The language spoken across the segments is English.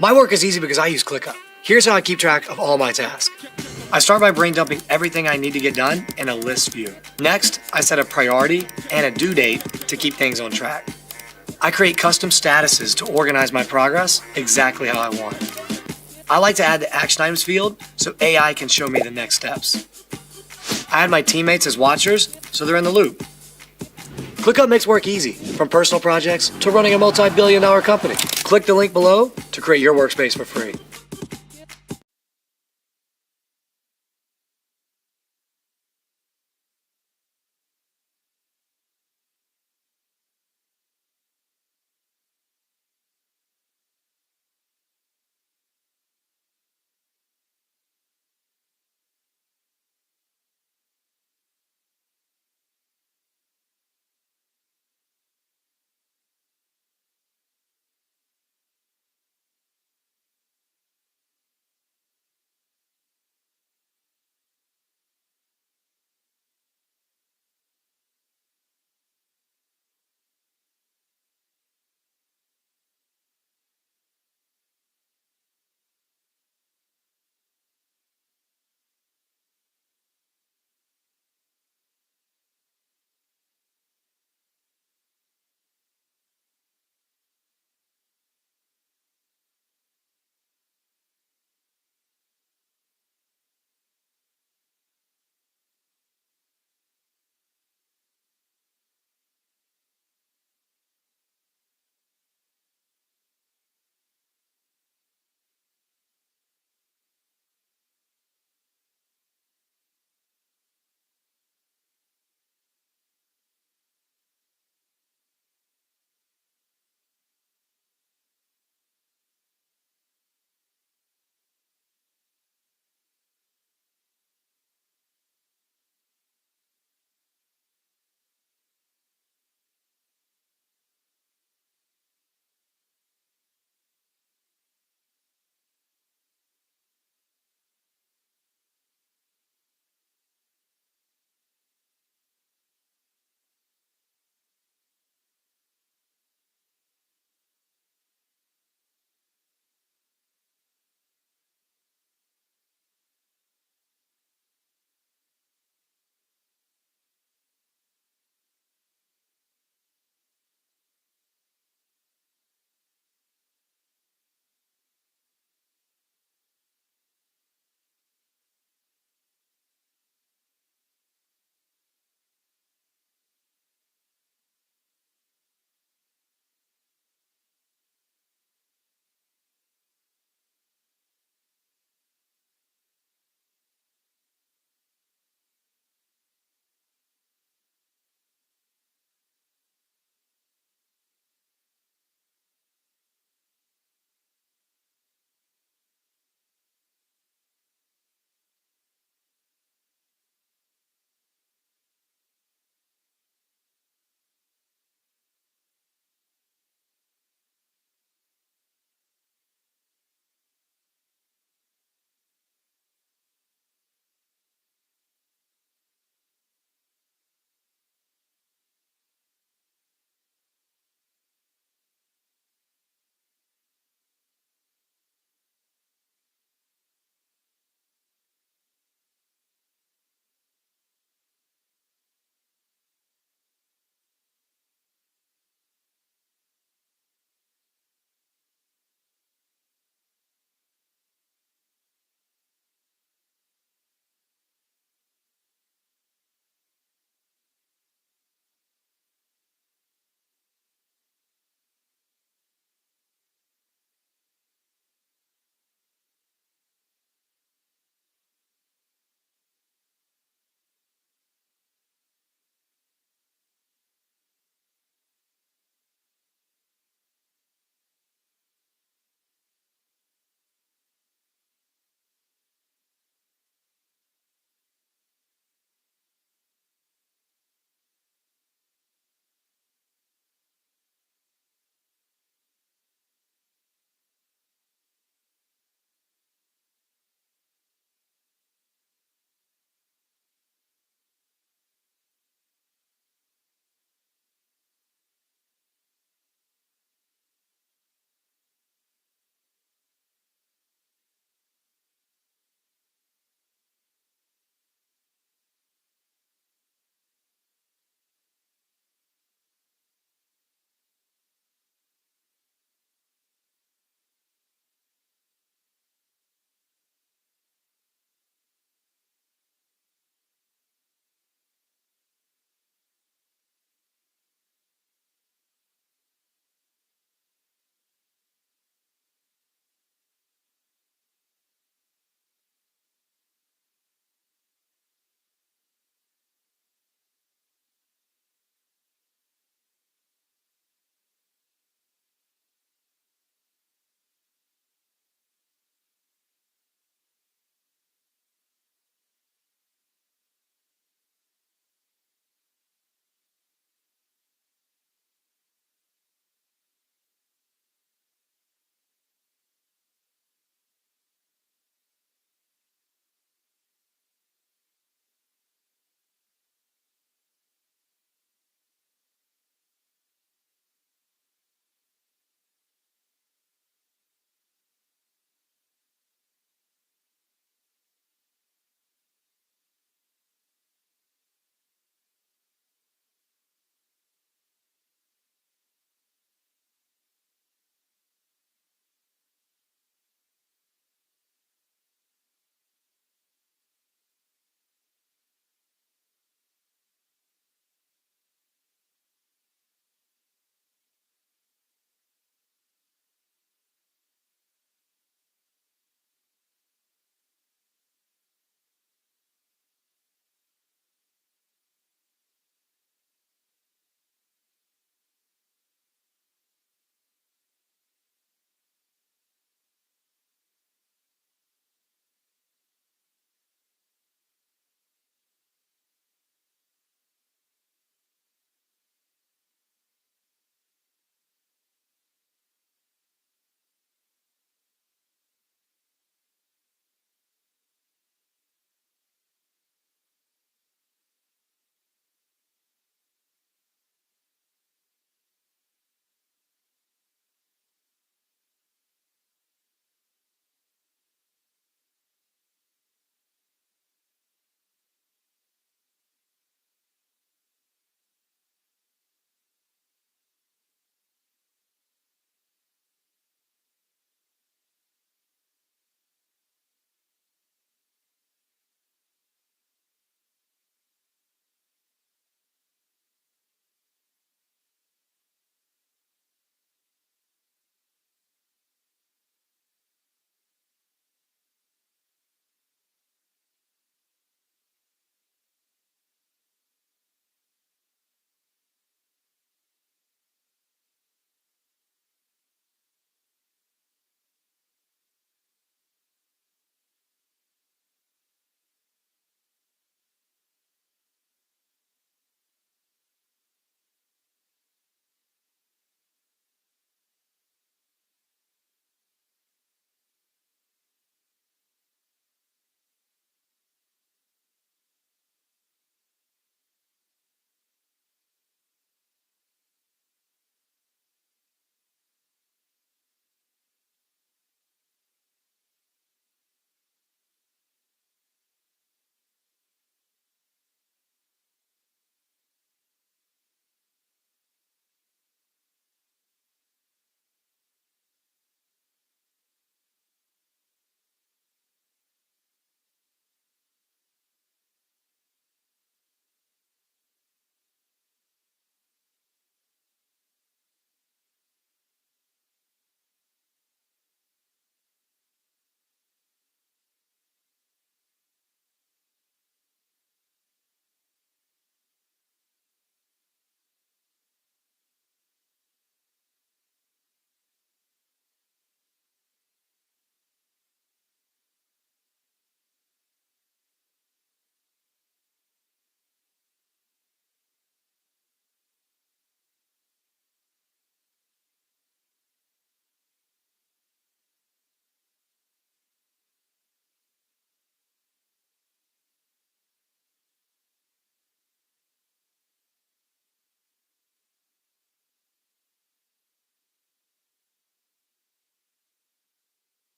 My work is easy because I use ClickUp. Here's how I keep track of all my tasks. I start by brain dumping everything I need to get done in a list view. Next, I set a priority and a due date to keep things on track. I create custom statuses to organize my progress exactly how I want it. I like to add the action items field so AI can show me the next steps. I add my teammates as watchers so they're in the loop. ClickUp makes work easy, from personal projects to running a multi-billion-dollar company. Click the link below to create your workspace for free.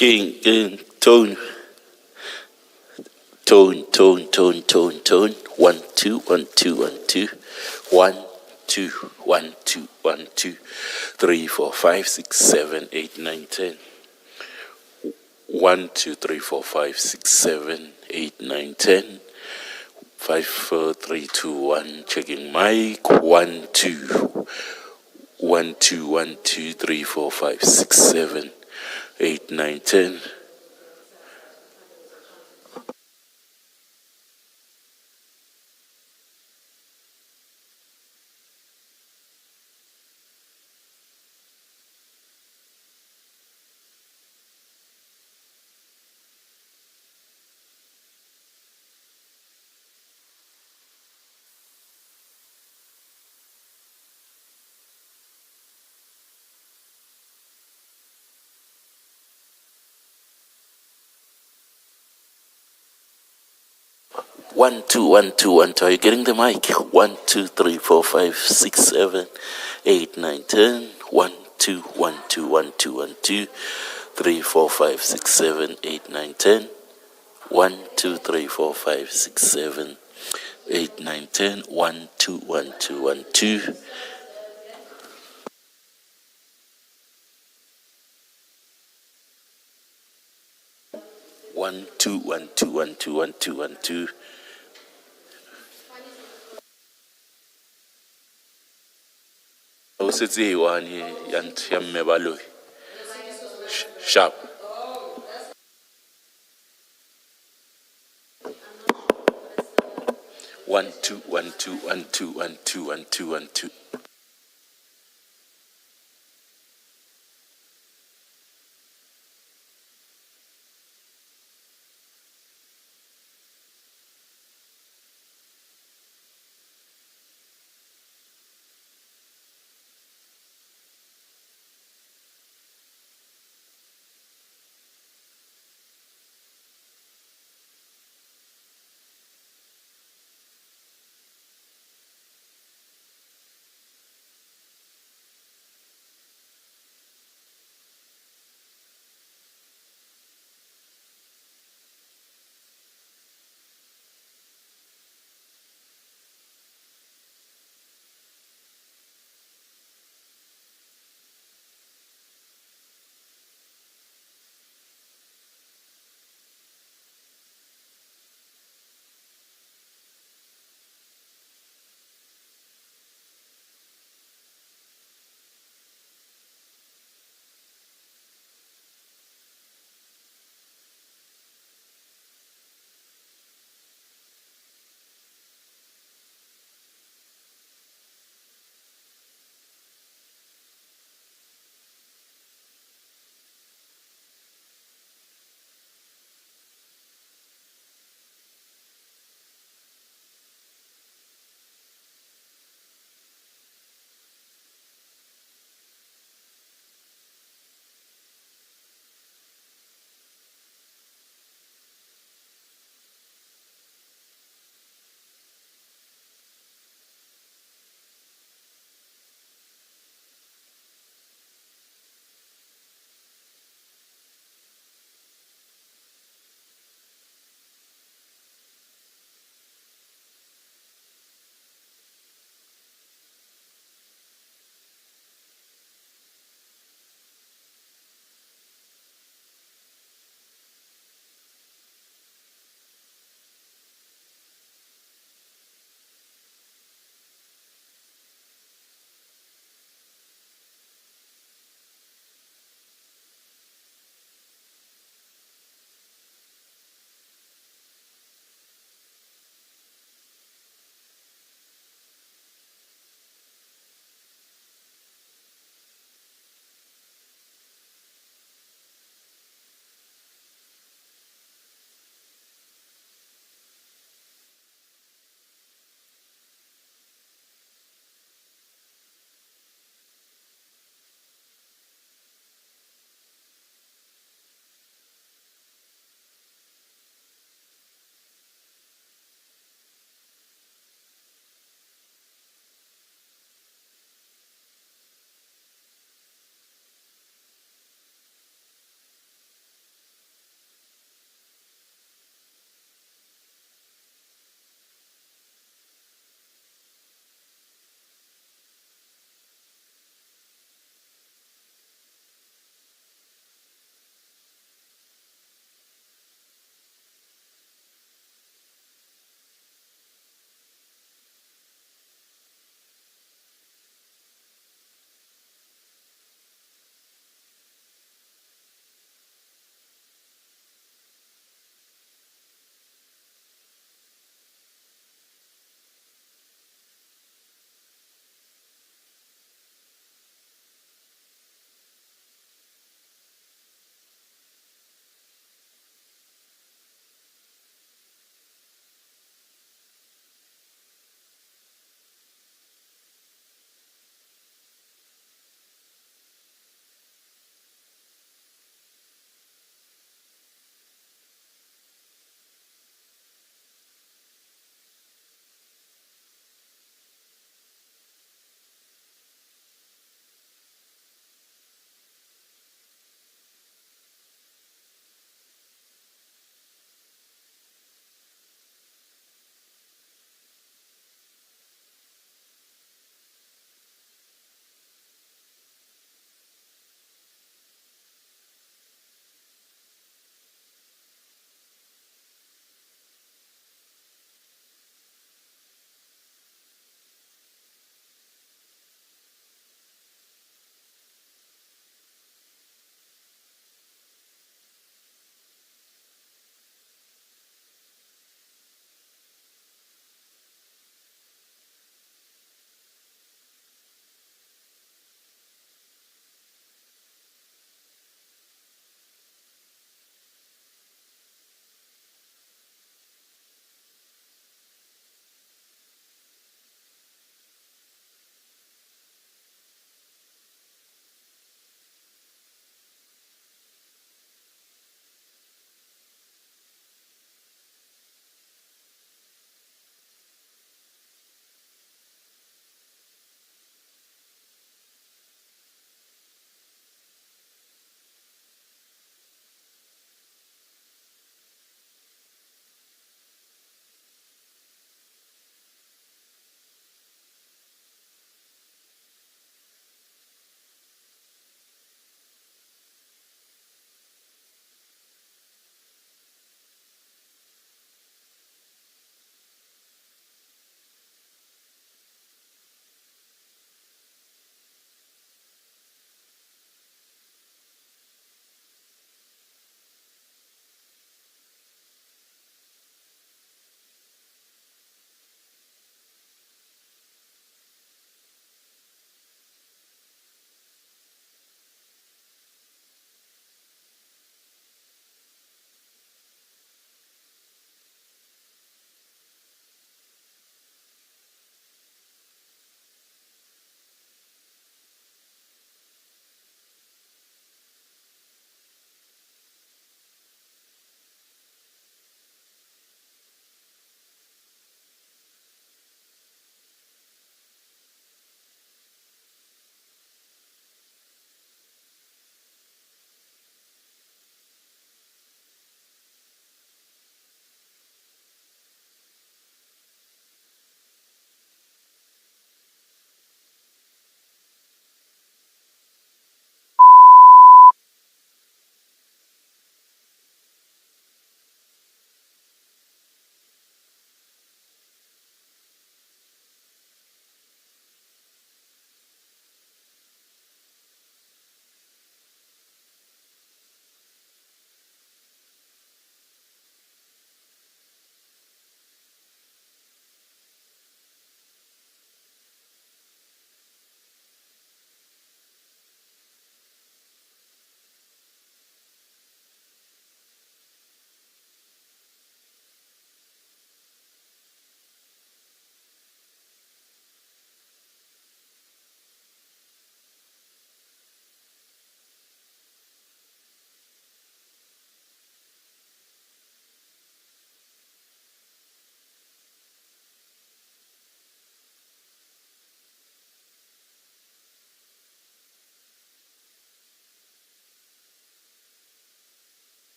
King, tone. Tone. 1, 2, 1, 2, 1, 2. 1, 2, 1, 2, 1, 2. 3, 4, 5, 6, 7, 8, 9, 10. 1, 2, 3, 4, 5, 6, 7, 8, 9, 10. 5, 4, 3, 2, 1. Checking mic. 1, 2. 1, 2, 1, 2, 3, 4, 5, 6, 7, 8, 9, 10. One, two, 1, 2, 1, 2. Are you getting the mic? 1, 2, 3, 4, 5, 6, 7, 8, 9, 10. 1, 2, 1, 2, 1, 2, 1, 2. 3, 4, 5, 6, 7, 8, 9, 10. 1, 2, 3, 4, 5, 6, 7, 8, 9, 10. 1, 2, 1, 2, 1, 2. 1, 2, 1, 2, 1, 2, 1, 2, 1, 2. O setse e one ya mme baloi. Sharp. 1, 2, 1, 2, 1, 2, 1, 2, 1, 2, 1, 2.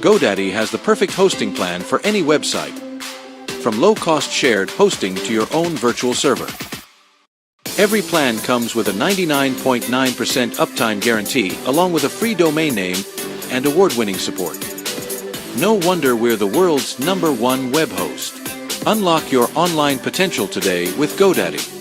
GoDaddy has the perfect hosting plan for any website. From low-cost shared hosting to your own virtual server. Every plan comes with a 99.9% uptime guarantee along with a free domain name and award-winning support. No wonder we're the world's #1 web host. Unlock your online potential today with GoDaddy.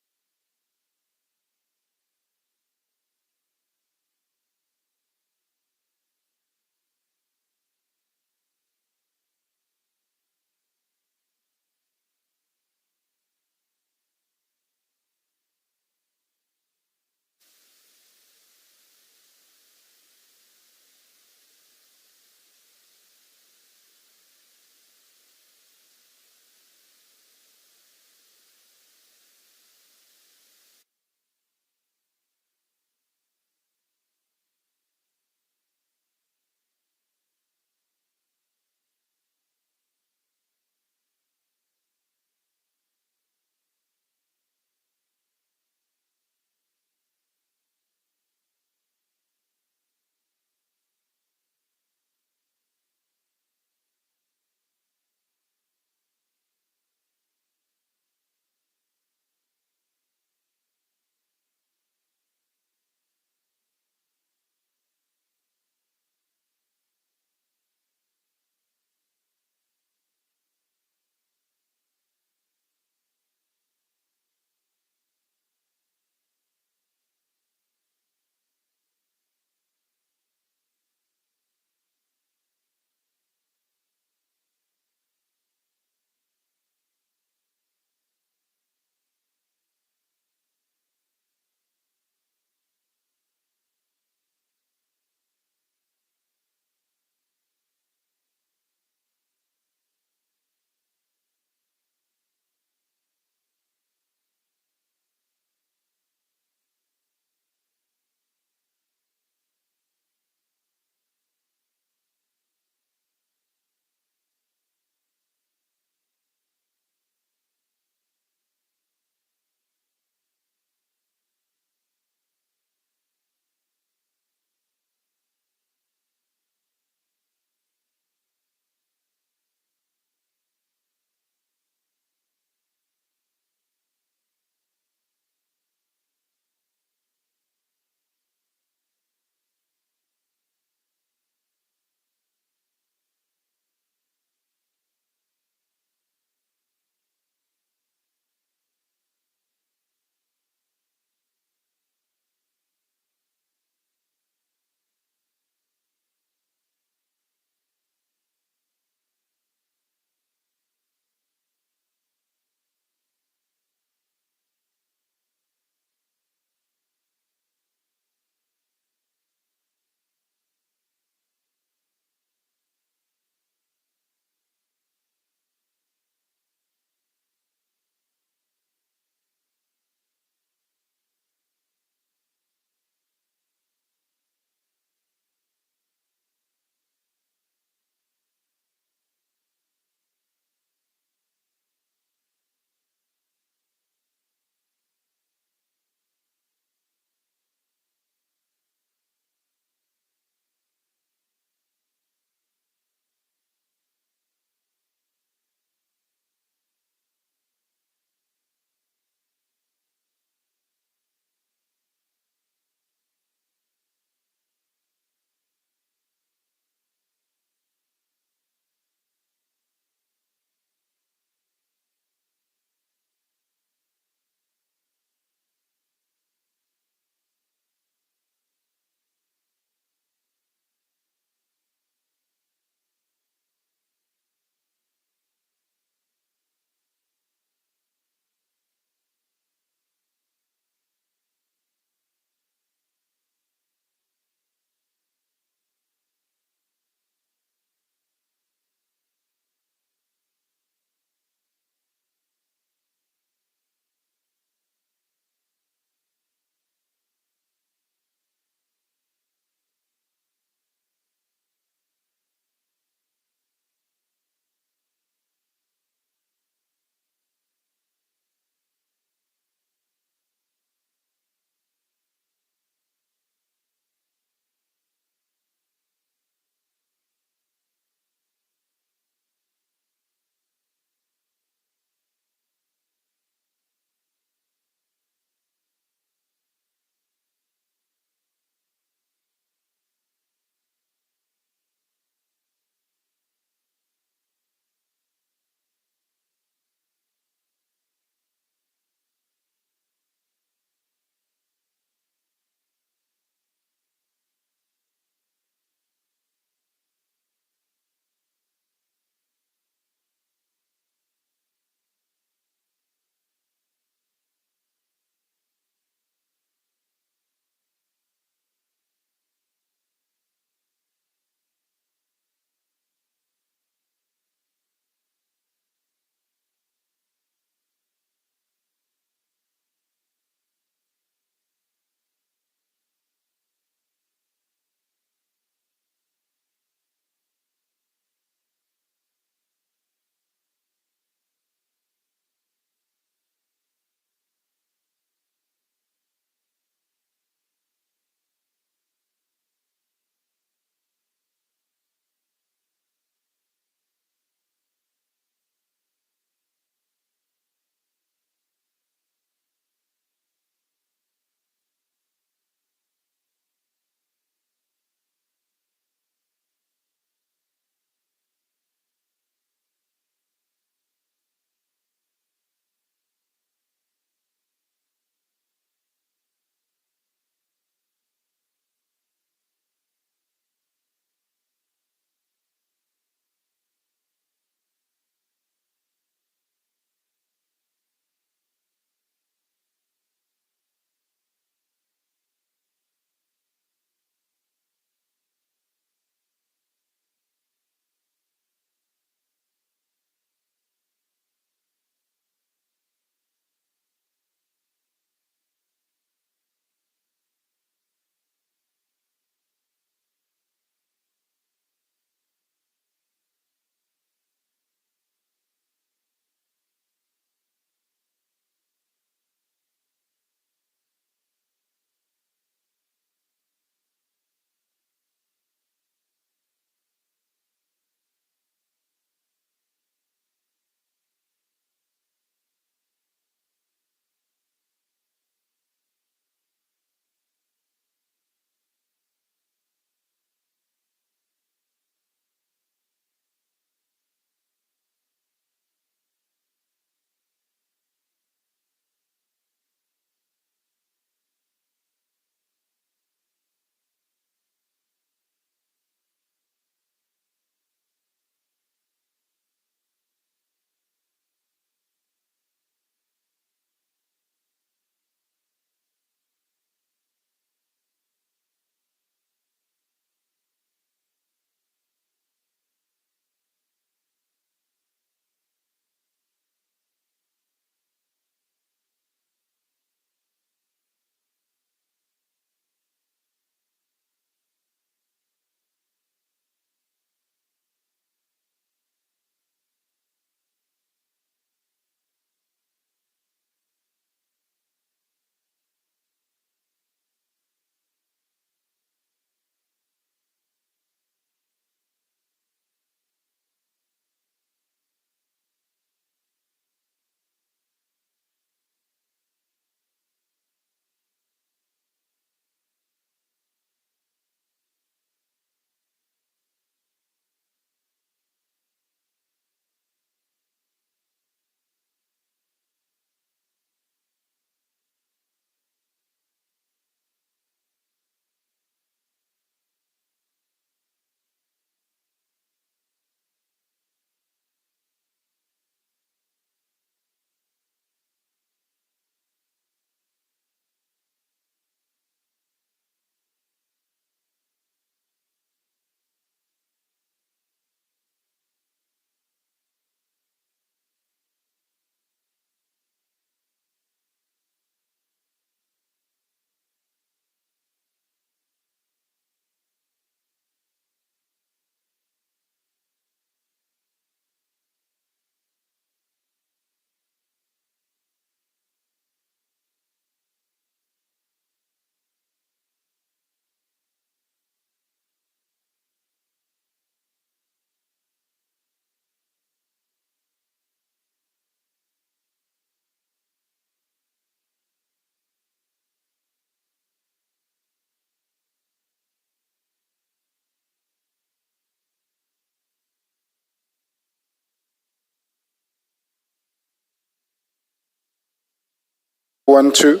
1, 2.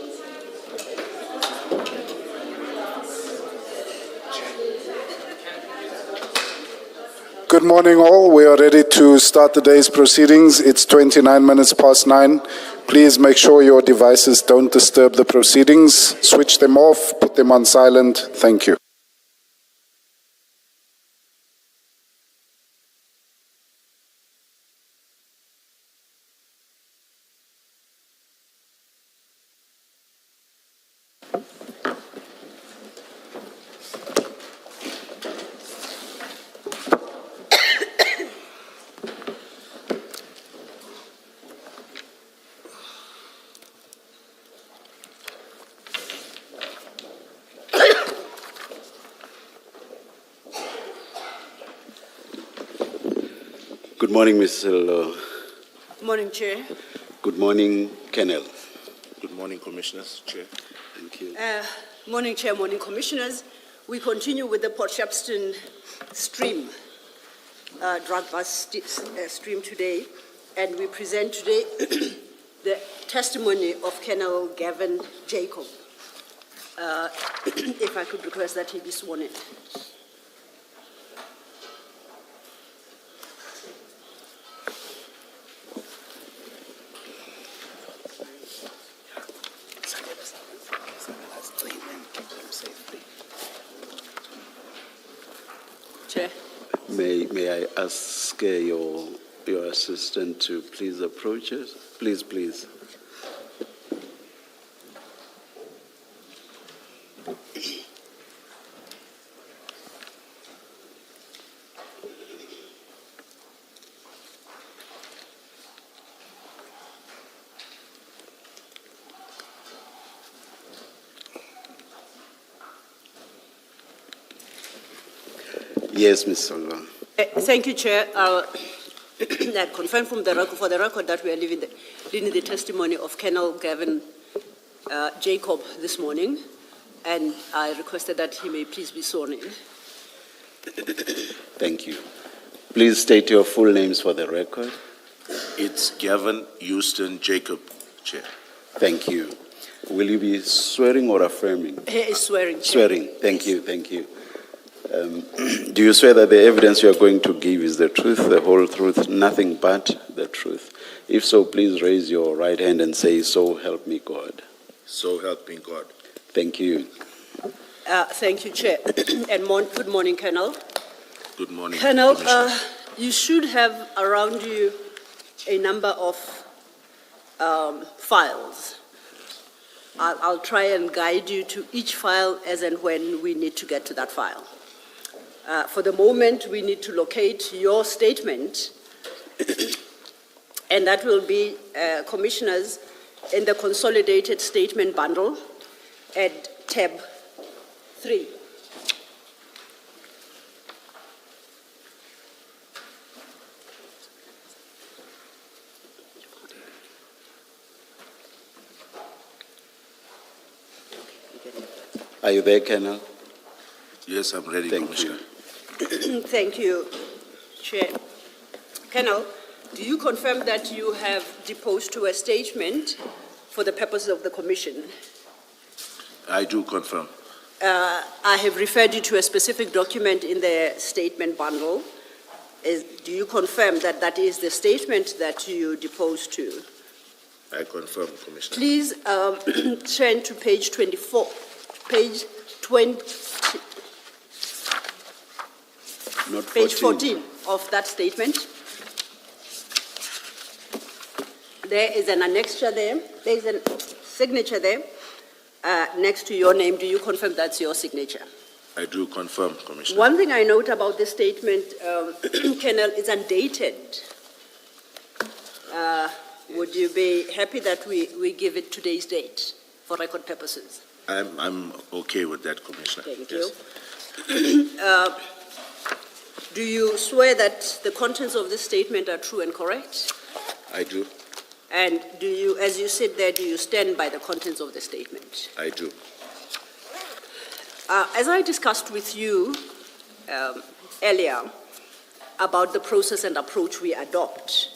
Good morning, all. We are ready to start the day's proceedings. It's 29 minutes past 9. Please make sure your devices don't disturb the proceedings. Switch them off, put them on silent. Thank you. Good morning, Ms. Hello. Good morning, Chair. Good morning, Kennel. Good morning, Commissioners, Chair. Thank you. Morning, Chair, morning, Commissioners. We continue with the Port Shepstone stream, drug bust stream today, and we present today the testimony of Colonel Gavin Jacob. If I could request that he be sworn in. Chair. May I ask your assistant to please approach us? Please, please. Yes, Ms. Solva. Thank you, Chair. I confirm for the record that we are leaving the testimony of Colonel Gavin Jacob this morning, and I requested that he may please be sworn in. Thank you. Please state your full names for the record. It's Gavin Houston Jacob, Chair. Thank you. Will you be swearing or affirming? He is swearing, Chair. Swearing. Thank you. Thank you. Do you swear that the evidence you are going to give is the truth, the whole truth, nothing but the truth? If so, please raise your right hand and say, "So help me God." So help me God. Thank you. Thank you, Chair. And good morning, Colonel. Good morning, Colonel, Commissioner. you should have around you a number of files. I'll try and guide you to each file as and when we need to get to that file. For the moment, we need to locate your statement, and that will be, Commissioners, in the consolidated statement bundle at tab 3. Are you there, Colonel? Yes, I'm ready, Thank Commissioner. Thank you, Chair. Colonel, do you confirm that you have deposed to a statement for the purposes of the commission? I do confirm. I have referred you to a specific document in the statement bundle. Do you confirm that that is the statement that you deposed to? I confirm, Commissioner. Please turn to page 24, page 20, Not page 14 of that statement. There is an annexure there. There is a signature there next to your name. Do you confirm that's your signature? I do confirm, Commissioner. One thing I note about this statement, Colonel, is undated. Would you be happy that we give it today's date for record purposes? I'm okay with that, Commissioner. Thank Yes. you. Do you swear that the contents of this statement are true and correct? I do. And do you, as you sit there, do you stand by the contents of the statement? I do. As I discussed with you earlier about the process and approach we adopt,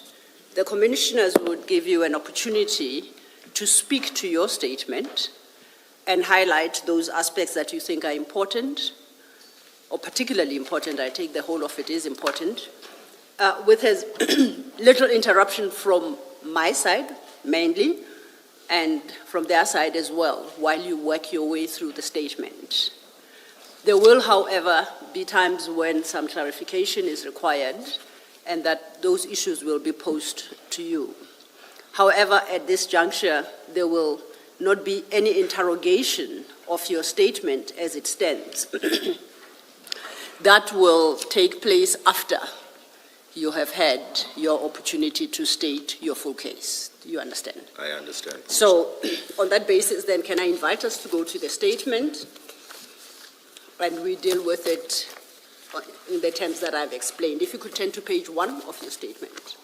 the commissioners would give you an opportunity to speak to your statement and highlight those aspects that you think are important, or particularly important. I take the whole of it is important, with as little interruption from my side, mainly, and from their side as well, while you work your way through the statement. There will, however, be times when some clarification is required, and that those issues will be posed to you. However, at this juncture, there will not be any interrogation of your statement as it stands. That will take place after you have had your opportunity to state your full case. Do you understand? I understand. So, on that basis, then, can I invite us to go to the statement, and we deal with it in the terms that I've explained. If you could turn to page 1 of your statement.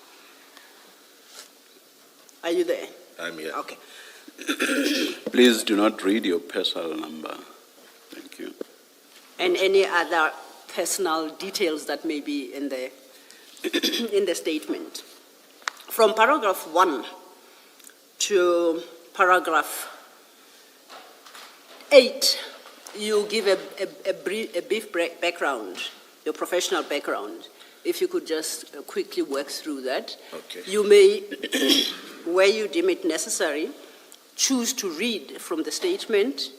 Are you there? I'm here. Okay. Please do not read your personal number. Thank you. And any other personal details that may be in the in the statement. From paragraph 1 to paragraph 8, you give a brief background, your professional background. If you could just quickly work through that. Okay. You may, where you deem it necessary, choose to read from the statement,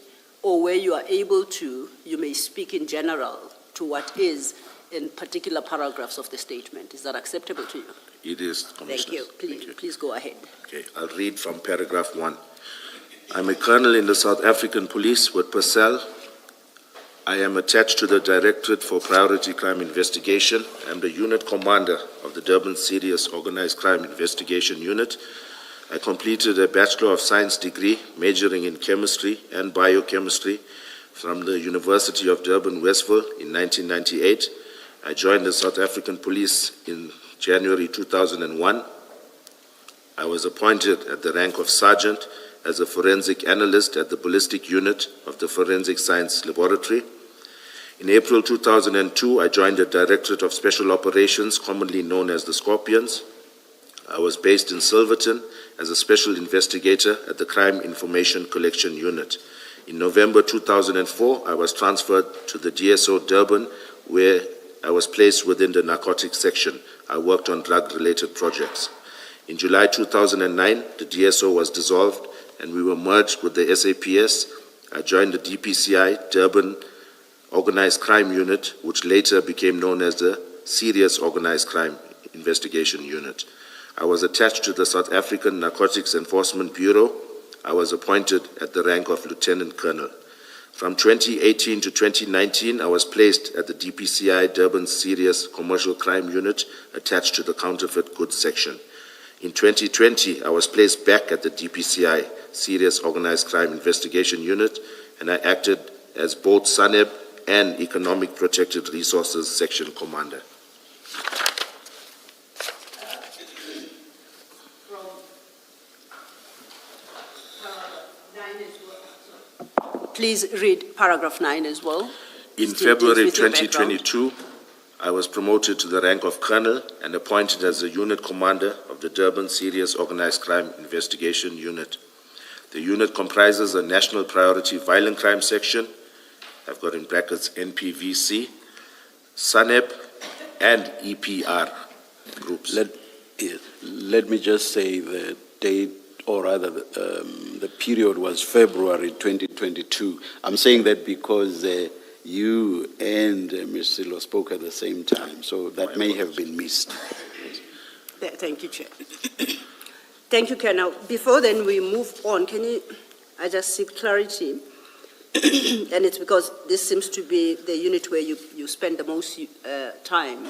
or where you are able to, you may speak in general to what is in particular paragraphs of the statement. Is that acceptable to you? It is, Commissioner. Thank you. Please go ahead. Okay, I'll read from paragraph 1. I'm a colonel in the South African Police with Purcell. I am attached to the Directorate for Priority Crime Investigation. I'm the unit commander of the Durban Serious Organized Crime Investigation Unit. I completed a Bachelor of Science degree majoring in chemistry and biochemistry from the University of Durban, Westville in 1998. I joined the South African Police in January 2001. I was appointed at the rank of sergeant as a forensic analyst at the ballistic unit of the Forensic Science Laboratory. In April 2002, I joined the Directorate of Special Operations, commonly known as the Scorpions. I was based in Silverton as a special investigator at the Crime Information Collection Unit. In November 2004, I was transferred to the DSO Durban, where I was placed within the narcotics section. I worked on drug-related projects. In July 2009, the DSO was dissolved and we were merged with the SAPS. I joined the DPCI Durban Organized Crime Unit, which later became known as the Serious Organized Crime Investigation Unit. I was attached to the South African Narcotics Enforcement Bureau. I was appointed at the rank of Lieutenant Colonel. From 2018 to 2019, I was placed at the DPCI Durban Serious Commercial Crime Unit attached to the Counterfeit Goods Section. In 2020, I was placed back at the DPCI Serious Organized Crime Investigation Unit, and I acted as both SANEB and Economic Protected Resources Section Commander. Please read paragraph 9 as well. In Still February deals with your background. 2022, I was promoted to the rank of Colonel and appointed as the unit commander of the Durban Serious Organized Crime Investigation Unit. The unit comprises a National Priority Violent Crime Section, I've got in brackets NPVC, SANEP, and EPR groups. Let me just say the date, or rather the period was February 2022. I'm saying that because you and Ms. Silo spoke at the same time, so that may have been missed. Thank you, Chair. Thank you, Colonel. Before then we move on, I just seek clarity, and it's because this seems to be the unit where you spend the most time,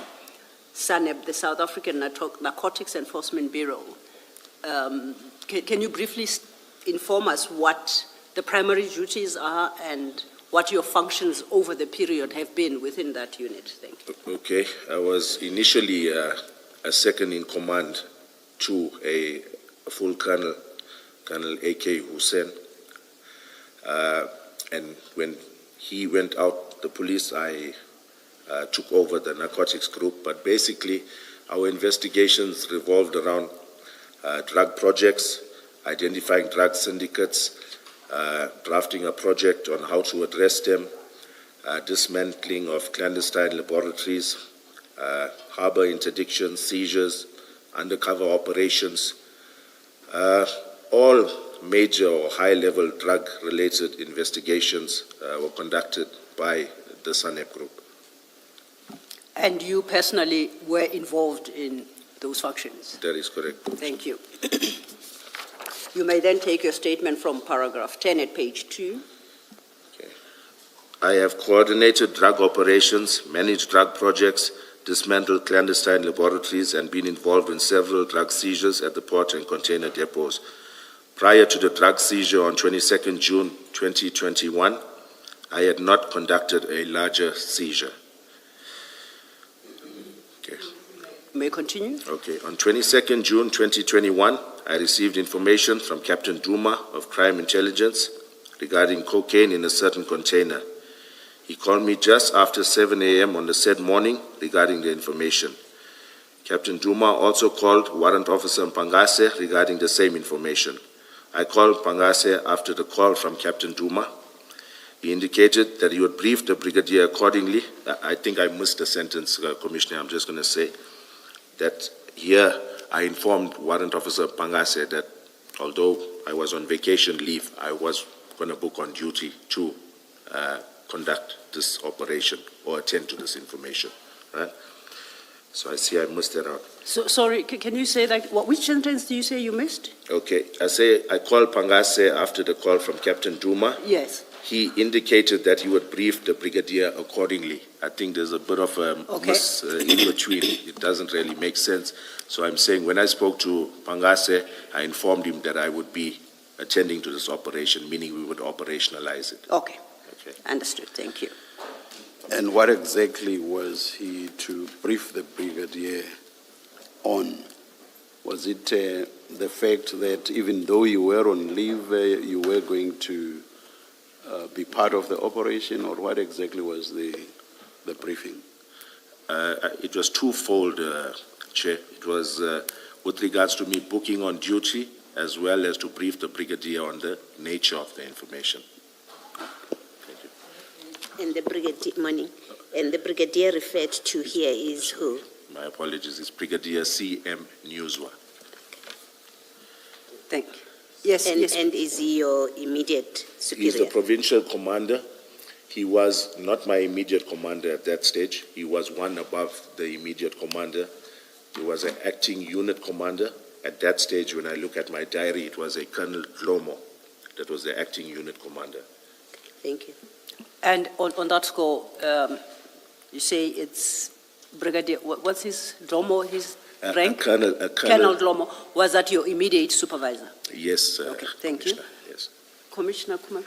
SANEB, the South African Narcotics Enforcement Bureau. Can you briefly inform us what the primary duties are and what your functions over the period have been within that unit? Thank you. Okay, I was initially a second in command to a full colonel, Colonel A.K. Hussein. And when he went out the police, I took over the narcotics group. But basically, our investigations revolved around drug projects, identifying drug syndicates, drafting a project on how to address them, dismantling of clandestine laboratories, harbor interdiction, seizures, undercover operations, all major or high-level drug-related investigations were conducted by the SANEP group. And you personally were involved in those functions? That is correct. Thank you. You may then take your statement from paragraph 10 at page 2. I have coordinated drug operations, managed drug projects, dismantled clandestine laboratories, and been involved in several drug seizures at the port and container depots. Prior to the drug seizure on 22nd June 2021, I had not conducted a larger seizure. Okay. May I continue? Okay. On 22nd June 2021, I received information from Captain Duma of Crime Intelligence regarding cocaine in a certain container. He called me just after 7 a.m. on the said morning regarding the information. Captain Duma also called Warrant Officer Mpangase regarding the same information. I called Mpangase after the call from Captain Duma. He indicated that he would brief the brigadier accordingly. I think I missed a sentence, Commissioner. I'm just going to say that here I informed Warrant Officer Mpangase that although I was on vacation leave, I was going to book on duty to conduct this operation or attend to this information, right? So I see I missed that out. So, sorry, can you say that? Which sentence do you say you missed? Okay, I called Pangase after the call from Captain Duma. Yes. He indicated that he would brief the brigadier accordingly. I think there's a bit of a miss in between. It doesn't really make sense. So I'm saying when I spoke to Pangase, I informed him that I would be attending to this operation, meaning we would operationalize it. Okay. Okay. Understood. Thank you. And what exactly was he to brief the brigadier on? Was it the fact that even though you were on leave, you were going to be part of the operation, or what exactly was the briefing? It was twofold, Chair. It was with regards to me booking on duty, as well as to brief the brigadier on the nature of the information. And the brigadier referred to here is who? My apologies, it's Brigadier C.M. Newswa. Thank you. Yes, yes. And is he your immediate superior? He's the provincial commander. He was not my immediate commander at that stage. He was one above the immediate commander. He was an acting unit commander. At that stage, when I look at my diary, it was a Colonel Dlomo that was the acting unit commander. Thank you. And on that score, you say it's Brigadier, what's his Dlomo, his rank? Colonel Dlomo. Was that your immediate supervisor? Yes, Okay, thank you. Yes. Commissioner Kumar?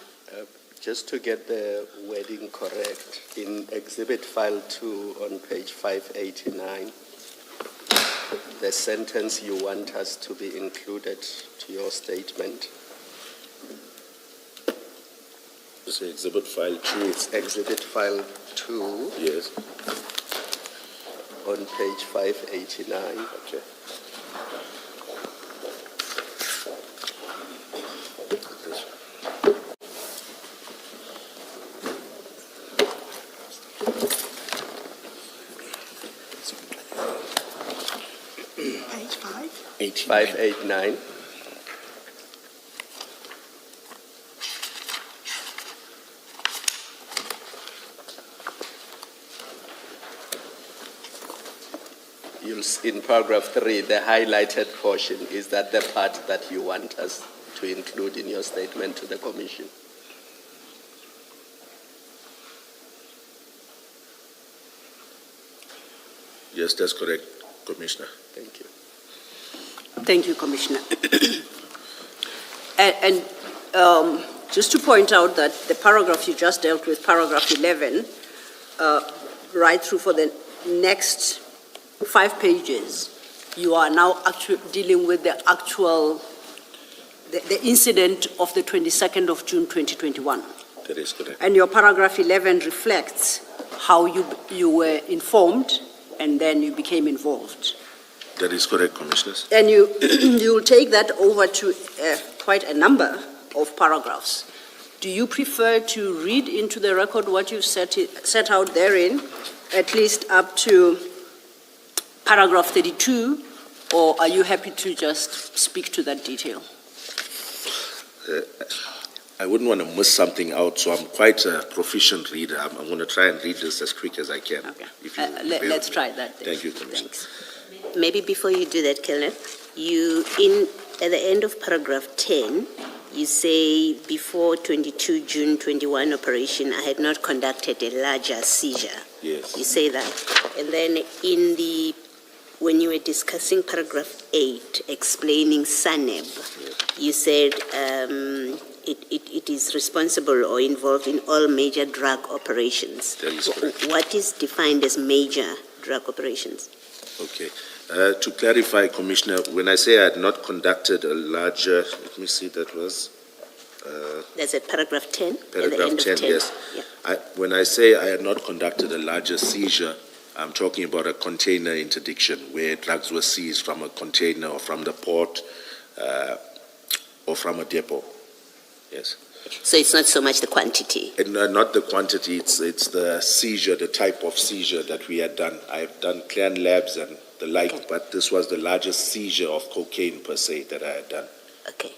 Just to get the wording correct, in Exhibit File 2 on page 589, the sentence you want us to be included to your statement. It's Exhibit File 2. It's Exhibit File 2. Yes. On page 589. Okay. Page 5. 589. In paragraph 3, the highlighted portion, is that the part that you want us to include in your statement to the Commission? Yes, that's correct, Commissioner. Thank you. Thank you, Commissioner. and just to point out that the paragraph you just dealt with, paragraph 11, right through for the next 5 pages, you are now actually dealing with the actual, the incident of the 22nd of June 2021. That is correct. And your paragraph 11 reflects how you were informed and then you became involved. That is correct, Commissioners. And you will take that over to quite a number of paragraphs. Do you prefer to read into the record what you've set out therein, at least up to paragraph 32, or are you happy to just speak to that detail? I wouldn't want to miss something out, so I'm quite a proficient reader. I'm going to try and read this as quick as I can. Okay. If you Let's try that then. Thank you, Commissioner. Thanks. Maybe before you do that, Kelner, at the end of paragraph 10, you say, before 22 June 21 operation, I had not conducted a larger seizure. Yes. You say that. And then when you were discussing paragraph 8, explaining SANEB, you said it is responsible or involved in all major drug operations. That is correct. What is defined as major drug operations? Okay. To clarify, Commissioner, when I say I had not conducted a larger, let me see, that was... That's at paragraph 10? At the Paragraph end of 10, yes. Yeah. When I say I had not conducted a larger seizure, I'm talking about a container interdiction where drugs were seized from a container or from the port or from a depot. Yes. So it's not so much the quantity? And, not the quantity, it's the seizure, the type of seizure that we had done. I've done clan labs and the like, Okay. but this was the largest seizure of cocaine per se that I had done. Okay.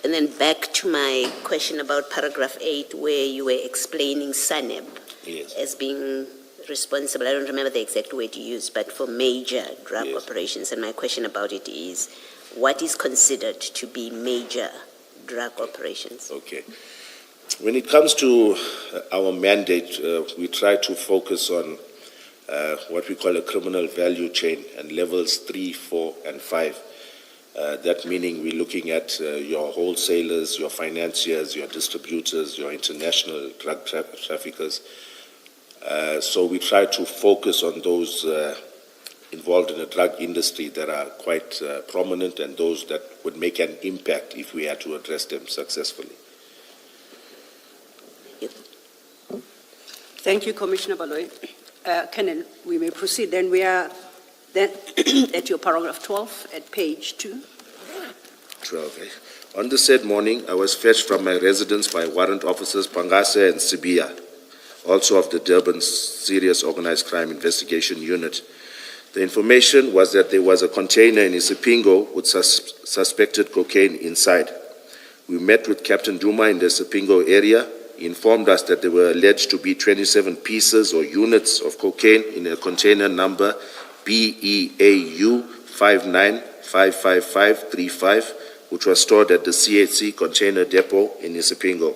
And then back to my question about paragraph 8, where you were explaining SANEB Yes. as being responsible, I don't remember the exact word you used, but for major drug Yes. operations. And my question about it is, what is considered to be major drug operations? Okay. When it comes to our mandate, we try to focus on what we call a criminal value chain and levels 3, 4, and 5. That meaning we're looking at your wholesalers, your financiers, your distributors, your international drug traffickers. So we try to focus on those involved in the drug industry that are quite prominent and those that would make an impact if we had to address them successfully. Thank you, Commissioner Baloy. Colonel, we may proceed. Then we are then at your paragraph 12 at page 2. 12. On the said morning, I was fetched from my residence by warrant officers Pangase and Sibia, also of the Durban Serious Organized Crime Investigation Unit. The information was that there was a container in Isipingo with suspected cocaine inside. We met with Captain Duma in the Isipingo area. He informed us that there were alleged to be 27 pieces or units of cocaine in a container number BEAU 5955535, which was stored at the CHC container depot in Isipingo.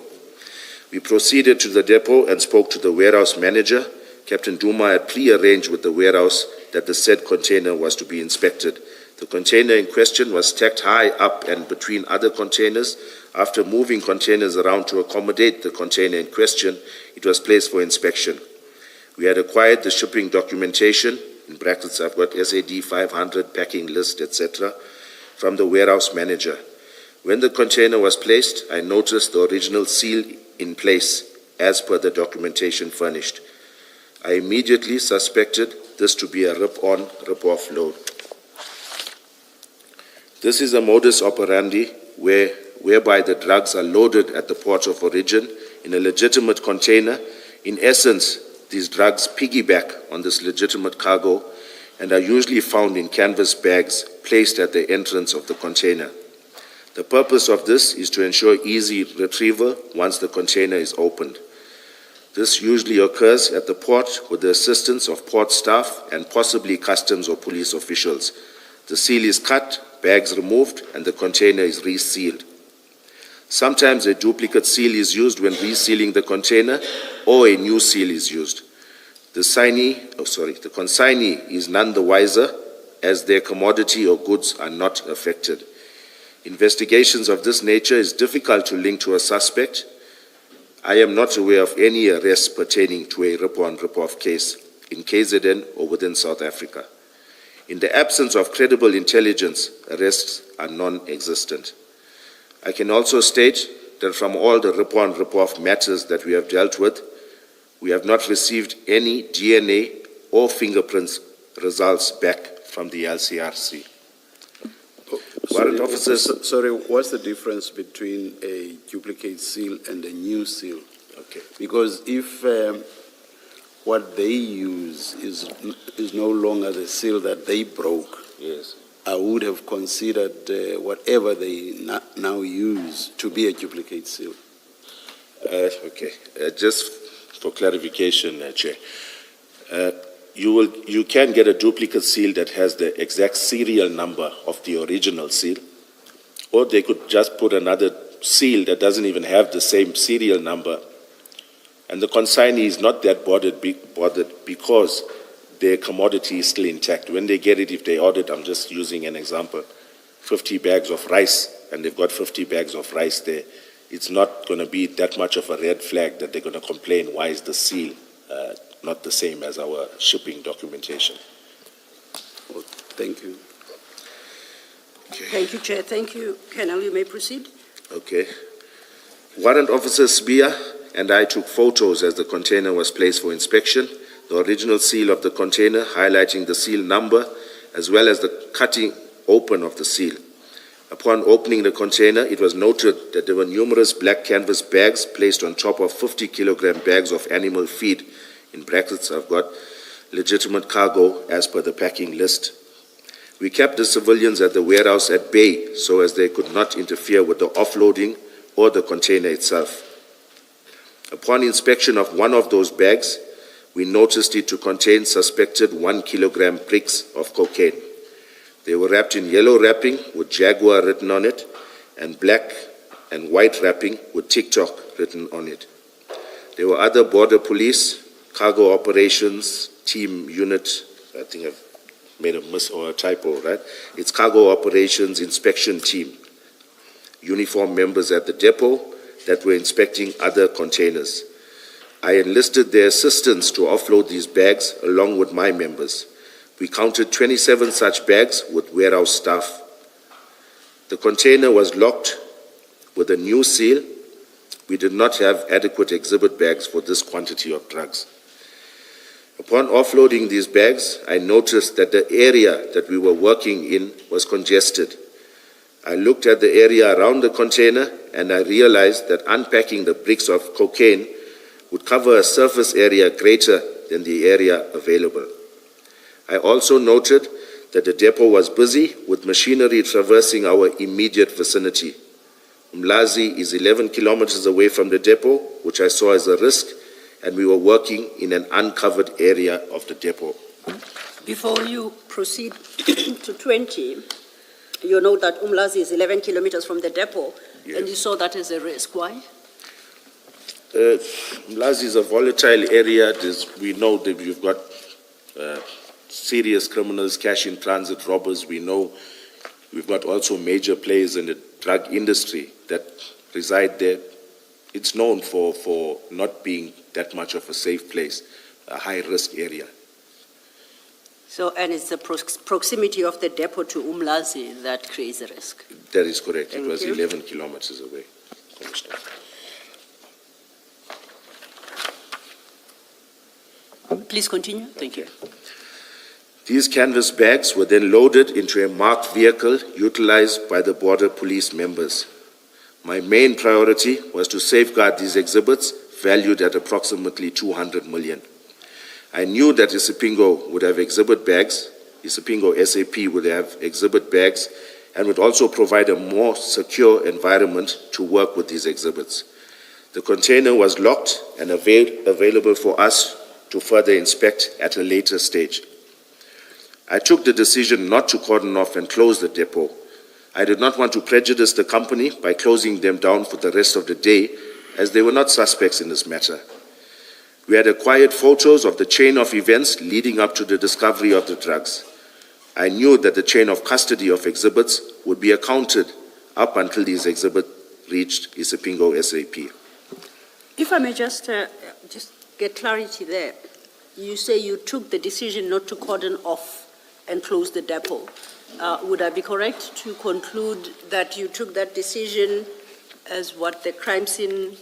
We proceeded to the depot and spoke to the warehouse manager. Captain Duma had pre-arranged with the warehouse that the said container was to be inspected. The container in question was stacked high up and between other containers. After moving containers around to accommodate the container in question, it was placed for inspection. We had acquired the shipping documentation, in brackets I've got SAD 500, packing list, etc., from the warehouse manager. When the container was placed, I noticed the original seal in place as per the documentation furnished. I immediately suspected this to be a rip-on, rip-off load. This is a modus operandi whereby the drugs are loaded at the port of origin in a legitimate container. In essence, these drugs piggyback on this legitimate cargo and are usually found in canvas bags placed at the entrance of the container. The purpose of this is to ensure easy retrieval once the container is opened. This usually occurs at the port with the assistance of port staff and possibly customs or police officials. The seal is cut, bags removed, and the container is resealed. Sometimes a duplicate seal is used when resealing the container, or a new seal is used. The consignee is none the wiser, as their commodity or goods are not affected. Investigations of this nature is difficult to link to a suspect. I am not aware of any arrests pertaining to a rip-on, rip-off case in KZN or within South Africa. In the absence of credible intelligence, arrests are non-existent. I can also state that from all the rip-on, rip-off matters that we have dealt with, we have not received any DNA or fingerprints results back from the LCRC. Sorry, Warrant officers. Sorry, what's the difference between a duplicate seal and a new seal? Okay. Because if what they use is no longer the seal that they broke, Yes. I would have considered whatever they now use to be a duplicate seal. Okay. Just for clarification, Chair, you can get a duplicate seal that has the exact serial number of the original seal, or they could just put another seal that doesn't even have the same serial number, and the consignee is not that bothered because their commodity is still intact. When they get it, if they ordered, I'm just using an example, 50 bags of rice, and they've got 50 bags of rice there, it's not going to be that much of a red flag that they're going to complain, why is the seal not the same as our shipping documentation? Well, thank you. Thank you, Chair. Thank you. Colonel, you may proceed. Okay. Warrant Officer Spear and I took photos as the container was placed for inspection, the original seal of the container highlighting the seal number, as well as the cutting open of the seal. Upon opening the container, it was noted that there were numerous black canvas bags placed on top of 50-kilogram bags of animal feed. In brackets, I've got legitimate cargo as per the packing list. We kept the civilians at the warehouse at bay so as they could not interfere with the offloading or the container itself. Upon inspection of one of those bags, we noticed it to contain suspected 1-kilogram bricks of cocaine. They were wrapped in yellow wrapping with Jaguar written on it, and black and white wrapping with TikTok written on it. There were other border police, cargo operations, team unit, I think I've made a miss or a typo, right? It's cargo operations inspection team, uniform members at the depot that were inspecting other containers. I enlisted their assistance to offload these bags along with my members. We counted 27 such bags with warehouse staff. The container was locked with a new seal. We did not have adequate exhibit bags for this quantity of drugs. Upon offloading these bags, I noticed that the area that we were working in was congested. I looked at the area around the container and I realized that unpacking the bricks of cocaine would cover a surface area greater than the area available. I also noted that the depot was busy with machinery traversing our immediate vicinity. Umlazi is 11 kilometers away from the depot, which I saw as a risk, and we were working in an uncovered area of the depot. Before you proceed to 20, you know that Umlazi is 11 kilometers from the depot, Yes. and you saw that as a risk. Why? Umlazi is a volatile area. We know that we've got serious criminals, cash in transit robbers. We know we've got also major players in the drug industry that reside there. It's known for not being that much of a safe place, a high-risk area. So, and it's the proximity of the depot to Umlazi that creates a risk. That is correct. Thank It was you. 11 kilometers away, Commissioner. Please continue. Thank you. These canvas bags were then loaded into a marked vehicle utilized by the border police members. My main priority was to safeguard these exhibits valued at approximately 200 million. I knew that Isipingo would have exhibit bags, Isipingo SAP would have exhibit bags, and would also provide a more secure environment to work with these exhibits. The container was locked and available for us to further inspect at a later stage. I took the decision not to cordon off and close the depot. I did not want to prejudice the company by closing them down for the rest of the day, as they were not suspects in this matter. We had acquired photos of the chain of events leading up to the discovery of the drugs. I knew that the chain of custody of exhibits would be accounted up until these exhibits reached Isipingo SAP. If I may just get clarity there. You say you took the decision not to cordon off and close the depot. Would I be correct to conclude that you took that decision as what the crime scene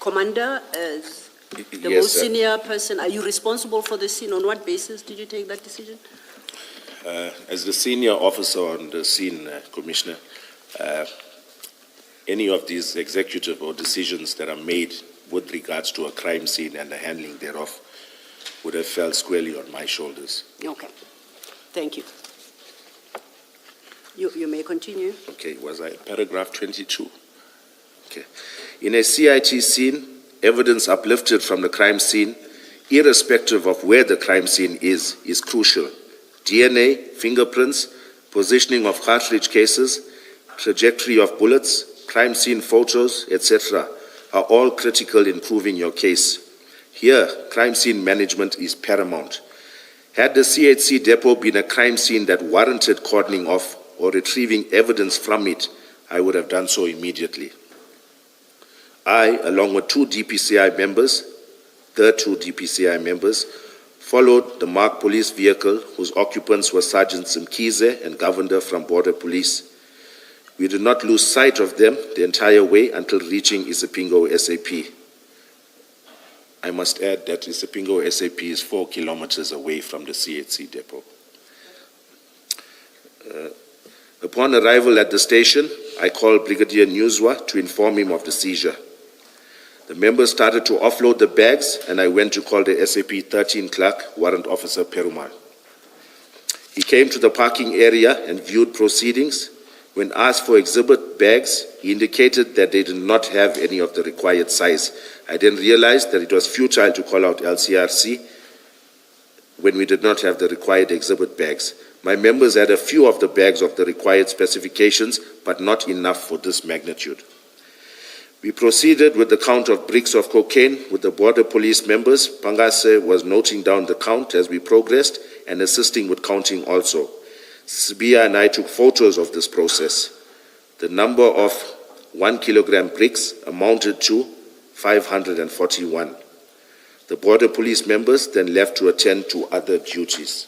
commander, as the Yes, most sir. senior person? Are you responsible for the scene? On what basis did you take that decision? As the senior officer on the scene, Commissioner, any of these executive or decisions that are made with regards to a crime scene and the handling thereof would have fell squarely on my shoulders. Okay. Thank you. You may continue. Okay, was I paragraph 22? Okay. In a CIT scene, evidence uplifted from the crime scene, irrespective of where the crime scene is crucial. DNA, fingerprints, positioning of cartridge cases, trajectory of bullets, crime scene photos, etc. are all critical in proving your case. Here, crime scene management is paramount. Had the CHC depot been a crime scene that warranted cordoning off or retrieving evidence from it, I would have done so immediately. I, along with the two DPCI members, followed the marked police vehicle whose occupants were Sergeant Simkize and Governor from Border Police. We did not lose sight of them the entire way until reaching Isipingo SAP. I must add that Isipingo SAP is 4 kilometers away from the CHC depot. Upon arrival at the station, I called Brigadier Newswa to inform him of the seizure. The members started to offload the bags, and I went to call the SAP 13 clerk, Warrant Officer Perumal. He came to the parking area and viewed proceedings. When asked for exhibit bags, he indicated that they did not have any of the required size. I then realized that it was futile to call out LCRC when we did not have the required exhibit bags. My members had a few of the bags of the required specifications, but not enough for this magnitude. We proceeded with the count of bricks of cocaine with the Border Police members. Pangase was noting down the count as we progressed and assisting with counting also. Sibia and I took photos of this process. The number of 1 kilogram bricks amounted to 541. The Border Police members then left to attend to other duties.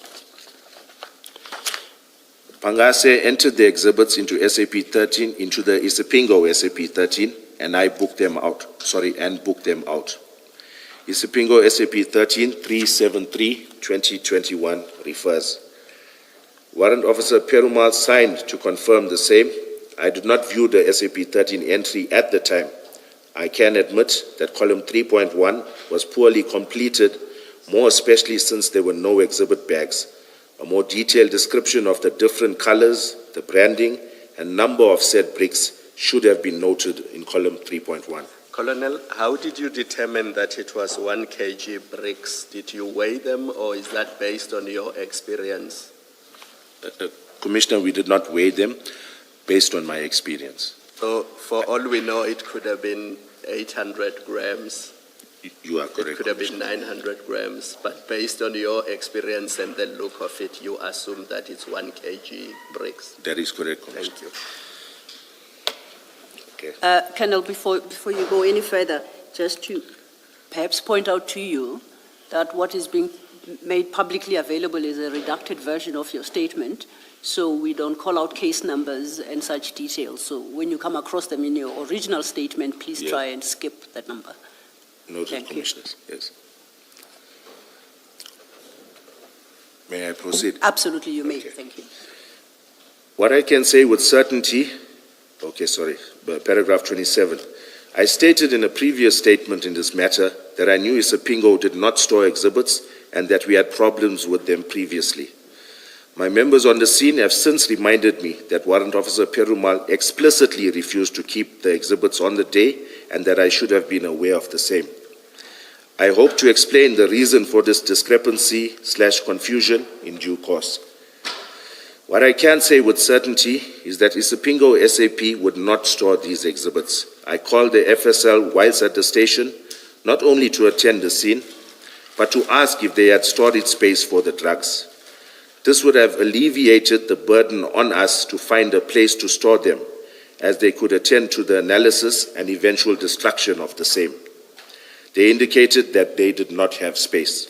Pangase entered the exhibits into SAP 13, into the Isipingo SAP 13, and I booked them out. Isipingo SAP 13 373/2021 refers. Warrant Officer Perumal signed to confirm the same. I did not view the SAP 13 entry at the time. I can admit that column 3.1 was poorly completed, more especially since there were no exhibit bags. A more detailed description of the different colors, the branding, and number of said bricks should have been noted in column 3.1. Colonel, how did you determine that it was 1 kg bricks? Did you weigh them, or is that based on your experience? Commissioner, we did not weigh them based on my experience. So, for all we know, it could have been 800 grams. You are correct. It could have been 900 grams, but based on your experience and the look of it, you assume that it's 1 kg bricks. That is correct, Commissioner. Thank you. Okay. Colonel, before you go any further, just to perhaps point out to you that what is being made publicly available is a redacted version of your statement, so we don't call out case numbers and such details. So when you come across them in your original statement, please try and skip that number. Noted, Commissioners. Yes. May I proceed? Absolutely, you may. Okay. Thank you. What I can say with certainty, paragraph 27. I stated in a previous statement in this matter that I knew Isipingo did not store exhibits and that we had problems with them previously. My members on the scene have since reminded me that Warrant Officer Perumal explicitly refused to keep the exhibits on the day and that I should have been aware of the same. I hope to explain the reason for this discrepancy/confusion in due course. What I can say with certainty is that Isipingo SAP would not store these exhibits. I called the FSL whilst at the station, not only to attend the scene, but to ask if they had storage space for the drugs. This would have alleviated the burden on us to find a place to store them, as they could attend to the analysis and eventual destruction of the same. They indicated that they did not have space.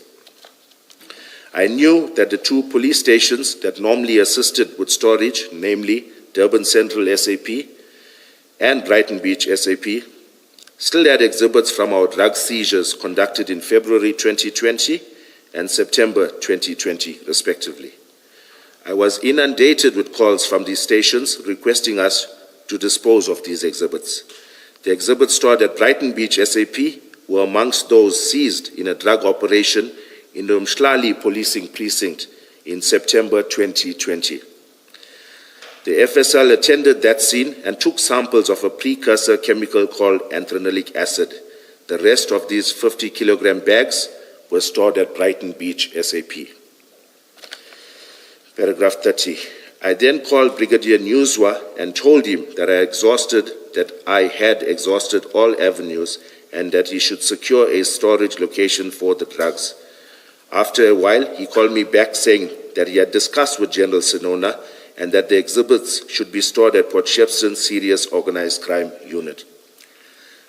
I knew that the two police stations that normally assisted with storage, namely Durban Central SAP and Brighton Beach SAP, still had exhibits from our drug seizures conducted in February 2020 and September 2020, respectively. I was inundated with calls from these stations requesting us to dispose of these exhibits. The exhibits stored at Brighton Beach SAP were amongst those seized in a drug operation in the Mshlali policing precinct in September 2020. The FSL attended that scene and took samples of a precursor chemical called anthranilic acid. The rest of these 50-kilogram bags were stored at Brighton Beach SAP. Paragraph 30. I then called Brigadier Newswa and told him that I had exhausted all avenues and that he should secure a storage location for the drugs. After a while, he called me back saying that he had discussed with General Sinona and that the exhibits should be stored at Port Shepston's Serious Organized Crime Unit.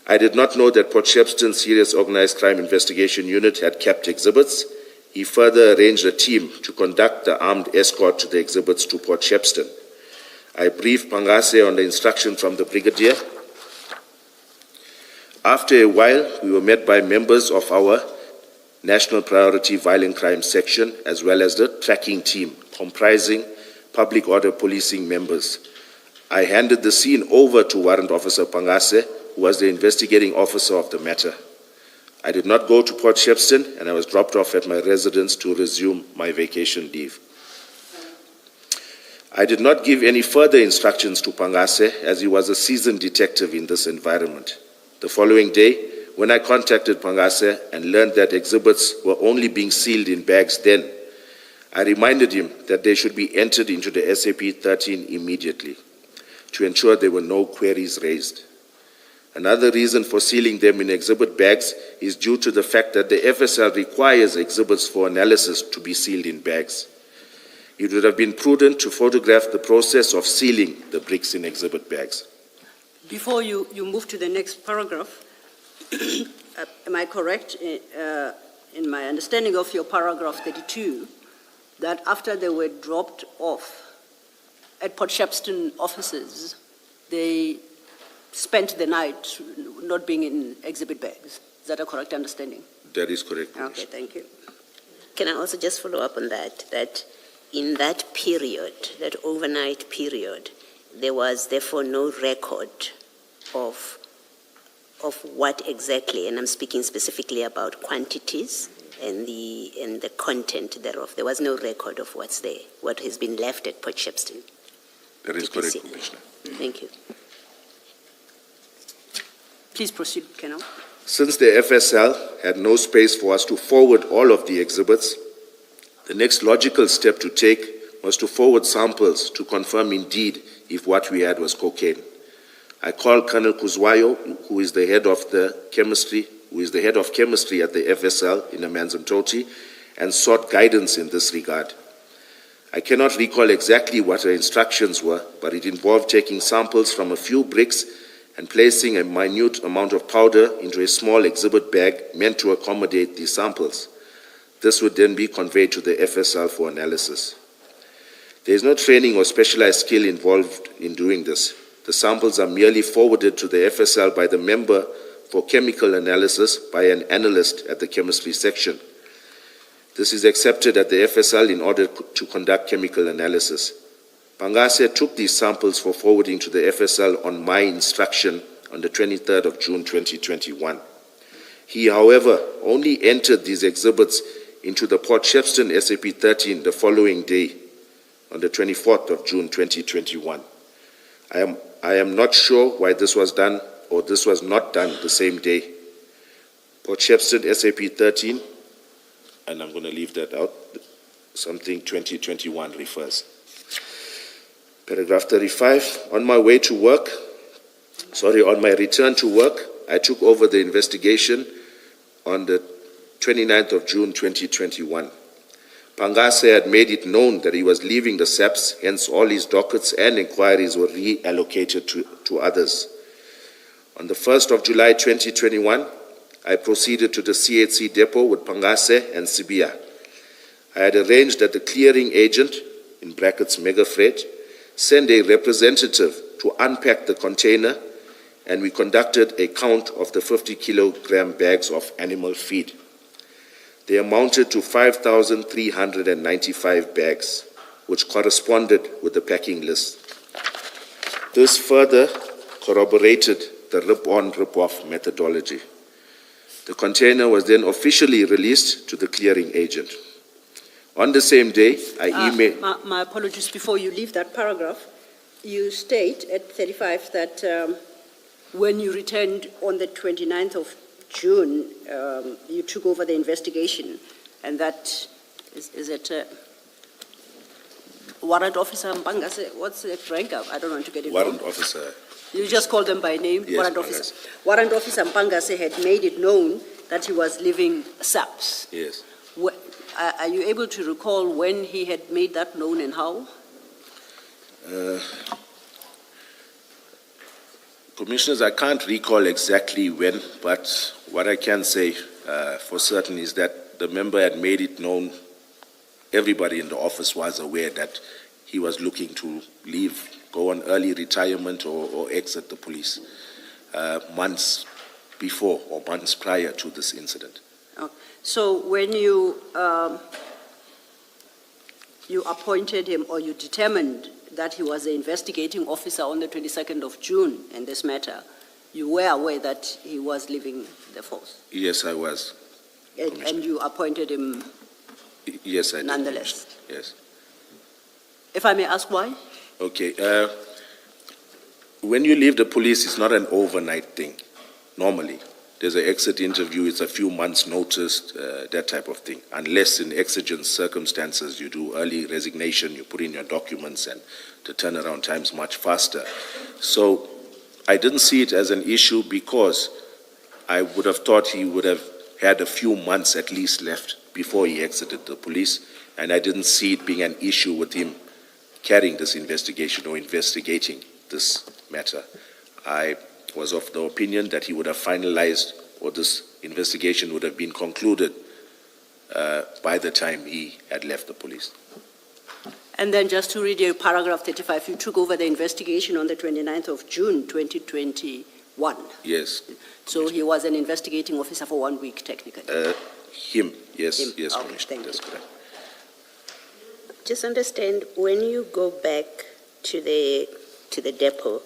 I did not know that Port Shepston's Serious Organized Crime Investigation Unit had kept exhibits. He further arranged a team to conduct the armed escort to the exhibits to Port Shepston. I briefed Pangase on the instruction from the Brigadier. After a while, we were met by members of our National Priority Violent Crime Section as well as the tracking team comprising public order policing members. I handed the scene over to Warrant Officer Pangase, who was the investigating officer of the matter. I did not go to Port Shepston and I was dropped off at my residence to resume my vacation leave. I did not give any further instructions to Pangase as he was a seasoned detective in this environment. The following day, when I contacted Pangase and learned that exhibits were only being sealed in bags then, I reminded him that they should be entered into the SAP-13 immediately to ensure there were no queries raised. Another reason for sealing them in exhibit bags is due to the fact that the FSL requires exhibits for analysis to be sealed in bags. It would have been prudent to photograph the process of sealing the bricks in exhibit bags. Before you move to the next paragraph, am I correct in my understanding of your paragraph 32 that after they were dropped off at Port Shepston offices, they spent the night not being in exhibit bags? Is that a correct understanding? That is correct. Okay, thank you. Can I also just follow up on that in that period, that overnight period, there was therefore no record of what exactly, and I'm speaking specifically about quantities and the content thereof. There was no record of what's there, what has been left at Port Shepston. That is correct, Commissioner. Thank you. Please proceed, Colonel. Since the FSL had no space for us to forward all of the exhibits, the next logical step to take was to forward samples to confirm indeed if what we had was cocaine. I called Colonel Kuzwayo, who is the head of chemistry at the FSL in Amanzimtoti, and sought guidance in this regard. I cannot recall exactly what her instructions were, but it involved taking samples from a few bricks and placing a minute amount of powder into a small exhibit bag meant to accommodate these samples. This would then be conveyed to the FSL for analysis. There is no training or specialized skill involved in doing this. The samples are merely forwarded to the FSL by the member for chemical analysis by an analyst at the chemistry section. This is accepted at the FSL in order to conduct chemical analysis. Pangase took these samples for forwarding to the FSL on my instruction on the 23rd of June 2021. He, however, only entered these exhibits into the Port Shepston SAP-13 the following day, on the 24th of June 2021. I am not sure why this was done or this was not done the same day. Port Shepston SAP-13, and I'm going to leave that out, something 2021 refers. Paragraph 35, on my return to work, I took over the investigation on the 29th of June 2021. Pangase had made it known that he was leaving the SAPS, hence all his dockets and inquiries were reallocated to others. On the 1st of July 2021, I proceeded to the CHC depot with Pangase and Sibia. I had arranged that the clearing agent, in brackets Mega Freight, send a representative to unpack the container, and we conducted a count of the 50-kilogram bags of animal feed. They amounted to 5,395 bags. which corresponded with the packing list. This further corroborated the rip-on, rip-off methodology. The container was then officially released to the clearing agent. On the same day, I emailed... My apologies, before you leave that paragraph, you state at 35 that when you returned on the 29th of June, you took over the investigation, and that, is it Warrant Officer Mpangase, what's the rank up? I don't want to get it wrong. Warrant Officer. You just called them by name? Yes, Warrant Officer. Warrant Officer Mpangase had made it known that he was leaving SAPS. Yes. Are you able to recall when he had made that known and how? Commissioners, I can't recall exactly when, but what I can say for certain is that the member had made it known. Everybody in the office was aware that he was looking to leave, go on early retirement or exit the police months before or months prior to this incident. So when you appointed him, or you determined that he was the investigating officer on the 22nd of June in this matter, you were aware that he was leaving the force? Yes, I was. And you appointed him? Yes, I did. Nonetheless? Yes. If I may ask why? Okay. When you leave the police, it's not an overnight thing, normally. There's an exit interview, it's a few months' notice, that type of thing. Unless in exigent circumstances you do early resignation, you put in your documents, and the turnaround time's much faster. So I didn't see it as an issue because I would have thought he would have had a few months at least left before he exited the police, and I didn't see it being an issue with him carrying this investigation or investigating this matter. I was of the opinion that he would have finalized, or this investigation would have been concluded by the time he had left the police. And then just to read you paragraph 35, you took over the investigation on the 29th of June, 2021. Yes. So he was an investigating officer for 1 week, technically. Him, yes, Him. yes, Okay, Commissioner, thank that's you. correct. Just understand, when you go back to the depot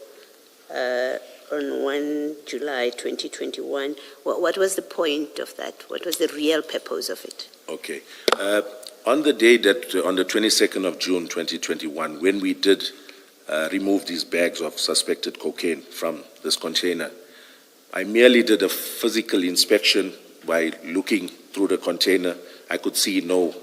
on 1 July 2021, what was the point of that? What was the real purpose of it? Okay. On the day that, on the 22nd of June 2021, when we did remove these bags of suspected cocaine from this container, I merely did a physical inspection by looking through the container. I could see no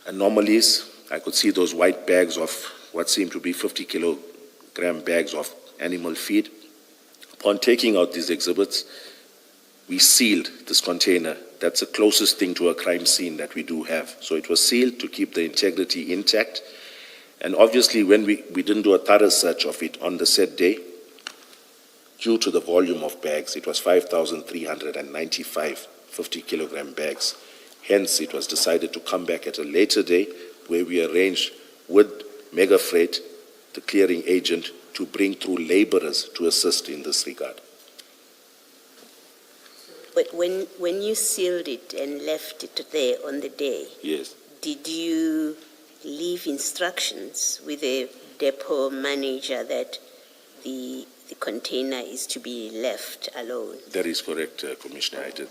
anomalies. I could see those white bags of what seemed to be 50-kilogram bags of animal feed. Upon taking out these exhibits, we sealed this container. That's the closest thing to a crime scene that we do have. So it was sealed to keep the integrity intact. And obviously, when we didn't do a thorough search of it on the said day, due to the volume of bags, it was 5,395 50-kilogram bags. Hence, it was decided to come back at a later day where we arranged with Mega Freight, the clearing agent, to bring through laborers to assist in this regard. But when you sealed it and left it there on the day, Yes. did you leave instructions with the depot manager that the container is to be left alone? That is correct, Commissioner. I did.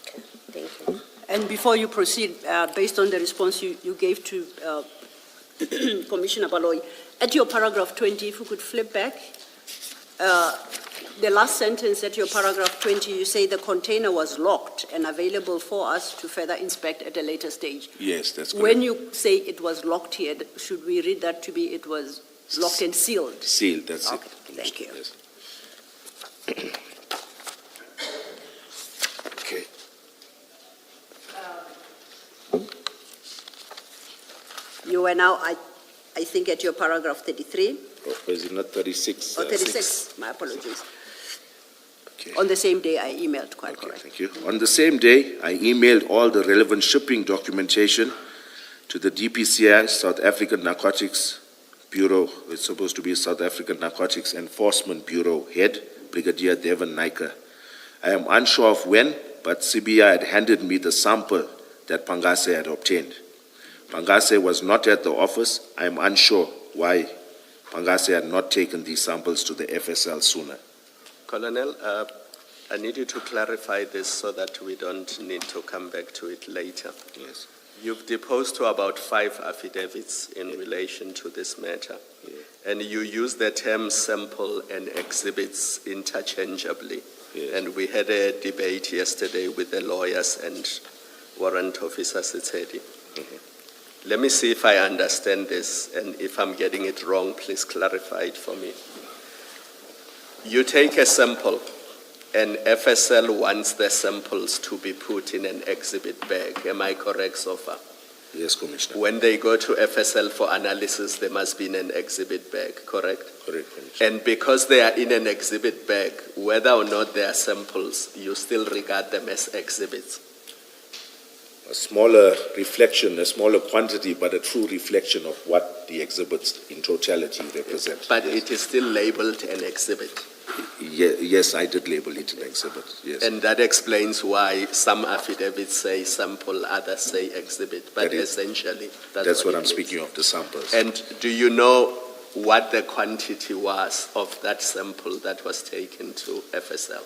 Okay, thank you. And before you proceed, based on the response you gave to Commissioner Baloyi, at your paragraph 20, if you could flip back, the last sentence at your paragraph 20, you say the container was locked and available for us to further inspect at a later stage. Yes, that's correct. When you say it was locked here, should we read that to be it was locked and sealed? Sealed, that's Okay, it. thank you. Yes. Okay. You are now, I think, at your paragraph 33 Or is it not 36? or 36, my apologies. Okay. On the same day I emailed, quite Okay, correct. thank you. On the same day, I emailed all the relevant shipping documentation to the DPCI, South African Narcotics Bureau. It's supposed to be South African Narcotics Enforcement Bureau head, Brigadier Devon Naika. I am unsure of when, but CBI had handed me the sample that Pangase had obtained. Pangase was not at the office. I am unsure why Pangase had not taken these samples to the FSL sooner. Colonel, I need you to clarify this so that we don't need to come back to it later. Yes. You've deposed to about 5 affidavits in relation to this matter, and you use the term sample and exhibits interchangeably. Yes. And we had a debate yesterday with the lawyers and warrant officers, etc. Let me see if I understand this, and if I'm getting it wrong, please clarify it for me. You take a sample, and FSL wants the samples to be put in an exhibit bag. Am I correct so far? Yes, Commissioner. When they go to FSL for analysis, they must be in an exhibit bag, correct? Correct, Commissioner. And because they are in an exhibit bag, whether or not they are samples, you still regard them as exhibits. A smaller reflection, a smaller quantity, but a true reflection of what the exhibits in totality represent. But it is still labeled an exhibit. Yes, I did label it an exhibit, yes. And that explains why some affidavits say sample, others say exhibit, but That is- essentially That's what it I'm means. speaking of, the samples. And do you know what the quantity was of that sample that was taken to FSL?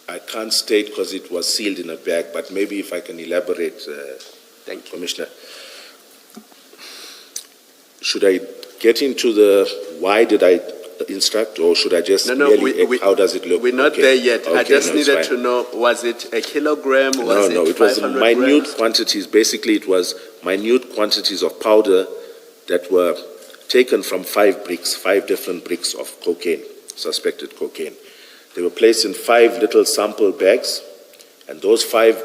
I can't state because it was sealed in a bag, but maybe if I can elaborate, Thank you. Commissioner. Should I get into the why did I instruct, or should I just merely, how does it look? We're not Okay. there yet. I Okay, just no, it's needed fine. to know, was it a kilogram? Was No, it it was 500 minute grams? quantities. Basically, it was minute quantities of powder that were taken from 5 different bricks of cocaine, suspected cocaine. They were placed in 5 little sample bags, and those 5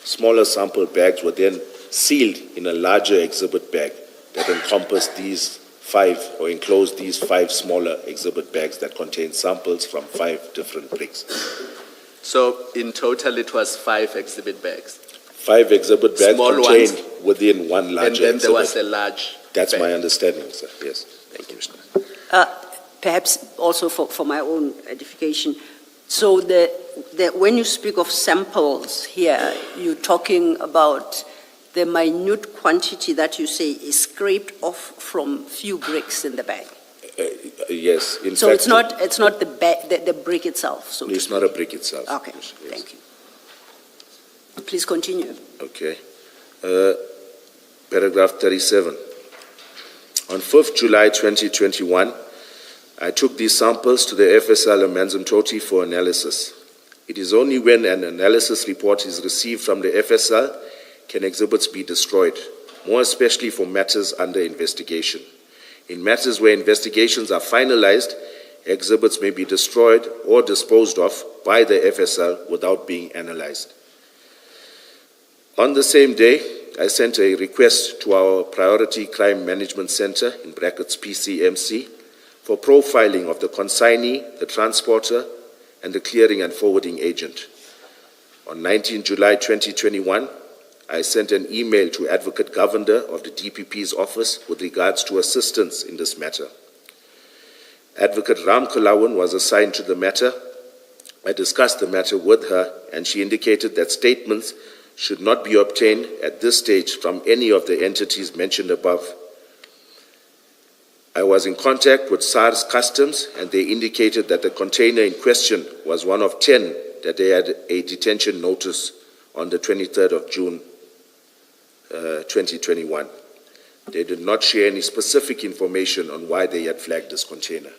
smaller sample bags were then sealed in a larger exhibit bag that encompassed these 5, or enclosed these 5 smaller exhibit bags that contained samples from 5 different bricks. So in total, it was 5 exhibit bags. 5 exhibit bags Small contained ones. within one And larger then there exhibit. was a large That's bag. my understanding, sir. Yes. Thank you, Commissioner. Perhaps also for my own edification. So when you speak of samples here, you're talking about the minute quantity that you say is scraped off from few bricks in the bag. Yes. In So fact, it's not the brick itself. So to it's not a brick itself. Okay, Yes. thank you. Please continue. Okay. Paragraph 37. On 5th July 2021, I took these samples to the FSL Amanzimtoti for analysis. It is only when an analysis report is received from the FSL can exhibits be destroyed, more especially for matters under investigation. In matters where investigations are finalized, exhibits may be destroyed or disposed of by the FSL without being analyzed. On the same day, I sent a request to our Priority Crime Management Center, in brackets PCMC, for profiling of the consignee, the transporter, and the clearing and forwarding agent. On 19 July 2021, I sent an email to Advocate Governor of the DPP's office with regards to assistance in this matter. Advocate Ram Kalawan was assigned to the matter. I discussed the matter with her, and she indicated that statements should not be obtained at this stage from any of the entities mentioned above. I was in contact with SARS Customs, and they indicated that the container in question was one of 10 that they had a detention notice on the 23rd of June 2021. They did not share any specific information on why they had flagged this container.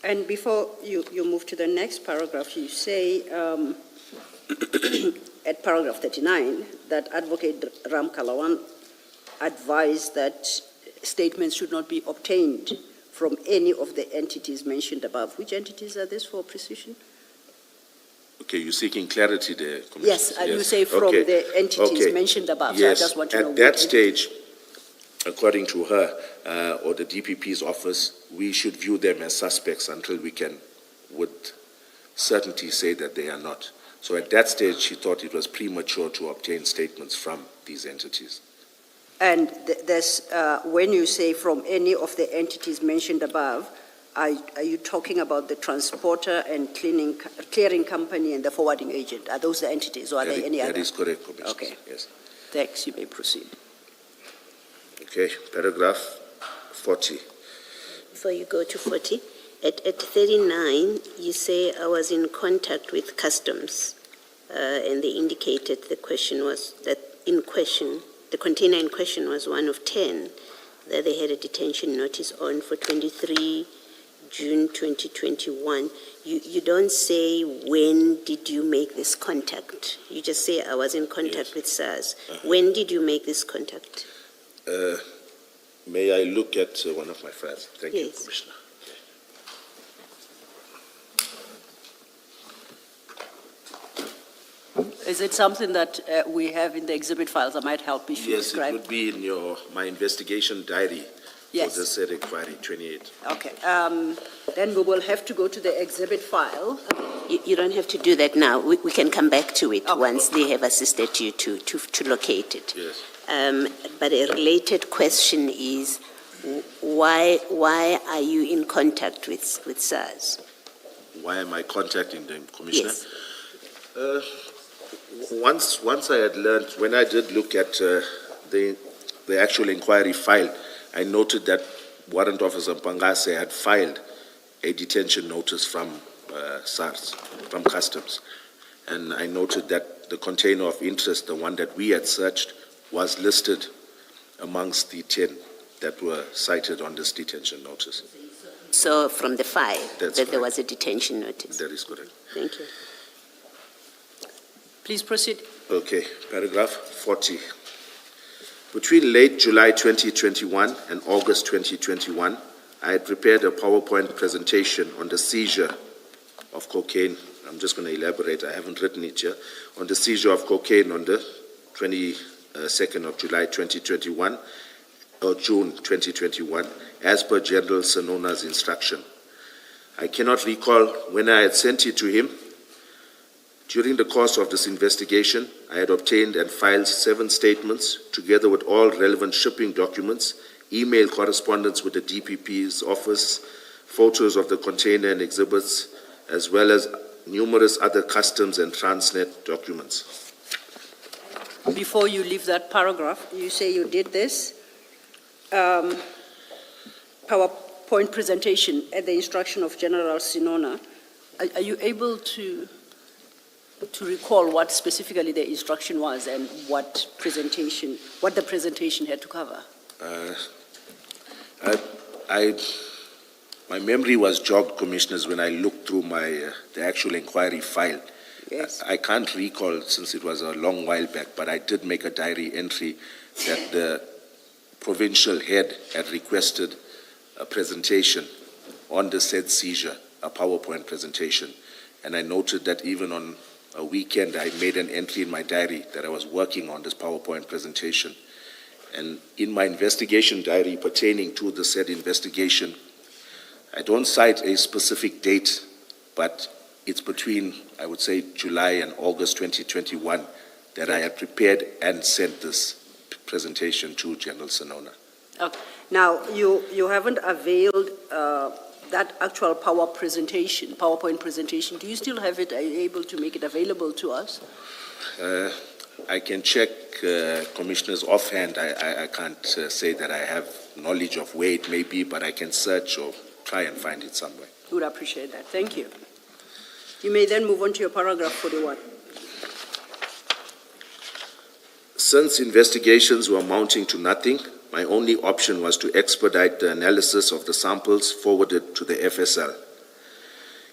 And before you move to the next paragraph, you say at paragraph 39 that Advocate Ram Kalawan advised that statements should not be obtained from any of the entities mentioned above. Which entities are this for precision? Okay, you're seeking clarity there, Commissioner. Yes, you say from Okay. the entities Okay. mentioned above. Yes, So I just want to know at that what stage, according to her or the DPP's office, we should view them as suspects until we can, with certainty, say that they are not. So at that stage, she thought it was premature to obtain statements from these entities. And there's, when you say from any of the entities mentioned above, are you talking about the transporter and clearing company and the forwarding agent? Are those the entities, or are there any That other? is correct, Commissioner. Okay. Yes. Thanks, you may proceed. Okay, paragraph 40. Before you go to 40, at 39, you say I was in contact with customs, and they indicated the container in question was one of 10 that they had a detention notice on for 23 June 2021. You don't say when did you make this contact. You just say I was in contact with SARS. When did you make this contact? May I look at one of my files? Thank you, Yes. Commissioner. Is it something that we have in the exhibit files that might help if you Yes, it describe? would be in my investigation diary Yes. for the said inquiry, 28. Okay, then we will have to go to the exhibit file. You don't have to do that now. We can come back to it Okay. once they have assisted you to locate it. Yes. But a related question is, why are you in contact with SARS? Why am I contacting them, Commissioner? Yes. Once I had learned, when I did look at the actual inquiry file, I noted that Warrant Officer Mpangase had filed a detention notice from SARS, from Customs. And I noted that the container of interest, the one that we had searched, was listed amongst the 10 that were cited on this detention notice. So from the file, That's that there correct. was a detention notice. That is correct. Thank you. Please proceed. Okay, paragraph 40. Between late July 2021 and August 2021, I had prepared a PowerPoint presentation on the seizure of cocaine. I'm just going to elaborate, I haven't written it here. On the seizure of cocaine on the 22nd of July 2021, or June 2021, as per General Sanona's instruction. I cannot recall when I had sent it to him. During the course of this investigation, I had obtained and filed 7 statements, together with all relevant shipping documents, email correspondence with the DPP's office, photos of the container and exhibits, as well as numerous other customs and Transnet documents. Before you leave that paragraph, you say you did this PowerPoint presentation at the instruction of General Sinona. Are you able to recall what specifically the instruction was and what the presentation had to cover? My memory was jogged, Commissioners, when I looked through the actual inquiry file. Yes. I can't recall, since it was a long while back, but I did make a diary entry that the provincial head had requested a presentation on the said seizure, a PowerPoint presentation. And I noted that even on a weekend, I made an entry in my diary that I was working on this PowerPoint presentation. And in my investigation diary pertaining to the said investigation, I don't cite a specific date, but it's between, I would say, July and August 2021 that I had prepared and sent this presentation to General Sanona. Okay. Now, you haven't availed that actual PowerPoint presentation. Do you still have it? Are you able to make it available to us? I can check, Commissioners, offhand. I can't say that I have knowledge of where it may be, but I can search or try and find it somewhere. Would appreciate that. Thank you. You may then move on to your paragraph 41. Since investigations were amounting to nothing, my only option was to expedite the analysis of the samples forwarded to the FSL.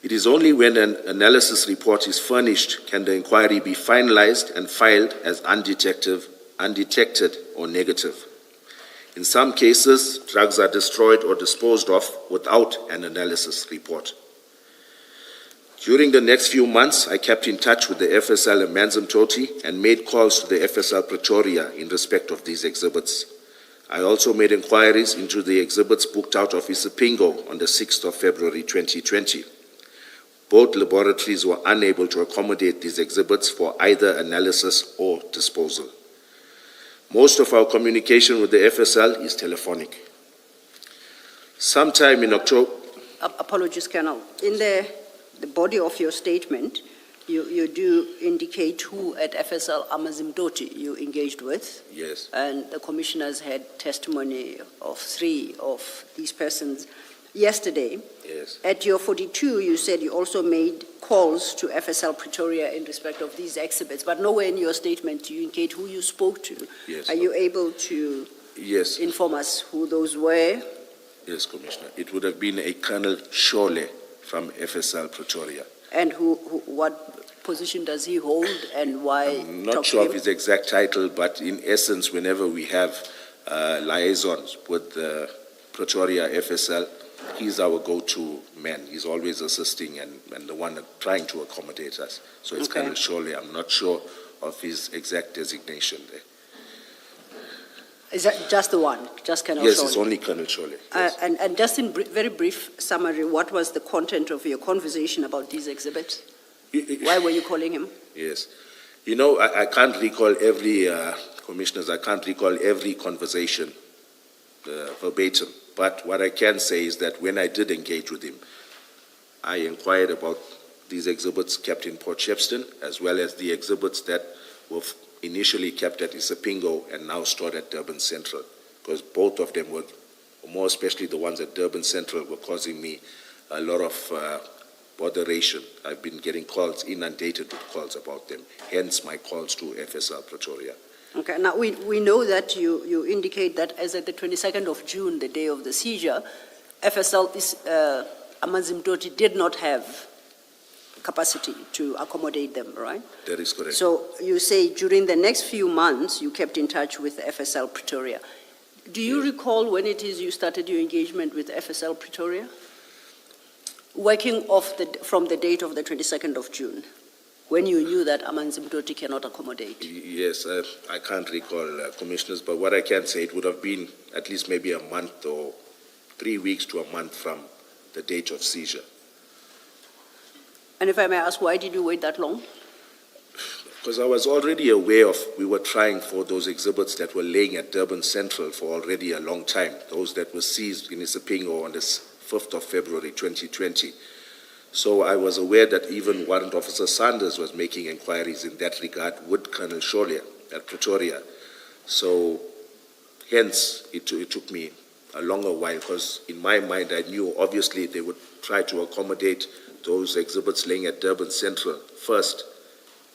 It is only when an analysis report is furnished can the inquiry be finalized and filed as undetected or negative. In some cases, drugs are destroyed or disposed of without an analysis report. During the next few months, I kept in touch with the FSL in Manzimtoti and made calls to the FSL Pretoria in respect of these exhibits. I also made inquiries into the exhibits booked out of Isipingo on the 6th of February 2020. Both laboratories were unable to accommodate these exhibits for either analysis or disposal. Most of our communication with the FSL is telephonic. Sometime in October... Apologies, Colonel. In the body of your statement, you do indicate who at FSL Amazimdoti you engaged with, Yes, and the commissioners had testimony of 3 of these persons yesterday. yes. At your 42, you said you also made calls to FSL Pretoria in respect of these exhibits, but nowhere in your statement do you indicate who you spoke to. Yes. Are you able to Yes, inform us who those were? yes, Commissioner. It would have been a Colonel Shole from FSL Pretoria. And what position does he hold and why? I'm not talk sure to of him? his exact title, but in essence, whenever we have liaisons with the Pretoria FSL, he's our go-to man. He's always assisting and the one trying to accommodate us. So it's Okay. Colonel Shole. I'm not sure of his exact designation there. Is that just the one, just Colonel Yes, Shole? it's only Colonel Shole. Yes. And just in very brief summary, what was the content of your conversation about these exhibits? Why were you calling him? Yes. You know, I can't recall every, commissioners, I can't recall every conversation verbatim. But what I can say is that when I did engage with him, I inquired about these exhibits kept in Port Shepstone, as well as the exhibits that were initially kept at Isipingo and now stored at Durban Central, because both of them were, more especially the ones at Durban Central, were causing me a lot of botheration. I've been getting calls, inundated with calls about them, hence my calls to FSL Pretoria. Okay, now we know that you indicate that as at the 22nd of June, the day of the seizure, FSL Amazimdoti did not have capacity to accommodate them, right? That is correct. So you say during the next few months, you kept in touch with FSL Pretoria. Do you recall when it is you started your engagement with FSL Pretoria? Working from the date of the 22nd of June, when you knew that Amanzimdoti cannot accommodate? Yes, I can't recall, commissioners, but what I can say, it would have been at least maybe a month or 3 weeks to a month from the date of seizure. And if I may ask, why did you wait that long? Because I was already aware of, we were trying for those exhibits that were laying at Durban Central for already a long time, those that were seized in Isipingo on the 5th of February 2020. So I was aware that even Warrant Officer Sanders was making inquiries in that regard with Colonel Shole at Pretoria. So hence it took me a longer while, because in my mind I knew obviously they would try to accommodate those exhibits laying at Durban Central first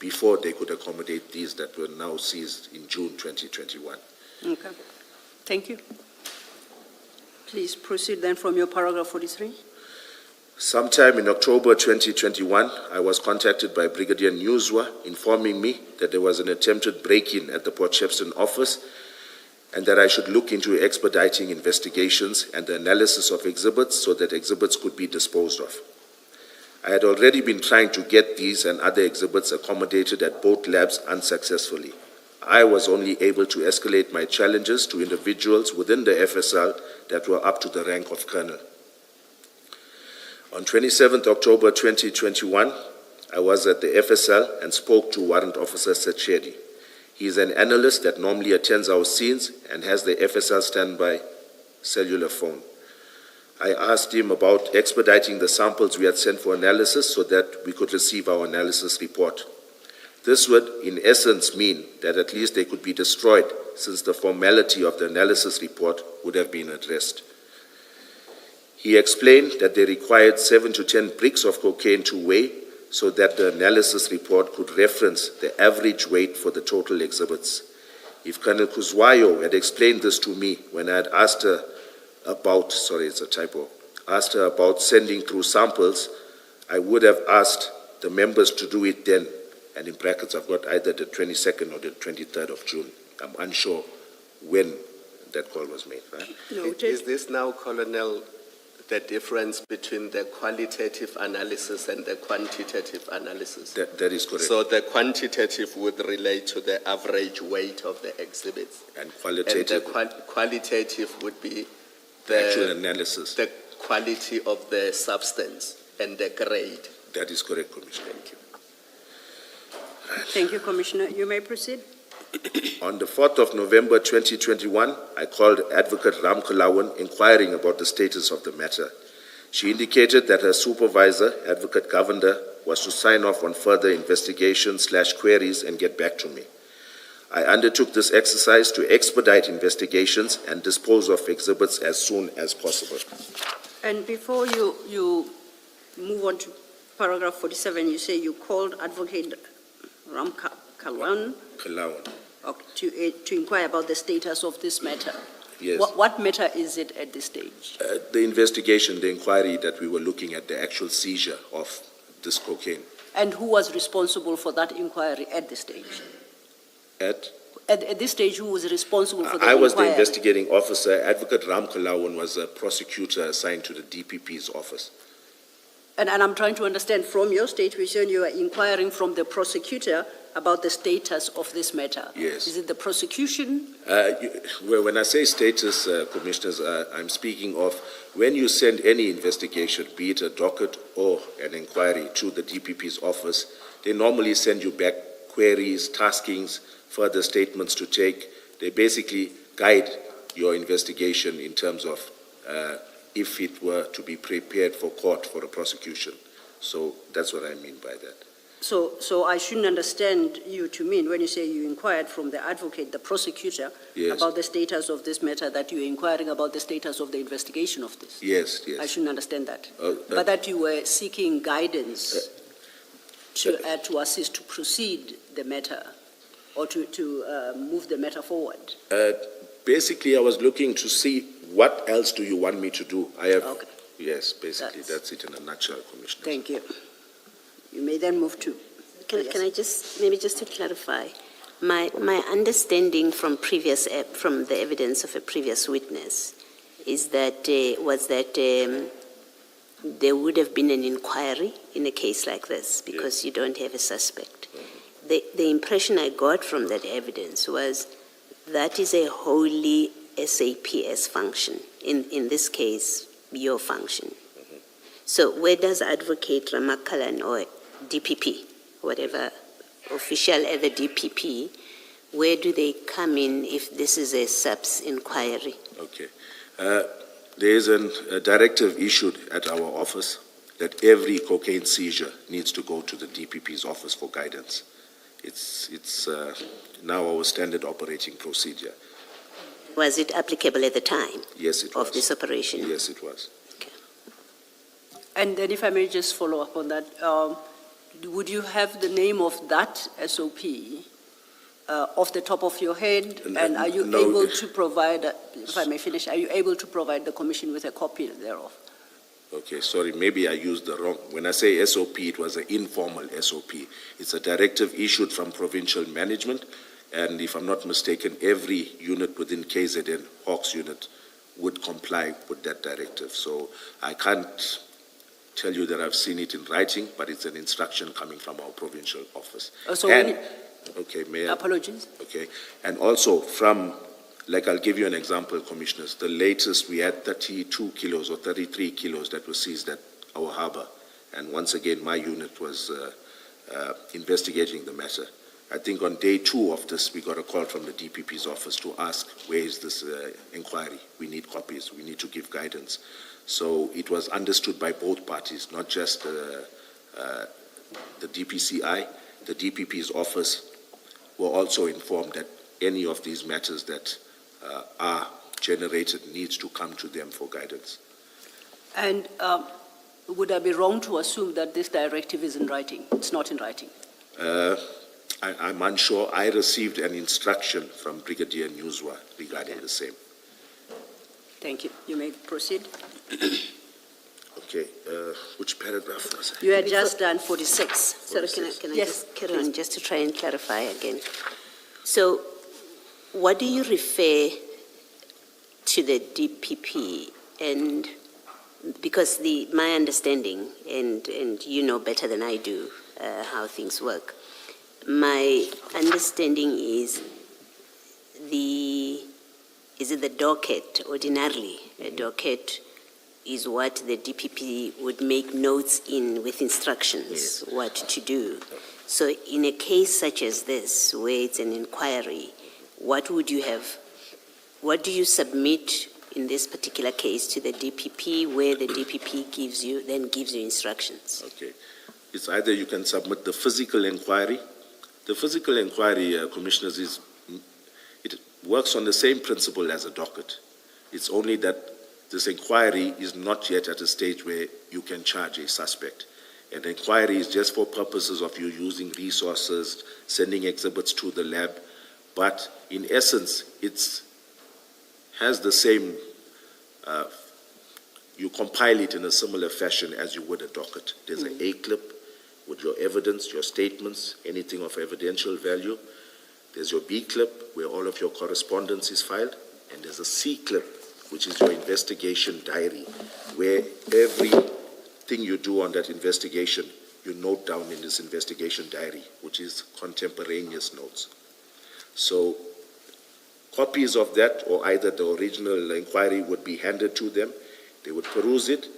before they could accommodate these that were now seized in June 2021. Okay, thank you. Please proceed then from your paragraph 43. Sometime in October 2021, I was contacted by Brigadier Newswa informing me that there was an attempted break-in at the Port Shepstone office and that I should look into expediting investigations and the analysis of exhibits so that exhibits could be disposed of. I had already been trying to get these and other exhibits accommodated at both labs unsuccessfully. I was only able to escalate my challenges to individuals within the FSL that were up to the rank of colonel. On 27th October 2021, I was at the FSL and spoke to Warrant Officer Sachedi. He is an analyst that normally attends our scenes and has the FSL standby cellular phone. I asked him about expediting the samples we had sent for analysis so that we could receive our analysis report. This would, in essence, mean that at least they could be destroyed, since the formality of the analysis report would have been addressed. He explained that they required 7 to 10 bricks of cocaine to weigh so that the analysis report could reference the average weight for the total exhibits. If Colonel Kuzwayo had explained this to me when I had asked her about sending through samples, I would have asked the members to do it then. And in brackets, I've got either the 22nd or the 23rd of June. I'm unsure when that call was made. Right? Noted. Is this now, Colonel, the difference between the qualitative analysis and the quantitative analysis? That is correct. So the quantitative would relate to the average weight of the exhibits. And qualitative, And the qualitative would be actual analysis. the quality of the substance and the grade. That is correct, Commissioner. Thank you. Thank you, Commissioner. You may proceed. On the 4th of November 2021, I called Advocate Ram Kalawan inquiring about the status of the matter. She indicated that her supervisor, Advocate Govender, was to sign off on further investigations/queries and get back to me. I undertook this exercise to expedite investigations and dispose of exhibits as soon as possible. And before you move on to paragraph 47, you say you called Advocate Ram Kalwan Kalawan. to inquire about the status of this matter. Yes. What matter is it at this stage? The investigation, the inquiry that we were looking at, the actual seizure of this cocaine. And who was responsible for that inquiry at this stage? At this stage, who was responsible for the I was the inquiry? investigating officer. Advocate Ram Kalawan was a prosecutor assigned to the DPP's office. And I'm trying to understand from your statement, you are inquiring from the prosecutor about the status of this matter. Yes. Is it the prosecution? Well, when I say status, Commissioners, I'm speaking of when you send any investigation, be it a docket or an inquiry to the DPP's office, they normally send you back queries, taskings, further statements to take. They basically guide your investigation in terms of if it were to be prepared for court for a prosecution. So that's what I mean by that. So I shouldn't understand you to mean when you say you inquired from the advocate, the prosecutor, Yes. about the status of this matter, that you're inquiring about the status of the investigation of this. Yes, yes. I shouldn't understand that. Uh, But that you were seeking guidance to assist to proceed the matter or to move the matter forward. Basically, I was looking to see what else do you want me to do. I have, Okay. yes, basically, that's it in a nutshell, Commissioner. Thank you. You may then move to. Can I just, maybe just to clarify, my understanding from the evidence of a previous witness is that, there would have been an inquiry in a case like this because you don't have a suspect. The impression I got from that evidence was that is a wholly SAPS function, in this case, your function. So where does Advocate Ramakalan or DPP, whatever official at the DPP, where do they come in if this is a SAPS inquiry? Okay. There is a directive issued at our office that every cocaine seizure needs to go to the DPP's office for guidance. It's now our standard operating procedure. Was it applicable at the time Yes, it was. of this operation? Yes, it was. And then if I may just follow up on that, would you have the name of that SOP off the top of your head? And are you No. able to provide, if I may finish, are you able to provide the commission with a copy thereof? Okay, sorry, maybe I used the wrong. When I say SOP, it was an informal SOP. It's a directive issued from provincial management, and if I'm not mistaken, every unit within KZN, Hawks unit, would comply with that directive. So I can't tell you that I've seen it in writing, but it's an instruction coming from our provincial office. Okay, Mayor. Apologies. Okay, and also from, like I'll give you an example, Commissioners, the latest we had 32 kilos or 33 kilos that were seized at our harbor, and once again my unit was investigating the matter. I think on day 2 of this we got a call from the DPP's office to ask where is this inquiry, we need copies, we need to give guidance. So it was understood by both parties, not just the DPCI, the DPP's office were also informed that any of these matters that are generated needs to come to them for guidance. And would I be wrong to assume that this directive is in writing? It's not in writing. I'm unsure. I received an instruction from Brigadier Newswa regarding the same. Thank you. You may proceed. Okay, which paragraph was it? You had just done 46. Sorry, can I Yes, just carry on just to try and clarify again? So what do you refer to the DPP? And because my understanding, and you know better than I do how things work, my understanding is the docket ordinarily? A docket is what the DPP would make notes in with instructions what to do. So in a case such as this, where it's an inquiry, what would you have? What do you submit in this particular case to the DPP, where the DPP gives you instructions? Okay. It's either you can submit the physical inquiry. The physical inquiry, Commissioners, it works on the same principle as a docket. It's only that this inquiry is not yet at a stage where you can charge a suspect. An inquiry is just for purposes of you using resources, sending exhibits to the lab, but in essence, it has the same, you compile it in a similar fashion as you would a docket. There's an A clip with your evidence, your statements, anything of evidential value. There's your B clip where all of your correspondence is filed, and there's a C clip, which is your investigation diary, where everything you do on that investigation, you note down in this investigation diary, which is contemporaneous notes. So copies of that, or either the original inquiry, would be handed to them. They would peruse it.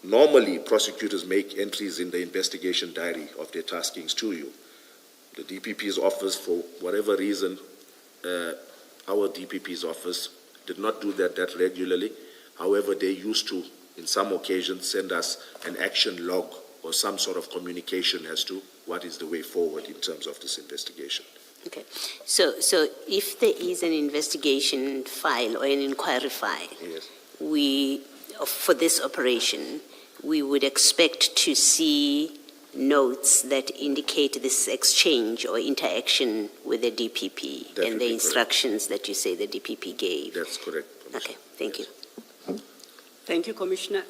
Normally, prosecutors make entries in the investigation diary of their taskings to you. The DPP's office, for whatever reason, our DPP's office did not do that regularly. However, they used to, in some occasions, send us an action log or some sort of communication as to what is the way forward in terms of this investigation. Okay. So if there is an investigation file or an inquiry file, Yes. For this operation, we would expect to see notes that indicate this exchange or interaction with the DPP That and would the be instructions that you say the DPP gave. That's correct, Commissioner. Okay, thank you. Thank you, Commissioner.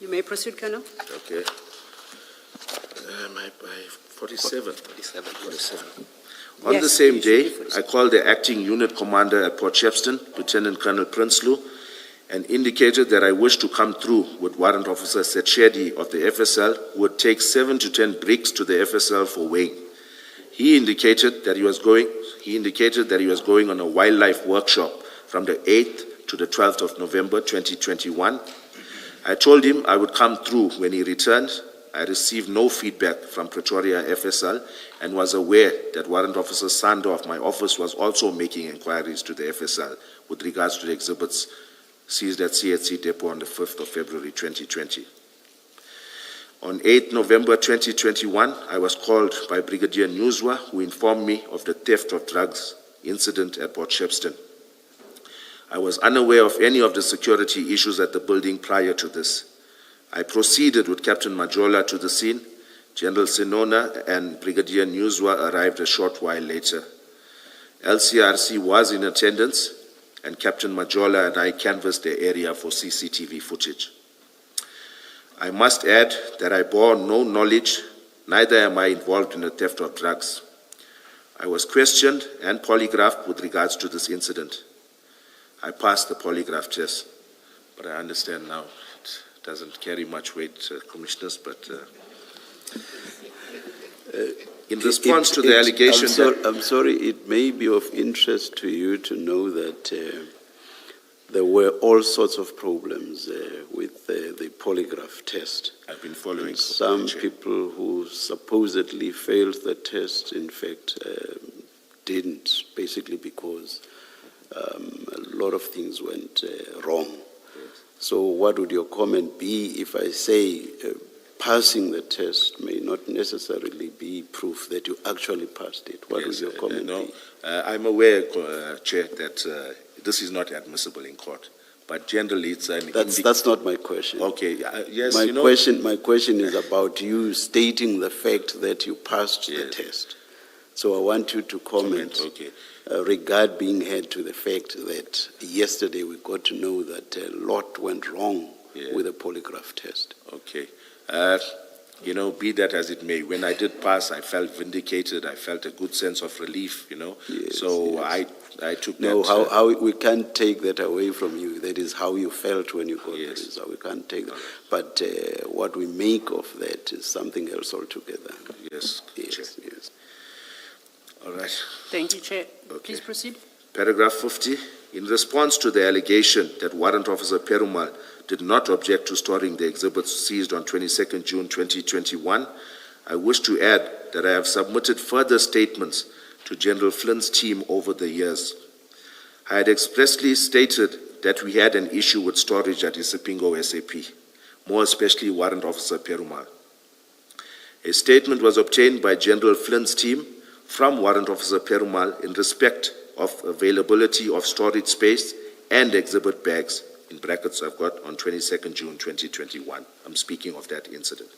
You may proceed, Colonel. Okay. My 47. 47. On Yes, the same you should day, be 47. I called the acting unit commander at Port Shepstone, Lieutenant Colonel Prinsloo, and indicated that I wished to come through with Warrant Officer Setshedi of the FSL, who would take 7 to 10 bricks to the FSL for weighing. He indicated that he was going on a wildlife workshop from the 8th to the 12th of November 2021. I told him I would come through when he returned. I received no feedback from Pretoria FSL and was aware that Warrant Officer Sando of my office was also making inquiries to the FSL with regards to the exhibits seized at CHC Depot on the 5th of February 2020. On 8 November 2021, I was called by Brigadier Newswa, who informed me of the theft of drugs incident at Port Shepstone. I was unaware of any of the security issues at the building prior to this. I proceeded with Captain Majola to the scene. General Senona and Brigadier Newswa arrived a short while later. LCRC was in attendance, and Captain Majola and I canvassed the area for CCTV footage. I must add that I bore no knowledge, neither am I involved in the theft of drugs. I was questioned and polygraphed with regards to this incident. I passed the polygraph test, but I understand now it doesn't carry much weight, Commissioners, but in response to the allegation I'm sorry, it may be of interest to you to know that there were all sorts of problems with the polygraph test. I've been following. Some people who supposedly failed the test, in fact, didn't, basically because a lot of things went wrong. So what would your comment be if I say passing the test may not necessarily be proof that you actually passed it? What would your comment be? I'm aware, Chair, that this is not admissible in court, but generally it's an... That's not my question. Okay, yes, My question is about you stating the fact that you passed the test. So I want you to comment. Okay. Regard being had to the fact that yesterday we got to know that a lot went wrong with the polygraph test. Okay. Be that as it may, when I did pass, I felt vindicated. I felt a good sense of relief, Yes, So yes. I took No, that. how we can't take that away from you. That is how you felt when you got the Yes. result. We can't take that. But what we make of that is something else altogether. Yes, Chair. Yes. All right. Thank you, Chair. Okay. Please proceed. Paragraph 50. In response to the allegation that Warrant Officer Perumal did not object to storing the exhibits seized on 22nd June 2021, I wish to add that I have submitted further statements to General Flynn's team over the years. I had expressly stated that we had an issue with storage at Isipingo SAP, more especially Warrant Officer Perumal. A statement was obtained by General Flynn's team from Warrant Officer Perumal in respect of availability of storage space and exhibit bags, in brackets I've got, on 22nd June 2021. I'm speaking of that incident.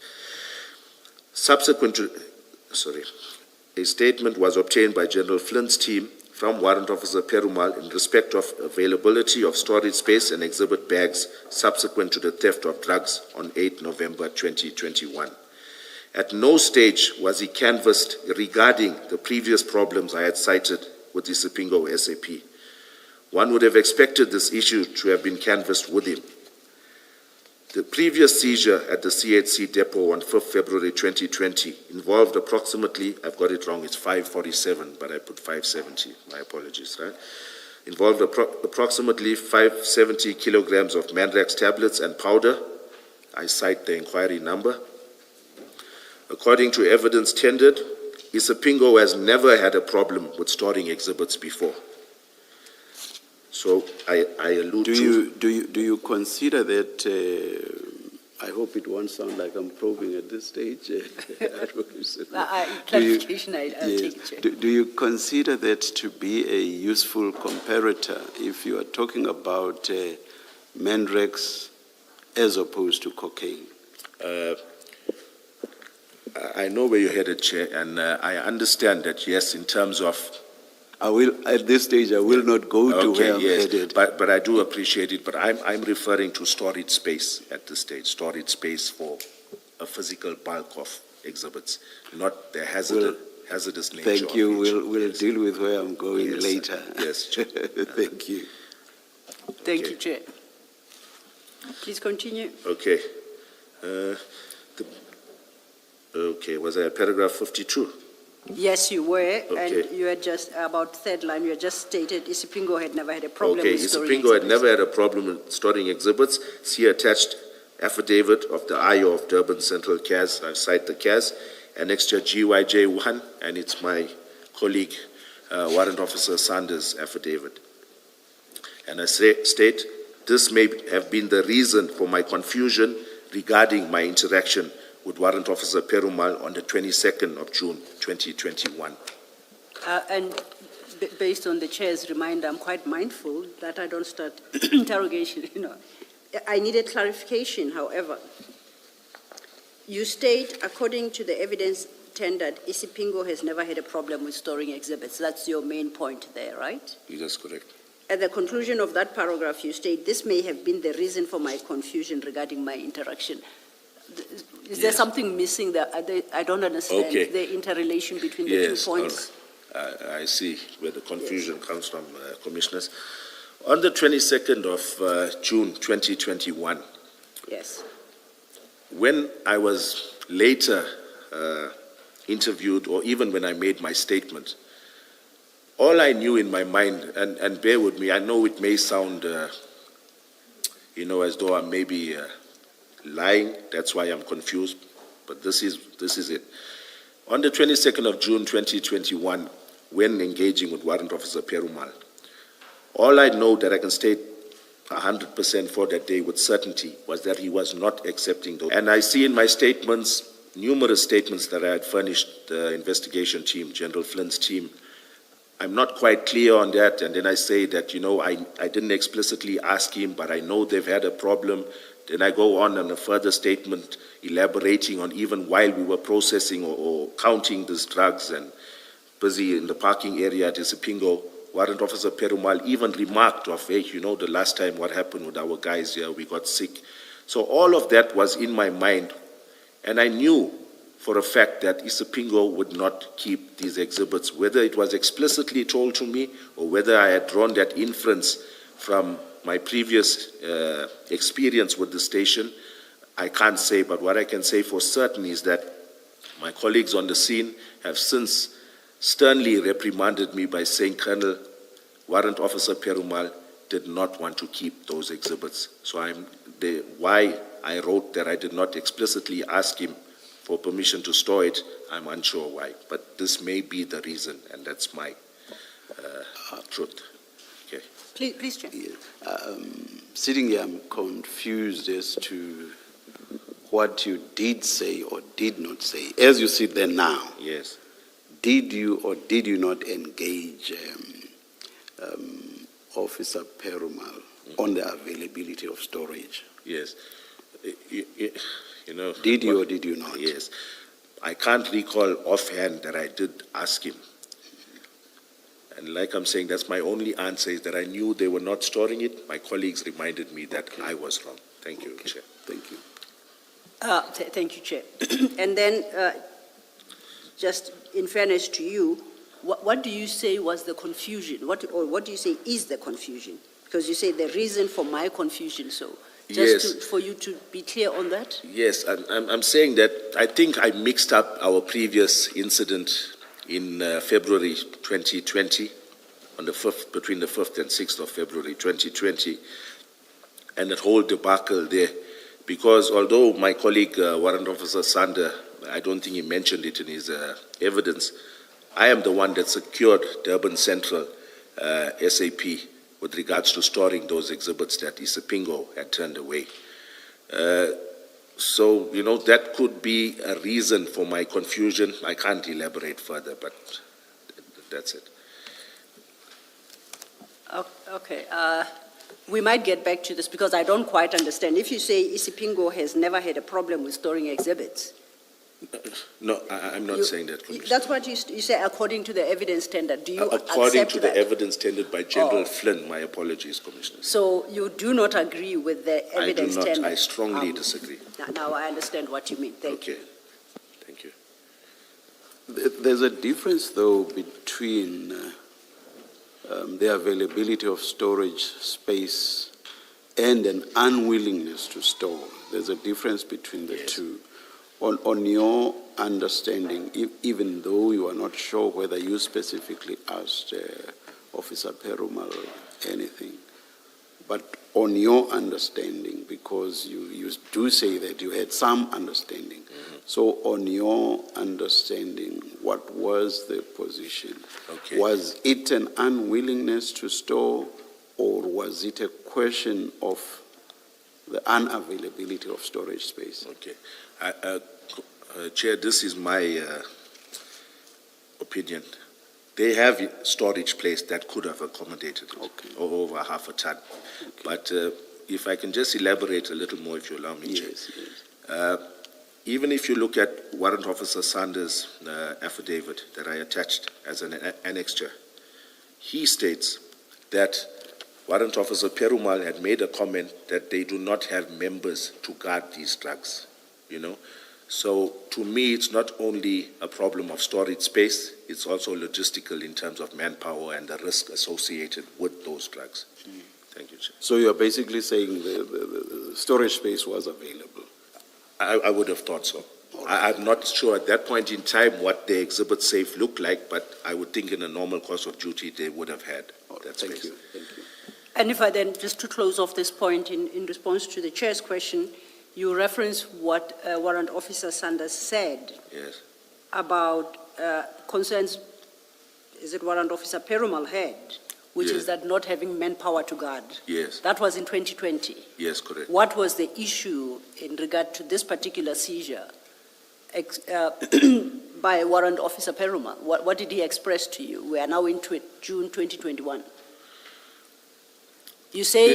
A statement was obtained by General Flynn's team from Warrant Officer Perumal in respect of availability of storage space and exhibit bags subsequent to the theft of drugs on 8 November 2021. At no stage was he canvassed regarding the previous problems I had cited with the Sipingo SAP. One would have expected this issue to have been canvassed with him. The previous seizure at the CHC depot on 5th February 2020 involved approximately, I've got it wrong, it's 547, but I put 570, my apologies, right? Involved approximately 570 kilograms of Mandrax tablets and powder. I cite the inquiry number. According to evidence tendered, Isipingo has never had a problem with storing exhibits before. So I allude to... Do you consider that, I hope it won't sound like I'm probing at this stage. Clarification, I'll take it, Chair. Do you consider that to be a useful comparator if you are talking about Mandrax as opposed to cocaine? I know where you're headed, Chair, and I understand that, yes, in terms of... At this stage, I will not go to where I'm yes, headed. but I do appreciate it, but I'm referring to storage space at this stage, storage space for a physical bulk of exhibits, not the hazardous nature Thank of you. each. We'll deal with where I'm going Yes, later. Yes, Chair. Thank you. Thank you, Chair. Please continue. Okay. Was I at paragraph 52? Yes, you were, Okay. and you had just, about third line, you had just stated Isipingo had never had a problem Okay, with storing Isipingo had exhibits. never had a problem with storing exhibits. See attached affidavit of the IO of Durban Central CAS, I cite the CAS, annexure GYJ1, and it's my colleague, Warrant Officer Sanders' affidavit. And I state, this may have been the reason for my confusion regarding my interaction with Warrant Officer Perumal on the 22nd of June, 2021. And based on the Chair's reminder, I'm quite mindful that I don't start interrogation, I needed clarification, however. You state, according to the evidence tendered, Isipingo has never had a problem with storing exhibits. That's your main point there, right? That's correct. At the conclusion of that paragraph, you state, this may have been the reason for my confusion regarding my interaction. Is there something missing there? I don't understand the interrelation between the 2 points. I see where the confusion comes from, Commissioners. On the 22nd of June 2021, Yes. when I was later interviewed, or even when I made my statement, all I knew in my mind, and bear with me, I know it may sound, as though I'm maybe lying, that's why I'm confused, but this is it. On the 22nd of June 2021, when engaging with Warrant Officer Perumal, all I know that I can state 100% for that day with certainty was that he was not accepting those. And I see in my statements, numerous statements that I had furnished the investigation team, General Flynn's team. I'm not quite clear on that, and then I say that, I didn't explicitly ask him, but I know they've had a problem. Then I go on a further statement elaborating on even while we were processing or counting these drugs and busy in the parking area at Isipingo, Warrant Officer Perumal even remarked of, hey, the last time what happened with our guys here, we got sick. So all of that was in my mind, and I knew for a fact that Isipingo would not keep these exhibits, whether it was explicitly told to me or whether I had drawn that inference from my previous experience with the station, I can't say, but what I can say for certain is that my colleagues on the scene have since sternly reprimanded me by saying, Colonel, Warrant Officer Perumal did not want to keep those exhibits. So why I wrote that I did not explicitly ask him for permission to store it, I'm unsure why. But this may be the reason, and that's my truth. Okay. Please, Chair. Sitting here, I'm confused as to what you did say or did not say, as you sit there now, Yes. did you or did you not engage Officer Perumal on the availability of storage? Yes. You know. Did you or did you not? Yes. I can't recall offhand that I did ask him. And like I'm saying, that's my only answer, is that I knew they were not storing it. My colleagues reminded me that I was wrong. Thank you, Chair. Thank you. Thank you, Chair. And then, just in fairness to you, what do you say was the confusion? What do you say is the confusion? Because you say the reason for my confusion, so just for you to be clear on that? Yes, I'm saying that I think I mixed up our previous incident in February 2020, on the 5th, between the 5th and 6th of February 2020, and that whole debacle there. Because although my colleague, Warrant Officer Sander, I don't think he mentioned it in his evidence, I am the one that secured Durban Central SAP with regards to storing those exhibits that Isipingo had turned away. So, you know, that could be a reason for my confusion. I can't elaborate further, but that's it. Okay. We might get back to this because I don't quite understand. If you say Isipingo has never had a problem with storing exhibits. No, I'm not saying that, Commissioner. That's what you say according to the evidence tender. Do you according accept to that? the evidence tendered by General Flynn, my apologies, Commissioner. So you do not agree with the evidence I do not. tender? I strongly disagree. Now I understand what you mean. Thank you. Thank you. There's a difference, though, between the availability of storage space and an unwillingness to store. There's a difference between the two. On your understanding, even though you are not sure whether you specifically asked Officer Perumal anything, but on your understanding, because you do say that you had some understanding, so on your understanding, what was the position? Okay. Was it an unwillingness to store, or was it a question of the unavailability of storage space? Okay. Chair, this is my opinion. They have a storage place that could have accommodated it, over half a ton. Okay. But if I can just elaborate a little more, if you allow me, yes, Chair. Yes. Even if you look at Warrant Officer Sanders' affidavit that I attached as an annexure, he states that Warrant Officer Perumal had made a comment that they do not have members to guard these drugs, you know. So to me, it's not only a problem of storage space, it's also logistical in terms of manpower and the risk associated with those drugs. Thank you, Chair. So you're basically saying the storage space was available? I would have thought so. I'm not sure at that point in time what the exhibit safe looked like, but I would think in a normal course of duty they would have had that space. Thank you. And if I then, just to close off this point in response to the Chair's question, you reference what Warrant Officer Sanders said about concerns, is it Warrant Officer Perumal had, which is that not having manpower to guard. Yes. That was in 2020. Yes, correct. What was the issue in regard to this particular seizure by Warrant Officer Perumal? What did he express to you? We are now into June 2021. You say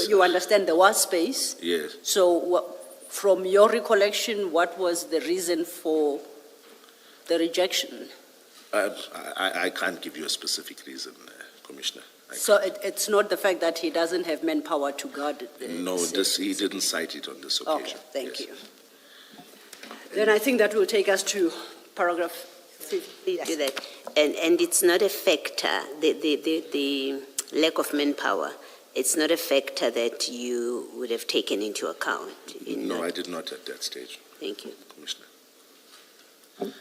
you understand there was space. Yes. So from your recollection, what was the reason for the rejection? I can't give you a specific reason, Commissioner. So it's not the fact that he doesn't have manpower to guard it? No, he didn't cite it on this occasion. Okay, thank you. Then I think that will take us to paragraph 50. Yes. Do that. And it's not a factor, the lack of manpower. It's not a factor that you would have taken into account. No, I did not at that stage. Thank you. Commissioner.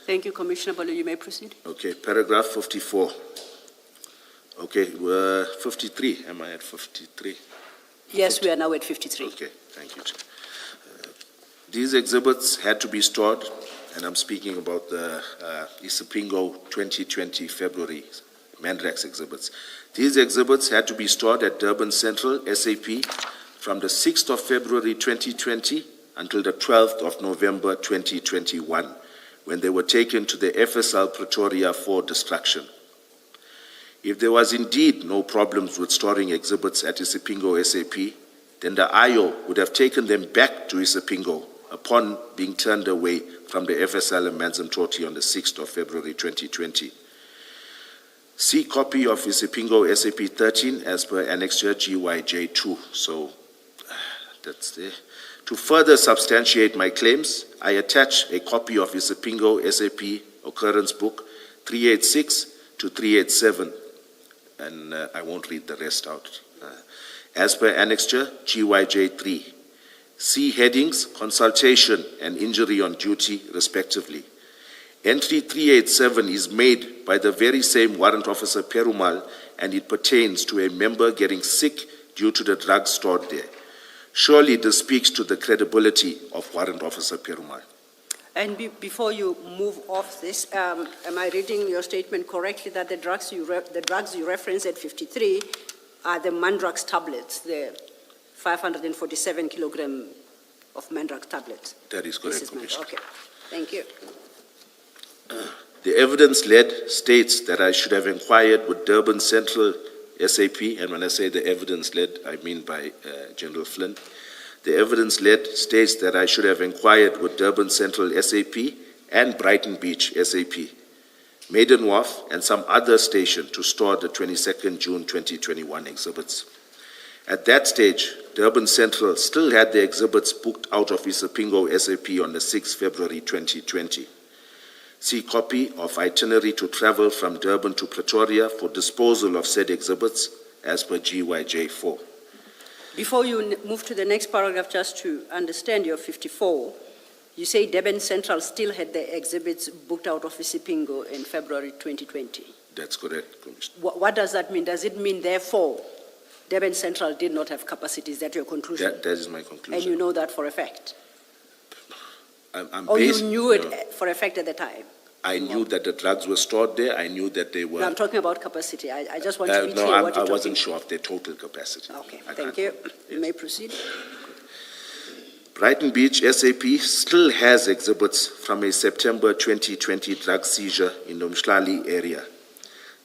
Thank you, Commissioner Balu. You may proceed. Okay, paragraph 54. Okay, 53. Am I at 53? Yes, we are now at 53. Okay, thank you, Chair. These exhibits had to be stored, and I'm speaking about the Isipingo 2020 February Mandrax exhibits. These exhibits had to be stored at Durban Central, SAP, from the 6th of February 2020 until the 12th of November 2021, when they were taken to the FSL Pretoria for destruction. If there was indeed no problems with storing exhibits at Isipingo SAP, then the IO would have taken them back to Isipingo upon being turned away from the FSL in Manzimtoti on the 6th of February 2020. See copy of Isipingo SAP 13 as per Annexure GYJ2. So that's there. To further substantiate my claims, I attach a copy of Isipingo SAP Occurrence Book 386 to 387, and I won't read the rest out. As per Annexure GYJ3, see headings, consultation and injury on duty, respectively. Entry 387 is made by the very same Warrant Officer Perumal, and it pertains to a member getting sick due to the drugs stored there. Surely this speaks to the credibility of Warrant Officer Perumal. And before you move off this, am I reading your statement correctly that the drugs you reference at 53 are the Mandrax tablets, the 547 kilogram of Mandrax tablets? That is correct, Commissioner. Okay, thank you. The evidence led states that I should have inquired with Durban Central SAP, and when I say the evidence led, I mean by General Flynn. The evidence led states that I should have inquired with Durban Central SAP and Brighton Beach SAP, Maiden Wharf, and some other station to store the 22nd June 2021 exhibits. At that stage, Durban Central still had the exhibits booked out of Isipingo SAP on the 6th February 2020. See copy of itinerary to travel from Durban to Pretoria for disposal of said exhibits as per GYJ4. Before you move to the next paragraph, just to understand your 54, you say Durban Central still had the exhibits booked out of Isipingo in February 2020. That's correct, Commissioner. What does that mean? Does it mean, therefore, Durban Central did not have capacity? Is that your conclusion? That is my conclusion. And you know that for a fact? I'm Or based, you knew it for a fact at the time? I knew that the drugs were stored there. I knew that they were... No, I'm talking about capacity. I just want to be no, clear what I you're wasn't talking. sure of their total capacity. Okay, I thank can't- you. Yes. You may proceed. Brighton Beach SAP still has exhibits from a September 2020 drug seizure in the Umhlali area.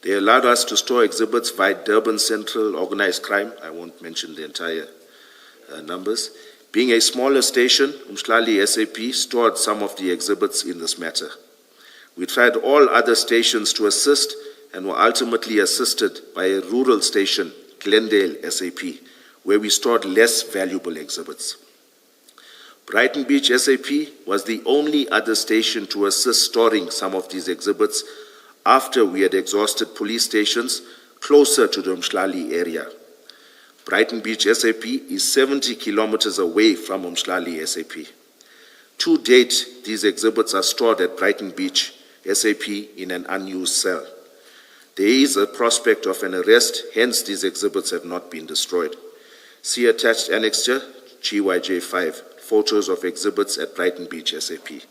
They allowed us to store exhibits via Durban Central Organized Crime. I won't mention the entire numbers. Being a smaller station, Umhlali SAP stored some of the exhibits in this matter. We tried all other stations to assist and were ultimately assisted by a rural station, Glendale SAP, where we stored less valuable exhibits. Brighton Beach SAP was the only other station to assist storing some of these exhibits after we had exhausted police stations closer to the Umhlali area. Brighton Beach SAP is 70 kilometers away from Umhlali SAP. To date, these exhibits are stored at Brighton Beach SAP in an unused cell. There is a prospect of an arrest, hence these exhibits have not been destroyed. See attached annexure GYJ5, photos of exhibits at Brighton Beach SAP.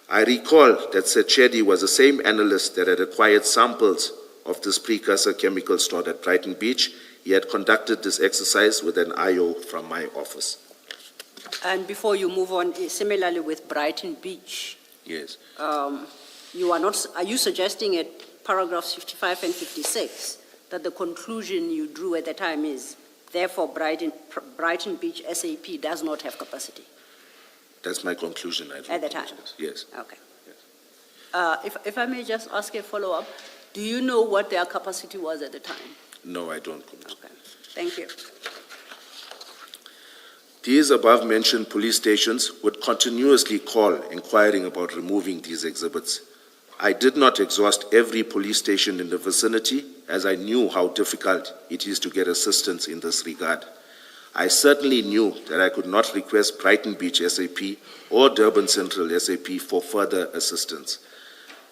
I recall that Sechedi was the same analyst that had acquired samples of this precursor chemical stored at Brighton Beach. He had conducted this exercise with an IO from my office. And before you move on, similarly with Brighton Beach, Yes. are you suggesting at paragraphs 55 and 56 that the conclusion you drew at the time is, therefore, Brighton Beach SAP does not have capacity? That's my conclusion. At the time? Yes. Okay. If I may just ask a follow-up, do you know what their capacity was at the time? No, I don't, Commissioner. Okay, thank you. These above-mentioned police stations would continuously call inquiring about removing these exhibits. I did not exhaust every police station in the vicinity, as I knew how difficult it is to get assistance in this regard. I certainly knew that I could not request Brighton Beach SAP or Durban Central SAP for further assistance.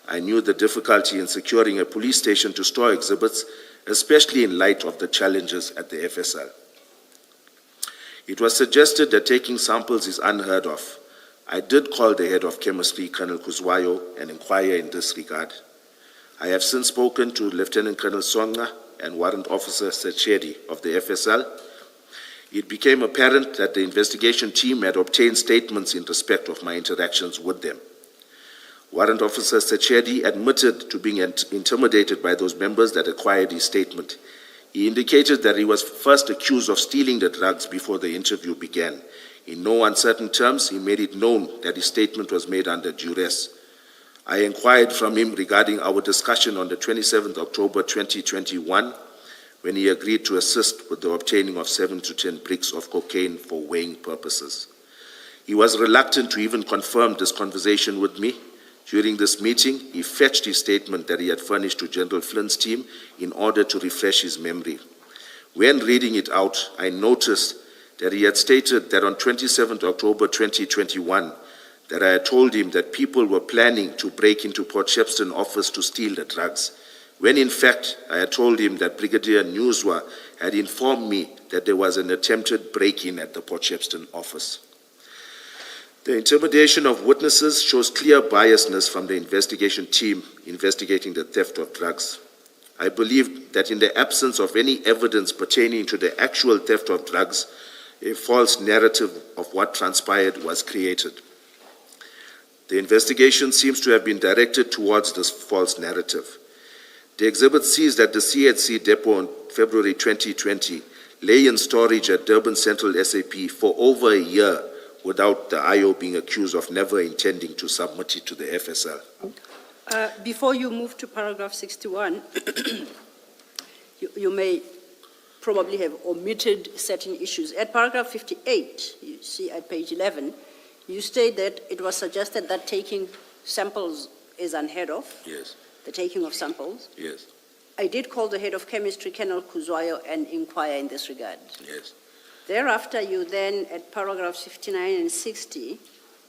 I knew the difficulty in securing a police station to store exhibits, especially in light of the challenges at the FSL. It was suggested that taking samples is unheard of. I did call the head of chemistry, Colonel Kuzwayo, and inquire in this regard. I have since spoken to Lieutenant Colonel Songa and Warrant Officer Sechedi of the FSL. It became apparent that the investigation team had obtained statements in respect of my interactions with them. Warrant Officer Sechedi admitted to being intimidated by those members that acquired his statement. He indicated that he was first accused of stealing the drugs before the interview began. In no uncertain terms, he made it known that his statement was made under duress. I inquired from him regarding our discussion on the 27th October 2021, when he agreed to assist with the obtaining of 7 to 10 bricks of cocaine for weighing purposes. He was reluctant to even confirm this conversation with me. During this meeting, he fetched his statement that he had furnished to General Flynn's team in order to refresh his memory. When reading it out, I noticed that he had stated that on 27th October 2021, that I had told him that people were planning to break into Port Shepstone office to steal the drugs, when in fact I had told him that Brigadier Newswa had informed me that there was an attempted break-in at the Port Shepstone office. The intimidation of witnesses shows clear biasness from the investigation team investigating the theft of drugs. I believe that in the absence of any evidence pertaining to the actual theft of drugs, a false narrative of what transpired was created. The investigation seems to have been directed towards this false narrative. The exhibit sees that the CHC depot in February 2020 lay in storage at Durban Central SAP for over a year without the IO being accused of never intending to submit it to the FSL. Before you move to paragraph 61, you may probably have omitted certain issues. At paragraph 58, you see at page 11, you state that it was suggested that taking samples is unheard of. Yes. The taking of samples. Yes. I did call the head of chemistry, Colonel Kuzwayo, and inquire in this regard. Yes. Thereafter, you then, at paragraphs 59 and 60,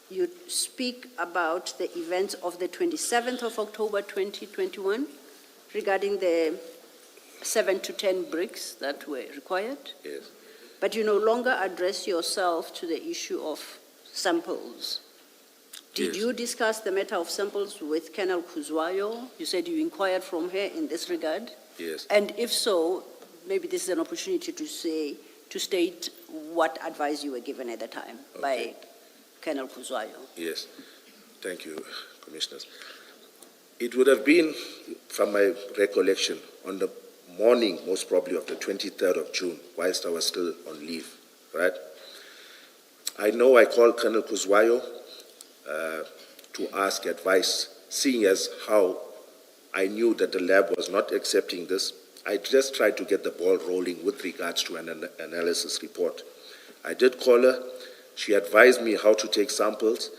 you speak about the events of the 27th of October 2021 regarding the 7 to 10 bricks that were required. Yes. But you no longer address yourself to the issue of samples. Did Yes. you discuss the matter of samples with Colonel Kuzwayo? You said you inquired from her in this regard. Yes. And if so, maybe this is an opportunity to state what advice you were given at the time by Colonel Kuzwayo. Yes. Thank you, Commissioners. It would have been, from my recollection, on the morning, most probably, of the 23rd of June, whilst I was still on leave, right? I know I called Colonel Kuzwayo to ask advice, seeing as how I knew that the lab was not accepting this. I just tried to get the ball rolling with regards to an analysis report. I did call her. She advised me how to take samples.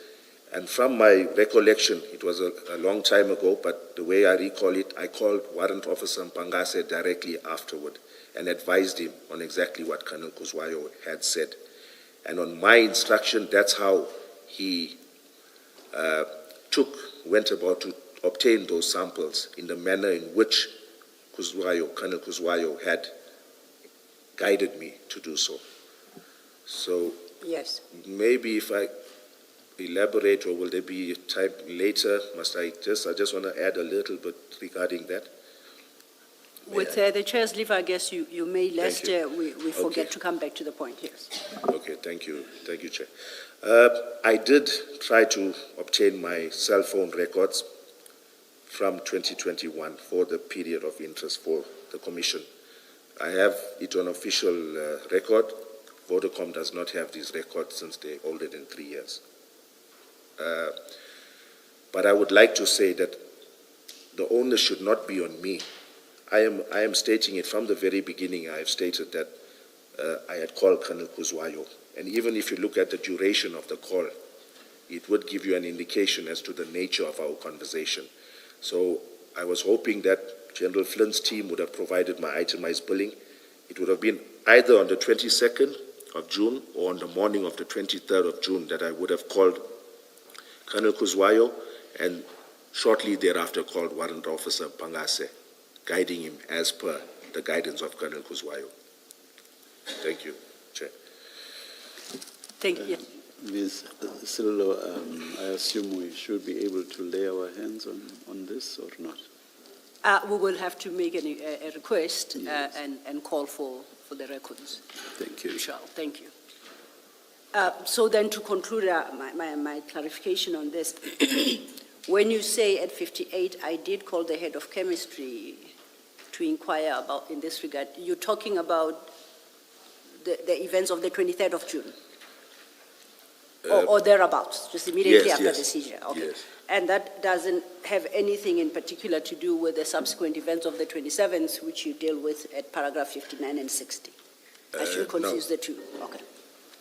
And from my recollection, it was a long time ago, but the way I recall it, I called Warrant Officer Mpangase directly afterward and advised him on exactly what Colonel Kuzwayo had said. And on my instruction, that's how he went about to obtain those samples in the manner in which Colonel Kuzwayo had guided me to do so. So Yes. maybe if I elaborate, or will there be time later? I just want to add a little bit regarding that. With the chair's leave, I guess you may, lest you. we forget Okay. to come back to the point, yes. Okay, thank you, Chair. I did try to obtain my cell phone records from 2021 for the period of interest for the Commission. I have it on official record. Vodacom does not have these records since they're older than 3 years. But I would like to say that the onus should not be on me. I am stating it from the very beginning. I have stated that I had called Colonel Kuzwayo. And even if you look at the duration of the call, it would give you an indication as to the nature of our conversation. So I was hoping that General Flynn's team would have provided my itemized billing. It would have been either on the 22nd of June or on the morning of the 23rd of June that I would have called Colonel Kuzwayo and shortly thereafter called Warrant Officer Pangase, guiding him as per the guidance of Colonel Kuzwayo. Thank you, Chair. Thank you. Ms. Sillo, I assume we should be able to lay our hands on this or not? We will have to make a request Yes. and call for for the records. Thank you. Shall, thank you. So then to conclude my clarification on this, when you say at 58, I did call the head of chemistry to inquire about in this regard, you're talking about the events of the 23rd of June? Or thereabouts, just immediately yes, after yes, the seizure? Okay. yes. And that doesn't have anything in particular to do with the subsequent events of the 27th, which you deal with at paragraph 59 and 60? I shouldn't confuse the two. Okay.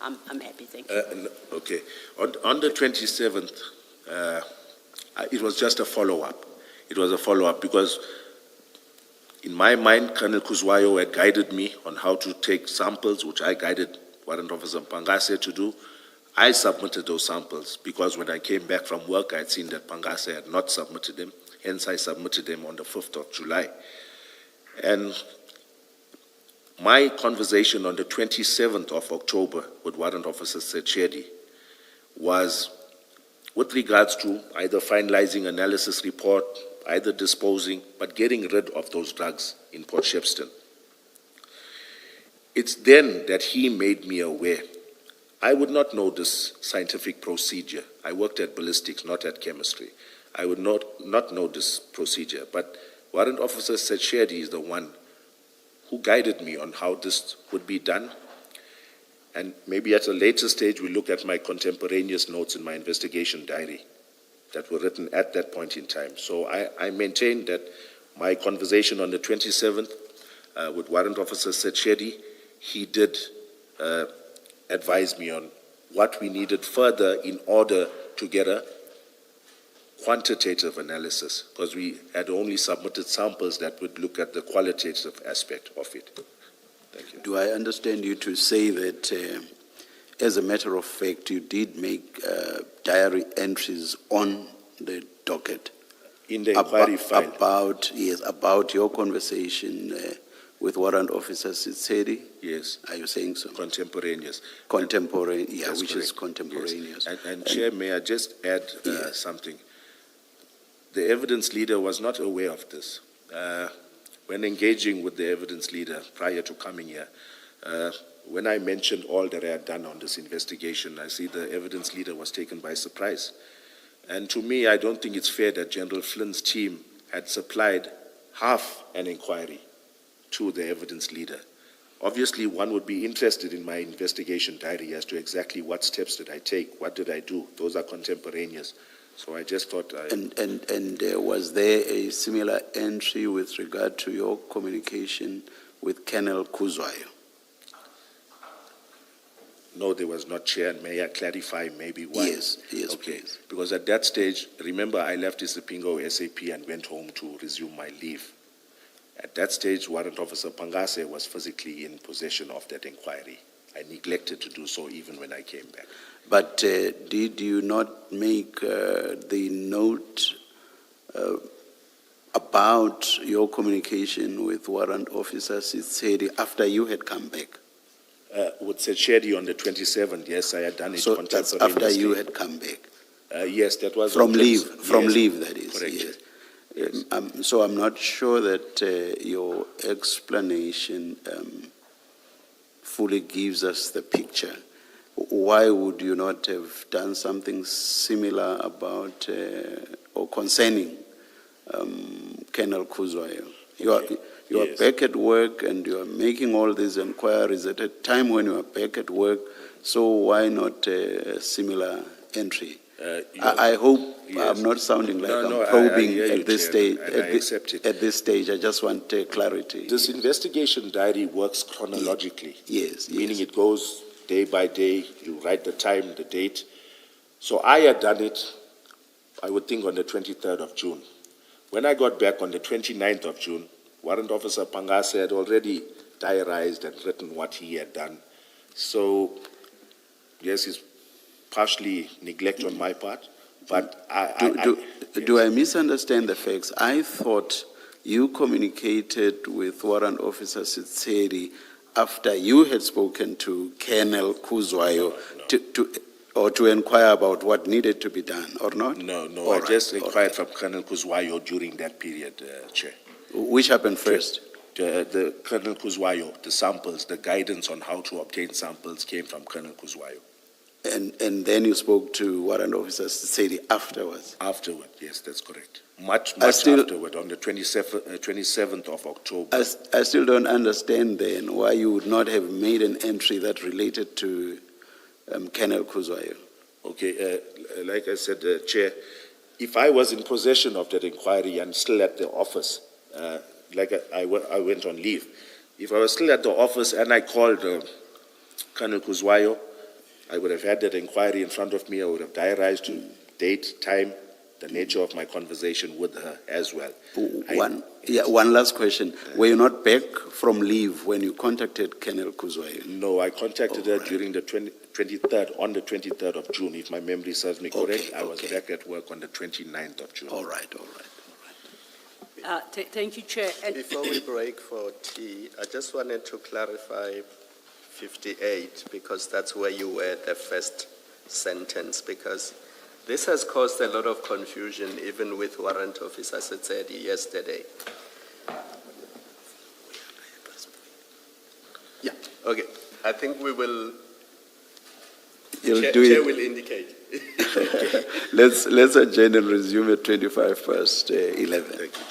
I'm happy, thank you. No, okay. On the 27th, it was just a follow-up. It was a follow-up because in my mind, Colonel Kuzwayo had guided me on how to take samples, which I guided Warrant Officer Pangase to do. I submitted those samples because when I came back from work, I had seen that Pangase had not submitted them. Hence, I submitted them on the 5th of July. And my conversation on the 27th of October with Warrant Officer Sechedi was with regards to either finalizing analysis report, either disposing, but getting rid of those drugs in Port Shepstone. It's then that he made me aware. I would not know this scientific procedure. I worked at ballistics, not at chemistry. I would not know this procedure, but Warrant Officer Sechedi is the one who guided me on how this would be done. And maybe at a later stage, we look at my contemporaneous notes in my investigation diary that were written at that point in time. So I maintain that my conversation on the 27th with Warrant Officer Sechedi, he did advise me on what we needed further in order to get a quantitative analysis, because we had only submitted samples that would look at the qualitative aspect of it. Thank you. Do I understand you to say that, as a matter of fact, you did make diary entries on the docket? In the inquiry file? About your conversation with Warrant Officer Sitsedi? Yes. Are you saying so? Contemporaneous. Contemporaneous, yeah, That's which correct. is contemporaneous. Yes. And Chair, may I just add something? The evidence leader was not aware of this. When engaging with the evidence leader prior to coming here, when I mentioned all that I had done on this investigation, I see the evidence leader was taken by surprise. And to me, I don't think it's fair that General Flynn's team had supplied half an inquiry to the evidence leader. Obviously, one would be interested in my investigation diary as to exactly what steps did I take, what did I do. Those are contemporaneous. So I just thought was there a similar entry with regard to your communication with Colonel Kuzwayo? No, there was not, Chair, and may I clarify maybe why? Yes, okay. Please. Because at that stage, remember, I left Isipingo SAP and went home to resume my leave. At that stage, Warrant Officer Pangase was physically in possession of that inquiry. I neglected to do so even when I came back. But did you not make the note about your communication with Warrant Officer Sitsedi after you had come back? With Sechedi on the 27th, yes, I had done it. So that's after you had come back? Yes, that was from leave. Yes, from leave, that is. Correct. Yes. Yes. So I'm not sure that your explanation fully gives us the picture. Why would you not have done something similar about or concerning Colonel Kuzwayo? You are back at work and you are making all these inquiries at a time when you are back at work, so why not a similar entry? I hope I'm not sounding like I'm probing at this stage. At this stage, I just want clarity. This investigation diary works chronologically. Yes. Meaning it goes day by day, you write the time, the date. So I had done it, I would think, on the 23rd of June. When I got back on the 29th of June, Warrant Officer Pangase had already diarized and written what he had done. So, yes, it's partially neglect on my part, but do I misunderstand the facts? I thought you communicated with Warrant Officer Sitsedi after you had spoken to Colonel Kuzwayo to inquire about what needed to be done, or not? No, I just inquired from Colonel Kuzwayo during that period, Chair. Which happened first? The Colonel Kuzwayo, the samples, the guidance on how to obtain samples came from Colonel Kuzwayo. And then you spoke to warrant officers to say afterwards. Afterward, yes, that's correct. Much still- afterward, on the 27th of October. I still don't understand then why you would not have made an entry that related to Colonel Kuzwayo. Okay, like I said, Chair, if I was in possession of that inquiry and still at the office, like I went on leave, if I was still at the office and I called Colonel Kuzwayo, I would have had that inquiry in front of me. I would have diarized date, time, the nature of my conversation with her as well. One last question. Were you not back from leave when you contacted Colonel Kuzwayo? No, I contacted her during the 23rd, on the 23rd of June, if my memory serves me correct. I was back at work on the 29th of June. All right. Thank you, Chair. And Before we break for tea, I just wanted to clarify 58, because that's where you were the first sentence, because this has caused a lot of confusion, even with warrant officers, as I said yesterday. Yeah, okay. I think we will, Chair will indicate. Let's adjourn and resume at 25 past 11. Thank you.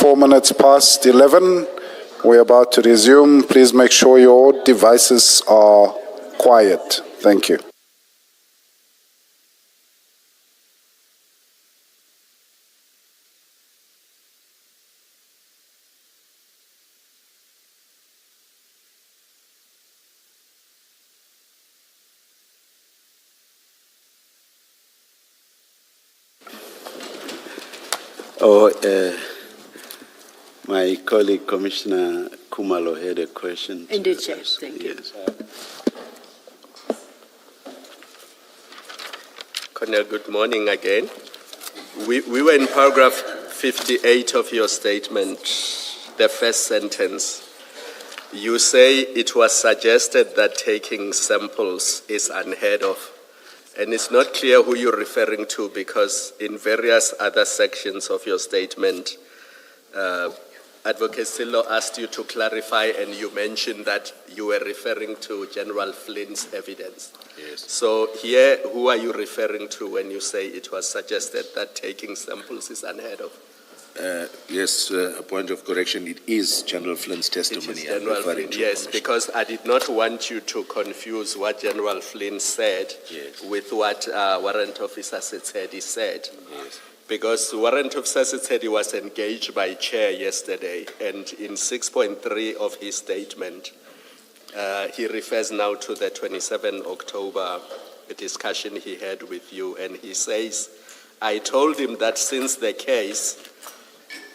4 minutes past 11. We're about to resume. Please make sure your devices are quiet. Thank you. My colleague, Commissioner Kumalo, had a question. Indeed, Chair. Thank you. Yes. Colonel, good morning again. We were in paragraph 58 of your statement, the first sentence. You say it was suggested that taking samples is unheard of. And it's not clear who you're referring to because in various other sections of your statement, Advocate Sillo asked you to clarify and you mentioned that you were referring to General Flynn's evidence. Yes. So here, who are you referring to when you say it was suggested that taking samples is unheard of? Yes, a point of correction. It is General Flynn's testimony. It is General Flynn, yes, because I did not want you to confuse what General Flynn said Yes. with what Warrant Officer Setsedi said. Yes. Because Warrant Officer Setsedi was engaged by Chair yesterday, and in 6.3 of his statement, he refers now to the 27 October discussion he had with you, and he says, I told him that since the case,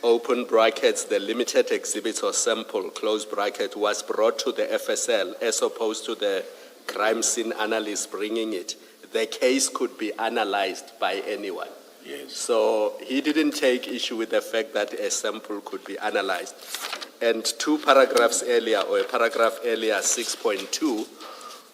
open brackets, the limited exhibits or sample, close bracket, was brought to the FSL as opposed to the crime scene analyst bringing it, the case could be analyzed by anyone. Yes. So he didn't take issue with the fact that a sample could be analyzed. And two paragraphs earlier, or a paragraph earlier, 6.2,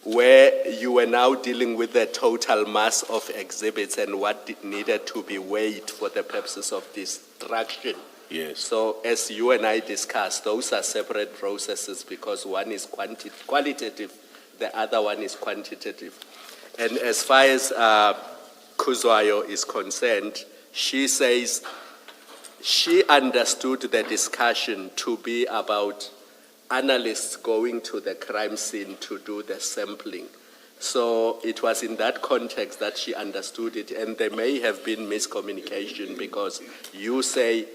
where you were now dealing with the total mass of exhibits and what needed to be weighed for the purposes of destruction. Yes. So as you and I discussed, those are separate processes because one is qualitative, the other one is quantitative. And as far as Kuzwayo is concerned, she says she understood the discussion to be about analysts going to the crime scene to do the sampling. So it was in that context that she understood it, and there may have been miscommunication because you say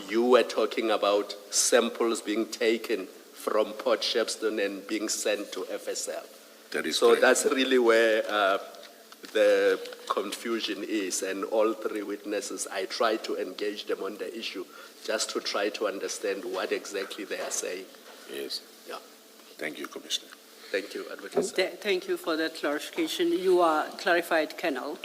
you were talking about samples being taken from Port Shepstone and being sent to FSL. That is so correct. that's really where the confusion is, and all three witnesses, I tried to engage them on the issue just to try to understand what exactly they are saying. Yes. Yeah. Thank you, Commissioner. Thank you, Advocate. Thank you for that clarification. You are clarified, Colonel.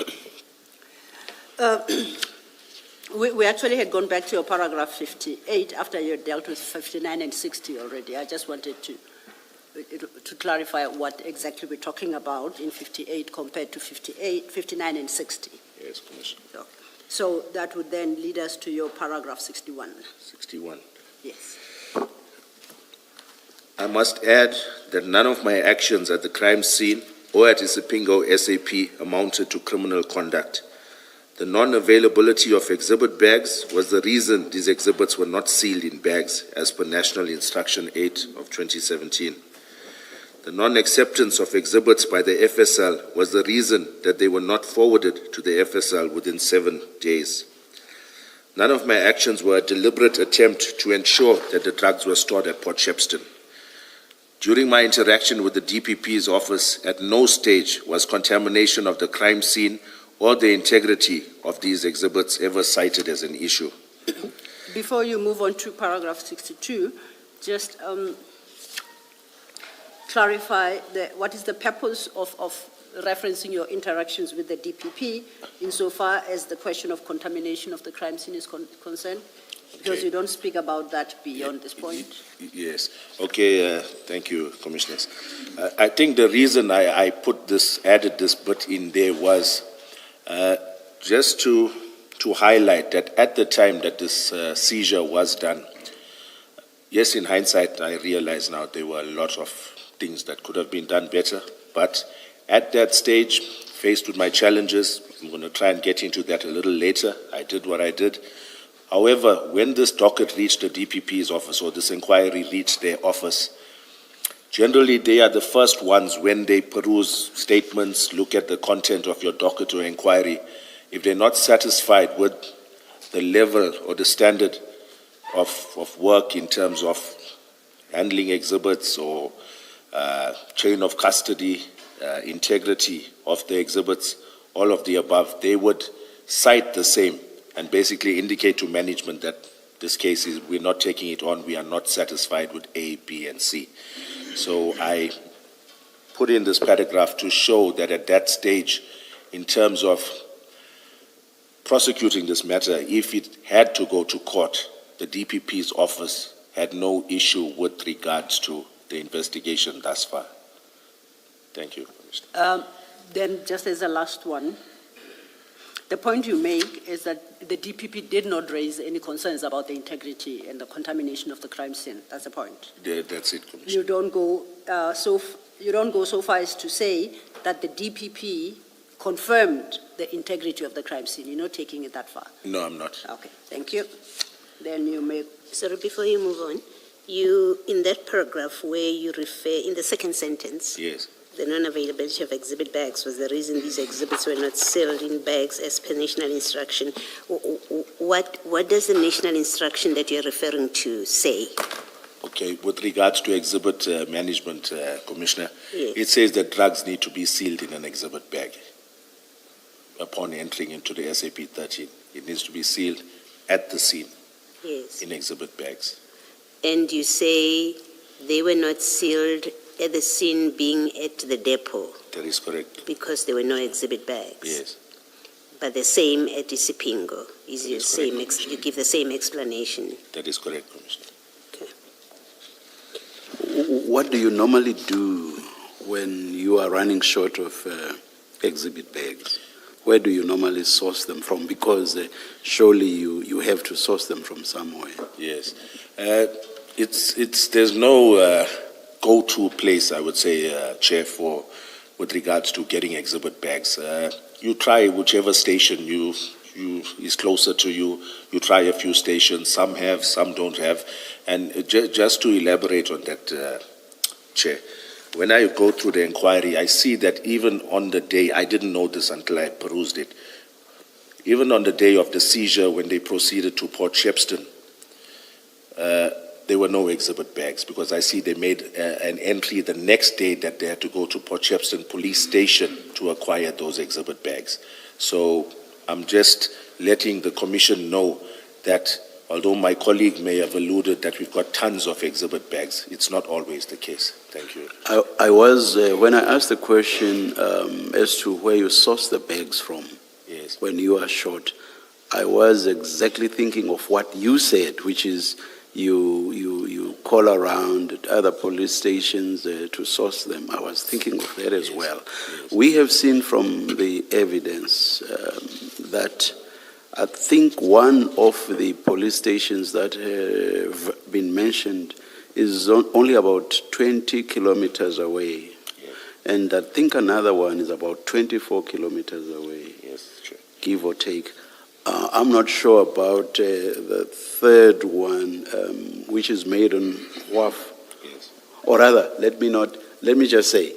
We actually had gone back to your paragraph 58 after you had dealt with 59 and 60 already. I just wanted to clarify what exactly we're talking about in 58 compared to 59 and 60. Yes, Commissioner. So that would then lead us to your paragraph 61. 61. Yes. I must add that none of my actions at the crime scene or at Isipingo SAP amounted to criminal conduct. The non-availability of exhibit bags was the reason these exhibits were not sealed in bags as per National Instruction 8 of 2017. The non-acceptance of exhibits by the FSL was the reason that they were not forwarded to the FSL within 7 days. None of my actions were a deliberate attempt to ensure that the drugs were stored at Port Shepstone. During my interaction with the DPP's office, at no stage was contamination of the crime scene or the integrity of these exhibits ever cited as an issue. Before you move on to paragraph 62, just clarify what is the purpose of referencing your interactions with the DPP insofar as the question of contamination of the crime scene is concerned? Because Okay. you don't speak about that beyond this point. Yes. Okay. Thank you, Commissioners. I think the reason I added this bit in there was just to highlight that at the time that this seizure was done, yes, in hindsight, I realize now there were a lot of things that could have been done better. But at that stage, faced with my challenges, I'm going to try and get into that a little later. I did what I did. However, when this docket reached the DPP's office or this inquiry reached their office, generally they are the first ones when they peruse statements, look at the content of your docket or inquiry. If they're not satisfied with the level or the standard of work in terms of handling exhibits or chain of custody, integrity of the exhibits, all of the above, they would cite the same and basically indicate to management that this case is, we're not taking it on, we are not satisfied with A, B, and C. So I put in this paragraph to show that at that stage, in terms of prosecuting this matter, if it had to go to court, the DPP's office had no issue with regards to the investigation thus far. Thank you, Commissioner. Then, just as a last one, the point you make is that the DPP did not raise any concerns about the integrity and the contamination of the crime scene. That's the point. That's it, Commissioner. You don't go so far as to say that the DPP confirmed the integrity of the crime scene. You're not taking it that far. No, I'm not. Okay, thank you. Then you may. Sorry, before you move on, you, in that paragraph where you refer, in the second sentence, Yes. the non-availability of exhibit bags was the reason these exhibits were not sealed in bags as per national instruction. What does the national instruction that you're referring to say? Okay, with regards to exhibit management, Commissioner, Yes. it says that drugs need to be sealed in an exhibit bag upon entering into the SAP 13. It needs to be sealed at the scene Yes. in exhibit bags. And you say they were not sealed at the scene being at the depot That is correct. because there were no exhibit bags. Yes. But the same at Isipingo is your Yes, same. correct. You give the same explanation. That is correct, Commissioner. What do you normally do when you are running short of exhibit bags? Where do you normally source them from? Because surely you have to source them from somewhere. Yes. There's no go-to place, I would say, Chair, with regards to getting exhibit bags. You try whichever station is closer to you. You try a few stations. Some have, some don't have. And just to elaborate on that, Chair, when I go through the inquiry, I see that even on the day, I didn't know this until I perused it, even on the day of the seizure when they proceeded to Port Shepstone, there were no exhibit bags because I see they made an entry the next day that they had to go to Port Shepstone Police Station to acquire those exhibit bags. So I'm just letting the Commission know that although my colleague may have alluded that we've got tons of exhibit bags, it's not always the case. Thank you. I was, when I asked the question as to where you source the bags from, Yes. when you are short, I was exactly thinking of what you said, which is you call around at other police stations to source them. I was thinking of that as well. Yes. We have seen from the evidence that I think one of the police stations that have been mentioned is only about 20 kilometers away. Yes. And I think another one is about 24 kilometers away, Yes, Chair. give or take. I'm not sure about the third one, which is made on WAF. Yes. Or rather, let me just say,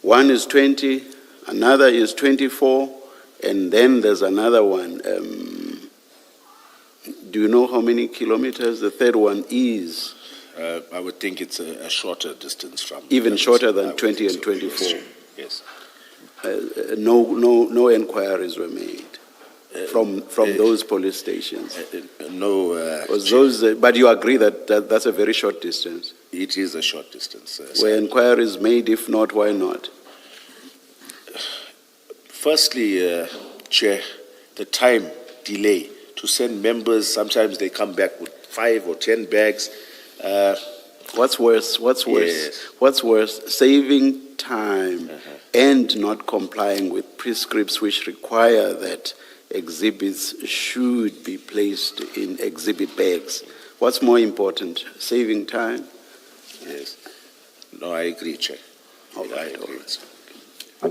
one is 20, another is 24, and then there's another one. Do you know how many kilometers the third one is? I would think it's a shorter distance from. Even shorter than I would 20 think and so. 24. Yes. No inquiries were made from those police stations. No. Was those, but you agree that that's a very short distance? It is a short distance. Were inquiries made? If not, why not? Firstly, Chair, the time delay to send members, sometimes they come back with 5 or 10 bags. What's worse? Yes. What's worse? Saving time and not complying with prescripts which require that exhibits should be placed in exhibit bags. What's more important, saving time? Yes. No, I agree, Chair. All right, I agree.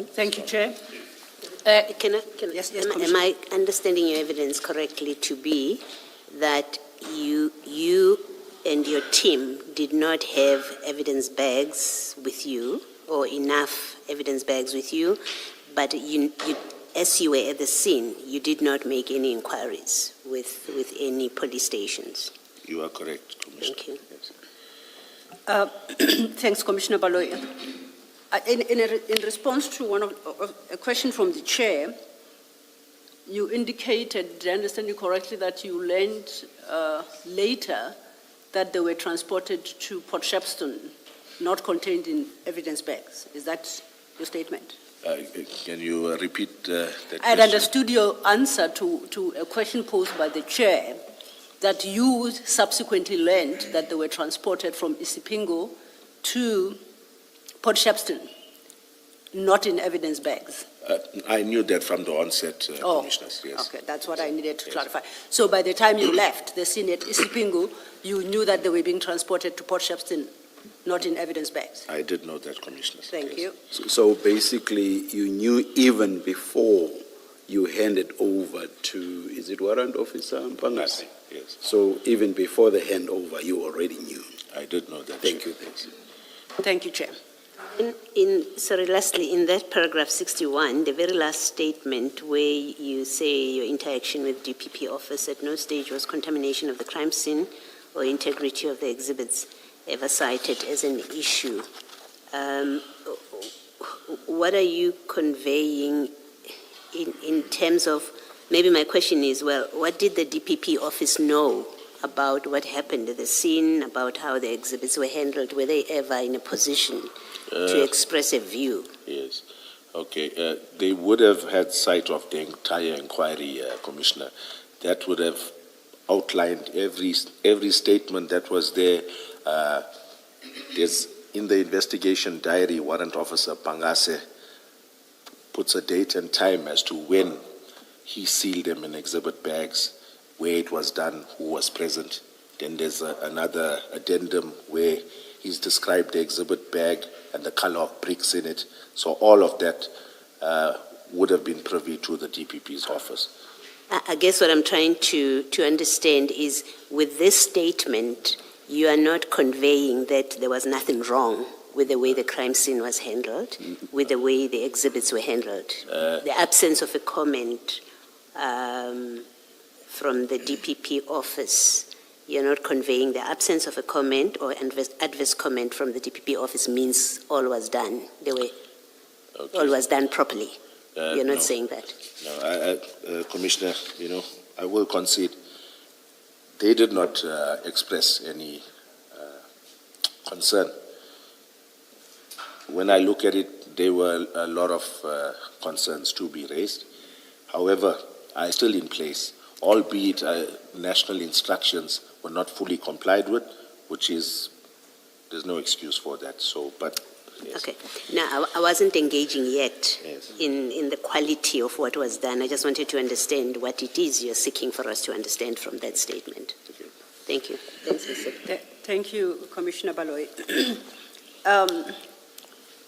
Thank you, Chair. Yes, Yes, am Commissioner. I understanding your evidence correctly to be that you and your team did not have evidence bags with you, or enough evidence bags with you, but as you were at the scene, you did not make any inquiries with any police stations. You are correct, Commissioner. Thank you. Yes. Thanks, Commissioner Baloyi. In response to a question from the chair, you indicated, did I understand you correctly, that you learned later that they were transported to Port Shepstone, not contained in evidence bags. Is that your statement? Can you repeat that I had question? understood your answer to a question posed by the chair, that you subsequently learned that they were transported from Isipingo to Port Shepstone, not in evidence bags. I knew that from the onset, Commissioners, yes. Okay, that's what I needed to clarify. So by the time you left the scene at Isipingo, you knew that they were being transported to Port Shepstone, not in evidence bags. I did know that, Commissioners. Thank you. So basically, you knew even before you handed over to, is it Warrant Officer Mpangase? Yes, So even before the handover, you already knew. I did know that. Thank you, thanks. Thank you, Chair. Lastly, in that paragraph 61, the very last statement where you say your interaction with DPP office at no stage was contamination of the crime scene or integrity of the exhibits ever cited as an issue. What are you conveying in terms of, maybe my question is, well, what did the DPP office know about what happened at the scene, about how the exhibits were handled? Were they ever in a position to express a view? Yes. Okay. They would have had sight of the entire inquiry, Commissioner. That would have outlined every statement that was there. There's in the investigation diary, Warrant Officer Pangase puts a date and time as to when he sealed them in exhibit bags, where it was done, who was present. Then there's another addendum where he's described the exhibit bag and the color of bricks in it. So all of that would have been privy to the DPP's office. I guess what I'm trying to understand is, with this statement, you are not conveying that there was nothing wrong with the way the crime scene was handled, with the way the exhibits were handled. The absence of a comment from the DPP office, you're not conveying the absence of a comment or adverse comment from the DPP office means all was done. All was done properly. You're not saying that. No, Commissioner, I will concede they did not express any concern. When I look at it, there were a lot of concerns to be raised. However, are still in place, albeit national instructions were not fully complied with, which is, there's no excuse for that. So, but yes. Okay. Now, I wasn't engaging yet Yes. in the quality of what was done. I just wanted to understand what it is you're seeking for us to understand from that statement. Okay. Thank you. Thanks, Mr. Thank you, Commissioner Baloyi.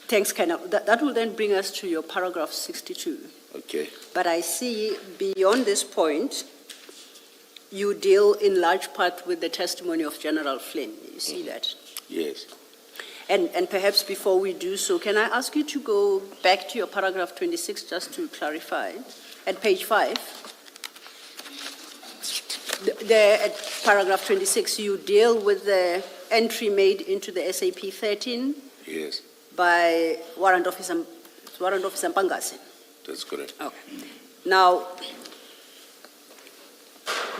Thanks, Kenneth. That will then bring us to your paragraph 62. Okay. But I see beyond this point, you deal in large part with the testimony of General Flynn. You see that? Yes. And perhaps before we do so, can I ask you to go back to your paragraph 26 just to clarify? At page 5, there at paragraph 26, you deal with the entry made into the SAP 13 Yes. by Warrant Officer Mpangase. That's correct. Okay. Now,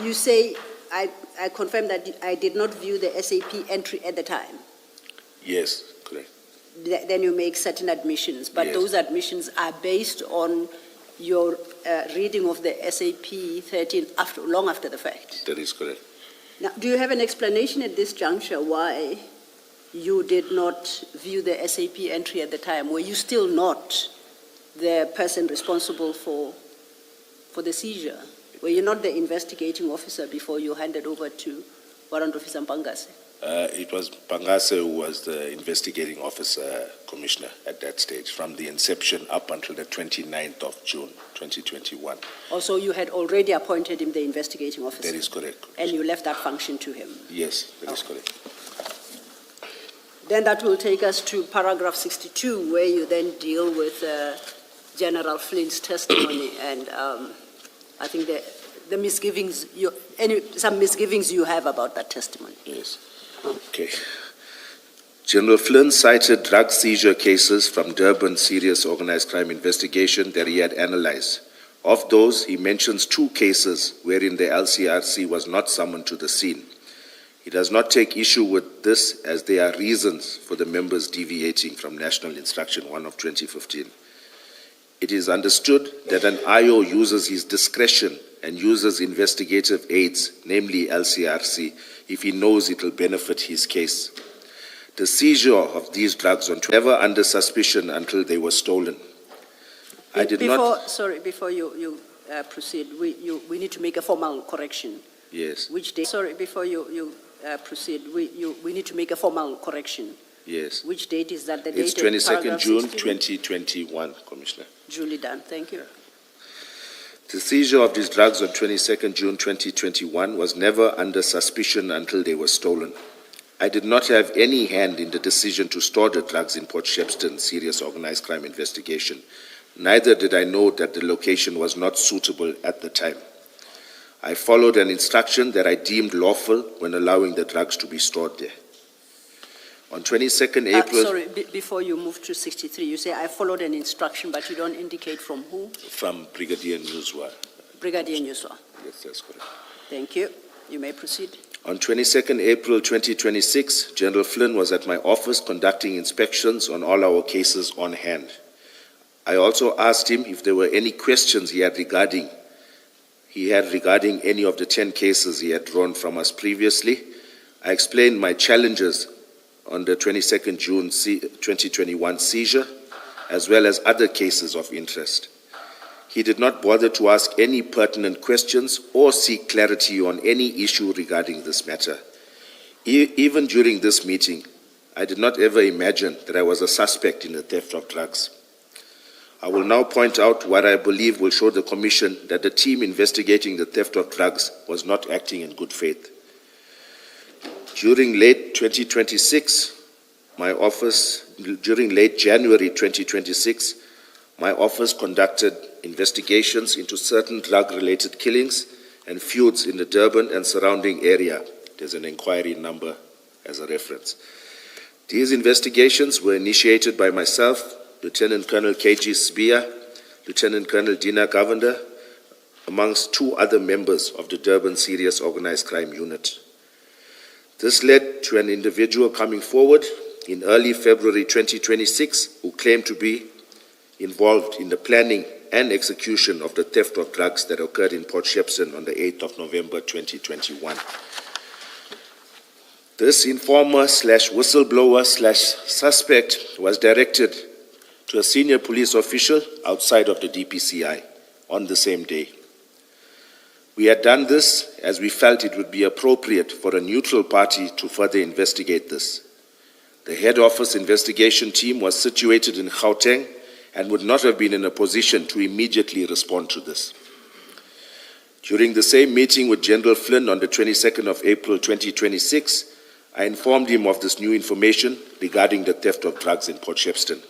you say, I confirm that I did not view the SAP entry at the time. Yes, correct. Then you make certain admissions, but Yes. those admissions are based on your reading of the SAP 13 long after the fact. That is correct. Now, do you have an explanation at this juncture why you did not view the SAP entry at the time? Were you still not the person responsible for the seizure? Were you not the investigating officer before you handed over to Warrant Officer Mpangase? It was Pangase who was the investigating officer, Commissioner, at that stage, from the inception up until the 29th of June, 2021. Also, you had already appointed him the investigating officer? That is correct. And you left that function to him? Yes, that is correct. Then that will take us to paragraph 62, where you then deal with General Flynn's testimony, and I think the misgivings, some misgivings you have about that testimony. Yes. Okay. General Flynn cited drug seizure cases from Durban Serious Organized Crime Investigation that he had analyzed. Of those, he mentions 2 cases wherein the LCRC was not summoned to the scene. He does not take issue with this, as there are reasons for the members deviating from National Instruction 1 of 2015. It is understood that an IO uses his discretion and uses investigative aids, namely LCRC, if he knows it will benefit his case. The seizure of these drugs was never under suspicion until they were stolen. Before you proceed, we need to make a formal correction. Yes. Which date? Sorry, before you proceed, we need to make a formal correction. Yes. Which date is that? The It's date 22nd June 16? 2021, Commissioner. Duly done. Thank you. The seizure of these drugs on 22nd June 2021 was never under suspicion until they were stolen. I did not have any hand in the decision to store the drugs in Port Shepstone Serious Organized Crime Investigation. Neither did I know that the location was not suitable at the time. I followed an instruction that I deemed lawful when allowing the drugs to be stored there. On 22nd April... Before you move to 63, you say, I followed an instruction, but you don't indicate from who? From Brigadier Nuswa. Brigadier Nuswa. Yes, that's correct. Thank you. You may proceed. On 22nd April 2026, General Flynn was at my office conducting inspections on all our cases on hand. I also asked him if there were any questions he had regarding any of the 10 cases he had drawn from us previously. I explained my challenges on the 22nd June 2021 seizure, as well as other cases of interest. He did not bother to ask any pertinent questions or seek clarity on any issue regarding this matter. Even during this meeting, I did not ever imagine that I was a suspect in the theft of drugs. I will now point out what I believe will show the Commission that the team investigating the theft of drugs was not acting in good faith. During late January 2026, my office conducted investigations into certain drug-related killings and feuds in the Durban and surrounding area. There's an inquiry number as a reference. These investigations were initiated by myself, Lieutenant Colonel K.G. Sbia, Lieutenant Colonel Dina Govender, amongst 2 other members of the Durban Serious Organized Crime Unit. This led to an individual coming forward in early February 2026 who claimed to be involved in the planning and execution of the theft of drugs that occurred in Port Shepstone on the 8th of November 2021. This informer/whistleblower/suspect was directed to a senior police official outside of the DPCI on the same day. We had done this as we felt it would be appropriate for a neutral party to further investigate this. The head office investigation team was situated in Gauteng and would not have been in a position to immediately respond to this. During the same meeting with General Flynn on the 22nd of April 2026, I informed him of this new information regarding the theft of drugs in Port Shepstone.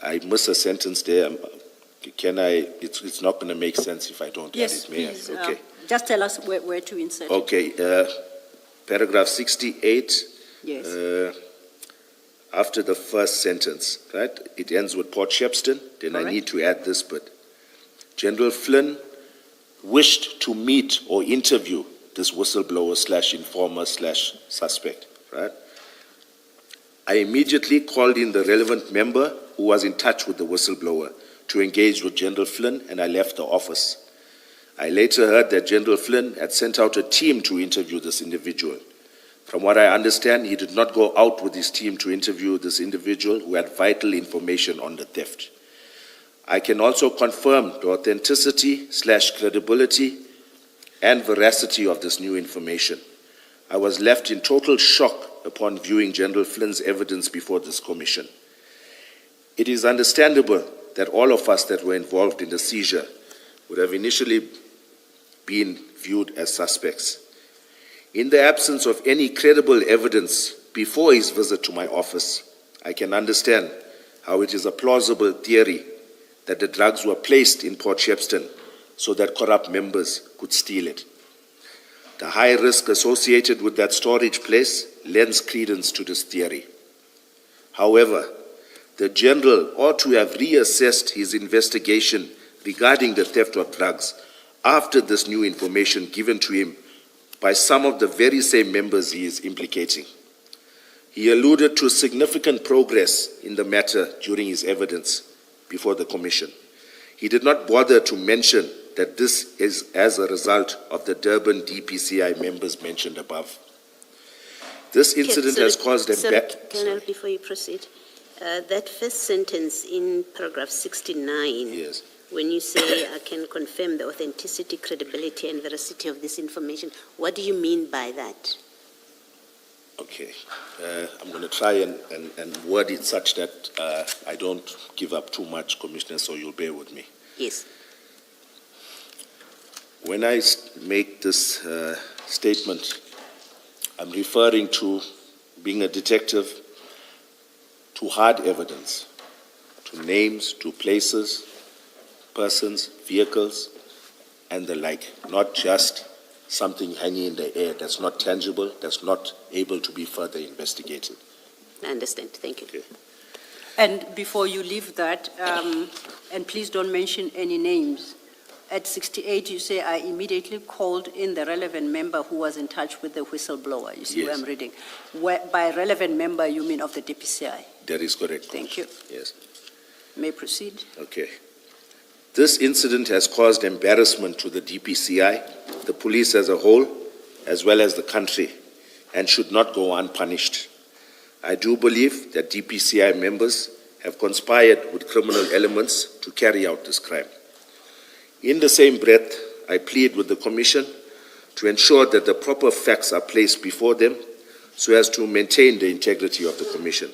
I missed a sentence there. It's not going to make sense if I don't Yes, add it, may I? please. Okay. Just tell us where to insert it. Okay, paragraph 68. Yes. After the first sentence, right? It ends with Port Shepstone. Then Correct. I need to add this bit. General Flynn wished to meet or interview this whistleblower/informer/suspect, right? I immediately called in the relevant member who was in touch with the whistleblower to engage with General Flynn, and I left the office. I later heard that General Flynn had sent out a team to interview this individual. From what I understand, he did not go out with his team to interview this individual who had vital information on the theft. I can also confirm the authenticity/credibility and veracity of this new information. I was left in total shock upon viewing General Flynn's evidence before this commission. It is understandable that all of us that were involved in the seizure would have initially been viewed as suspects. In the absence of any credible evidence before his visit to my office, I can understand how it is a plausible theory that the drugs were placed in Port Shepstone so that corrupt members could steal it. The high risk associated with that storage place lends credence to this theory. However, the General ought to have reassessed his investigation regarding the theft of drugs after this new information given to him by some of the very same members he is implicating. He alluded to significant progress in the matter during his evidence before the Commission. He did not bother to mention that this is as a result of the Durban DPCI members mentioned above. This incident has caused a Colonel, before you proceed, that first sentence in paragraph 69, Yes. when you say, I can confirm the authenticity, credibility, and veracity of this information, what do you mean by that? Okay. I'm going to try and word it such that I don't give up too much, Commissioner, so you'll bear with me. Yes. When I make this statement, I'm referring to being a detective, to hard evidence, to names, to places, persons, vehicles, and the like, not just something hanging in the air that's not tangible, that's not able to be further investigated. I understand. Thank you. Okay. And before you leave that, and please don't mention any names, at 68 you say, I immediately called in the relevant member who was in touch with the whistleblower. You see Yes. what I'm reading. By relevant member, you mean of the DPCI. That is correct. Thank you. Yes. May proceed. Okay. This incident has caused embarrassment to the DPCI, the police as a whole, as well as the country, and should not go unpunished. I do believe that DPCI members have conspired with criminal elements to carry out this crime. In the same breath, I plead with the Commission to ensure that the proper facts are placed before them so as to maintain the integrity of the Commission.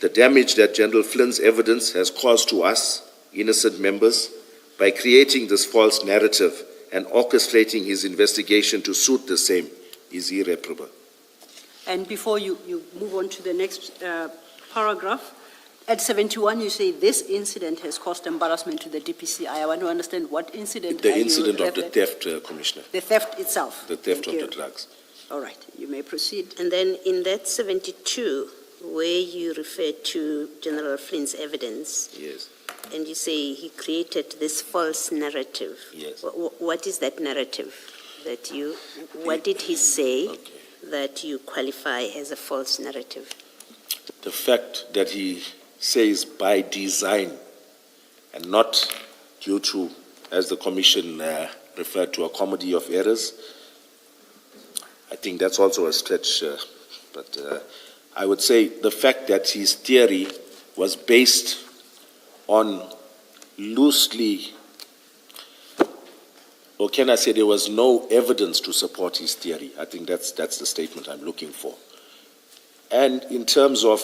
The damage that General Flynn's evidence has caused to us, innocent members, by creating this false narrative and orchestrating his investigation to suit the same is irreparable. And before you move on to the next paragraph, at 71 you say this incident has caused embarrassment to the DPCI. I want to understand what incident The are you incident of the referring- theft, Commissioner, The theft itself. the theft Thank of you. the drugs. All right, you may proceed. And then in that 72, where you refer to General Flynn's evidence, Yes. and you say he created this false narrative. Yes. What is that narrative that you, what did he say Okay. that you qualify as a false narrative? The fact that he says by design and not due to, as the Commission referred to, a comedy of errors, I think that's also a stretch, but I would say the fact that his theory was based on loosely, or can I say there was no evidence to support his theory. I think that's the statement I'm looking for. And in terms of,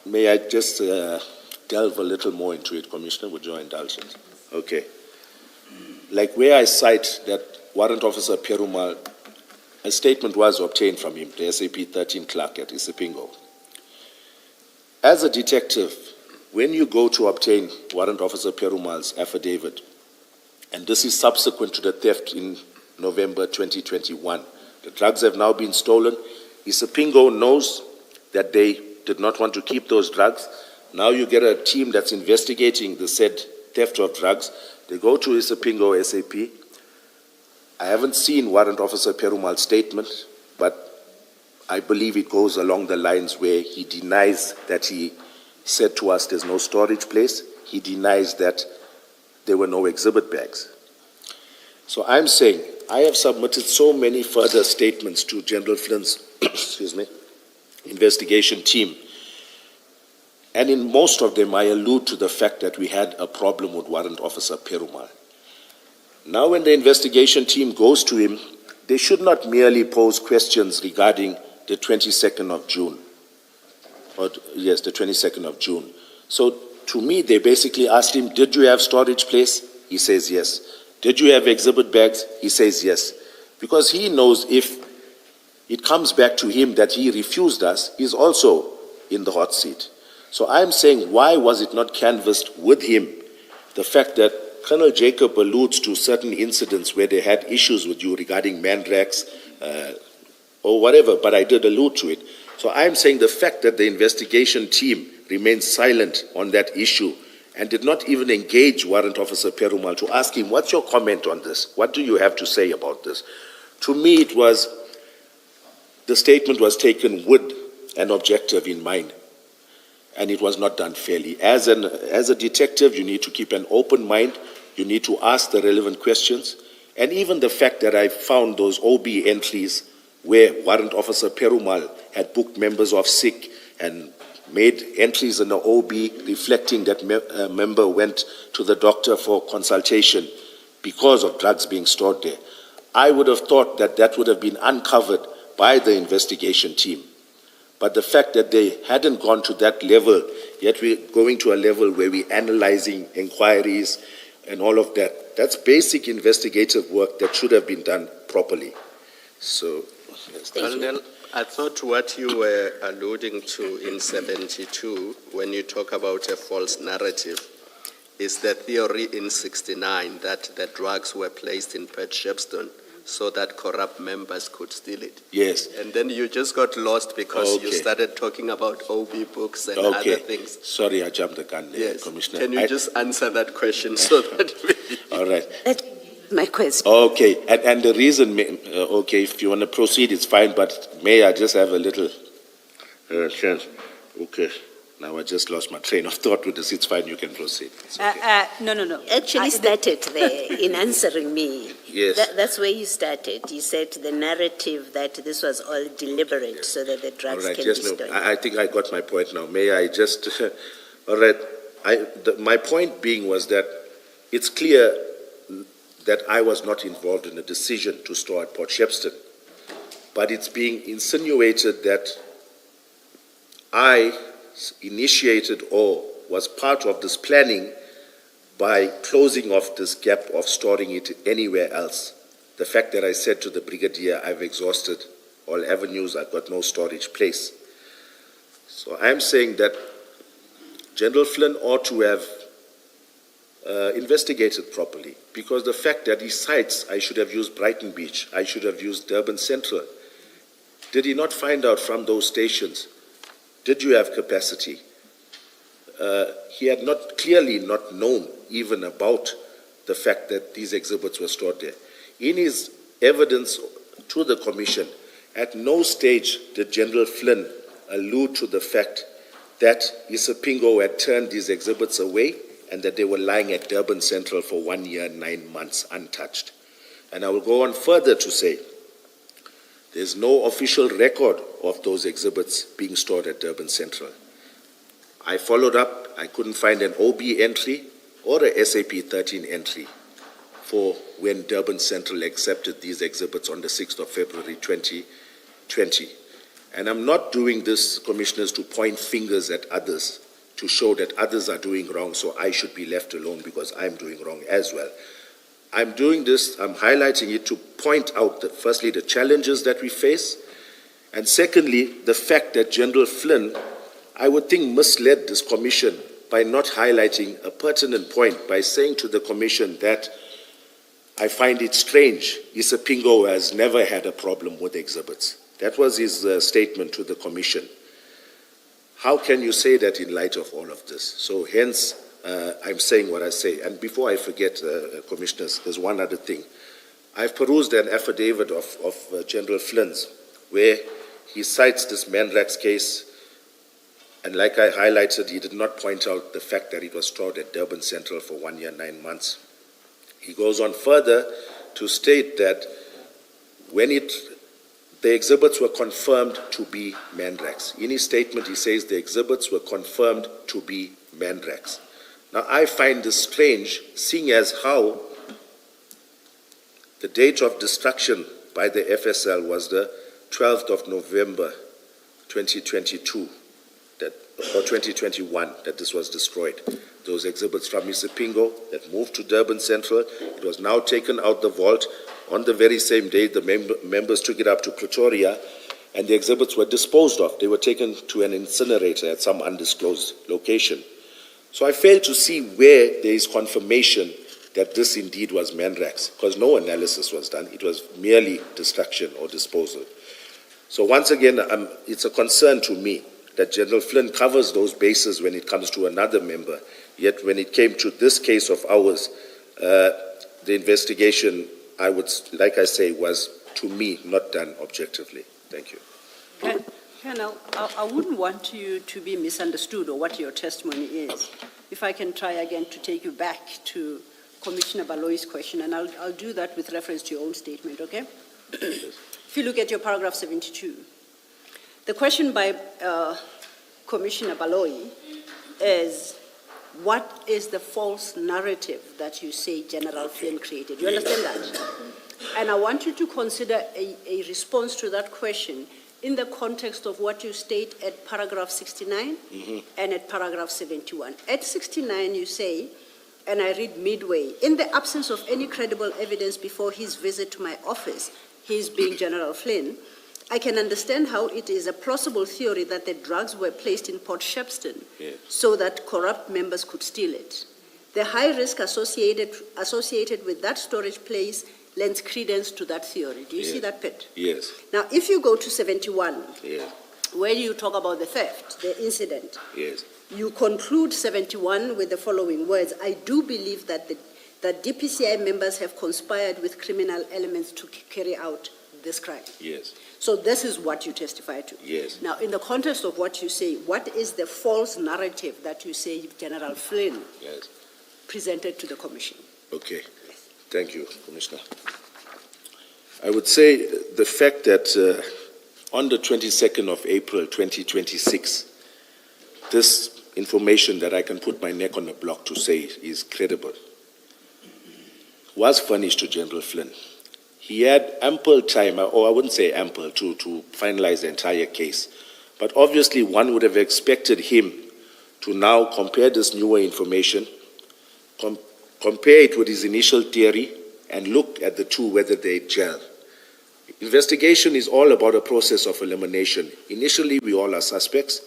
may I just delve a little more into it, Commissioner, with your indulgence? Okay. Like where I cite that Warrant Officer Perumal, a statement was obtained from him, the SAP 13 clerk at Isipingo. As a detective, when you go to obtain Warrant Officer Perumal's affidavit, and this is subsequent to the theft in November 2021, the drugs have now been stolen. Isipingo knows that they did not want to keep those drugs. Now you get a team that's investigating the said theft of drugs. They go to Isipingo SAP. I haven't seen Warrant Officer Perumal's statement, but I believe it goes along the lines where he denies that he said to us there's no storage place. He denies that there were no exhibit bags. So I'm saying I have submitted so many further statements to General Flynn's investigation team. And in most of them, I allude to the fact that we had a problem with Warrant Officer Perumal. Now when the investigation team goes to him, they should not merely pose questions regarding the 22nd of June. Yes, the 22nd of June. So to me, they basically asked him, did you have storage place? He says yes. Did you have exhibit bags? He says yes. Because he knows if it comes back to him that he refused us, he's also in the hot seat. So I'm saying, why was it not canvassed with him? The fact that Colonel Jacob alludes to certain incidents where they had issues with you regarding Mandrax or whatever, but I did allude to it. So I'm saying the fact that the investigation team remained silent on that issue and did not even engage Warrant Officer Perumal to ask him, what's your comment on this? What do you have to say about this? To me, it was, the statement was taken with an objective in mind, and it was not done fairly. As a detective, you need to keep an open mind, you need to ask the relevant questions, and even the fact that I found those OB entries where Warrant Officer Perumal had booked members of SIC and made entries in the OB reflecting that a member went to the doctor for consultation because of drugs being stored there. I would have thought that that would have been uncovered by the investigation team. But the fact that they hadn't gone to that level, yet we're going to a level where we're analyzing inquiries and all of that, that's basic investigative work that should have been done properly. So, yes, Colonel, I thought what you were alluding to in 72, when you talk about a false narrative, is the theory in 69 that the drugs were placed in Pet Shepstone so that corrupt members could steal it. yes. And then you just got lost because you Okay. started talking about OB books and Okay. other things. Sorry, I jumped the gun there, Yes. Commissioner. Can you just answer that question so that we... All right. My question. Okay, and the reason, okay, if you want to proceed, it's fine, but may I just have a little chance? Okay, now I just lost my train of thought with this. It's fine, you can proceed. It's okay. No. Actually started there in answering me. Yes. That's where you started. You said the narrative that this was all deliberate so that the All drugs right, can yes, be no, stolen. I think I got my point now. May I just, all right, my point being was that it's clear that I was not involved in the decision to store at Port Shepstone, but it's being insinuated that I initiated or was part of this planning by closing off this gap of storing it anywhere else. The fact that I said to the Brigadier, I've exhausted all avenues, I've got no storage place. So I'm saying that General Flynn ought to have investigated properly, because the fact that he cites, I should have used Brighton Beach, I should have used Durban Central. Did he not find out from those stations, did you have capacity? He had not clearly not known even about the fact that these exhibits were stored there. In his evidence to the Commission, at no stage did General Flynn allude to the fact that Isipingo had turned these exhibits away and that they were lying at Durban Central for 1 year, 9 months, untouched. And I will go on further to say, there's no official record of those exhibits being stored at Durban Central. I followed up, I couldn't find an OB entry or a SAP 13 entry for when Durban Central accepted these exhibits on the 6th of February 2020. And I'm not doing this, Commissioners, to point fingers at others, to show that others are doing wrong, so I should be left alone because I'm doing wrong as well. I'm doing this, I'm highlighting it to point out, that firstly, the challenges that we face, and secondly, the fact that General Flynn, I would think, misled this Commission by not highlighting a pertinent point by saying to the Commission that I find it strange, Isipingo has never had a problem with exhibits. That was his statement to the Commission. How can you say that in light of all of this? So hence, I'm saying what I say. And before I forget, Commissioners, there's one other thing. I've perused an affidavit of General Flynn's where he cites this Mandrax case, and like I highlighted, he did not point out the fact that it was stored at Durban Central for 1 year, 9 months. He goes on further to state that when the exhibits were confirmed to be Mandrax. In his statement, he says the exhibits were confirmed to be Mandrax. Now, I find this strange, seeing as how The date of destruction by the FSL was the 12th of November 2022, or 2021, that this was destroyed. Those exhibits from Isipingo that moved to Durban Central, it was now taken out the vault. On the very same day, the members took it up to Pretoria, and the exhibits were disposed of. They were taken to an incinerator at some undisclosed location. So I fail to see where there is confirmation that this indeed was Mandrax, because no analysis was done. It was merely destruction or disposal. So once again, it's a concern to me that General Flynn covers those bases when it comes to another member. Yet when it came to this case of ours, the investigation, I would, like I say, was, to me, not done objectively. Thank you. Colonel, I wouldn't want you to be misunderstood or what your testimony is. If I can try again to take you back to Commissioner Baloi's question, and I'll do that with reference to your own statement, okay? If you look at your paragraph 72, the question by Commissioner Baloi is, what is the false narrative that you say General Flynn created? You understand that? And I want you to consider a response to that question in the context of what you state at paragraph 69 and at paragraph 71. At 69, you say, and I read midway, in the absence of any credible evidence before his visit to my office, his being General Flynn, I can understand how it is a plausible theory that the drugs were placed in Port Shepstone so that corrupt members could steal it. The high risk associated with that storage place lends credence to that theory. Do you see that, Pet? Yes. Now, if you go to 71, Yes. where you talk about the theft, the incident, Yes. you conclude 71 with the following words: I do believe that that DPCI members have conspired with criminal elements to carry out this crime. Yes. So this is what you testify to. Yes. Now, in the context of what you say, what is the false narrative that you say General Flynn Yes. presented to the Commission? Okay. Thank you, Commissioner. I would say the fact that on the 22nd of April 2026, this information that I can put my neck on the block to say is credible was furnished to General Flynn. He had ample time, or I wouldn't say ample, to finalize the entire case. But obviously one would have expected him to now compare this newer information, compare it with his initial theory, and look at the two, whether they gel. Investigation is all about a process of elimination. Initially, we all are suspects.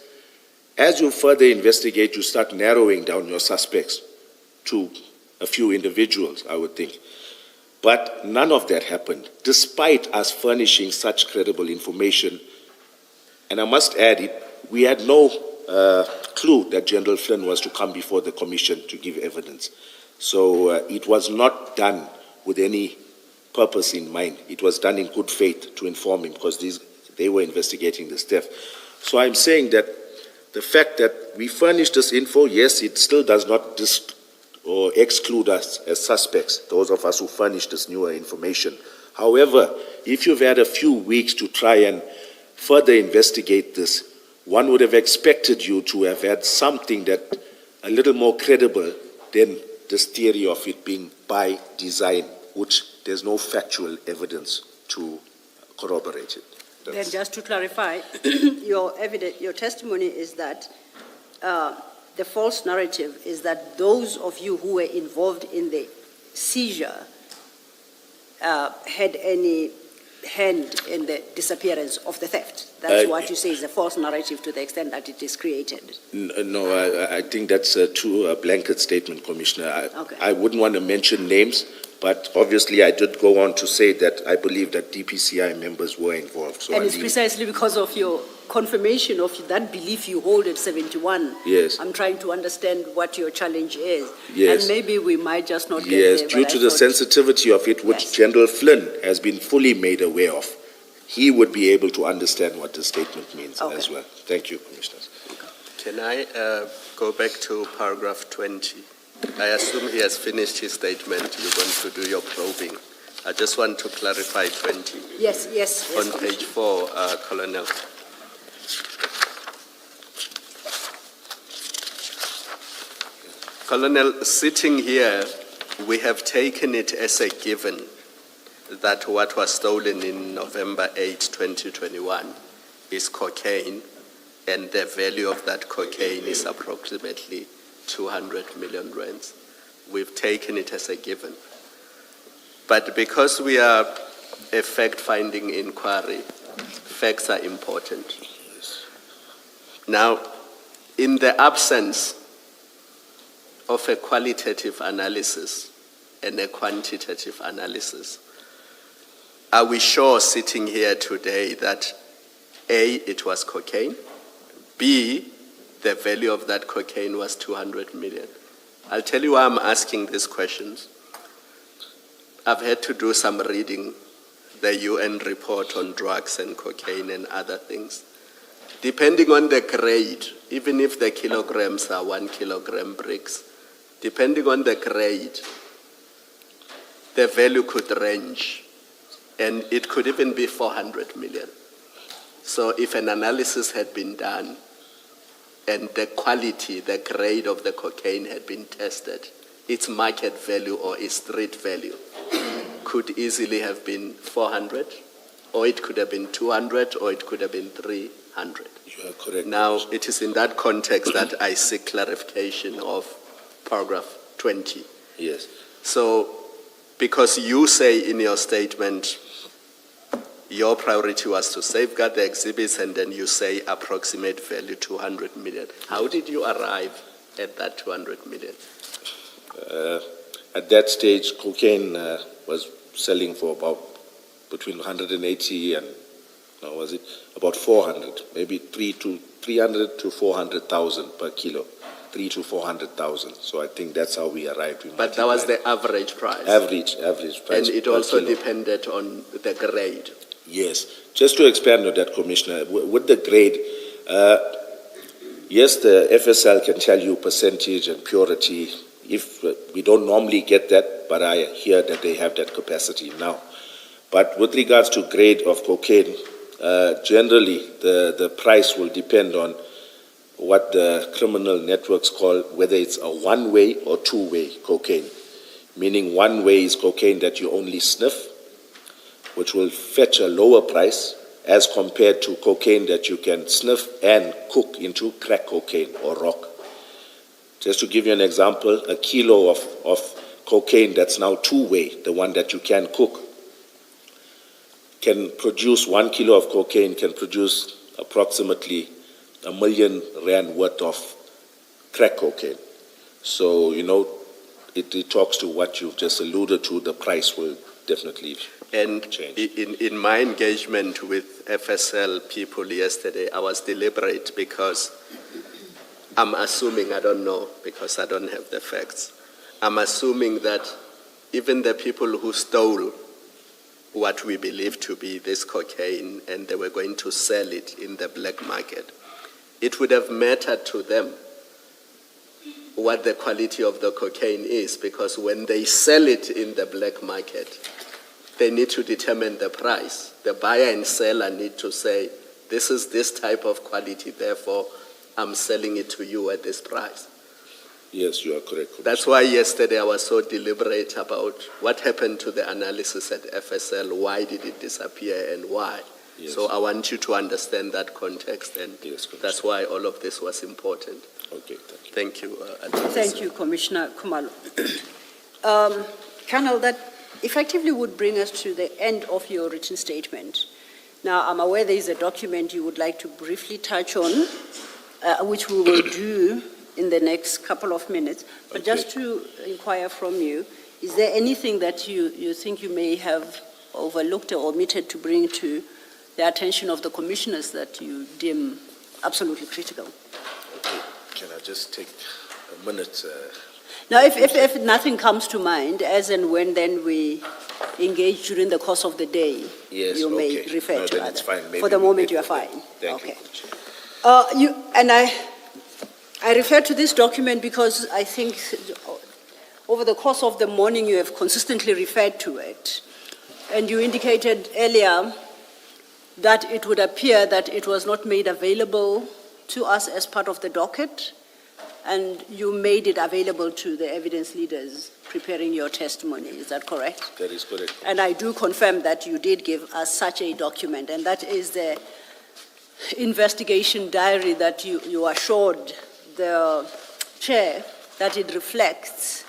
As you further investigate, you start narrowing down your suspects to a few individuals, I would think. But none of that happened, despite us furnishing such credible information. And I must add, we had no clue that General Flynn was to come before the Commission to give evidence. So it was not done with any purpose in mind. It was done in good faith to inform him, because they were investigating this theft. So I'm saying that the fact that we furnished this info, yes, it still does not or exclude us as suspects, those of us who furnished this newer information. However, if you've had a few weeks to try and further investigate this, one would have expected you to have had something that a little more credible than this theory of it being by design, which there's no factual evidence to corroborate it. Then just to clarify, your testimony is that the false narrative is that those of you who were involved in the seizure had any hand in the disappearance of the theft. That's what you say is a false narrative to the extent that it is created. No, I think that's a true blanket statement, Commissioner. Okay. I wouldn't want to mention names, but obviously I did go on to say that I believe that DPCI members were involved. So and it's precisely because of your confirmation of that belief you hold at 71. Yes. I'm trying to understand what your challenge is. Yes. And maybe we might just not get Yes, there. due to the sensitivity of it, which General Flynn has been fully made aware of, he would be able to understand what the statement means as well. Thank you, Commissioners. Can I go back to paragraph 20? I assume he has finished his statement. You're going to do your probing. I just want to clarify 20. Yes. On page 4, Colonel. Colonel, sitting here, we have taken it as a given that what was stolen in November 8, 2021 is cocaine, and the value of that cocaine is approximately 200 million rands. We've taken it as a given. But because we are a fact-finding inquiry, facts are important. Now, in the absence of a qualitative analysis and a quantitative analysis, are we sure sitting here today that A, it was cocaine, B, the value of that cocaine was 200 million? I'll tell you why I'm asking these questions. I've had to do some reading, the UN report on drugs and cocaine and other things. Depending on the grade, even if the kilograms are 1 kilogram bricks, depending on the grade, the value could range, and it could even be 400 million. So if an analysis had been done and the quality, the grade of the cocaine had been tested, its market value or its street value could easily have been 400, or it could have been 200, or it could have been 300. You are correct. Now, it is in that context that I seek clarification of paragraph 20. Yes. So, because you say in your statement, your priority was to safeguard the exhibits, and then you say approximate value 200 million. How did you arrive at that 200 million? At that stage, cocaine was selling for about between 180 and was it about 400, maybe 300 to 400,000 per kilo, 300 to 400,000. So I think that's how we arrived. But that was the average price. Average price. And it also depended on the grade. Yes. Just to expand on that, Commissioner, with the grade, yes, the FSL can tell you percentage and purity. If we don't normally get that, but I hear that they have that capacity now. But with regards to grade of cocaine, generally the price will depend on what the criminal networks call whether it's a one-way or two-way cocaine. Meaning one-way is cocaine that you only sniff, which will fetch a lower price as compared to cocaine that you can sniff and cook into crack cocaine or rock. Just to give you an example, a kilo of cocaine that's now two-way, the one that you can cook, can produce 1 kilo of cocaine can produce approximately R1 million worth of crack cocaine. So, it talks to what you've just alluded to, the price will definitely change. In my engagement with FSL people yesterday, I was deliberate because I'm assuming, I don't know, because I don't have the facts. I'm assuming that even the people who stole what we believe to be this cocaine and they were going to sell it in the black market, it would have mattered to them what the quality of the cocaine is, because when they sell it in the black market, they need to determine the price. The buyer and seller need to say, this is this type of quality, therefore I'm selling it to you at this price. Yes, you are correct. That's why yesterday I was so deliberate about what happened to the analysis at FSL, why did it disappear and why. Yes. So I want you to understand that context, and yes, that's why all of this was important. Okay, thank you. Thank you. Thank you, Commissioner Khumalo. Colonel, that effectively would bring us to the end of your written statement. Now, I'm aware there is a document you would like to briefly touch on, which we will do in the next couple of minutes. But Okay. just to inquire from you, is there anything that you think you may have overlooked or omitted to bring to the attention of the commissioners that you deem absolutely critical? Okay, can I just take a minute? Now, if nothing comes to mind, as and when then we engage during the course of the day, Yes, you may okay. refer No, to then other. it's fine. Maybe For the we moment, wait you are for that. fine. Thank Okay. you. I refer to this document because I think over the course of the morning you have consistently referred to it. And you indicated earlier that it would appear that it was not made available to us as part of the docket. and you made it available to the evidence leaders preparing your testimony. Is that correct? That is correct. And I do confirm that you did give us such a document, and that is the investigation diary that you assured the chair that it reflects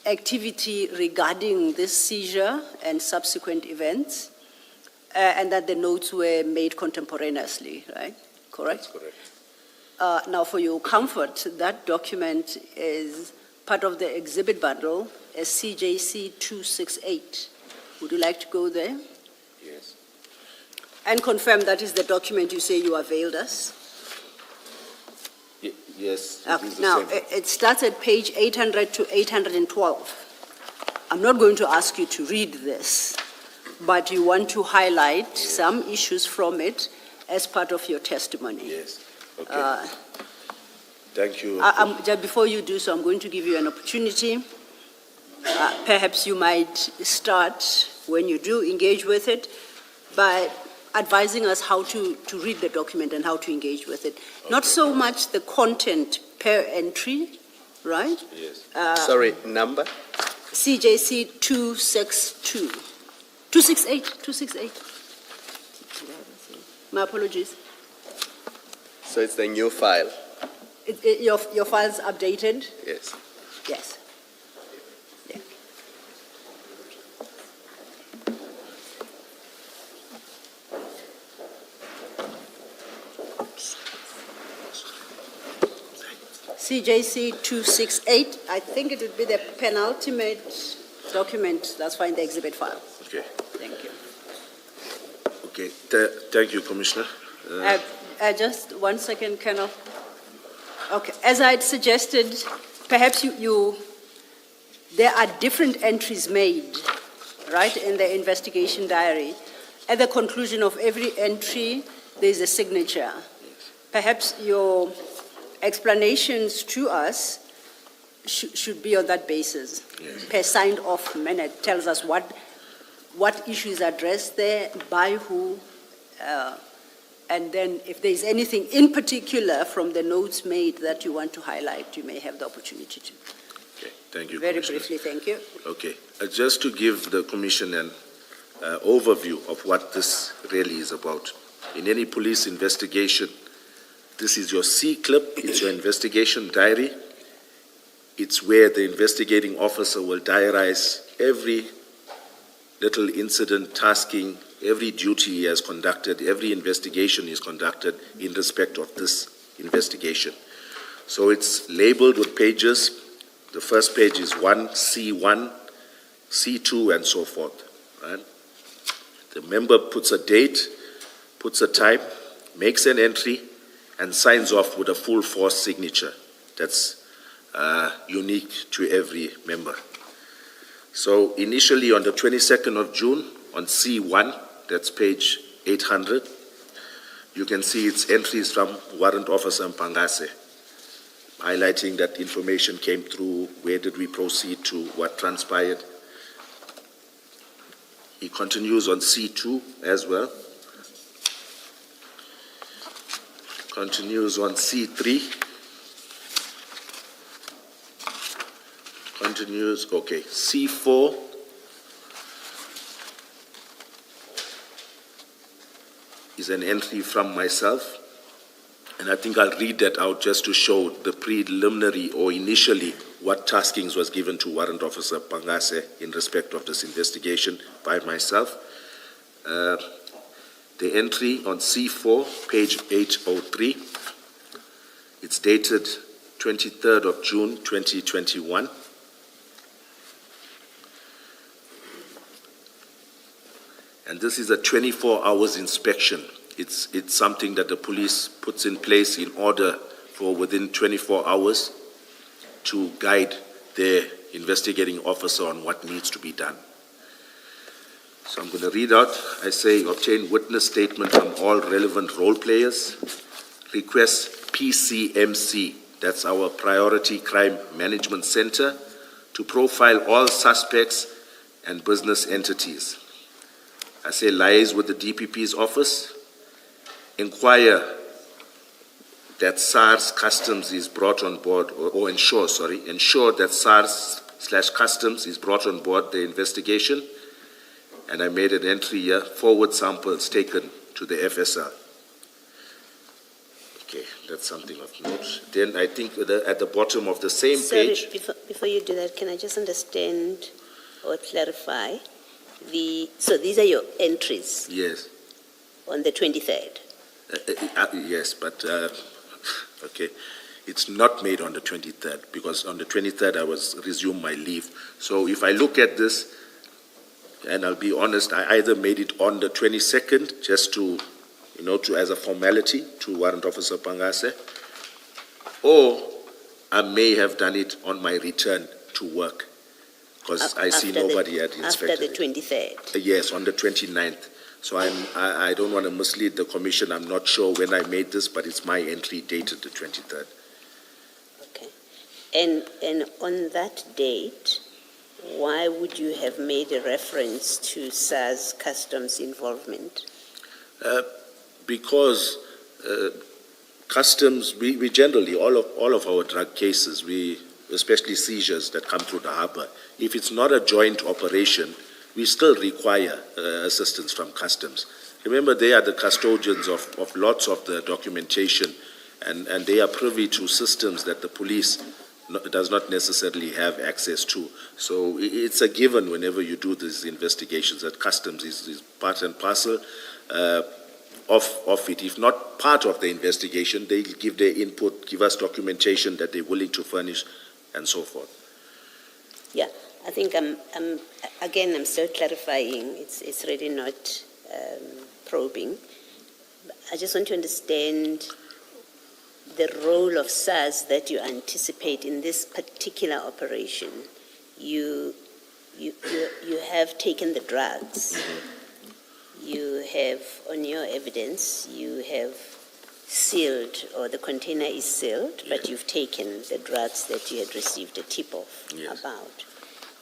activity regarding this seizure and subsequent events, and that the notes were made contemporaneously, right? Correct? That's correct. Now, for your comfort, that document is part of the exhibit bundle as CJC 268. Would you like to go there? Yes. And confirm that is the document you say you availed us? Yes. Okay, It is the now, same. it starts at page 800 to 812. I'm not going to ask you to read this, but you want to highlight some issues from it as part of your testimony. Yes. Okay. Thank you. Just before you do so, I'm going to give you an opportunity. Perhaps you might start, when you do engage with it, by advising us how to read the document and how to engage with it. Not so much the content per entry, right? Yes. Sorry, number? CJC 262. 268. 268. My apologies. So it's the new file? Your file's updated? Yes. Yes. Yeah. CJC 268, I think it would be the penultimate document that's fine, the exhibit file. Okay. Thank you. Okay. Thank you, Commissioner. Just 1 second, Colonel. Okay, as I had suggested, perhaps there are different entries made, right, in the investigation diary. At the conclusion of every entry, there's a signature. Perhaps your explanations to us should be on that basis. Yes. Per signed off minute tells us what issues addressed there, by who, and then if there's anything in particular from the notes made that you want to highlight, you may have the opportunity to. Okay. Thank you, Very Commissioner. briefly, thank you. Okay. Just to give the Commission an overview of what this really is about. In any police investigation, this is your C-clip, it's your investigation diary. It's where the investigating officer will diarize every little incident, tasking, every duty he has conducted, every investigation he's conducted in respect of this investigation. So it's labeled with pages. The first page is 1, C1, C2, and so forth. Right? The member puts a date, puts a time, makes an entry, and signs off with a full force signature. That's unique to every member. So initially on the 22nd of June, on C1, that's page 800, you can see its entries from Warrant Officer Mpangase, highlighting that information came through, where did we proceed to, what transpired. He continues on C2 as well. Continues on C3. Continues, okay, C4. Is an entry from myself, and I think I'll read that out just to show the preliminary or initially what taskings was given to Warrant Officer Pangase in respect of this investigation by myself. The entry on C4, page 803, it's dated 23rd of June 2021. And this is a 24 hours inspection. It's something that the police puts in place in order for within 24 hours to guide their investigating officer on what needs to be done. So I'm going to read out. I say, obtain witness statement from all relevant role players. Request PCMC, that's our Priority Crime Management Center, to profile all suspects and business entities. I say, liaise with the DPP's office. Inquire that SARS Customs is brought on board, or ensure that SARS/Customs is brought on board the investigation. And I made an entry here, forward samples taken to the FSR. Okay, that's something of note. Then I think at the bottom of the same page. Before you do that, can I just understand or clarify? So these are your entries Yes. on the 23rd? Yes, but, okay. It's not made on the 23rd, because on the 23rd I was resumed my leave. So if I look at this, and I'll be honest, I either made it on the 22nd, just to, as a formality to Warrant Officer Pangase, or I may have done it on my return to work, because I see nobody had inspected After the 23rd? Yes, on the 29th. So I don't want to mislead the commission. I'm not sure when I made this, but it's my entry dated the 23rd. Okay. And on that date, why would you have made a reference to SARS Customs involvement? Because customs, we generally, all of our drug cases, especially seizures that come through the harbor, if it's not a joint operation, we still require assistance from customs. Remember, they are the custodians of lots of the documentation, and they are privy to systems that the police does not necessarily have access to. So it's a given whenever you do these investigations that customs is part and parcel of it. If not part of the investigation, they give their input, give us documentation that they're willing to furnish, and so forth. Yeah, I think I'm still clarifying. It's really not probing. I just want to understand the role of SARS that you anticipate in this particular operation. You have taken the drugs. You have, on your evidence, you have sealed, or the container is sealed, but you've taken the drugs that you had received a tip-off about.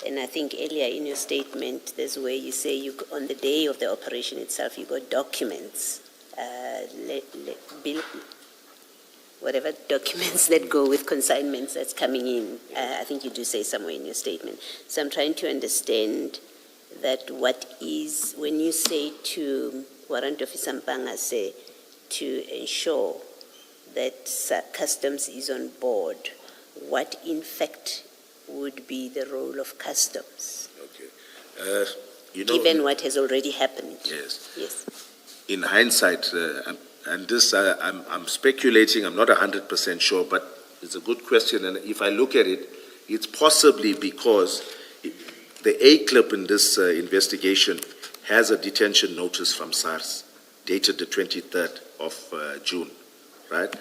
And I think earlier in your statement, there's where you say on the day of the operation itself, you got documents, whatever documents that go with consignments that's coming in. I think you do say somewhere in your statement. So I'm trying to understand that when you say to Warrant Officer Mpangase to ensure that customs is on board, what in fact would be the role of customs? Okay. Given what has already happened. Yes. Yes. In hindsight, and this I'm speculating, I'm not 100% sure, but it's a good question. And if I look at it, it's possibly because the A-clip in this investigation has a detention notice from SARS dated the 23rd of June, right?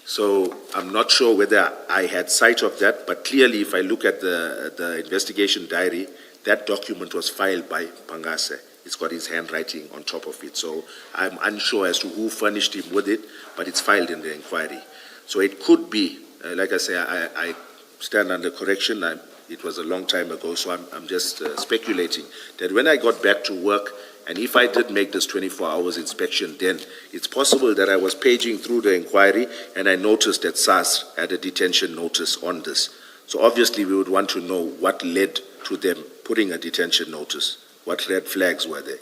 So I'm not sure whether I had sight of that, but clearly if I look at the investigation diary, that document was filed by Pangase. It's got his handwriting on top of it. So I'm unsure as to who furnished him with it, but it's filed in the inquiry. So it could be, like I say, I stand under correction. It was a long time ago, so I'm just speculating that when I got back to work, and if I did make this 24 hours inspection, then it's possible that I was paging through the inquiry and I noticed that SARS had a detention notice on this. So obviously we would want to know what led to them putting a detention notice. What red flags were there?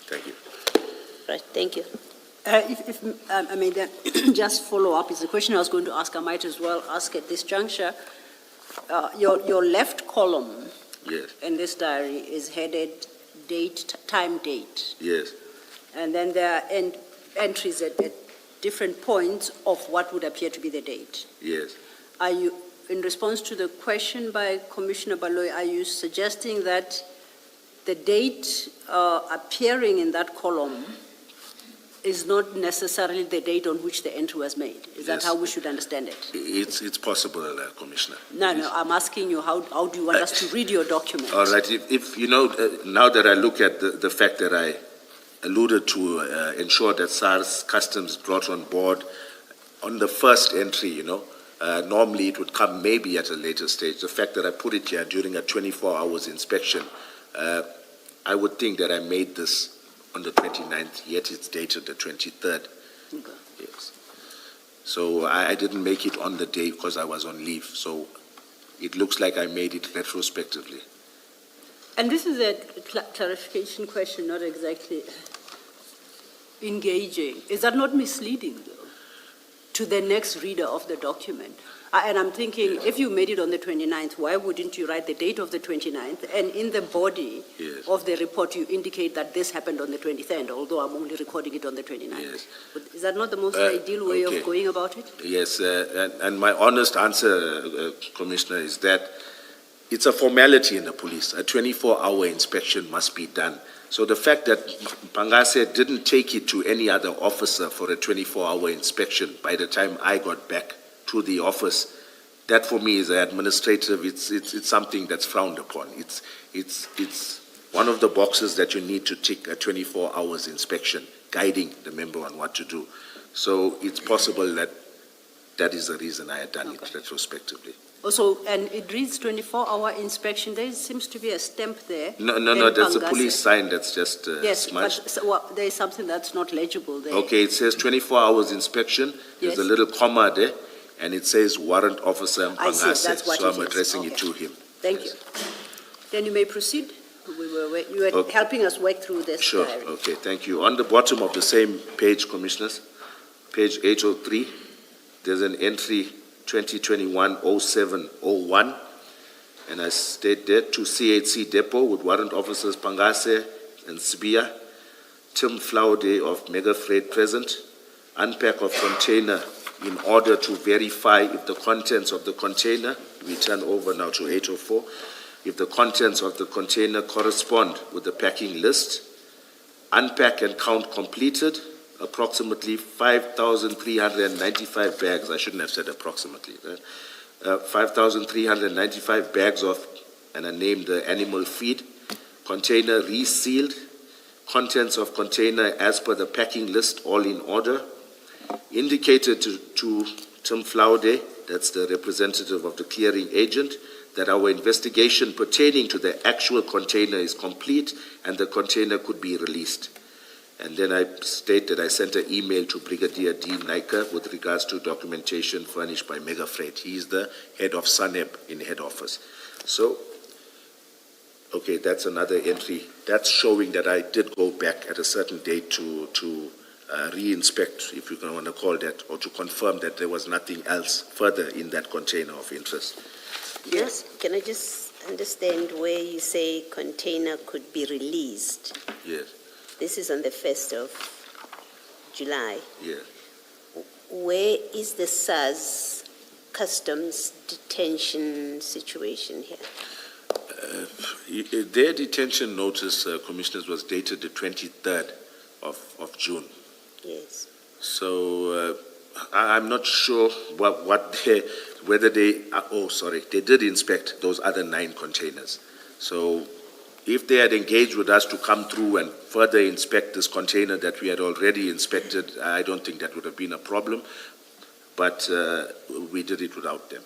Thank you. Right, thank you. If I may then just follow up, it's a question I was going to ask. I might as well ask at this juncture. Your left column in this diary is headed time date. Yes. And then there are entries at different points of what would appear to be the date. Yes. Are you, in response to the question by Commissioner Baloyi, are you suggesting that the date appearing in that column is not necessarily the date on which the entry was made? Is that how we should understand it? It's possible, Commissioner. No, I'm asking you, how do you want us to read your document? All right, if you know, now that I look at the fact that I alluded to ensure that SARS Customs brought on board on the first entry, normally it would come maybe at a later stage. The fact that I put it here during a 24 hours inspection, I would think that I made this on the 29th, yet it's dated the 23rd. Okay. Yes. So I didn't make it on the day because I was on leave. So it looks like I made it retrospectively. And this is a clarification question, not exactly engaging. Is that not misleading, though, to the next reader of the document? And I'm thinking, if you made it on the 29th, why wouldn't you write the date of the 29th? And in the body Yes. of the report, you indicate that this happened on the 23rd, although I'm only recording it on the 29th. Yes. But is that not the most ideal way okay. of going about it? Yes, and my honest answer, Commissioner, is that it's a formality in the police. A 24-hour inspection must be done. So the fact that Pangase didn't take it to any other officer for a 24-hour inspection by the time I got back to the office, that for me is administrative. It's something that's frowned upon. It's one of the boxes that you need to tick, a 24 hours inspection, guiding the member on what to do. So it's possible that that is the reason I had done it retrospectively. Also, and it reads 24-hour inspection. There seems to be a stamp there. No, there's a police sign that's just yes, smudged. but so, there is something that's not legible there. Okay, it says 24 hours inspection. There's Yes. a little comma there, and it says warrant officer I see, Mpangase. that's what So it I'm is. addressing it Okay. to him. Thank Yes. you. Then you may proceed. You were Okay. helping us work through this Sure, diary. okay, thank you. On the bottom of the same page, Commissioners, page 803, there's an entry 2021-0701, and I state there, to CHC Depot with warrant officers Pangase and Sibia, Tim Flaude of Mega Freight present, unpack of container in order to verify if the contents of the container, we turn over now to 804, if the contents of the container correspond with the packing list, unpack and count completed, approximately 5,395 bags, I shouldn't have said approximately, 5,395 bags of, and I named the animal feed, container resealed, contents of container as per the packing list, all in order, indicated to Tim Flaude, that's the representative of the clearing agent, that our investigation pertaining to the actual container is complete and the container could be released. And then I state that I sent an email to Brigadier D. Naika with regards to documentation furnished by Mega Freight. He is the head of SANEB in head office. So, okay, that's another entry. That's showing that I did go back at a certain date to re-inspect, if you want to call that, or to confirm that there was nothing else further in that container of interest. Yes, can I just understand where you say container could be released? Yes, This is on the 1st of July. yes. Where is the SARS customs detention situation here? Their detention notice, Commissioners, was dated the 23rd of June. Yes. So I'm not sure whether they did inspect those other 9 containers. So if they had engaged with us to come through and further inspect this container that we had already inspected, I don't think that would have been a problem. But we did it without them.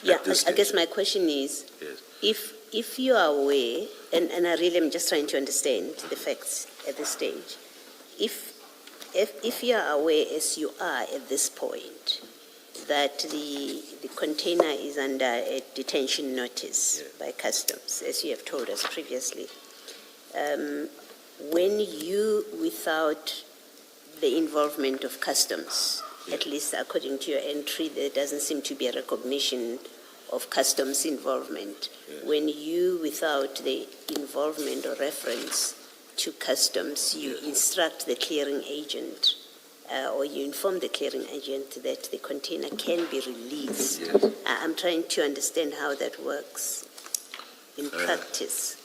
Yeah, At this I guess stage. my question is, Yes. if you are aware, and I really am just trying to understand the facts at this stage, if you are aware, as you are at this point, that the container is under a detention notice by customs, as you have told us previously, when you, without the involvement of customs, at least according to your entry, there doesn't seem to be a recognition of customs involvement. When you, without the involvement or reference to customs, you instruct the clearing agent or you inform the clearing agent that the container can be released. Yes. I'm trying to understand how that works in practice.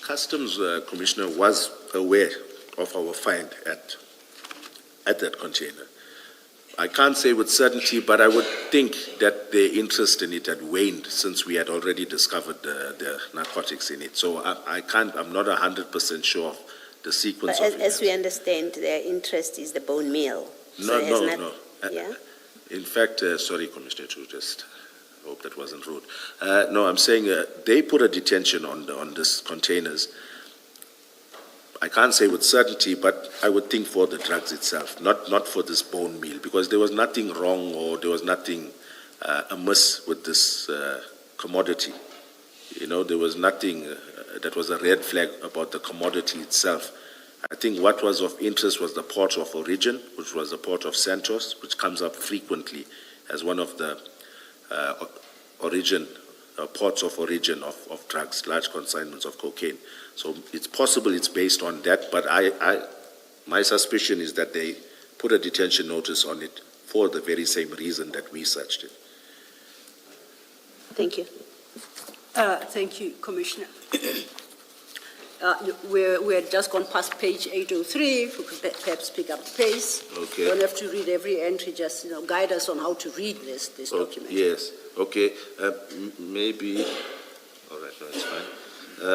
Customs Commissioner was aware of our find at that container. I can't say with certainty, but I would think that their interest in it had waned since we had already discovered the narcotics in it. So I'm not 100% sure of the sequence But of as we events. understand, their interest is the bone meal. So it has No. Yeah? In fact, sorry, Commissioner, to just hope that wasn't rude. No, I'm saying they put a detention on this containers. I can't say with certainty, but I would think for the drugs itself, not for this bone meal, because there was nothing wrong or there was nothing amiss with this commodity. You know, there was nothing that was a red flag about the commodity itself. I think what was of interest was the port of origin, which was the port of Santos, which comes up frequently as one of the ports of origin of drugs, large consignments of cocaine. So it's possible it's based on that, but my suspicion is that they put a detention notice on it for the very same reason that we searched it. Thank you. Thank you, Commissioner. We had just gone past page 803. If we could perhaps pick up the pace. Okay. You don't have to read every entry. Just guide us on how to read this document. Yes. Okay. Maybe. All right. No, it's fine.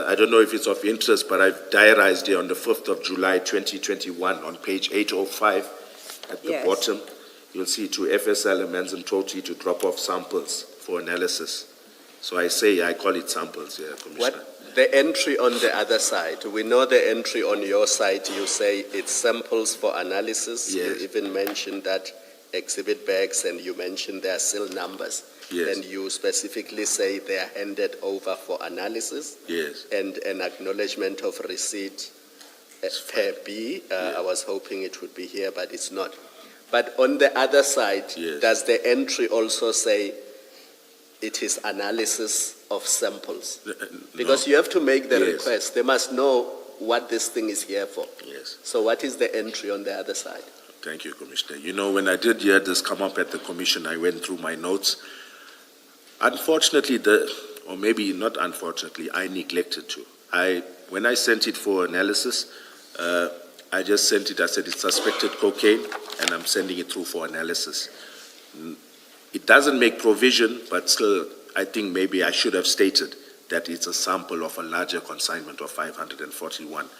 I don't know if it's of interest, but I've diarized here on the 5th of July, 2021, on page 805 at the bottom. You'll see to FSL and Manzantoti to drop off samples for analysis. So I call it samples, yeah, Commissioner. The entry on the other side, we know the entry on your side, you say it's samples for analysis. Yes. You even mentioned that exhibit bags and you mentioned their seal numbers. Yes. And you specifically say they are handed over for analysis. Yes. And an acknowledgement of receipt per B. I was hoping it would be here, but it's not. But on the other side, Yes. does the entry also say it is analysis of samples? Because you have to make the Yes. request. They must know what this thing is here for. Yes. So what is the entry on the other side? Thank you, Commissioner. You know, when I did hear this come up at the commission, I went through my notes. Unfortunately, or maybe not unfortunately, I neglected to. When I sent it for analysis, I just sent it, I said it's suspected cocaine, and I'm sending it through for analysis. It doesn't make provision, but still, I think maybe I should have stated that it's a sample of a larger consignment of 541.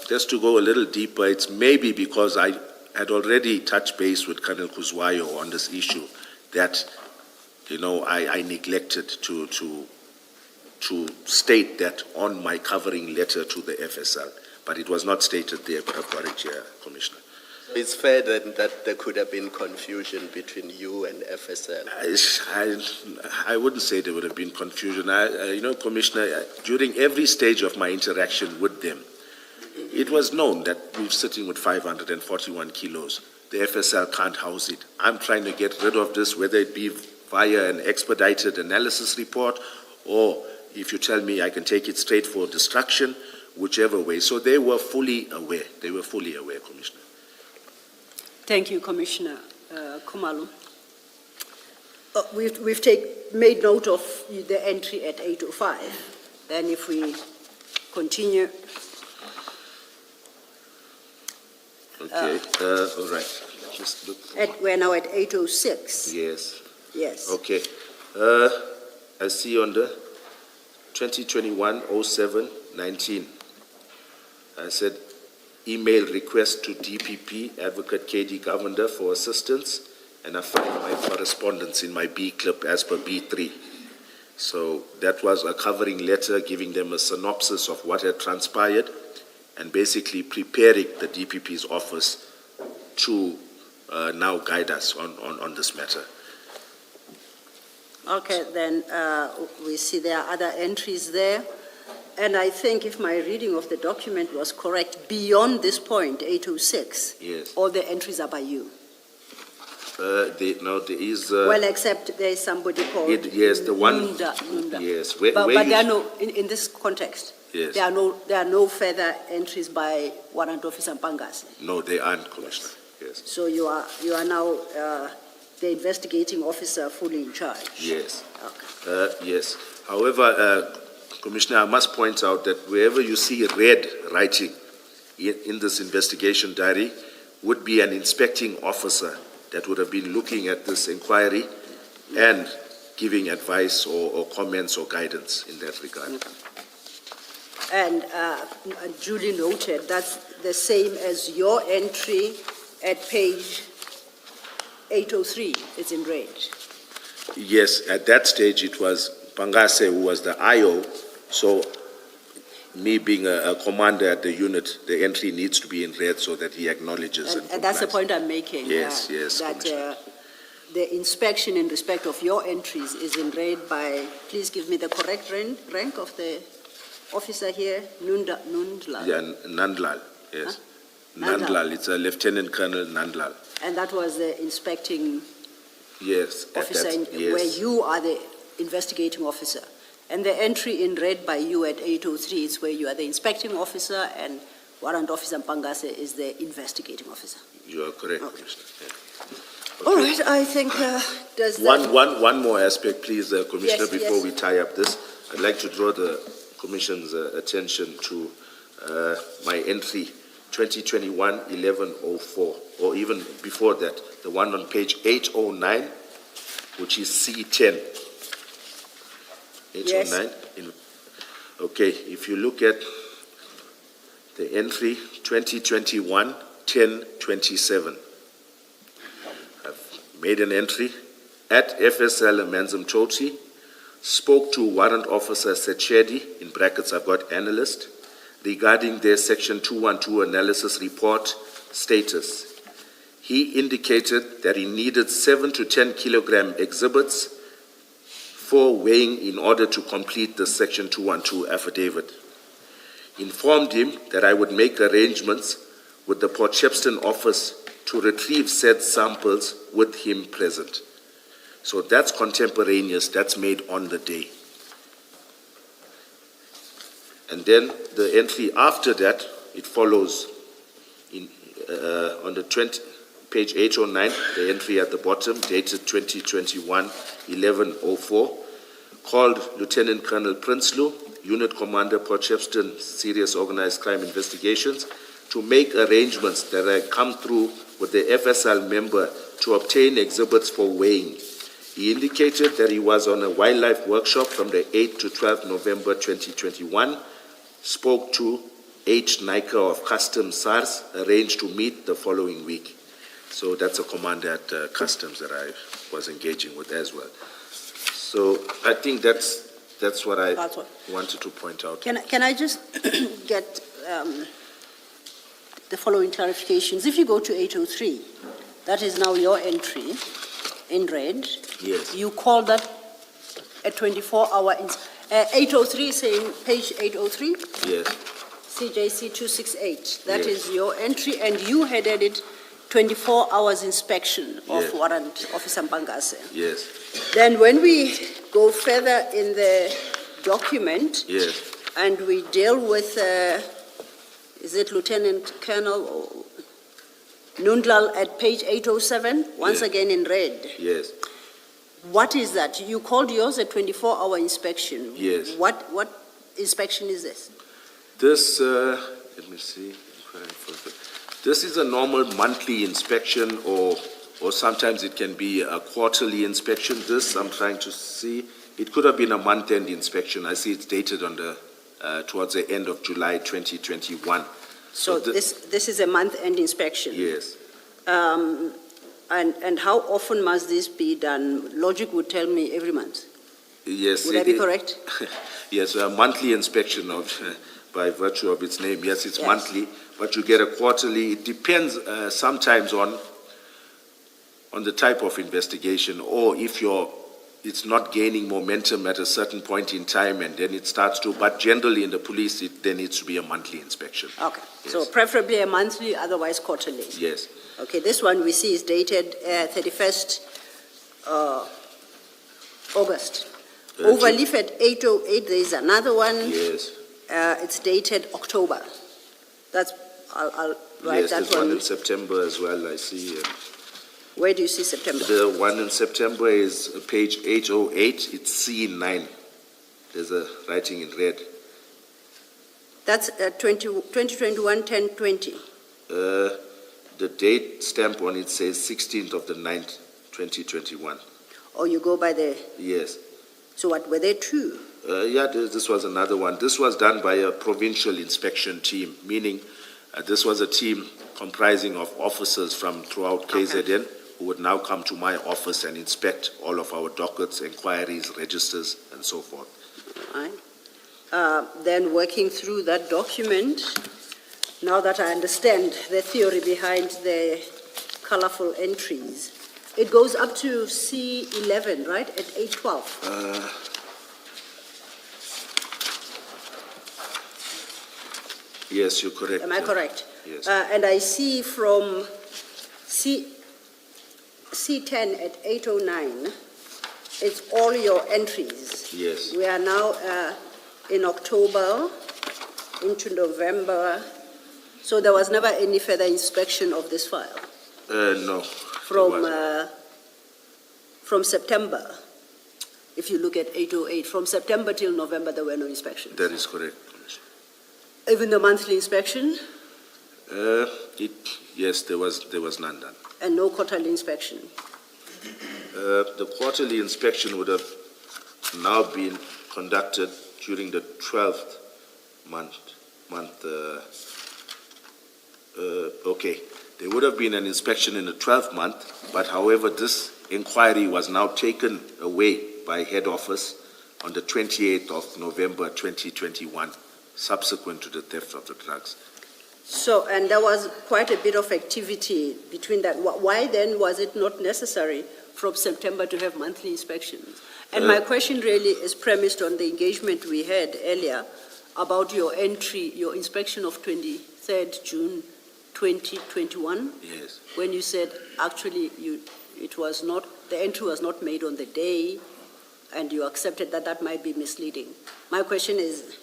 Just to go a little deeper, it's maybe because I had already touched base with Colonel Kuzwayo on this issue that, I neglected to state that on my covering letter to the FSL, but it was not stated there, but I've got it here, Commissioner. It's fair then that there could have been confusion between you and FSL. I wouldn't say there would have been confusion. Commissioner, during every stage of my interaction with them, it was known that we're sitting with 541 kilos. The FSL can't house it. I'm trying to get rid of this, whether it be via an expedited analysis report, or if you tell me I can take it straight for destruction, whichever way. So they were fully aware. They were fully aware, Commissioner. Thank you, Commissioner Khumalo. We've made note of the entry at 805. Then if we continue. Okay, all right. Just look. We're now at 806. Yes. Yes. Okay. I see on the 2021-07-19, I said, email request to DPP, Advocate KD Governor for assistance, and I find my correspondence in my B clip as per B3. So that was a covering letter giving them a synopsis of what had transpired and basically preparing the DPP's office to now guide us on this matter. Okay, then we see there are other entries there. And I think if my reading of the document was correct, beyond this point, 806, yes, all the entries are by you. There is... well, except there is somebody called yes, the one... Nunda. Yes. But there are no, in this context, yes, there are no further entries by Warrant Officer Mpangase. No, they aren't, Commissioner. Yes. So you are now the investigating officer fully in charge. Yes. Okay. Yes. However, Commissioner, I must point out that wherever you see red writing in this investigation diary would be an inspecting officer that would have been looking at this inquiry and giving advice or comments or guidance in that regard. And duly noted, that's the same as your entry at page 803. It's in red. Yes, at that stage it was Pangase who was the IO, so me being a commander at the unit, the entry needs to be in red so that he acknowledges And that's the complies. point I'm making. Yes, yes, That Commissioner. the inspection in respect of your entries is in red by, please give me the correct rank of the officer here, Nundla. Yeah, Nandlal, yes. Nandlal. Nandlal, it's a Lieutenant Colonel Nandlal. And that was the inspecting Yes. officer, yes. where you are the investigating officer. And the entry in red by you at 803 is where you are the inspecting officer, and Warrant Officer Mpangase is the investigating officer. You are correct, Okay. Commissioner. Yeah. All Okay. right, I think, does that... One more aspect, please, Commissioner, Yes, before yes. we tie up this. I'd like to draw the Commission's attention to my entry 2021-1104, or even before that, the one on page 809, which is C10. 809. Okay, if you look at the entry 2021-1027, I've made an entry at FSL Manzam Choti, spoke to Warrant Officer Sechedi, in brackets I've got analyst, regarding their Section 212 analysis report status. He indicated that he needed 7 to 10 kilogram exhibits for weighing in order to complete the Section 212 affidavit. Informed him that I would make arrangements with the Port Shepstone office to retrieve said samples with him present. So that's contemporaneous, that's made on the day. And then the entry after that, it follows on the page 809, the entry at the bottom, dated 2021-1104, called Lieutenant Colonel Prinsloo, Unit Commander, Port Shepstone Serious Organized Crime Investigations, to make arrangements that I come through with the FSL member to obtain exhibits for weighing. He indicated that he was on a wildlife workshop from the 8th to 12th November 2021, spoke to H. Nika of Customs SARS, arranged to meet the following week. So that's a commander at Customs that I was engaging with as well. So I think that's what I wanted to point out. Can I just get the following clarifications? If you go to 803, that is now your entry in red. Yes. You call that a 24-hour... 803 saying page 803? Yes. CJC 268. That Yes. is your entry, and you headed it 24 hours inspection of Yes. Warrant Officer Mpangase. Yes. Then when we go further in the document, Yes. and we deal with, is it Lieutenant Colonel or Nundlal at page 807, once Yeah. again in red. Yes. What is that? You called yours a 24-hour inspection. Yes. What inspection is this? This, let me see. This is a normal monthly inspection, or sometimes it can be a quarterly inspection. This, I'm trying to see, it could have been a month-end inspection. I see it's dated on the towards the end of July 2021. So this is a month-end inspection? Yes. And how often must this be done? Logic would tell me every month. Yes. Would I be correct? Yes, a monthly inspection of, by virtue of its name. Yes, it's Yes. monthly, but you get a quarterly. It depends sometimes on the type of investigation, or if it's not gaining momentum at a certain point in time, and then it starts to. But generally, in the police, there needs to be a monthly inspection. Okay, Yes. so preferably a monthly, otherwise quarterly. Yes. Okay, this one we see is dated 31st August. Overleaf at 808, there is another one. Yes. It's dated October. That's, I'll write Yes, that there's one one. in September as well, I see. Where do you see September? The one in September is page 808, it's C9. There's a writing in red. That's 2021-10-20. The date stamp on it says 16th of the 9th, 2021. Or you go by the, Yes. so what, were there two? Yeah, this was another one. This was done by a provincial inspection team, meaning this was a team comprising of officers from throughout KZN who would now come to my office and inspect all of our dockets, enquiries, registers, and so forth. All right. Then working through that document, now that I understand the theory behind the colorful entries, it goes up to C11, right, at 812? Yes, you're correct. Am I correct? Yes. And I see from C10 at 809, it's all your entries. Yes. We are now in October into November, so there was never any further inspection of this file No. there wasn't. from September. If you look at 808, from September till November, there were no inspections. That is correct. Even the monthly inspection Yes, there was none done. and no quarterly inspection. The quarterly inspection would have now been conducted during the 12th month. Okay, there would have been an inspection in the 12th month, but however, this inquiry was now taken away by head office on the 28th of November 2021, subsequent to the theft of the drugs. So, and there was quite a bit of activity between that. Why then was it not necessary from September to have monthly inspections? And my question really is premised on the engagement we had earlier about your entry, your inspection of 23rd June 2021, Yes. when you said actually the entry was not made on the day, and you accepted that that might be misleading. My question is,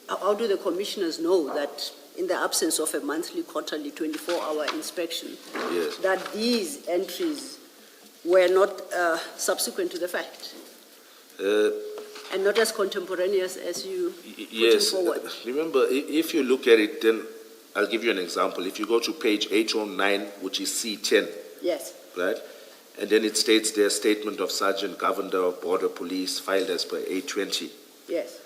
how do the commissioners know that in the absence of a monthly, quarterly, 24-hour inspection, Yes. that these entries were not subsequent to the fact and not as contemporaneous as you Yes. putting forward? Remember, if you look at it, then I'll give you an example. If you go to page 809, which is C10, Yes, right? And then it states there, statement of Sergeant Governor of Border Police filed as per 820. yes.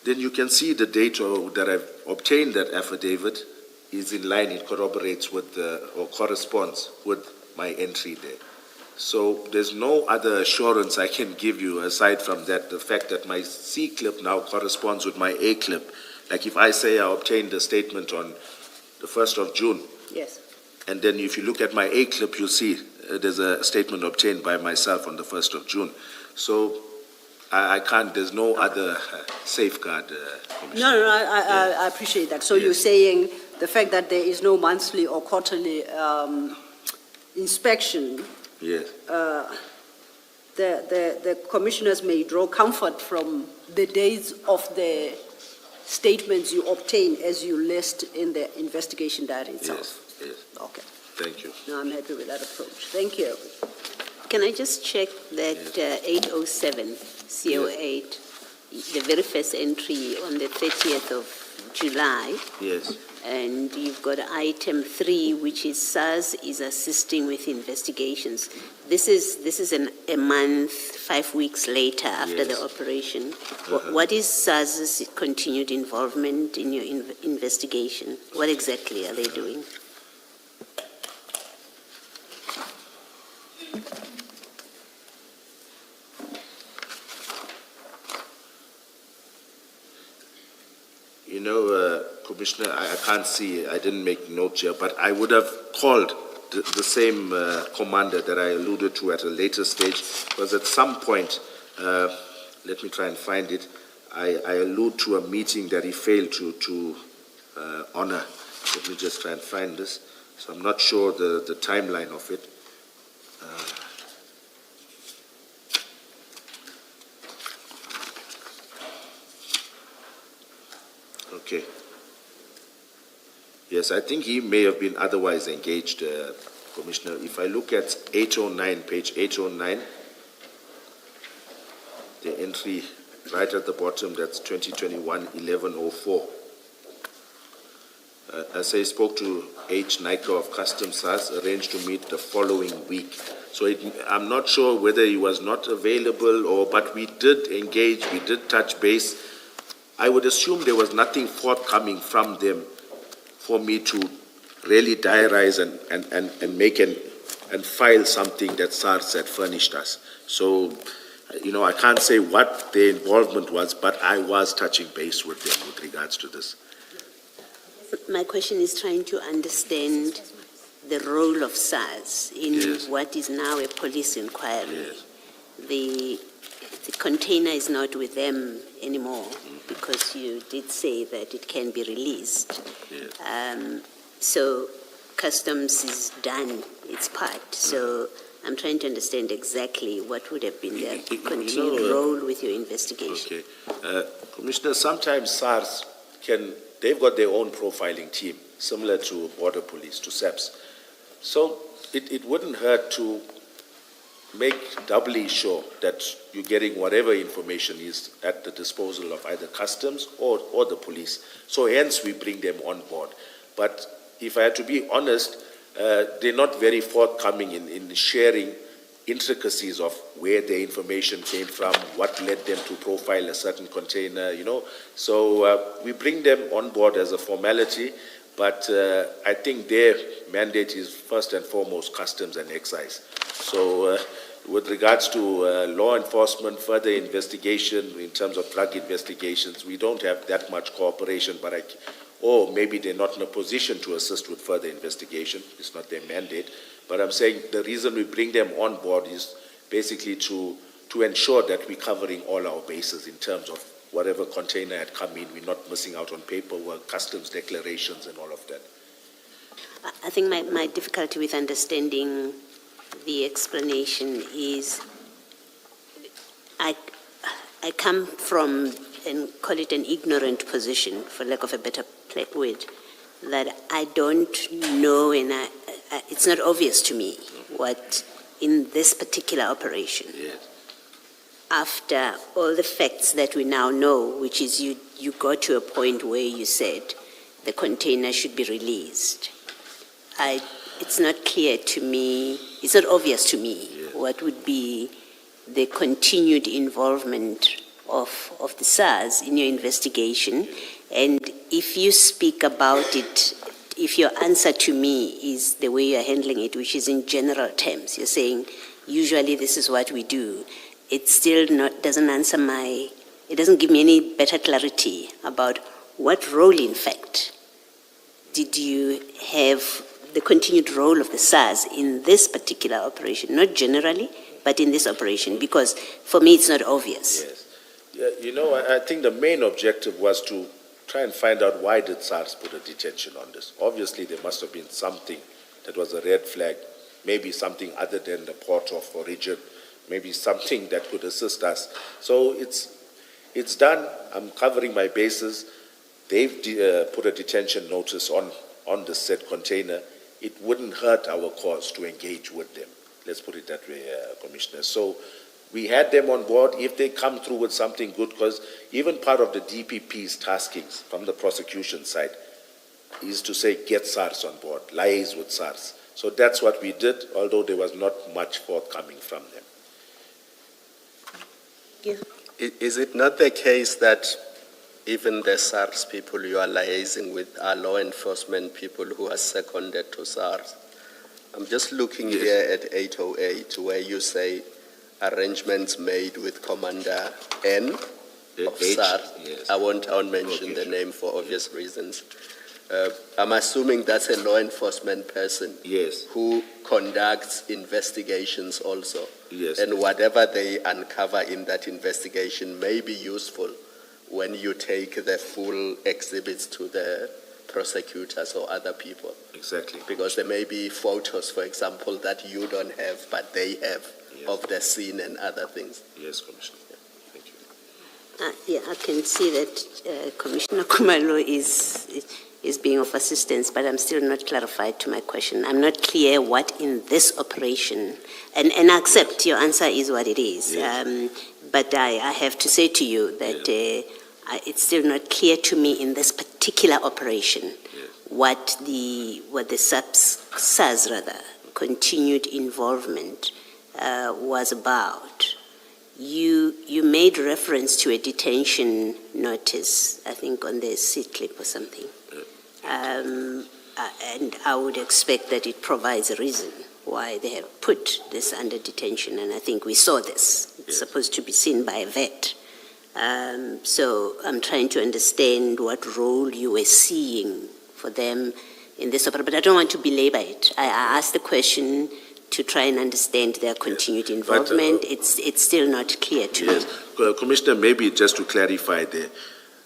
Then you can see the date that I've obtained that affidavit is in line, it corroborates with or corresponds with my entry there. So there's no other assurance I can give you aside from that, the fact that my C clip now corresponds with my A clip. Like if I say I obtained the statement on the 1st of June, Yes. and then if you look at my A clip, you'll see there's a statement obtained by myself on the 1st of June. So I can't, there's no other safeguard. Commissioner. No, I appreciate that. So you're saying the fact that there is no monthly or quarterly inspection, Yes, the commissioners may draw comfort from the dates of the statements you obtain as you list in the investigation diary itself. yes. Okay. Thank you. No, I'm happy with that approach. Thank you. Can I just check that 807 CO8, the very first entry on the 30th of July, Yes, and you've got item 3, which is SARS is assisting with investigations. This is a month, 5 weeks later after the Yes. operation. What is SARS's continued involvement in your investigation? What exactly are they doing? you know, Commissioner, I can't see, I didn't make notes here, but I would have called the same commander that I alluded to at a later stage, because at some point, let me try and find it, I allude to a meeting that he failed to honor. Let me just try and find this. So I'm not sure the timeline of it. Okay. Yes, I think he may have been otherwise engaged, Commissioner. If I look at 809, page 809, the entry right at the bottom, that's 2021-1104. I say spoke to H. Nika of Customs SARS, arranged to meet the following week. So I'm not sure whether he was not available but we did engage, we did touch base. I would assume there was nothing forthcoming from them for me to really diarize and make and file something that SARS had furnished us. So I can't say what their involvement was, but I was touching base with them with regards to this. My question is trying to understand the role of SARS in Yes. what is now a police inquiry. Yes. The container is not with them anymore because you did say that it can be released. Yes. So customs is done its part. So I'm trying to understand exactly what would have been their continued role with your investigation. Okay. Commissioner, sometimes SARS they've got their own profiling team, similar to Border Police, to SAPS. So it wouldn't hurt to make doubly sure that you're getting whatever information is at the disposal of either customs or the police. So hence we bring them on board. But if I had to be honest, they're not very forthcoming in sharing intricacies of where the information came from, what led them to profile a certain container, So we bring them on board as a formality, but I think their mandate is first and foremost customs and excise. So with regards to law enforcement, further investigation in terms of drug investigations, we don't have that much cooperation, or maybe they're not in a position to assist with further investigation. It's not their mandate. But I'm saying the reason we bring them on board is basically to ensure that we're covering all our bases in terms of whatever container had come in. We're not missing out on paperwork, customs declarations, and all of that. I think my difficulty with understanding the explanation is I come from, and call it an ignorant position, for lack of a better word, that I don't know, and it's not obvious to me what in this particular operation, Yes. after all the facts that we now know, which is you got to a point where you said the container should be released. It's not clear to me, it's not obvious to me what would be the continued involvement of the SARS in your investigation. And if you speak about it, if your answer to me is the way you're handling it, which is in general terms, you're saying, usually this is what we do, it still doesn't answer it doesn't give me any better clarity about what role, in fact, did you have the continued role of the SARS in this particular operation, not generally, but in this operation, because for me it's not obvious. Yes. Yeah, I think the main objective was to try and find out why did SARS put a detention on this. Obviously, there must have been something that was a red flag, maybe something other than the port of origin, maybe something that could assist us. So it's done. I'm covering my bases. They've put a detention notice on the said container. It wouldn't hurt our cause to engage with them. Let's put it that way, Commissioner. So we had them on board. If they come through with something good, because even part of the DPP's taskings from the prosecution side is to say, get SARS on board, liaise with SARS. So that's what we did, although there was not much forthcoming from them. Yeah. Is it not the case that even the SARS people you are liaising with are law enforcement people who are seconded to SARS? I'm just looking here at 808 where you say arrangements made with Commander N of SARS. Yes. I won't mention the name for obvious reasons. I'm assuming that's a law enforcement person who conducts investigations also. Yes. And whatever they uncover in that investigation may be useful when you take the full exhibits to the prosecutors or other people. Exactly. Because there may be photos, for example, that you don't have, but they have of the scene and other things. Yes, Commissioner. Thank Yeah, you. I can see that Commissioner Kumalo is being of assistance, but I'm still not clarified to my question. I'm not clear what in this operation, and I accept your answer is what it is, but I have to say to you that it's still not clear to me in this particular operation what the SARS continued involvement was about. You made reference to a detention notice, I think on the seat clip or something. And I would expect that it provides a reason why they have put this under detention, and I think we saw this It's supposed to be seen by a vet. So I'm trying to understand what role you were seeing for them in this operation, but I don't want to belabor it. I asked the question to try and understand their continued involvement. It's still not clear to me. Yes, Commissioner, maybe just to clarify there,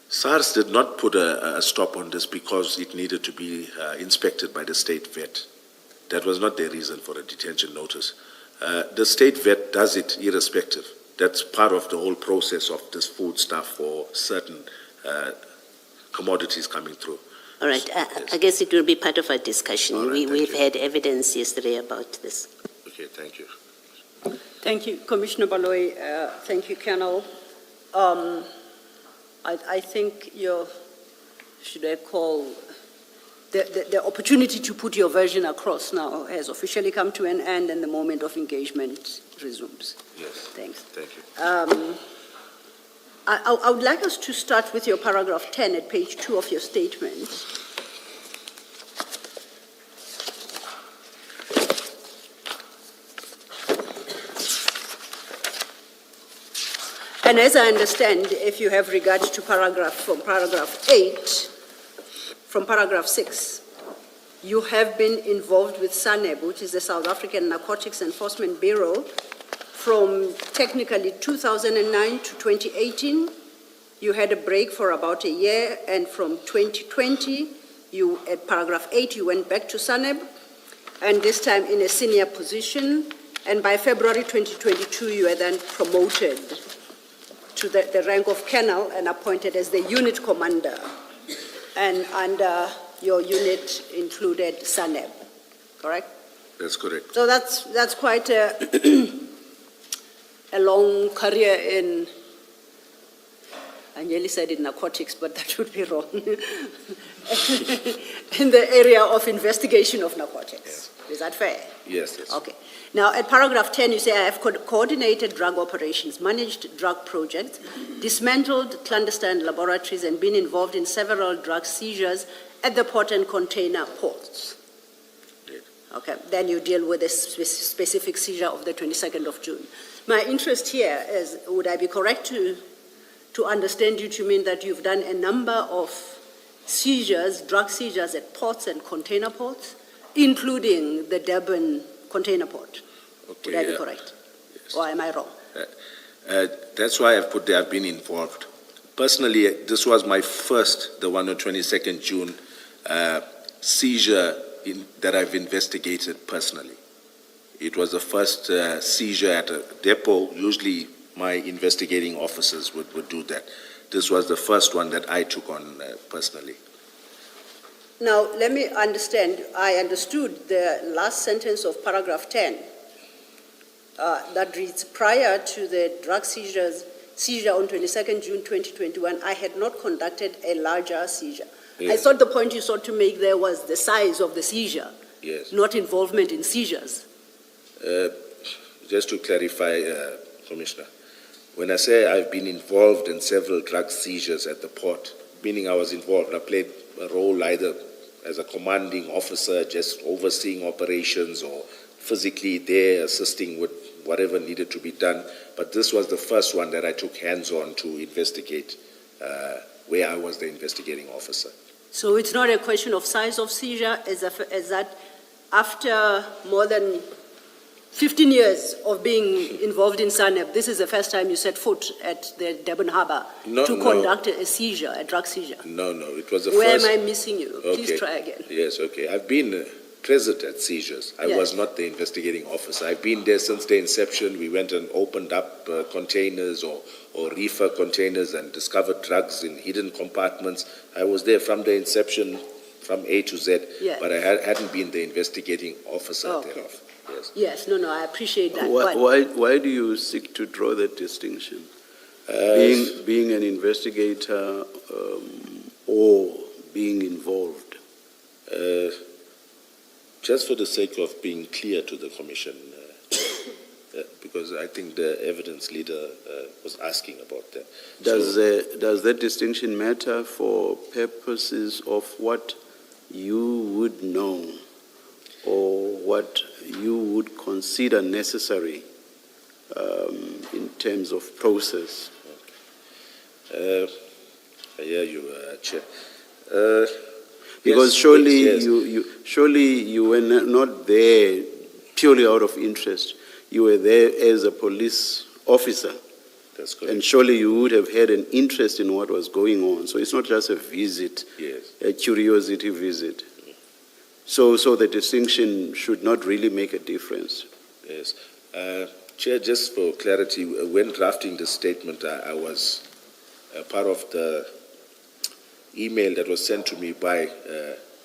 SARS did not put a stop on this because it needed to be inspected by the state vet. That was not their reason for a detention notice. The state vet does it irrespective. That's part of the whole process of this food stuff for certain commodities coming through. All right, I guess it will be part of our discussion. All right, We've had evidence yesterday about this. Okay, thank you. Thank you, Commissioner Baloy. Thank you, Colonel. I think should I call, the opportunity to put your version across now has officially come to an end and the moment of engagement resumes. Yes. Thanks. Thank you. I would like us to start with your paragraph 10 at page 2 of your statement. And as I understand, if you have regard to from paragraph 8, from paragraph 6, you have been involved with SANEB, which is the South African Narcotics Enforcement Bureau, from technically 2009 to 2018. You had a break for about a year, and from 2020, at paragraph 8, you went back to SANEB, and this time in a senior position, and by February 2022, you were then promoted to the rank of colonel and appointed as the unit commander. And under your unit included SANEB, correct? That's correct. So that's quite a long career in, I nearly said in narcotics, but that would be wrong, in the area of investigation of narcotics. Yeah. Is that fair? Yes, yes. Okay. Now, at paragraph 10, you say, I have coordinated drug operations, managed drug projects, dismantled clandestine laboratories, and been involved in several drug seizures at the port and container ports. Yeah. Okay. Then you deal with a specific seizure of the 22nd of June. My interest here is, would I be correct to understand you to mean that you've done a number of seizures, drug seizures at ports and container ports, including the Durban container port? Okay, would I be correct? Yes. Or am I wrong? That's why I've put there, I've been involved. Personally, this was my first, the one on 22nd June, seizure that I've investigated personally. It was the first seizure at a depot. Usually my investigating officers would do that. This was the first one that I took on personally. Now, let me understand. I understood the last sentence of paragraph 10 that reads, prior to the drug seizure on 22nd June 2021, I had not conducted a larger seizure. Yes. I thought the point you sought to make there was the size of the seizure, yes, not involvement in seizures. Just to clarify, Commissioner, when I say I've been involved in several drug seizures at the port, meaning I was involved, I played a role either as a commanding officer, just overseeing operations, or physically there assisting with whatever needed to be done. But this was the first one that I took hands-on to investigate, where I was the investigating officer. So it's not a question of size of seizure, as that after more than 15 years of being involved in SANEB, this is the first time you set foot at the Durban Harbour to conduct a seizure, a drug seizure? No, it was the Where first... Where am I missing you? Okay. Please try again. Yes, okay. I've been present at seizures. I was not the investigating officer. I've been there since the inception. We went and opened up containers or reefer containers and discovered drugs in hidden compartments. I was there from the inception, from A to Z, but I hadn't been the investigating officer thereof. Yes, no, I appreciate that. Why do you seek to draw that distinction? Being an investigator or being involved? Just for the sake of being clear to the Commission, because I think the evidence leader was asking about that. Does that distinction matter for purposes of what you would know or what you would consider necessary in terms of process. I hear you, Chair. Because yes, surely yes. you were not there purely out of interest. You were there as a police officer. That's correct. And surely you would have had an interest in what was going on. So it's not just a visit, Yes. a curiosity visit. So the distinction should not really make a difference. Yes. Chair, just for clarity, when drafting the statement, I was part of the email that was sent to me by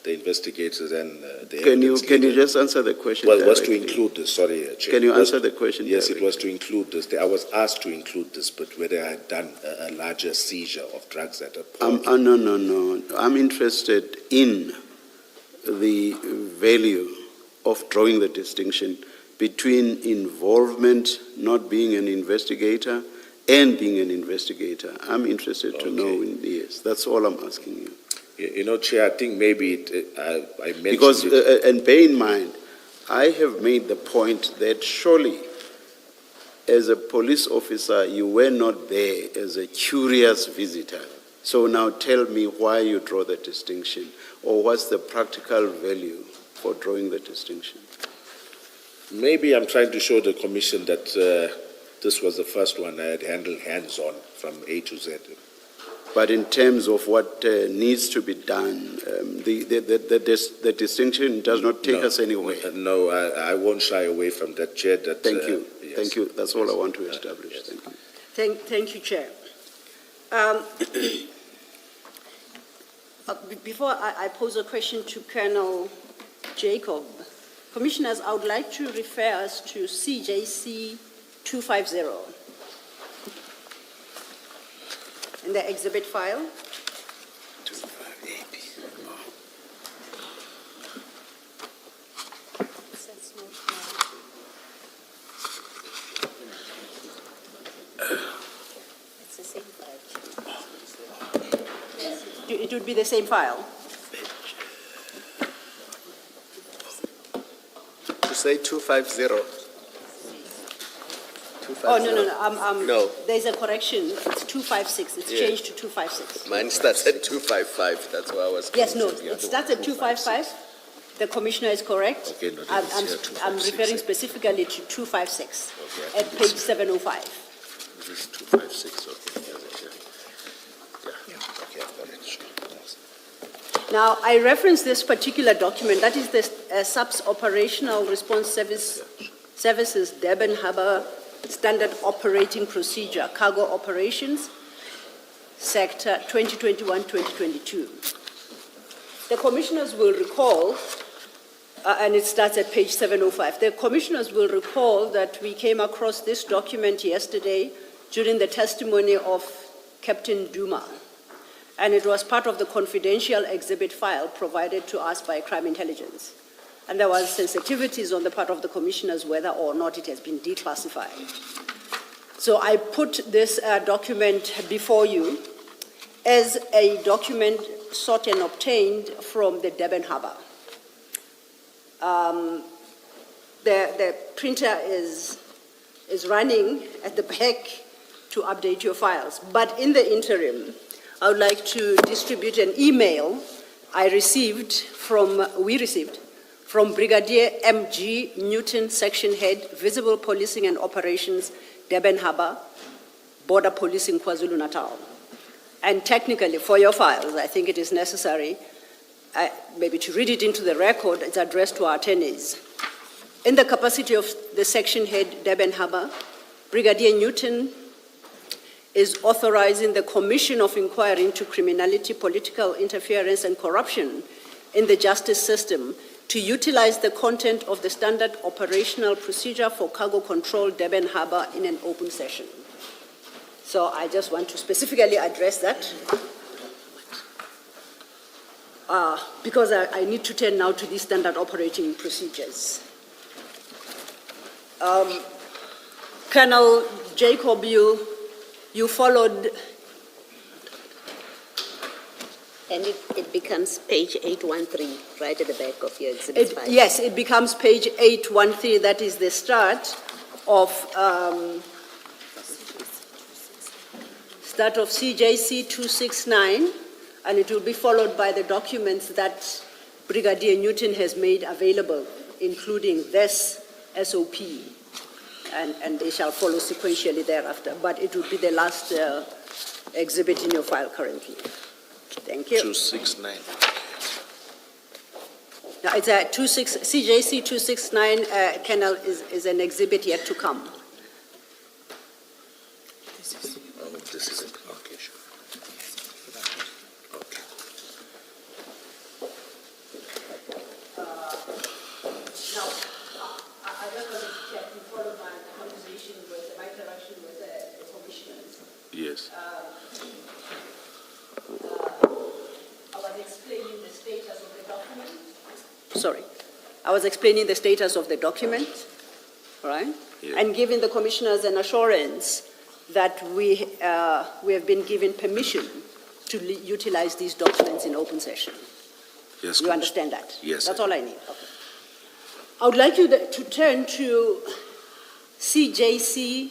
the investigators and the Can you evidence leader. just answer the question? Well, it was to directly? include this, sorry, Chair. Can you It was- answer the question? Yes, it directly? was to include this. I was asked to include this, but whether I had done a larger seizure of drugs at a point. No. I'm interested in the value of drawing the distinction between involvement, not being an investigator, and being an investigator. I'm interested to know, yes, that's all I'm asking you. You know, Chair, I think maybe I mentioned Because, it. and bear in mind, I have made the point that surely, as a police officer, you were not there as a curious visitor. So now tell me why you draw the distinction, or what's the practical value for drawing the distinction? Maybe I'm trying to show the Commission that this was the first one I had handled hands-on from A to Z. But in terms of what needs to be done, the distinction does not take us anywhere. No, I won't shy away from that, Chair. That, Thank you. yes. Thank you. That's all I want to establish. Yes. Thank you. Thank you, Chair. Before I pose a question to Colonel Jacob, Commissioners, I would like to refer us to CJC 250 in the exhibit file. It would be the same file. To say 250. Oh, no. No. There's a correction. It's 256. It's Yeah. changed to 256. Mine starts at 255, that's why I was. Yes, no, confused. it starts at 255. The Commissioner is correct. Okay, no, I'm, it's I'm, here, I'm 256. referring specifically to 256 Okay, at page 705. This is 256, okay. Yeah, okay, I've got it. Sure. Yes. Now, I reference this particular document. That is the SAPS Operational Response Services Durban Harbour Standard Operating Procedure, Cargo Operations, Sector 2021-2022. The Commissioners will recall, and it starts at page 705, the Commissioners will recall that we came across this document yesterday during the testimony of Captain Duma, and it was part of the confidential exhibit file provided to us by Crime Intelligence. And there was sensitivities on the part of the Commissioners whether or not it has been declassified. So I put this document before you as a document sought and obtained from the Durban Harbour. The printer is running at the back to update your files. But in the interim, I would like to distribute an email we received from Brigadier M.G. Newton, Section Head, Visible Policing and Operations, Durban Harbour, Border Policing, KwaZulu-Natal. And technically, for your files, I think it is necessary maybe to read it into the record. It's addressed to our attorneys. In the capacity of the Section Head, Durban Harbour, Brigadier Newton is authorizing the Commission of Inquiry into Criminality, Political Interference and Corruption in the justice system to utilize the content of the Standard Operational Procedure for Cargo Control, Durban Harbour, in an open session. So I just want to specifically address that because I need to turn now to the standard operating procedures. Colonel Jacob, you followed. And it becomes page 813, right at the back of your exhibit file. Yes, it becomes page 813. That is the start of CJC 269, and it will be followed by the documents that Brigadier Newton has made available, including this SOP, and they shall follow sequentially thereafter. But it will be the last exhibit in your file currently. Thank you. 269. Now, it's a CJC 269 kennel is an exhibit yet to come. Oh, this is it. Okay, sure. Okay. Now, I just wanted to check, you followed my conversation my interaction with the commissioners. Yes. I was explaining the status of the document. Sorry. I was explaining the status of the document, right? Yeah. And giving the commissioners an assurance that we have been given permission to utilize these documents in open session. Yes. You understand that? Yes. That's all I need. Okay. I would like you to turn to CJC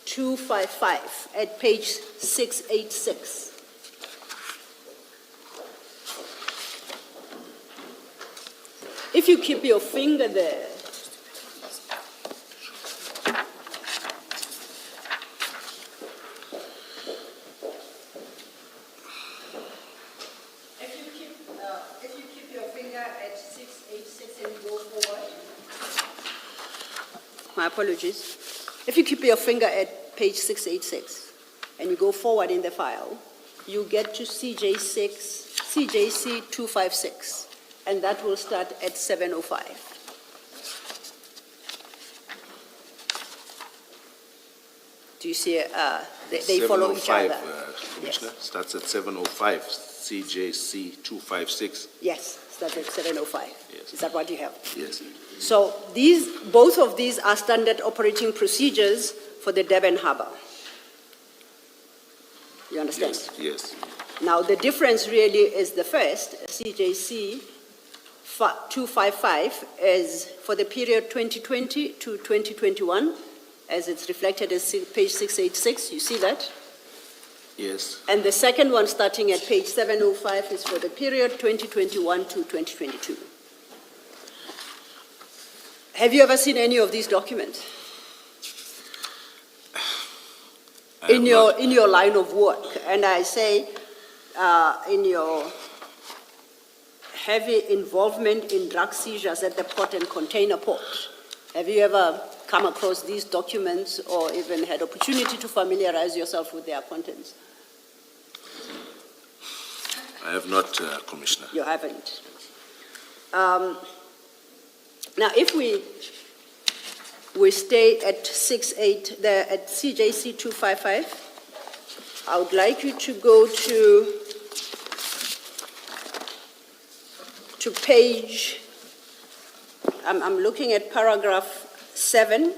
255 at page 686. If you keep your finger there, if you keep your finger at 686 and you go forward, my apologies. If you keep your finger at page 686 and you go forward in the file, you get to CJC 256, and that will start at 705. Do you see? They follow each other. 705, Commissioner, starts at 705, CJC 256. Yes, starts at 705. Yes. Is that what you have? Yes. So both of these are standard operating procedures for the Durban Harbour. You understand? Yes. Yes. Now, the difference really is the first, CJC 255, is for the period 2020 to 2021, as it's reflected as page 686. You see that? Yes. And the second one, starting at page 705, is for the period 2021 to 2022. Have you ever seen any of these documents? In your line of work? And I say, in your heavy involvement in drug seizures at the port and container port, have you ever come across these documents or even had opportunity to familiarize yourself with their contents? I have not, Commissioner. You haven't. Now, if we stay at at CJC 255, I would like you to go to page, I'm looking at paragraph 7,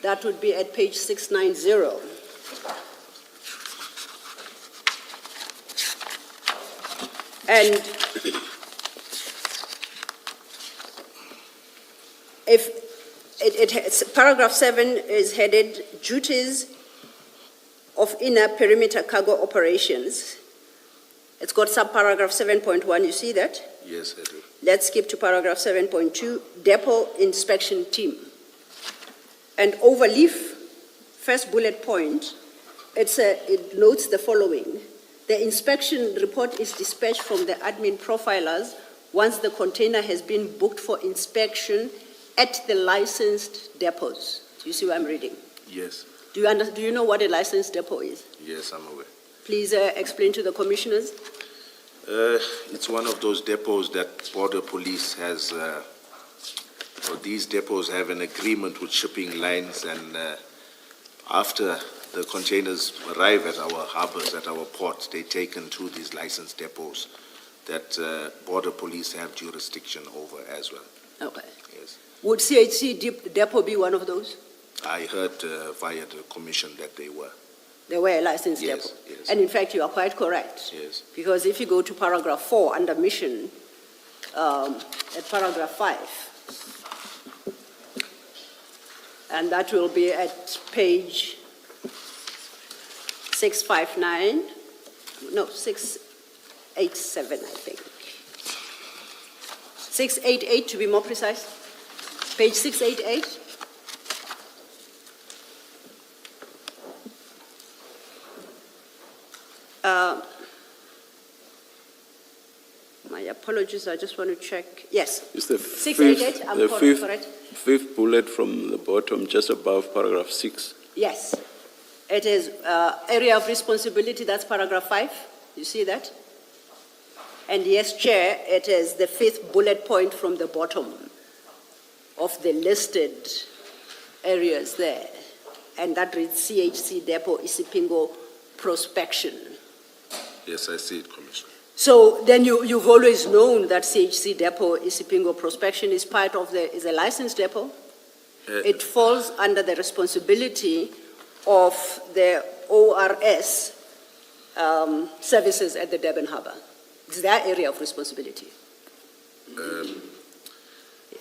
that would be at page 690. And if paragraph 7 is headed duties of inner perimeter cargo operations. It's got subparagraph 7.1, you see that? Yes, I do. Let's skip to paragraph 7.2, depot inspection team. And overleaf, first bullet point, it notes the following. The inspection report is dispatched from the admin profilers once the container has been booked for inspection at the licensed depots. Do you see what I'm reading? Yes. Do you know what a licensed depot is? Yes, I'm aware. Please explain to the commissioners. It's one of those depots that Border Police has, or these depots have an agreement with shipping lines, and after the containers arrive at our harbors, at our ports, they're taken to these licensed depots that Border Police have jurisdiction over as well. Okay. Yes. Would CHC depot be one of those? I heard via the commission that they were. They were a licensed Yes, depot. yes. And in fact, you are quite correct. Yes. Because if you go to paragraph 4 under mission, at paragraph 5, And that will be at page 659, no, 687, I think. 688 to be more precise. Page 688. My apologies, I just want to check. Yes. It's the 688, I'm correct. Fifth bullet from the bottom, just above paragraph 6. Yes. It is area of responsibility, that's paragraph 5. You see that? And yes, Chair, it is the 5th bullet point from the bottom of the listed areas there. And that reads CHC Depot Isipingo Prospection. Yes, I see it, Commissioner. So then you've always known that CHC Depot Isipingo Prospection is part of is a licensed depot. It falls under the responsibility of the ORS services at the Durban Harbour. It's their area of responsibility.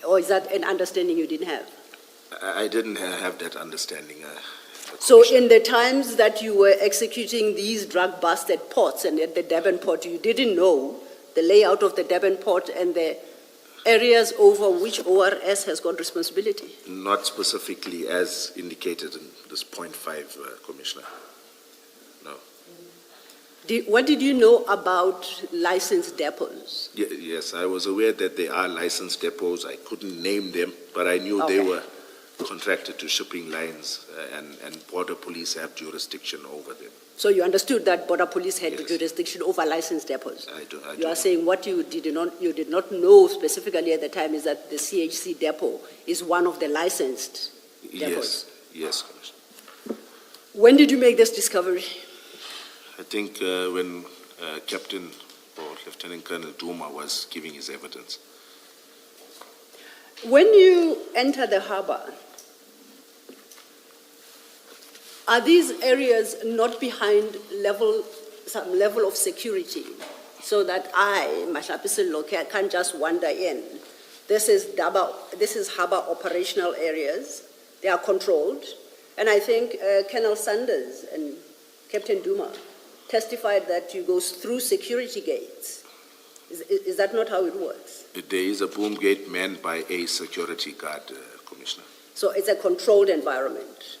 Or is that an understanding you didn't have? I didn't have that understanding. So in the times that you were executing these drug busts at ports and at the Durban port, you didn't know the layout of the Durban port and the areas over which ORS has got responsibility? Not specifically as indicated in this point 5, Commissioner. No. What did you know about licensed depots? Yes, I was aware that they are licensed depots. I couldn't name them, but I knew they were contracted to shipping lines, and border police have jurisdiction over them. So you understood that border police had Yes. jurisdiction over licensed depots? I do You are know. saying what you did not know specifically at the time is that the CHC depot is one of the licensed depots? Yes, Commissioner. When did you make this discovery? I think when Captain or Lieutenant Colonel Duma was giving his evidence. When you enter the harbour, are these areas not behind some level of security so that I, Mashapisilo, can't just wander in? This is harbour operational areas. They are controlled. And I think Colonel Sanders and Captain Duma testified that you go through security gates. Is that not how it works? There is a boom gate manned by a security guard, Commissioner. So it's a controlled environment.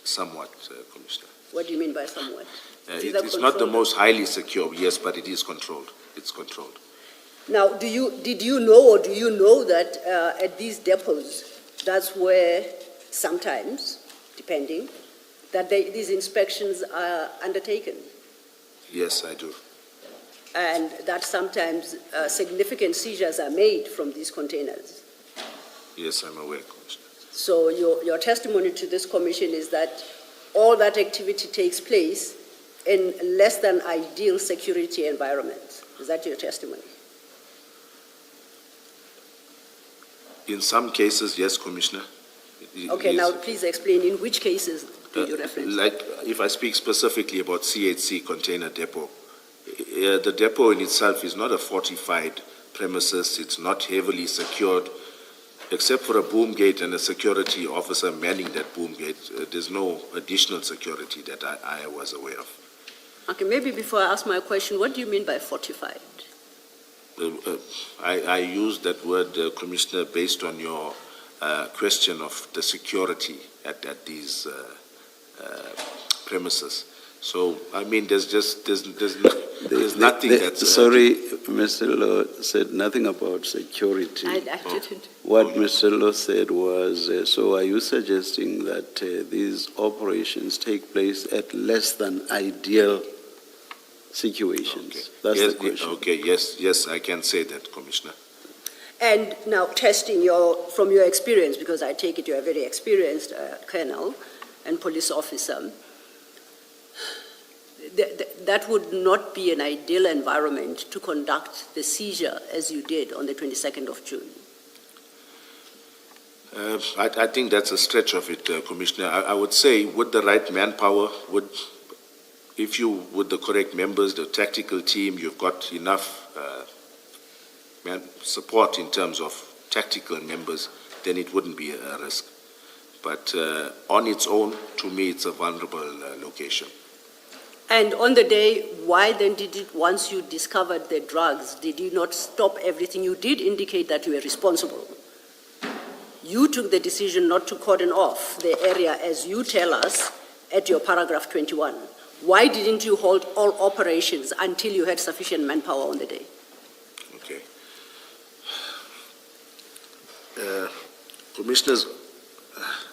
Somewhat, Commissioner. What do you mean by somewhat? It's not the most highly secure, yes, but it is controlled. It's controlled. Now, did you know or do you know that at these depots, that's where sometimes, depending, that these inspections are undertaken? Yes, I do. And that sometimes significant seizures are made from these containers? Yes, I'm aware, Commissioner. So your testimony to this commission is that all that activity takes place in less than ideal security environments. Is that your testimony? In some cases, yes, Commissioner. Okay, now please explain in which cases do you reference? Like, if I speak specifically about CHC container depot, the depot in itself is not a fortified premises. It's not heavily secured. Except for a boom gate and a security officer manning that boom gate, there's no additional security that I was aware of. Okay, maybe before I ask my question, what do you mean by fortified? I use that word, Commissioner, based on your question of the security at these premises. So, I mean, there's nothing that's... Sorry, Mr. Law said nothing about security. I didn't. What Mr. Law said was, so are you suggesting that these operations take place at less than ideal situations? Okay. That's Yes, the question. okay, yes, I can say that, Commissioner. And now testing from your experience, because I take it you're a very experienced colonel and police officer, that would not be an ideal environment to conduct the seizure as you did on the 22nd of June. I think that's a stretch of it, Commissioner. I would say with the right manpower, with the correct members, the tactical team, you've got enough support in terms of tactical members, then it wouldn't be a risk. But on its own, to me, it's a vulnerable location. And on the day, why then did it, once you discovered the drugs, did you not stop everything? You did indicate that you were responsible. You took the decision not to cordon off the area, as you tell us, at your paragraph 21. Why didn't you hold all operations until you had sufficient manpower on the day? Okay. Commissioners,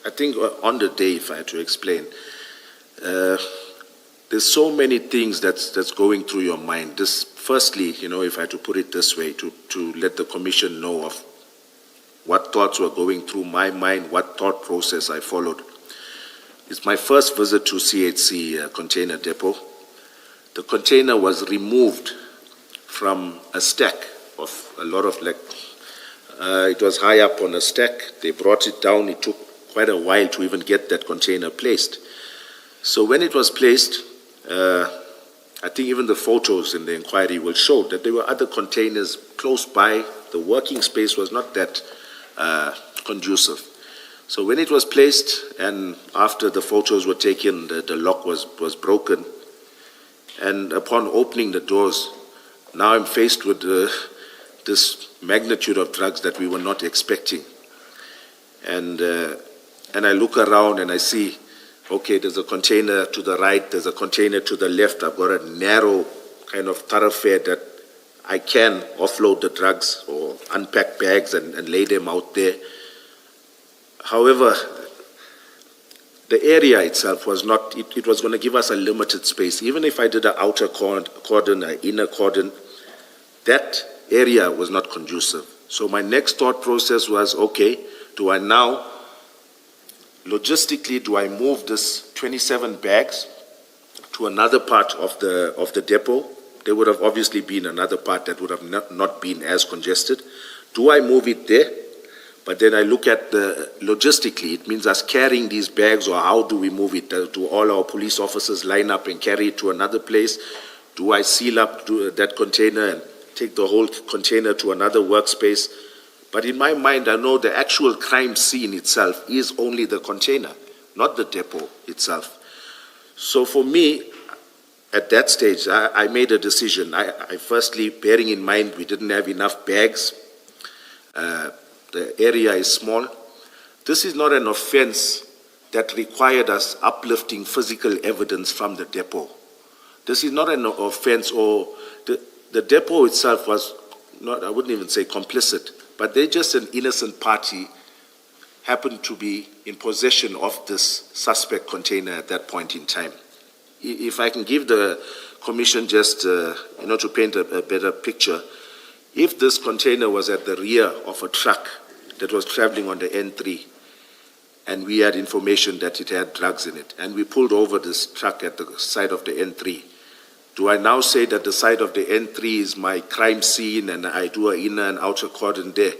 I think on the day, if I had to explain, there's so many things that's going through your mind. This, firstly, if I had to put it this way, to let the Commission know of what thoughts were going through my mind, what thought process I followed. It's my first visit to CHC container depot. The container was removed from a stack of a lot of it was high up on a stack. They brought it down. It took quite a while to even get that container placed. So when it was placed, I think even the photos in the inquiry will show that there were other containers close by. The working space was not that conducive. So when it was placed, and after the photos were taken, the lock was broken. And upon opening the doors, now I'm faced with this magnitude of drugs that we were not expecting. And I look around and I see, okay, there's a container to the right, there's a container to the left. I've got a narrow kind of thoroughfare that I can offload the drugs or unpack bags and lay them out there. However, the area itself was not, it was going to give us a limited space. Even if I did an outer cordon, an inner cordon, that area was not conducive. So my next thought process was, okay, do I now, logistically, do I move this 27 bags to another part of the depot? There would have obviously been another part that would have not been as congested. Do I move it there? But then I look at the logistically, it means us carrying these bags, or how do we move it? Do all our police officers line up and carry it to another place? Do I seal up that container and take the whole container to another workspace? But in my mind, I know the actual crime scene itself is only the container, not the depot itself. So for me, at that stage, I made a decision. I firstly, bearing in mind we didn't have enough bags, the area is small. This is not an offense that required us uplifting physical evidence from the depot. This is not an offense, or the depot itself was not, I wouldn't even say complicit, but they're just an innocent party happened to be in possession of this suspect container at that point in time. If I can give the Commission just, to paint a better picture, if this container was at the rear of a truck that was traveling on the N3, and we had information that it had drugs in it, and we pulled over this truck at the side of the N3, do I now say that the side of the N3 is my crime scene and I do an inner and outer cordon there?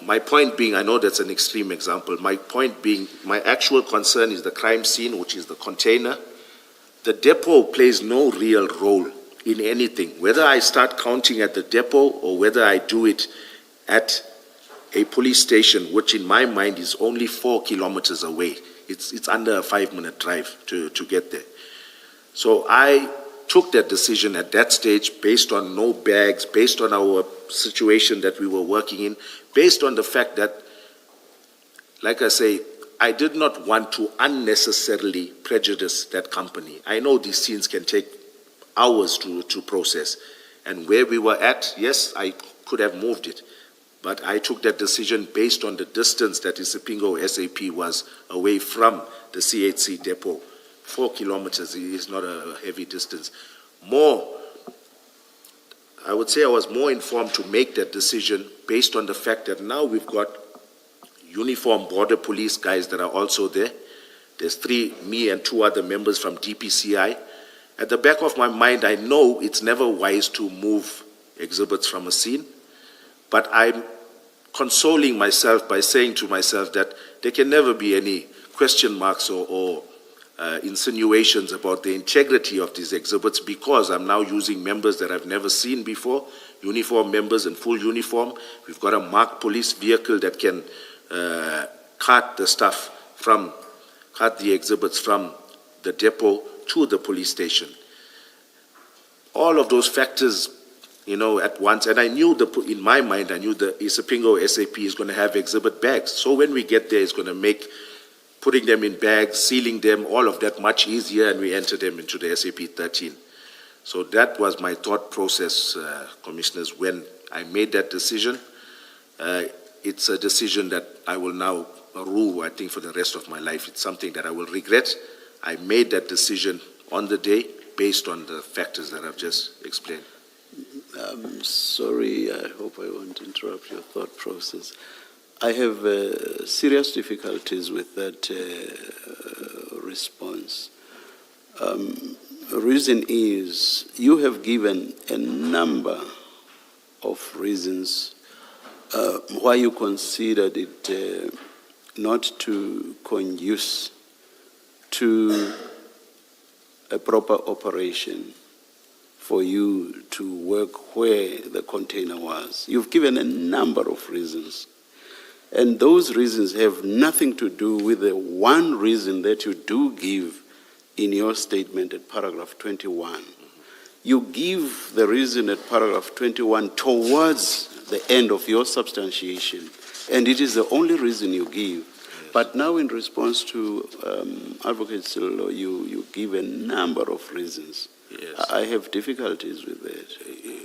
My point being, I know that's an extreme example, my point being, my actual concern is the crime scene, which is the container. The depot plays no real role in anything, whether I start counting at the depot or whether I do it at a police station, which in my mind is only 4 kilometers away. It's under a 5-minute drive to get there. So I took that decision at that stage based on no bags, based on our situation that we were working in, based on the fact that, like I say, I did not want to unnecessarily prejudice that company. I know these scenes can take hours to process. And where we were at, yes, I could have moved it. But I took that decision based on the distance that Isipingo SAP was away from the CHC depot. 4 kilometers is not a heavy distance. I would say I was more informed to make that decision based on the fact that now we've got uniformed border police guys that are also there. There's 3, me and 2 other members from DPCI. At the back of my mind, I know it's never wise to move exhibits from a scene, but I'm consoling myself by saying to myself that there can never be any question marks or insinuations about the integrity of these exhibits, because I'm now using members that I've never seen before, uniform members in full uniform. We've got a marked police vehicle that can cart the exhibits from the depot to the police station. All of those factors, at once, and I knew in my mind, I knew the Isipingo SAP is going to have exhibit bags. So when we get there, it's going to make putting them in bags, sealing them, all of that much easier, and we enter them into the SAP 13. So that was my thought process, Commissioners, when I made that decision. It's a decision that I will now rue, I think, for the rest of my life. It's something that I will regret. I made that decision on the day based on the factors that I've just explained. I'm sorry, I hope I won't interrupt your thought process. I have serious difficulties with that response. The reason is you have given a number of reasons why you considered it not to conduce to a proper operation for you to work where the container was. You've given a number of reasons. And those reasons have nothing to do with the one reason that you do give in your statement at paragraph 21. You give the reason at paragraph 21 towards the end of your substantiation, and it is the only reason you give. But now in response to Advocate Sillo, you give a number of reasons. Yes. I have difficulties with that.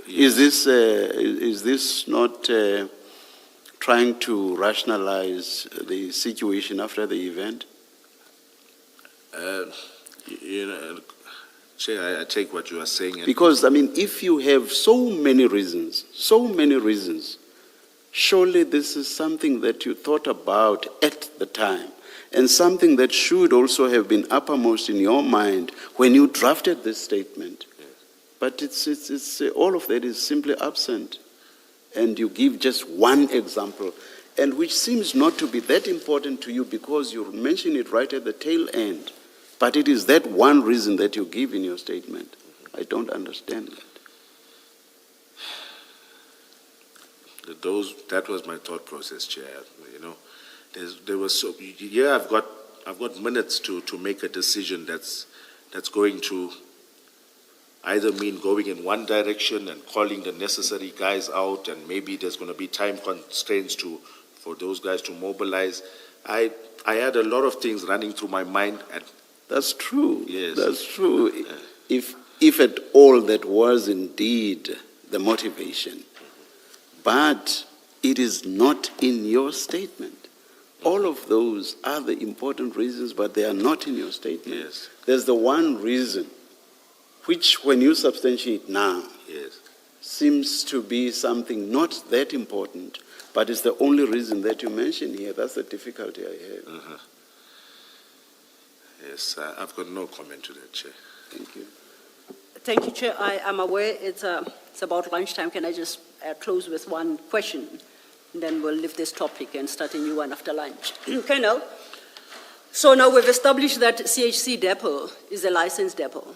Yes. Is this not trying to rationalize the situation after the event? Chair, I take what you are saying. Because, if you have so many reasons, surely this is something that you thought about at the time, and something that should also have been uppermost in your mind when you drafted this statement. Yes. But it's all of that is simply absent. And you give just one example, and which seems not to be that important to you because you mention it right at the tail end. But it is that one reason that you give in your statement. I don't understand that. That was my thought process, Chair. There was I've got minutes to make a decision that's going to either mean going in one direction and calling the necessary guys out, and maybe there's going to be time constraints for those guys to mobilize. I had a lot of things running through my mind. That's true. Yes. That's true. If at all that was indeed the motivation, but it is not in your statement. All of those are the important reasons, but they are not in your statement. Yes. There's the one reason, which when you substantiate now, Yes. seems to be something not that important, but it's the only reason that you mention here. That's the difficulty I have. Uh-huh. Yes, I've got no comment to that, Chair. Thank you. Thank you, Chair. I am aware it's about lunchtime. Can I just close with one question? And then we'll leave this topic and start a new one after lunch. Colonel, so now we've established that CHC depot is a licensed depot.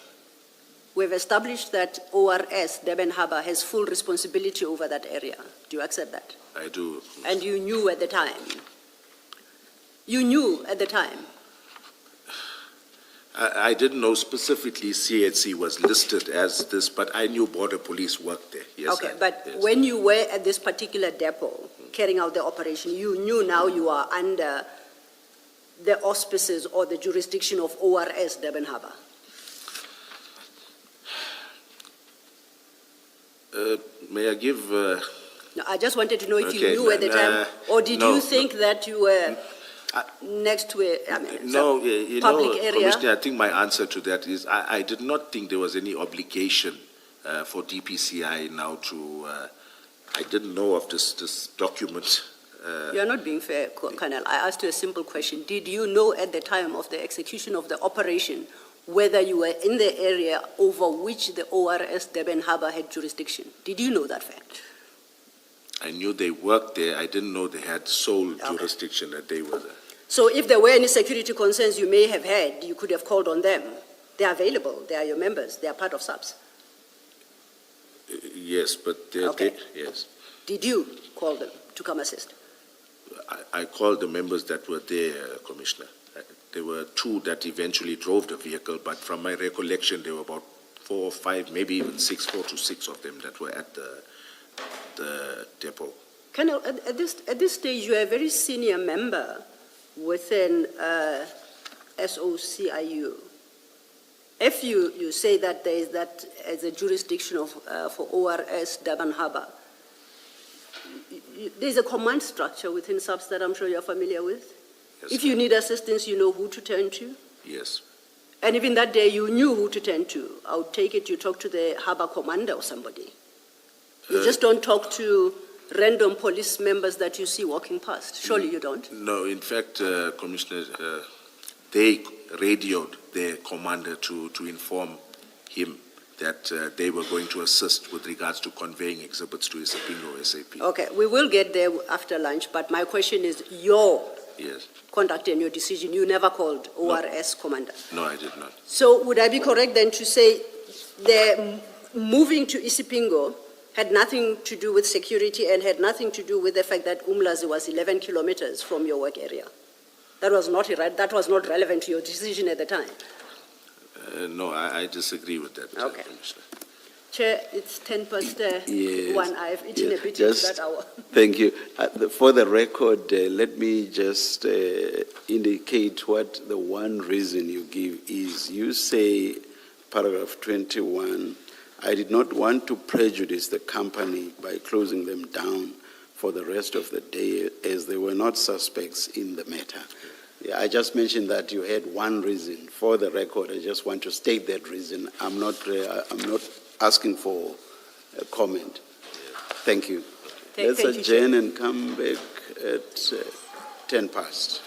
We've established that ORS, Durban Harbour, has full responsibility over that area. Do you accept that? I do. And you knew at the time? You knew at the time? I didn't know specifically CHC was listed as this, but I knew Border Police worked there. Yes. Okay, but yes. when you were at this particular depot carrying out the operation, you knew now you are under the auspices or the jurisdiction of ORS Durban Harbour? May I give... No, I just wanted to know if you Okay, knew at the time, or did no, you think that you were next to a public area? Commissioner, I think my answer to that is I did not think there was any obligation for DPCI now to... I didn't know of this document. You're not being fair, Colonel. I asked you a simple question. Did you know at the time of the execution of the operation whether you were in the area over which the ORS Durban Harbour had jurisdiction? Did you know that fact? I knew they worked there. I didn't know they had sole jurisdiction, that they were there. So if there were any security concerns you may have had, you could have called on them. They are available. They are your members. They are part of SAPS. Yes, but Okay. yes. Did you call them to come assist? I called the members that were there, Commissioner. There were two that eventually drove the vehicle, but from my recollection, there were about 4 or 5, maybe even 4 to 6 of them that were at the depot. Colonel, at this stage, you are a very senior member within SOCIU. If you say that there is that as a jurisdiction of, for ORS Durban Harbour, there's a command structure within SAPS that I'm sure you're familiar with. Yes, If you need assistance, you know who to turn to. Yes. And even that day, you knew who to turn to. I would take it you talk to the harbour commander or somebody. You just don't talk to random police members that you see walking past. Surely you don't. No, in fact, Commissioner, they radioed their commander to inform him that they were going to assist with regards to conveying exhibits to Isipingo SAP. Okay, we will get there after lunch, but my question is your Yes. conduct and your decision. You never called ORS commander. No, I did not. So would I be correct then to say the moving to Isipingo had nothing to do with security and had nothing to do with the fact that Umlazi was 11 kilometers from your work area? That was not relevant to your decision at the time. No, I disagree with that, Okay. Commissioner. Chair, it's 10 past Yes, 1. I've eaten yes, a bit into just- that hour. Thank you. For the record, let me just indicate what the one reason you give is. You say, paragraph 21, I did not want to prejudice the company by closing them down for the rest of the day as they were not suspects in the matter. Yeah, I just mentioned that you had one reason. For the record, I just want to state that reason. I'm not asking for a comment. Thank you. Let's Thank you, adjourn and come back at 10 past.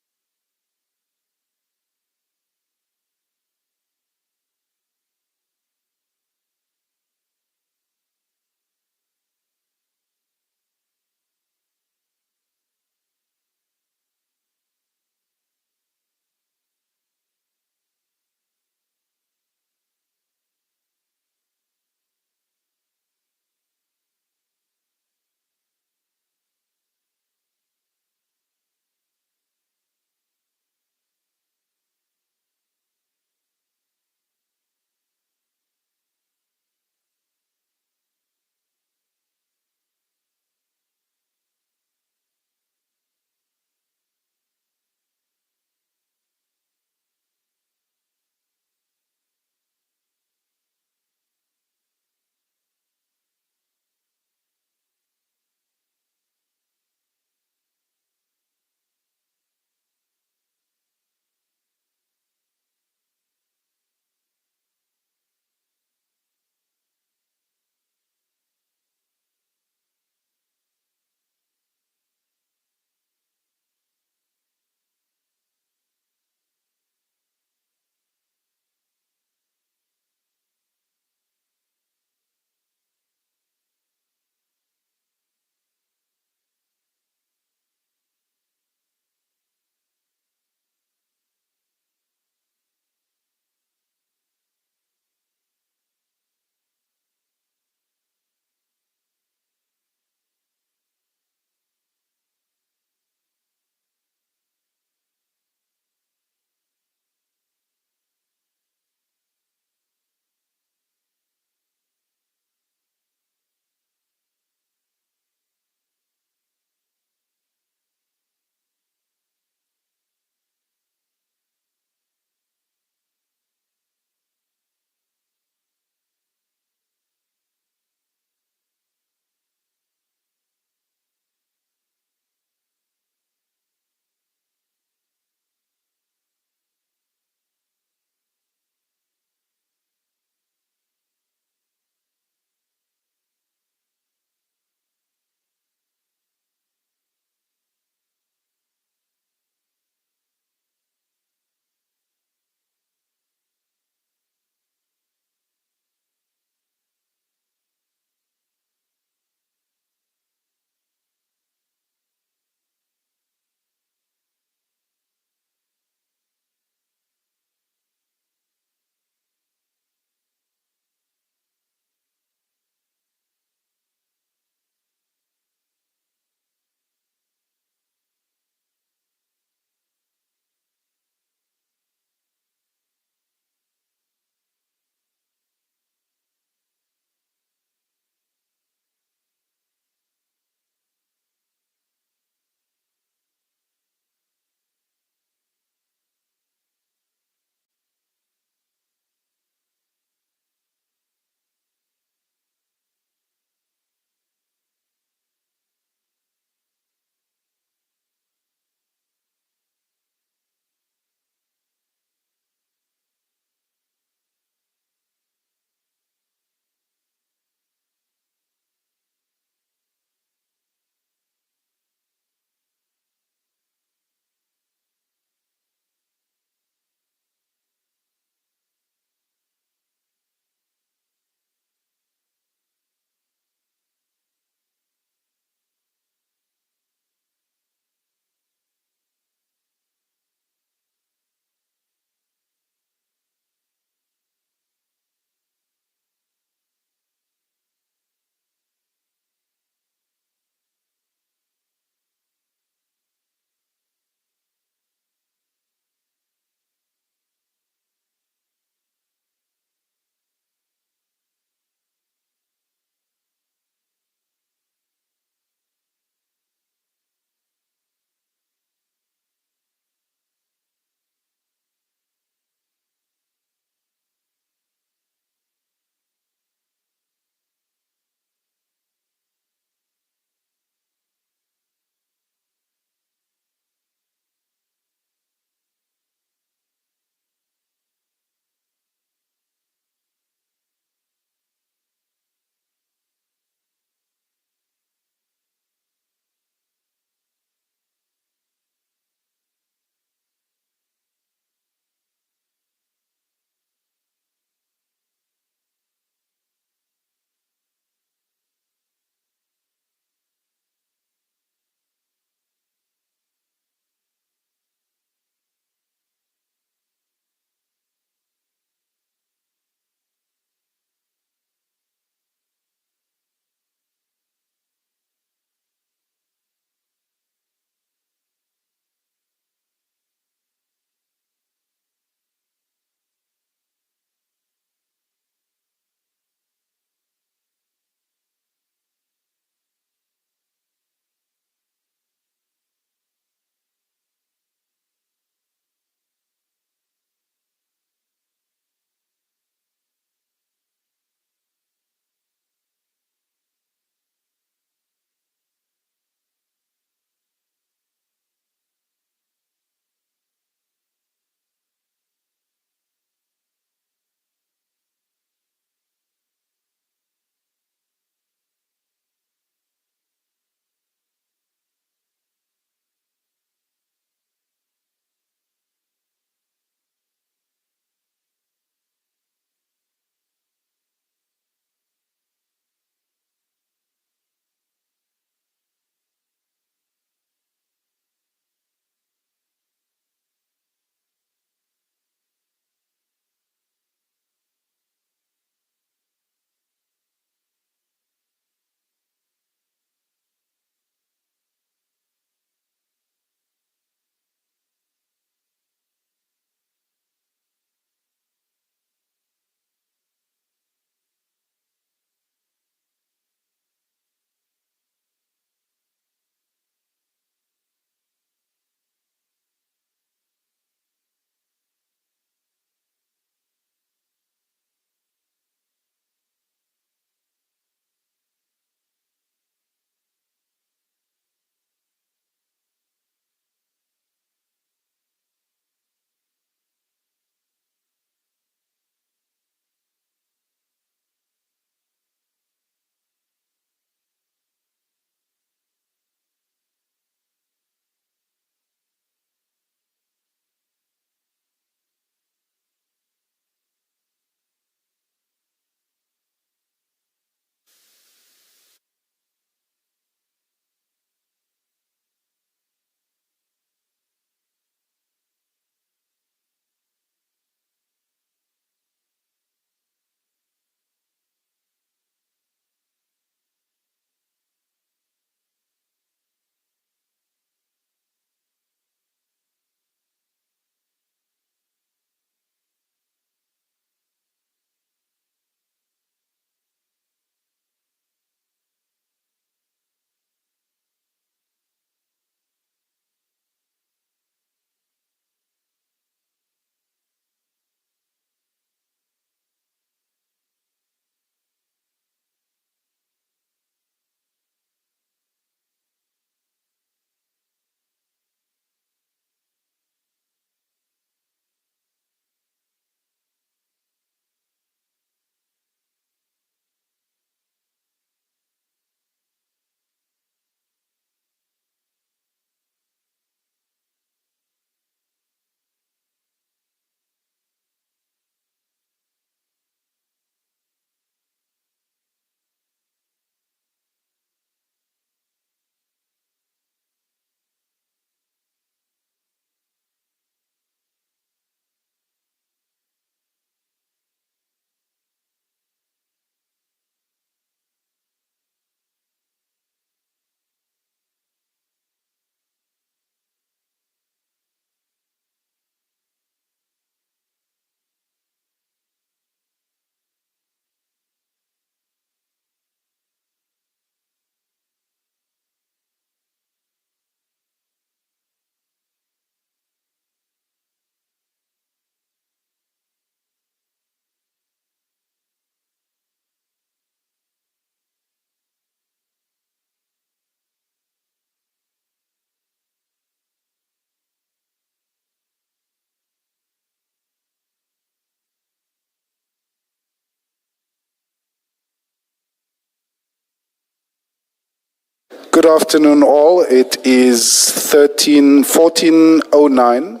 Good afternoon, all. It is 14:09.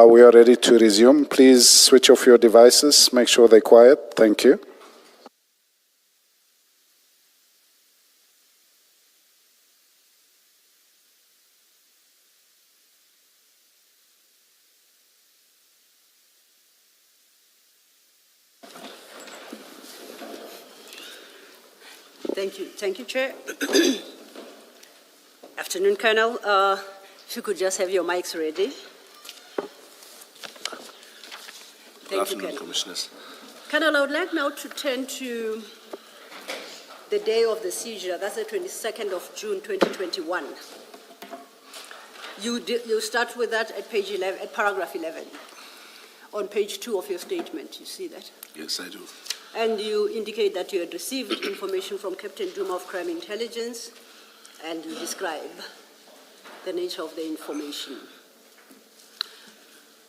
We are ready to resume. Please switch off your devices. Make sure they're quiet. Thank you. Thank you, Chair. Afternoon, Colonel. If you could just have your mics ready. Good afternoon, Commissioners. Colonel, I would like now to turn to the day of the seizure. That's the 22nd of June, 2021. You start with that at page 11, at paragraph 11, on page 2 of your statement. You see that? Yes, I do. And you indicate that you had received information from Captain Duma of Crime Intelligence, and you describe the nature of the information.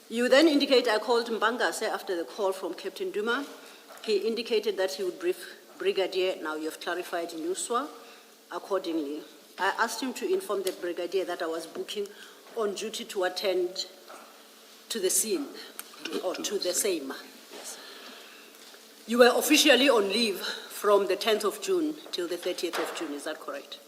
You then indicate, I called Mbangase after the call from Captain Duma. He indicated that he would brief Brigadier, now you have clarified Nuswa, accordingly. I asked him to inform the Brigadier that I was booking on duty to attend to the scene, or to the same. Yes. You were officially on leave from the 10th of June till the 30th of June, is that correct?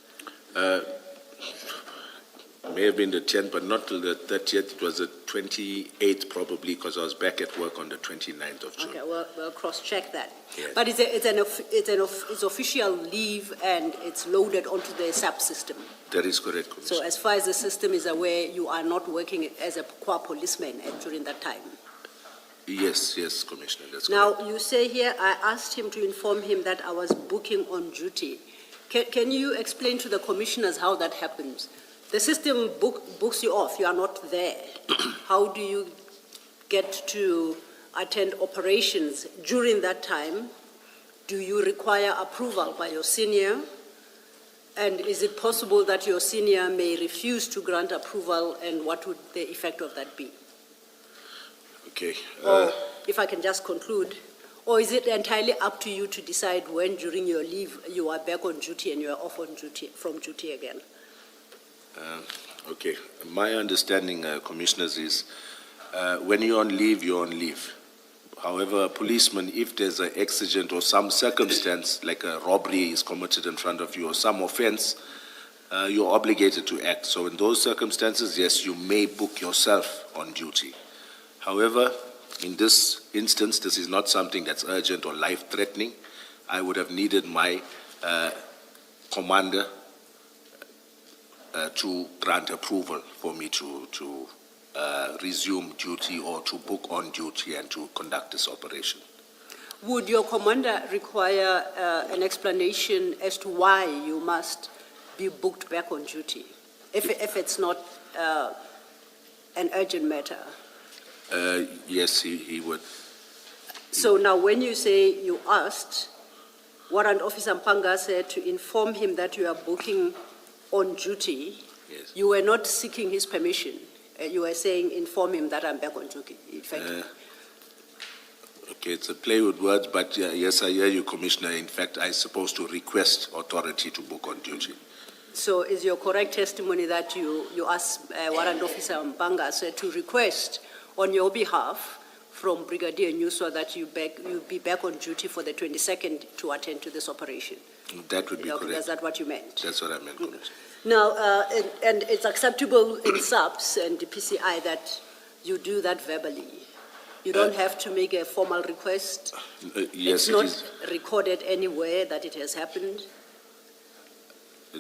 May have been the 10th, but not till the 30th. It was the 28th probably, because I was back at work on the 29th of June. Okay, we'll cross-check that. Yes. But it's official leave and it's loaded onto the subsystem. That is correct, Commissioner. So as far as the system is aware, you are not working as a qua policeman during that time. Yes, Commissioner, that's Now, correct. you say here, I asked him to inform him that I was booking on duty. Can you explain to the commissioners how that happens? The system books you off, you are not there. How do you get to attend operations during that time? Do you require approval by your senior? And is it possible that your senior may refuse to grant approval, and what would the effect of that be? Okay. Or if I can just conclude, or is it entirely up to you to decide when during your leave you are back on duty and you are off on duty, from duty again? Okay. My understanding, Commissioners, is when you're on leave, you're on leave. However, a policeman, if there's an exigent or some circumstance, like a robbery is committed in front of you or some offense, you're obligated to act. So in those circumstances, yes, you may book yourself on duty. However, in this instance, this is not something that's urgent or life-threatening. I would have needed my commander to grant approval for me to resume duty or to book on duty and to conduct this operation. Would your commander require an explanation as to why you must be booked back on duty, if it's not an urgent matter? Yes, he would. So now when you say you asked Warrant Officer Mpanga said to inform him that you are booking on duty, yes, you were not seeking his permission. You were saying inform him that I'm back on duty, effectively. Okay, it's a play with words, but yes, I hear you, Commissioner. In fact, I'm supposed to request authority to book on duty. So is your correct testimony that you asked Warrant Officer Mpanga said to request on your behalf from Brigadier Nuswa that you be back on duty for the 22nd to attend to this operation? That would be Okay, correct. is that what you meant? That's what I meant, Commissioner. Now, and it's acceptable in SAPS and the PCI that you do that verbally. You don't have to make a formal request. Yes, it's not recorded anywhere that it has happened.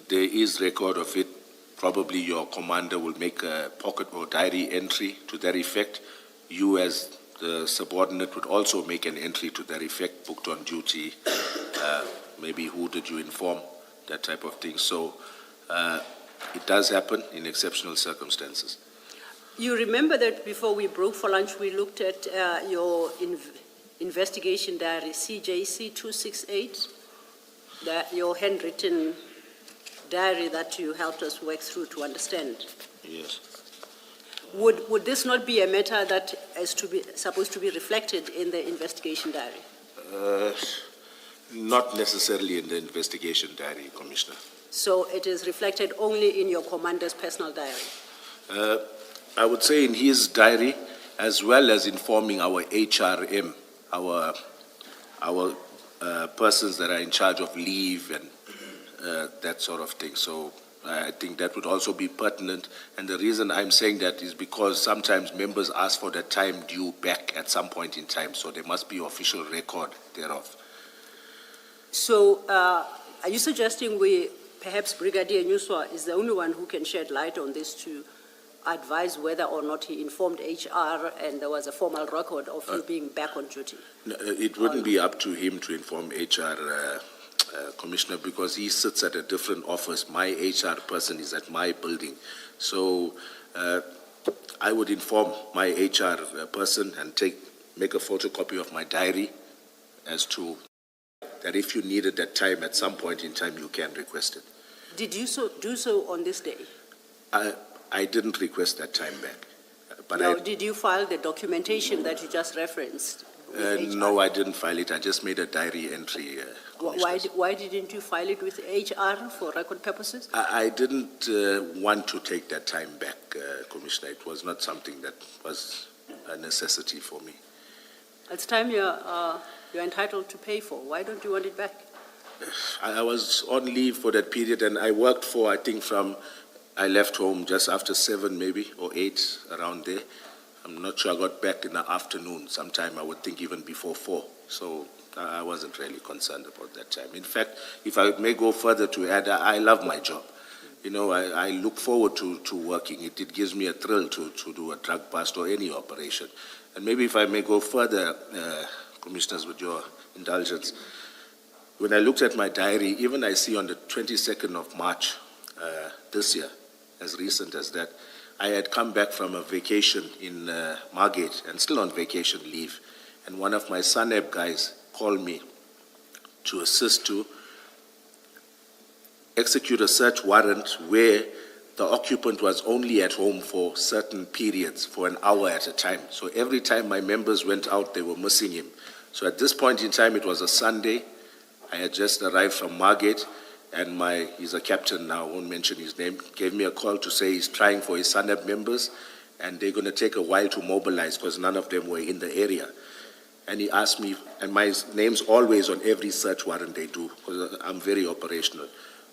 There is record of it. Probably your commander will make a pocket or diary entry to that effect. You as the subordinate would also make an entry to that effect, booked on duty, maybe who did you inform, that type of thing. So it does happen in exceptional circumstances. You remember that before we broke for lunch, we looked at your investigation diary, CJC 268, your handwritten diary that you helped us work through to understand. Yes. Would this not be a matter that is supposed to be reflected in the investigation diary? Not necessarily in the investigation diary, Commissioner. So it is reflected only in your commander's personal diary? I would say in his diary, as well as informing our HRM, our persons that are in charge of leave and that sort of thing. So I think that would also be pertinent. And the reason I'm saying that is because sometimes members ask for the time due back at some point in time. So there must be official record thereof. So are you suggesting perhaps Brigadier Nyuswa is the only one who can shed light on this to advise whether or not he informed HR and there was a formal record of you being back on duty? No, it wouldn't be up to him to inform HR, Commissioner, because he sits at a different office. My HR person is at my building. So I would inform my HR person and make a photocopy of my diary as to that if you needed that time at some point in time, you can request it. Did you do so on this day? I didn't request that time back. But No, did you file the documentation that you just referenced? with HR? No, I didn't file it. I just made a diary entry. Why didn't you file it with HR for record purposes? I didn't want to take that time back, Commissioner. It was not something that was a necessity for me. It's time you're entitled to pay for. Why don't you want it back? I was on leave for that period, and I worked for, I think, I left home just after 7 maybe, or 8, around there. I'm not sure. I got back in the afternoon sometime, I would think even before 4. So I wasn't really concerned about that time. In fact, if I may go further to add, I love my job. You know, I look forward to working. It gives me a thrill to do a drug bust or any operation. And maybe if I may go further, Commissioners, with your indulgence, when I looked at my diary, even I see on the 22nd of March this year, as recent as that, I had come back from a vacation in Margate and still on vacation leave. And one of my SANEB guys called me to assist to execute a search warrant where the occupant was only at home for certain periods, for an hour at a time. So every time my members went out, they were missing him. So at this point in time, it was a Sunday. I had just arrived from Margate, and he's a captain now, I won't mention his name, gave me a call to say he's trying for his SANEB members, and they're going to take a while to mobilize because none of them were in the area. And he asked me, and my name's always on every search warrant they do, because I'm very operational.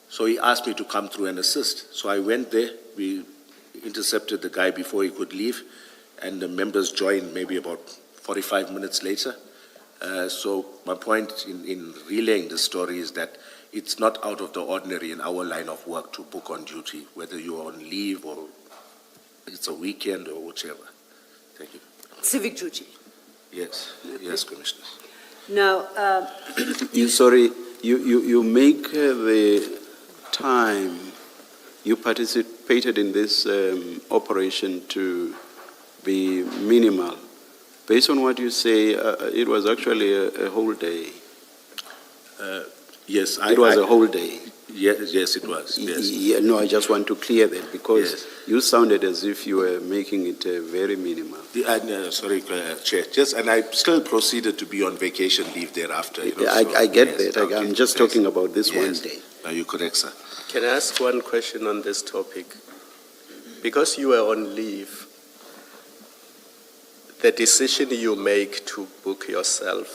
So he asked me to come through and assist. So I went there, we intercepted the guy before he could leave, and the members joined maybe about 45 minutes later. So my point in relaying the story is that it's not out of the ordinary in our line of work to book on duty, whether you're on leave or it's a weekend or whichever. Thank you. Civic duty. Yes, yes, Commissioner. Now, You make the time you participated in this operation to be minimal. Based on what you say, it was actually a whole day. Yes, it was a whole day. Yes, it was. Yes. Yeah, no, I just want to clear that because Yes. you sounded as if you were making it very minimal. Sorry, Chair. And I still proceeded to be on vacation leave thereafter. You know, I get yes, that. okay, I'm just yes. talking about this one Yes. day. No, you're correct, sir. Can I ask one question on this topic? Because you were on leave, the decision you make to book yourself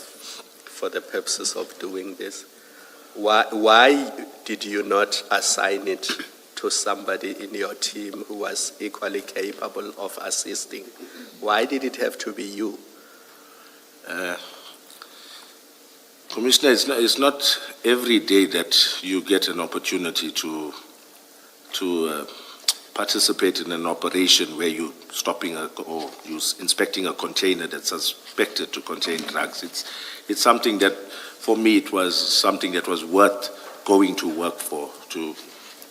for the purposes of doing this, why did you not assign it to somebody in your team who was equally capable of assisting? Why did it have to be you? Commissioner, it's not every day that you get an opportunity to participate in an operation where you're stopping or you're inspecting a container that's suspected to contain drugs. It's something that, for me, it was something that was worth going to work for, to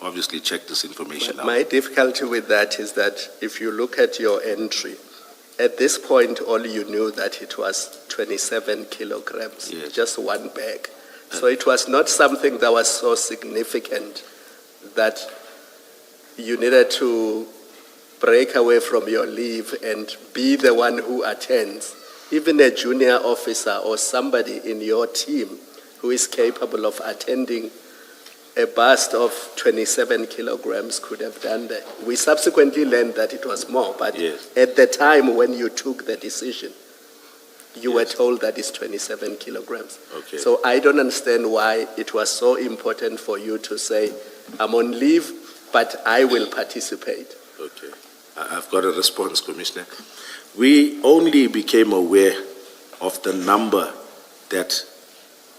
obviously check this information out. My difficulty with that is that if you look at your entry, at this point, all you knew that it was 27 kilograms, Yes. just one bag. So it was not something that was so significant that you needed to break away from your leave and be the one who attends. Even a junior officer or somebody in your team who is capable of attending a bust of 27 kilograms could have done that. We subsequently learned that it was more, but Yes. at the time when you took the decision, you were Yes. told that it's 27 kilograms. Okay. So I don't understand why it was so important for you to say, I'm on leave, but I will participate. Okay. I've got a response, Commissioner. We only became aware of the number that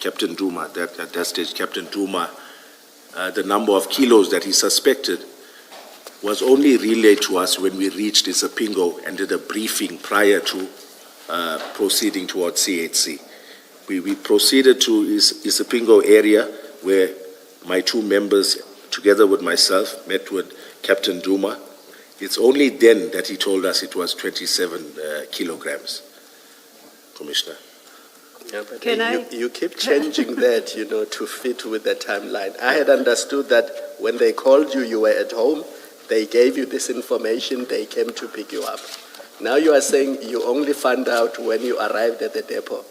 Captain Duma, that at that stage, Captain Duma, the number of kilos that he suspected was only relayed to us when we reached Isipingo and did a briefing prior to proceeding towards CHC. We proceeded to Isipingo area where my two members, together with myself, met with Captain Duma. It's only then that he told us it was 27 kilograms, Commissioner. Yeah, but Can you keep changing that, to fit with the timeline. I had understood that when they called you, you were at home, they gave you this information, they came to pick you up. Now you are saying you only found out when you arrived at the depot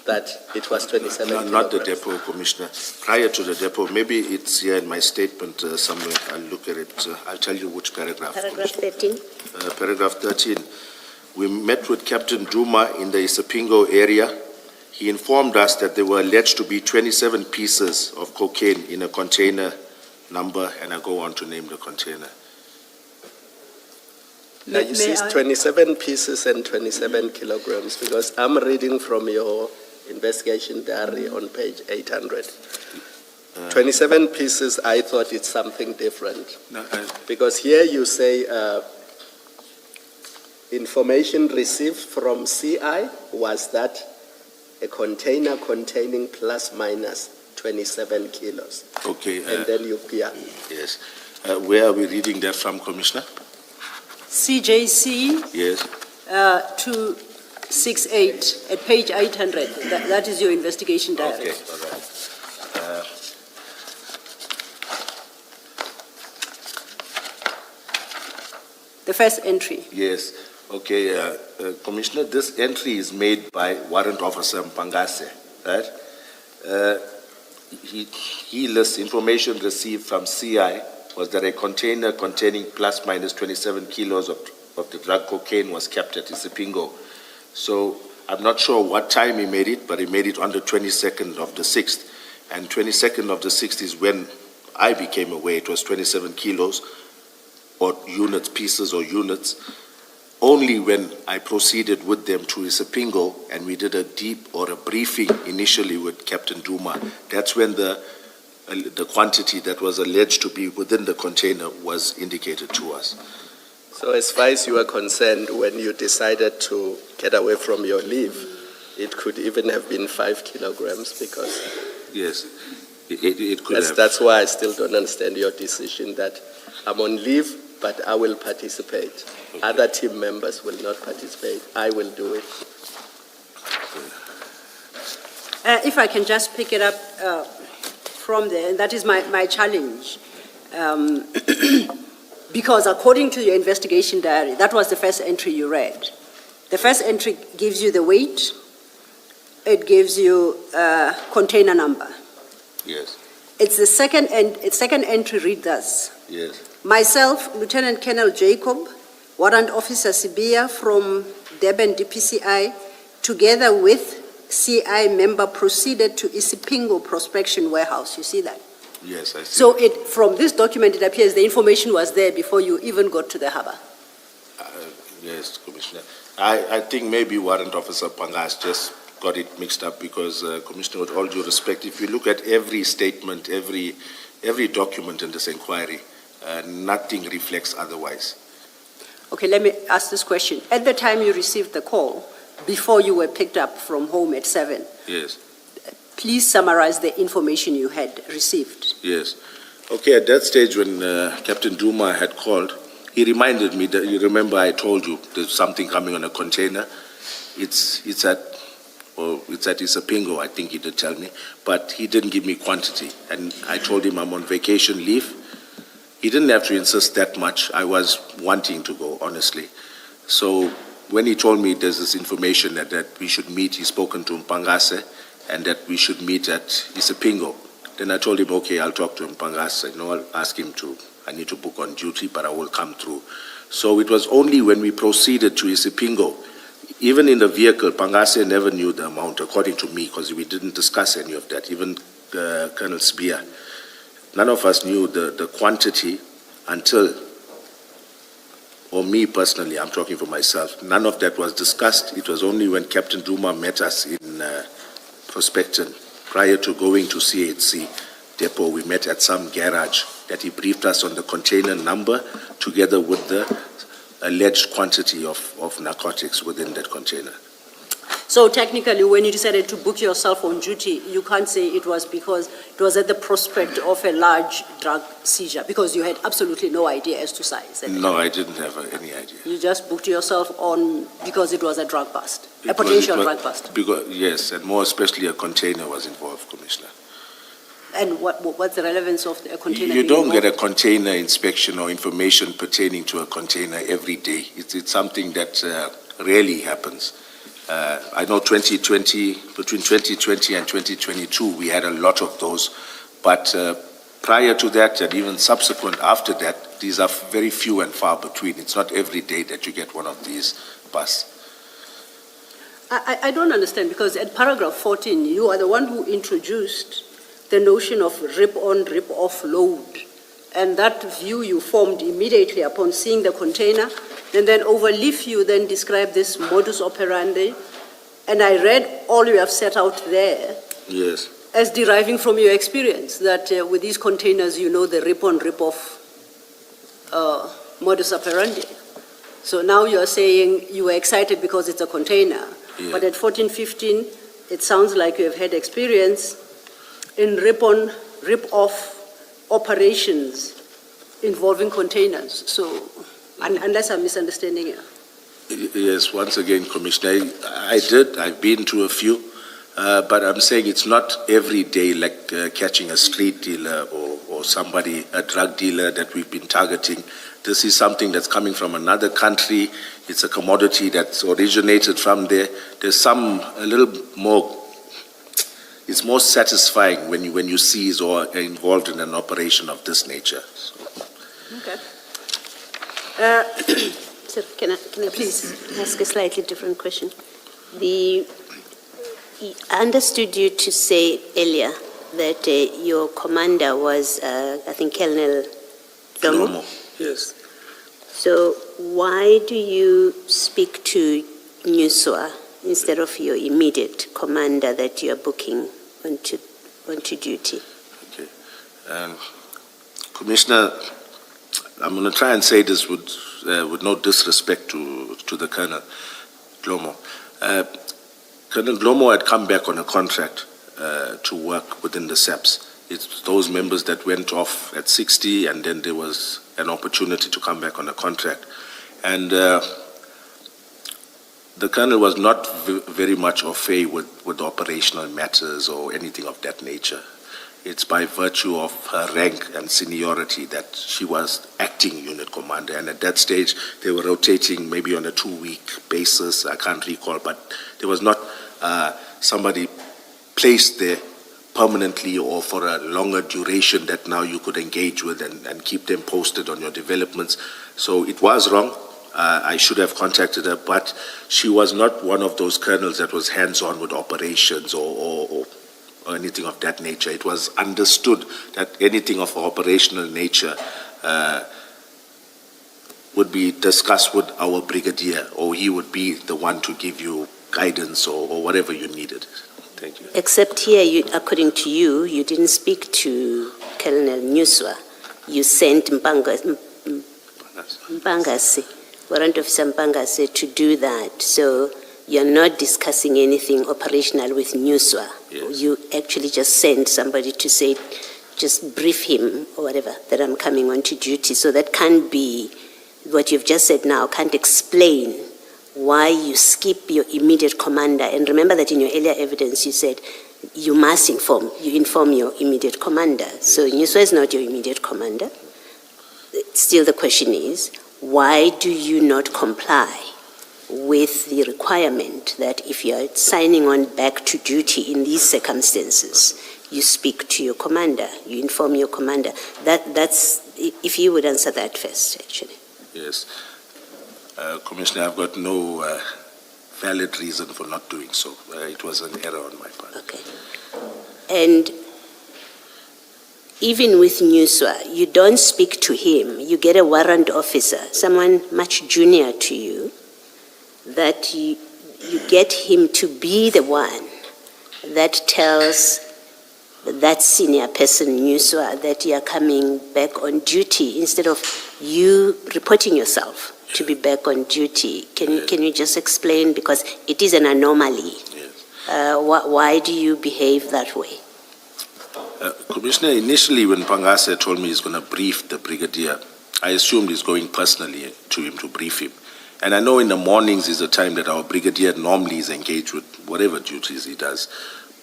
that it was 27 No, kilograms. not the depot, Commissioner. Prior to the depot, maybe it's here in my statement somewhere. I'll look at it. I'll tell you which paragraph. Paragraph 13. Paragraph 13. We met with Captain Duma in the Isipingo area. He informed us that there were alleged to be 27 pieces of cocaine in a container number, and I go on to name the container. Now you see, it's 27 pieces and 27 kilograms, because I'm reading from your investigation diary on page 800. 27 pieces, I thought it's something different. No, Because here you say information received from CI was that a container containing plus minus 27 kilos. okay, And then you, yes. Where are we reading that from, Commissioner? CJC Yes. 268 at page 800. That is your investigation diary. Okay, all right. The first entry. Yes. Okay, Commissioner, this entry is made by Warrant Officer Mpangase, right? He lists information received from CI was that a container containing plus minus 27 kilos of the drug cocaine was kept at Isipingo. So I'm not sure what time he made it, but he made it on the 22nd of the 6th. And 22nd of the 6th is when I became aware it was 27 kilos or units, pieces or units, only when I proceeded with them to Isipingo and we did a briefing initially with Captain Duma. That's when the quantity that was alleged to be within the container was indicated to us. So as far as you are concerned, when you decided to get away from your leave, it could even have been 5 kilograms because... Yes, it could have. That's why I still don't understand your decision that I'm on leave, but I will participate. Okay. Other team members will not participate. I will do it. If I can just pick it up from there, and that is my challenge. Because according to your investigation diary, that was the first entry you read. The first entry gives you the weight, it gives you container number. Yes, It's the second entry reads thus. yes, Myself, Lieutenant Colonel Jacob, Warrant Officer Sibia from Durban DPCI, together with CI member proceeded to Isipingo Prospection Warehouse. You see that? yes, I see. So from this document, it appears the information was there before you even got to the harbor. Yes, Commissioner. I think maybe Warrant Officer Pangas just got it mixed up because, Commissioner, with all due respect, if you look at every statement, every document in this inquiry, nothing reflects otherwise. Okay, let me ask this question. At the time you received the call, before you were picked up from home at 7, Yes, please summarize the information you had received. yes. Okay, at that stage when Captain Duma had called, he reminded me that, you remember I told you there's something coming on a container. It's at Isipingo, I think he did tell me, but he didn't give me quantity. And I told him I'm on vacation leave. He didn't have to insist that much. I was wanting to go, honestly. So when he told me there's this information that we should meet, he's spoken to Mpangase, and that we should meet at Isipingo. Then I told him, okay, I'll talk to Mpangase. I'll ask him I need to book on duty, but I will come through. So it was only when we proceeded to Isipingo, even in the vehicle, Pangase never knew the amount, according to me, because we didn't discuss any of that, even Colonel Spear. None of us knew the quantity until, or me personally, I'm talking for myself, none of that was discussed. It was only when Captain Duma met us in Prospecton, prior to going to CHC depot, we met at some garage, that he briefed us on the container number together with the alleged quantity of narcotics within that container. So technically, when you decided to book yourself on duty, you can't say it was because it was at the prospect of a large drug seizure, because you had absolutely no idea as to size. No, I didn't have any idea. You just booked yourself on because it was a drug bust, a potential drug bust. Because, yes, and more especially a container was involved, Commissioner. And what's the relevance of a container? You don't get a container inspection or information pertaining to a container every day. It's something that rarely happens. I know between 2020 and 2022, we had a lot of those, but prior to that and even subsequent after that, these are very few and far between. It's not every day that you get one of these busts. I don't understand, because at paragraph 14, you are the one who introduced the notion of rip-on, rip-off load. And that view you formed immediately upon seeing the container, and then overleaf you then describe this modus operandi. And I read all you have set out there. Yes. As deriving from your experience, that with these containers, you know the rip-on, rip-off modus operandi. So now you are saying you were excited because it's a container. Yeah. But at 1415, it sounds like you have had experience in rip-on, rip-off operations involving containers. So, unless I'm misunderstanding you. Yes, once again, Commissioner, I've been to a few, but I'm saying it's not every day like catching a street dealer or somebody, a drug dealer that we've been targeting. This is something that's coming from another country. It's a commodity that's originated from there. There's a little more. It's more satisfying when you seize or are involved in an operation of this nature. So. Okay. So can I please ask a slightly different question? I understood you to say earlier that your commander was, I think, Colonel Domo. Yes. So why do you speak to Nuswa instead of your immediate commander that you are booking onto duty? Okay. Commissioner, I'm going to try and say this with no disrespect to the Colonel Glomo. Colonel Glomo had come back on a contract to work within the SAPS. It's those members that went off at 60, and then there was an opportunity to come back on a contract. And the Colonel was not very much au fait with operational matters or anything of that nature. It's by virtue of her rank and seniority that she was acting unit commander. And at that stage, they were rotating maybe on a 2-week basis. I can't recall, but there was not somebody placed there permanently or for a longer duration that now you could engage with and keep them posted on your developments. So it was wrong. I should have contacted her, but she was not one of those colonels that was hands-on with operations or anything of that nature. It was understood that anything of operational nature would be discussed with our brigadier, or he would be the one to give you guidance or whatever you needed. Thank you. Except here, according to you, you didn't speak to Colonel Nuswa. You sent Mpangase, Warrant Officer Mpangase, to do that. So you're not discussing anything operational with Nuswa. Yes. You actually just sent somebody to say, just brief him or whatever, that I'm coming on to duty. So that can't be, what you've just said now can't explain why you skip your immediate commander. And remember that in your earlier evidence you said you must inform your immediate commander. So Nuswa is not your immediate commander. Still the question is, why do you not comply with the requirement that if you are signing on back to duty in these circumstances, you speak to your commander, you inform your commander. That's, if you would answer that first, actually. Yes. Commissioner, I've got no valid reason for not doing so. It was an error on my part. Okay. And even with Nuswa, you don't speak to him. You get a warrant officer, someone much junior to you, that you get him to be the one that tells that senior person, Nuswa, that you are coming back on duty instead of you reporting yourself to be back on duty. Can you just explain, because it is an anomaly? Yes. Why do you behave that way? Commissioner, initially when Pangase told me he's going to brief the brigadier, I assumed he's going personally to him to brief him. And I know in the mornings is the time that our brigadier normally is engaged with whatever duties he does.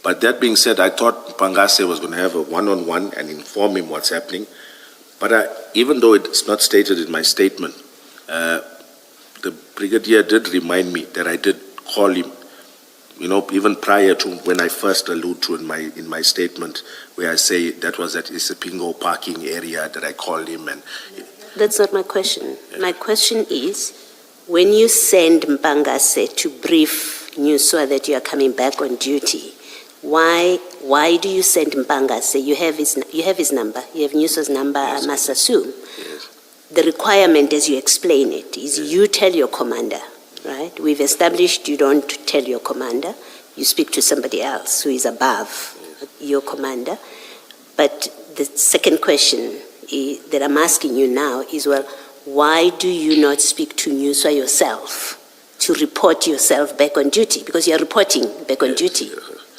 But that being said, I thought Pangase was going to have a one-on-one and inform him what's happening. But even though it's not stated in my statement, the brigadier did remind me that I did call him, even prior to when I first allude to in my statement, where I say that was at Isipingo parking area that I called him. And that's not my question. My question is, when you send Mpangase to brief Nuswa that you are coming back on duty, why do you send Mpangase? You have his number. You have Nuswa's number, yes, I must assume. Yes. The requirement, as you explain it, is you tell your commander, right? We've established you don't tell your commander. You speak to somebody else who is above your commander. But the second question that I'm asking you now is, well, why do you not speak to Nuswa yourself to report yourself back on duty? Because you're reporting back on duty,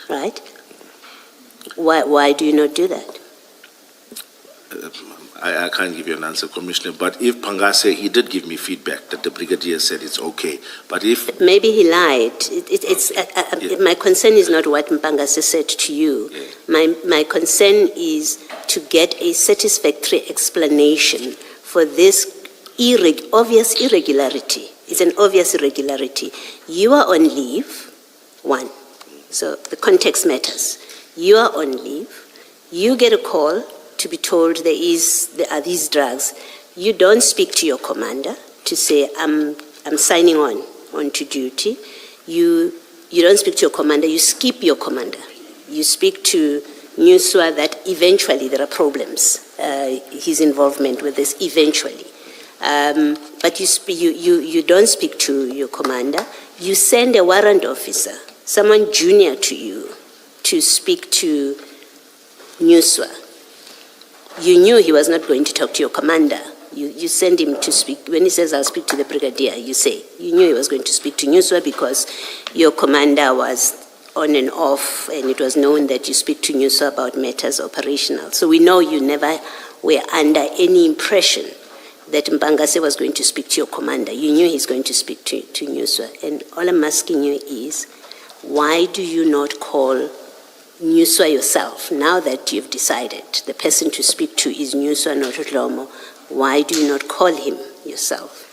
right? Why do you not do that? I can't give you an answer, Commissioner, but if Pangase, he did give me feedback that the brigadier said it's okay. But if... Maybe he lied. My concern is not what Mpangase said to you. Yeah. My concern is to get a satisfactory explanation for this obvious irregularity. It's an obvious irregularity. You are on leave, one. So the context matters. You are on leave. You get a call to be told there are these drugs. You don't speak to your commander to say, I'm signing on to duty. You don't speak to your commander. You skip your commander. You speak to Nuswa that eventually there are problems, his involvement with this eventually. But you don't speak to your commander. You send a warrant officer, someone junior to you, to speak to Nuswa. You knew he was not going to talk to your commander. You send him to speak. When he says, I'll speak to the brigadier, you say, you knew he was going to speak to Nuswa because your commander was on and off, and it was known that you speak to Nuswa about matters operational. So we know you never were under any impression that Mpangase was going to speak to your commander. You knew he's going to speak to Nuswa. And all I'm asking you is, why do you not call Nuswa yourself? Now that you've decided the person to speak to is Nuswa, not Lomo, why do you not call him yourself?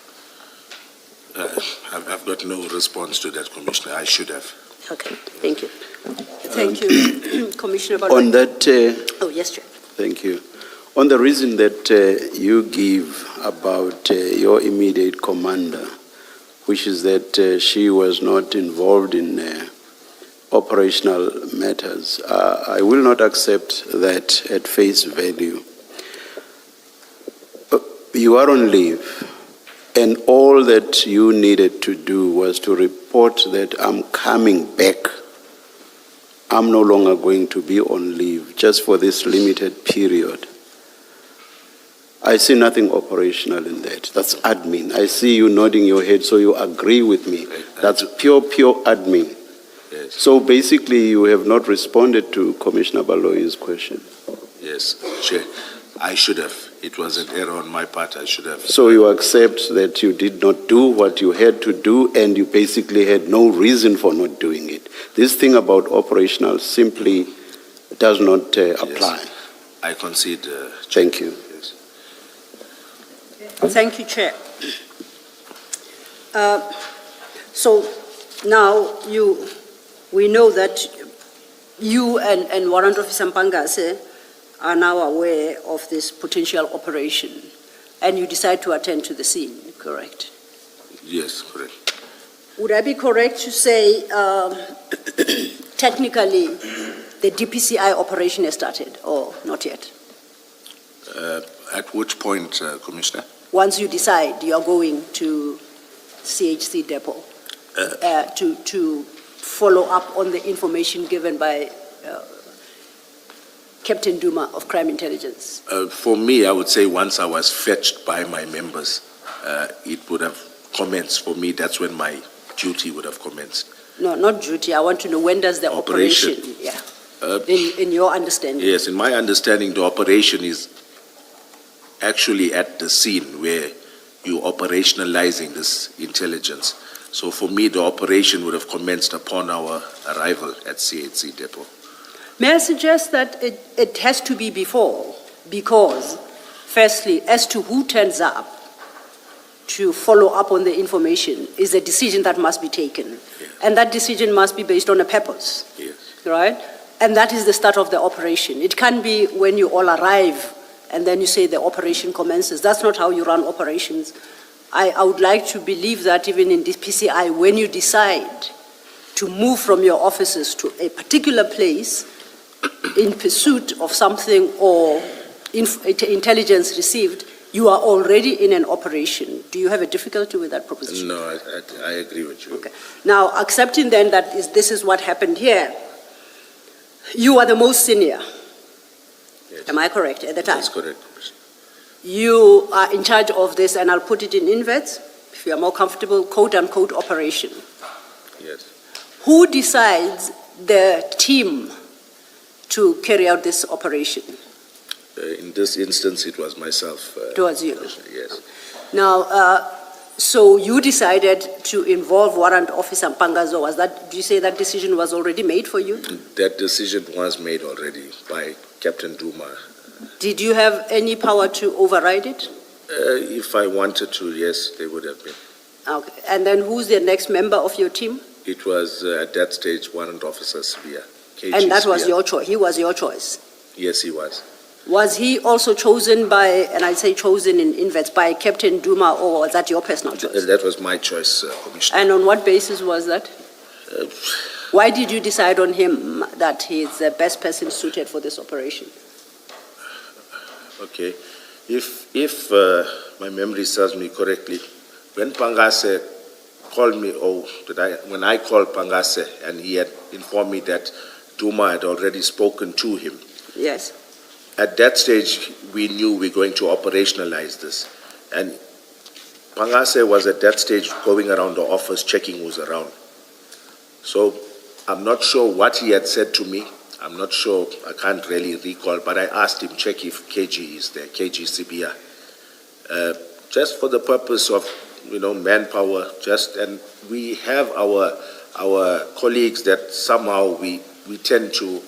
I've got no response to that, Commissioner. I should have. Okay, thank you. Thank you, Commissioner Balwani. On that... oh, yes, Chair. Thank you. On the reason that you give about your immediate commander, which is that she was not involved in operational matters, I will not accept that at face value. You are on leave, and all that you needed to do was to report that I'm coming back. I'm no longer going to be on leave just for this limited period. I see nothing operational in that. That's admin. I see you nodding your head, so you agree with me. That's pure admin. Yes. So basically, you have not responded to Commissioner Baloyi's question. Yes, Chair. I should have. It was an error on my part. I should have. So you accept that you did not do what you had to do, and you basically had no reason for not doing it. This thing about operational simply does not apply. Yes. I concede. Thank you. Yes. Thank you, Chair. So now we know that you and Warrant Officer Mpangase are now aware of this potential operation, and you decide to attend to the scene, correct? Yes, correct. Would I be correct to say, technically, the DPCI operation has started, or not yet? At which point, Commissioner? Once you decide you are going to CHC depot, to follow up on the information given by Captain Duma of Crime Intelligence? For me, I would say once I was fetched by my members, it would have commenced. For me, that's when my duty would have commenced. No, not duty. I want to know, when does the operation yeah, in your understanding? Yes, in my understanding, the operation is actually at the scene where you're operationalizing this intelligence. So for me, the operation would have commenced upon our arrival at CHC depot. May I suggest that it has to be before, because, firstly, as to who turns up to follow up on the information is a decision that must be taken. Yes. And that decision must be based on a purpose, Yes. right? And that is the start of the operation. It can't be when you all arrive and then you say the operation commences. That's not how you run operations. I would like to believe that even in this PCI, when you decide to move from your offices to a particular place in pursuit of something or intelligence received, you are already in an operation. Do you have a difficulty with that proposition? No, I agree with you. Okay. Now, accepting then that this is what happened here, you are the most senior. Yes. Am I correct at the time? That's correct, Commissioner. You are in charge of this, and I'll put it in inverts, if you are more comfortable, quote-unquote operation. Yes. Who decides the team to carry out this operation? In this instance, it was myself. It was you. Yes. Now, so you decided to involve Warrant Officer Mpangazo. Was that? Do you say that decision was already made for you? That decision was made already by Captain Duma. Did you have any power to override it? If I wanted to, yes, they would have been. Okay. And then who's the next member of your team? It was at that stage Warrant Officer Spear. And that was Spear. your choice. He was your choice. Yes, he was. Was he also chosen by, and I say chosen in inverts, by Captain Duma, or was that your personal choice? That was my choice, Commissioner. And on what basis was that? Why did you decide on him that he is the best person suited for this operation? Okay. If my memory serves me correctly, when Pangase called me, when I called Pangase and he had informed me that Duma had already spoken to him, Yes. at that stage we knew we were going to operationalize this. And Pangase was at that stage going around the office checking who's around. So I'm not sure what he had said to me. I'm not sure, I can't really recall, but I asked him check if KG is there, KG Sibia. Just for the purpose of, manpower, and we have our colleagues that somehow we tend to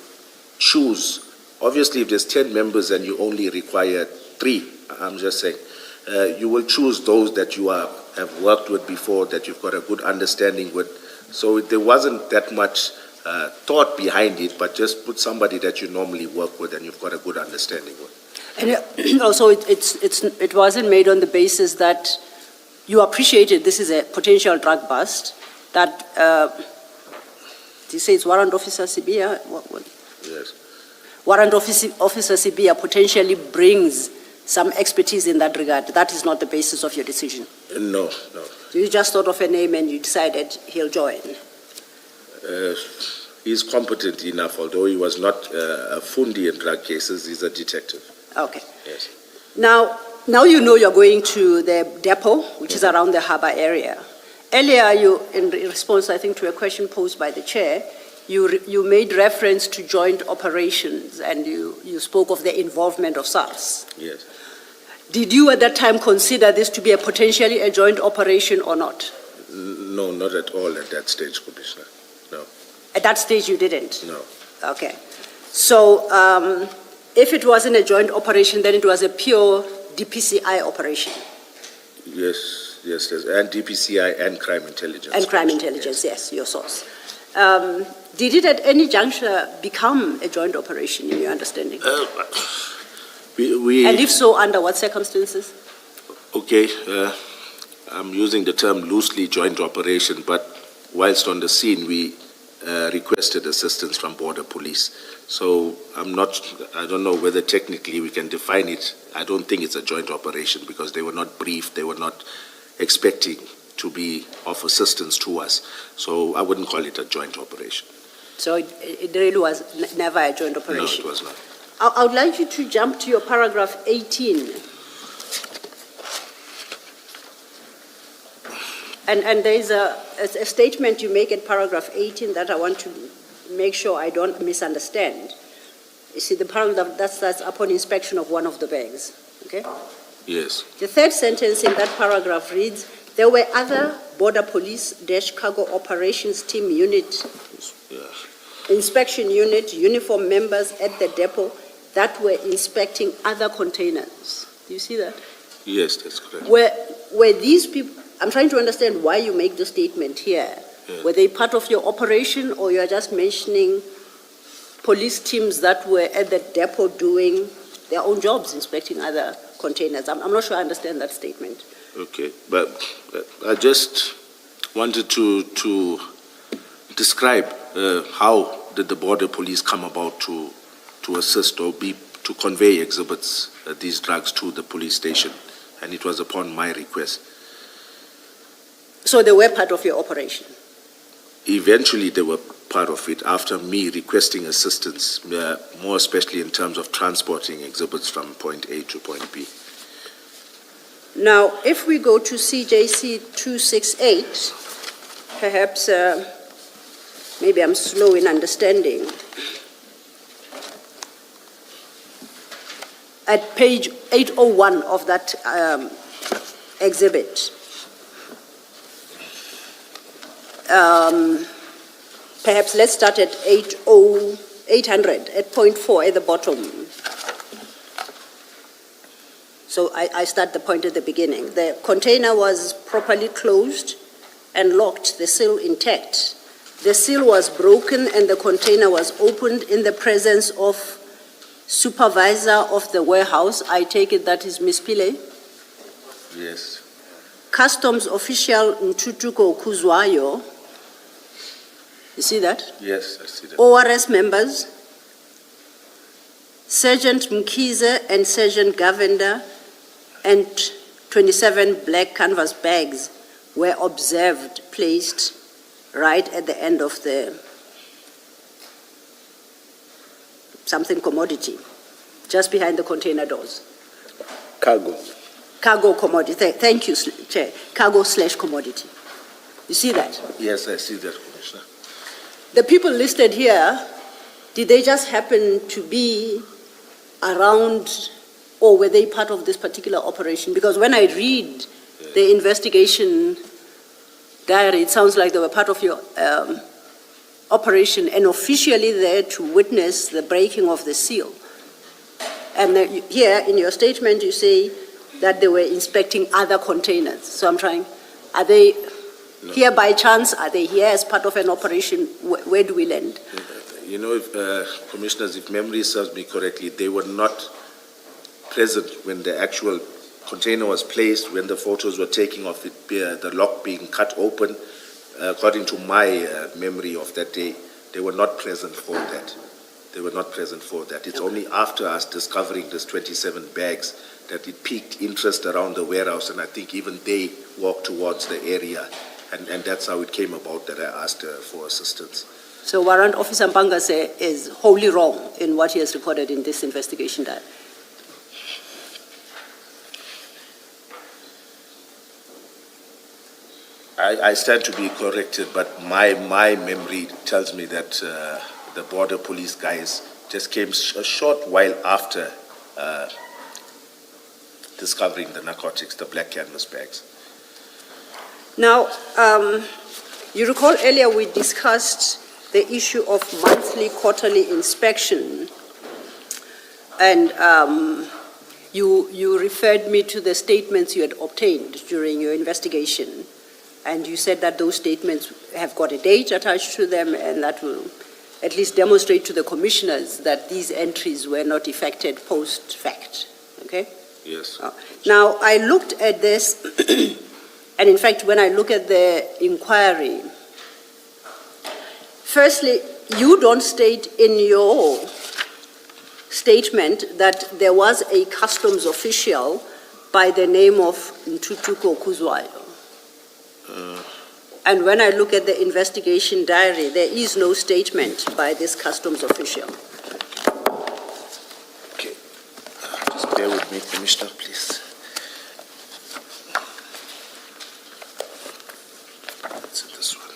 choose. Obviously, if there's 10 members and you only require 3, I'm just saying, you will choose those that you have worked with before, that you've got a good understanding with. So there wasn't that much thought behind it, but just put somebody that you normally work with and you've got a good understanding with. And also, it wasn't made on the basis that you appreciated this is a potential drug bust, that, you say it's Warrant Officer Sibia? What? Yes. Warrant Officer Sibia potentially brings some expertise in that regard. That is not the basis of your decision. No. You just thought of a name and you decided he'll join. He's competent enough, although he was not a fundi in drug cases, he's a detective. Okay. Yes. Now you know you're going to the depot, which is around the harbor area. Earlier, you, in response, I think, to a question posed by the chair, you made reference to joint operations and you spoke of the involvement of SARS. Yes. Did you at that time consider this to be potentially a joint operation or not? No, not at all at that stage, Commissioner. No. At that stage you didn't? No. Okay. So if it wasn't a joint operation, then it was a pure DPCI operation? Yes, and DPCI and crime intelligence. And crime intelligence, yes, your source. Did it at any juncture become a joint operation in your understanding? And if so, under what circumstances? Okay, I'm using the term loosely joint operation, but whilst on the scene, we requested assistance from border police. So I don't know whether technically we can define it. I don't think it's a joint operation because they were not briefed, they were not expecting to be of assistance to us. So I wouldn't call it a joint operation. So it really was never a joint operation? No, it was not. I would like you to jump to your paragraph 18. And there is a statement you make at paragraph 18 that I want to make sure I don't misunderstand. You see, the paragraph that starts upon inspection of one of the bags, okay? Yes. The third sentence in that paragraph reads, there were other border police-cargo operations team unit, inspection unit, uniform members at the depot that were inspecting other containers. Do you see that? Yes, that's correct. Were these people, I'm trying to understand why you make the statement here. Yeah. Were they part of your operation, or you are just mentioning police teams that were at the depot doing their own jobs, inspecting other containers? I'm not sure I understand that statement. Okay, but I just wanted to describe how did the border police come about to assist or to convey exhibits, these drugs to the police station, and it was upon my request. So they were part of your operation? Eventually they were part of it after me requesting assistance, more especially in terms of transporting exhibits from point A to point B. Now, if we go to CJC 268, perhaps maybe I'm slow in understanding. At page 801 of that exhibit, perhaps let's start at 800, at point 4 at the bottom. So I start the point at the beginning. The container was properly closed and locked, the seal intact. The seal was broken and the container was opened in the presence of supervisor of the warehouse. I take it that is Ms. Pile. Yes. Customs official Ntutuko Kuzwayo. You see that? Yes, I see that. ORS members, Sergeant Mkize and Sergeant Govender, and 27 black canvas bags were observed placed right at the end of the something commodity, just behind the container doors. Cargo. Cargo commodity. Thank you, Chair. Cargo/commodity. You see that? Yes, I see that, Commissioner. The people listed here, did they just happen to be around, or were they part of this particular operation? Because when I read the investigation diary, it sounds like they were part of your operation and officially there to witness the breaking of the seal. And here in your statement you say that they were inspecting other containers. So I'm trying, are they here by chance? Are they here as part of an operation? Where do we land? You know, Commissioners, if memory serves me correctly, they were not present when the actual container was placed, when the photos were taken of it, the lock being cut open. According to my memory of that day, they were not present for that. They were not present for that. It's only after us discovering this 27 bags that it piqued interest around the warehouse, and I think even they walked towards the area, and that's how it came about that I asked for assistance. So Warrant Officer Mpangase is wholly wrong in what he has recorded in this investigation diary. I stand to be corrected, but my memory tells me that the border police guys just came a short while after discovering the narcotics, the black canvas bags. Now, you recall earlier we discussed the issue of monthly, quarterly inspection, and you referred me to the statements you had obtained during your investigation. And you said that those statements have got a date attached to them, and that will at least demonstrate to the commissioners that these entries were not effected post-fact, okay? Yes. Now, I looked at this, and in fact, when I look at the inquiry, firstly, you don't state in your statement that there was a customs official by the name of Ntutuko Kuzwayo. And when I look at the investigation diary, there is no statement by this customs official. Okay. Just bear with me, Commissioner, please. It's in this one.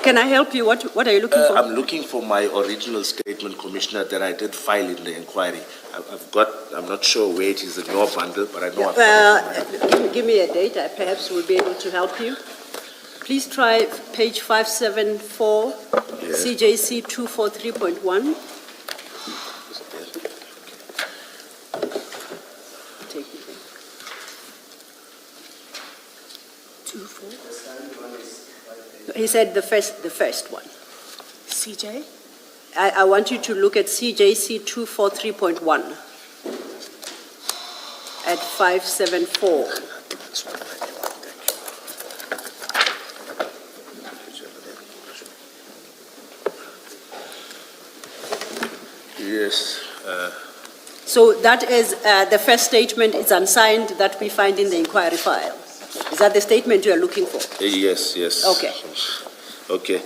Can I help you? What are you looking for? I'm looking for my original statement, Commissioner, that I did file in the inquiry. I'm not sure where it is in your bundle, but I know I've got it. Give me a date. I perhaps will be able to help you. Please try page 574, CJC 243.1. Take it. 24. He said the first one. CJ? I want you to look at CJC 243.1 at 574. Yes. So that is the first statement is unsigned that we find in the inquiry file. Is that the statement you are looking for? Yes, yes. Okay. Okay.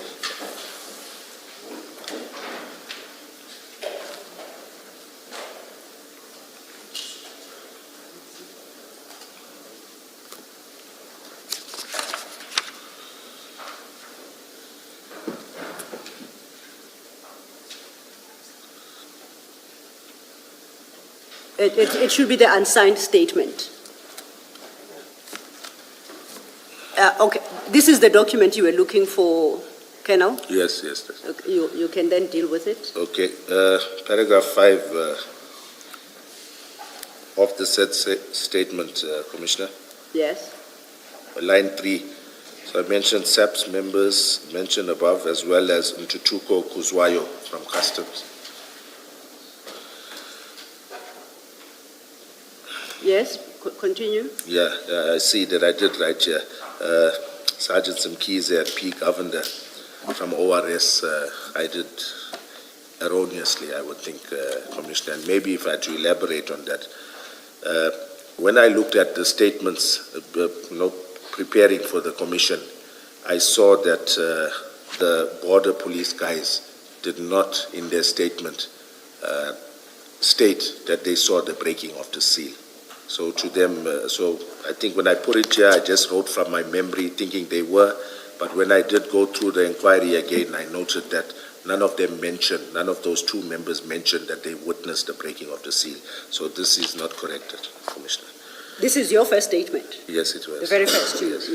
It should be the unsigned statement. Okay, this is the document you were looking for, Colonel? Yes, yes. Okay, you can then deal with it. Okay. Paragraph 5 of the said statement, Commissioner. Yes. Line 3. So I mentioned SAPS members mentioned above, as well as Ntutuko Kuzwayo from Customs. Yes, continue. Yeah, I see that I did write here. Sergeant Simkize and P. Governor from ORS, I did erroneously, I would think, Commissioner, and maybe if I had to elaborate on that. When I looked at the statements, preparing for the commission, I saw that the border police guys did not, in their statement, state that they saw the breaking of the seal. So to them, so I think when I put it here, I just wrote from my memory thinking they were, but when I did go through the inquiry again, I noted that none of those two members mentioned that they witnessed the breaking of the seal. So this is not corrected, Commissioner. This is your first statement? Yes, it was. The very first you, yes.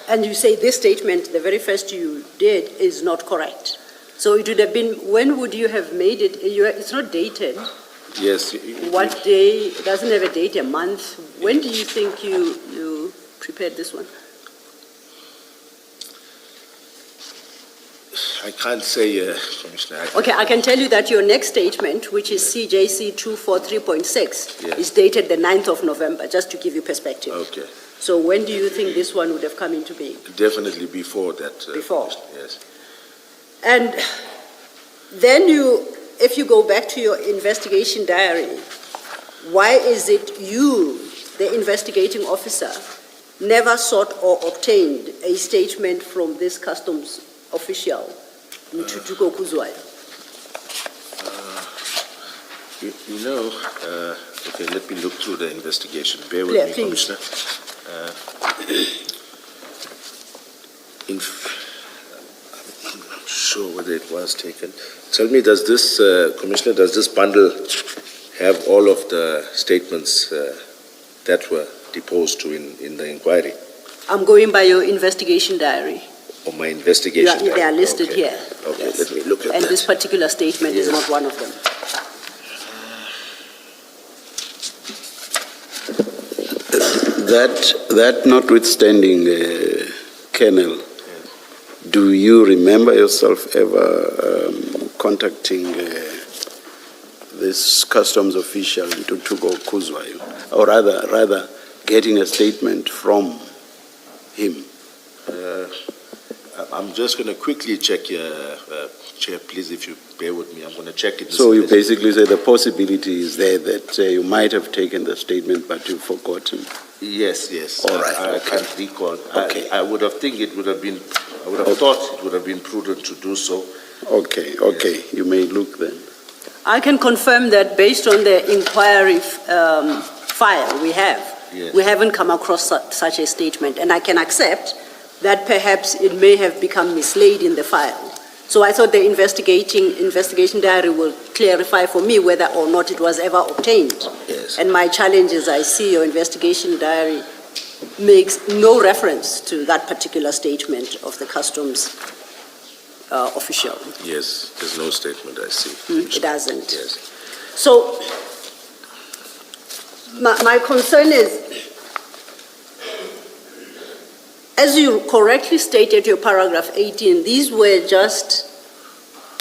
And you say this statement, the very first you did, is not correct. So it would have been, when would you have made it? It's not dated. Yes. What day? It doesn't have a date, a month. When do you think you prepared this one? I can't say, Commissioner. Okay, I can tell you that your next statement, which is CJC 243.6, Yes. is dated the 9th of November, just to give you perspective. Okay. So when do you think this one would have come into being? Definitely before that. Before? Yes. And then if you go back to your investigation diary, why is it you, the investigating officer, never sought or obtained a statement from this customs official, Ntutuko Kuzwayo? Okay, let me look through the investigation. Bear with me, Please. Commissioner. I'm not sure whether it was taken. Tell me, does this, Commissioner, does this bundle have all of the statements that were deposed to in the inquiry? I'm going by your investigation diary. Or my investigation? They are listed Okay. here. Okay, Yes. let me look at And that. this particular statement is Yes. not one of them. That notwithstanding, Colonel, do you remember yourself ever contacting this customs official in Tutuko Kuzwayo, or rather getting a statement from him? I'm just going to quickly check here, Chair, please, if you bear with me. I'm going to check it. So you basically say the possibility is there that you might have taken the statement, but you've forgotten. Yes, yes. All right, I okay. can't recall. Okay. I would have thought it would have been prudent to do so. Okay, you may look then. I can confirm that based on the inquiry file we have, Yes. we haven't come across such a statement, and I can accept that perhaps it may have become mislaid in the file. So I thought the investigation diary will clarify for me whether or not it was ever obtained. Yes. And my challenge is I see your investigation diary makes no reference to that particular statement of the customs official. Yes, there's no statement I see. It doesn't. Yes. So my concern is, as you correctly stated your paragraph 18, these were just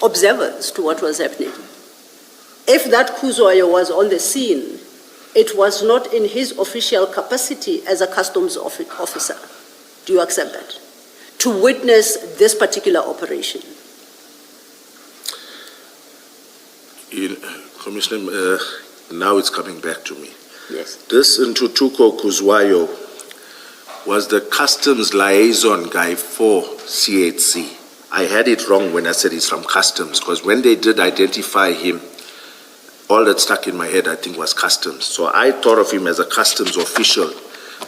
observers to what was happening. If that Kuzwayo was on the scene, it was not in his official capacity as a customs officer. Do you accept that? To witness this particular operation. Commissioner, now it's coming back to me. Yes. This Ntutuko Kuzwayo was the customs liaison guy for CHC. I had it wrong when I said he's from customs, because when they did identify him, all that stuck in my head, I think, was customs. So I thought of him as a customs official,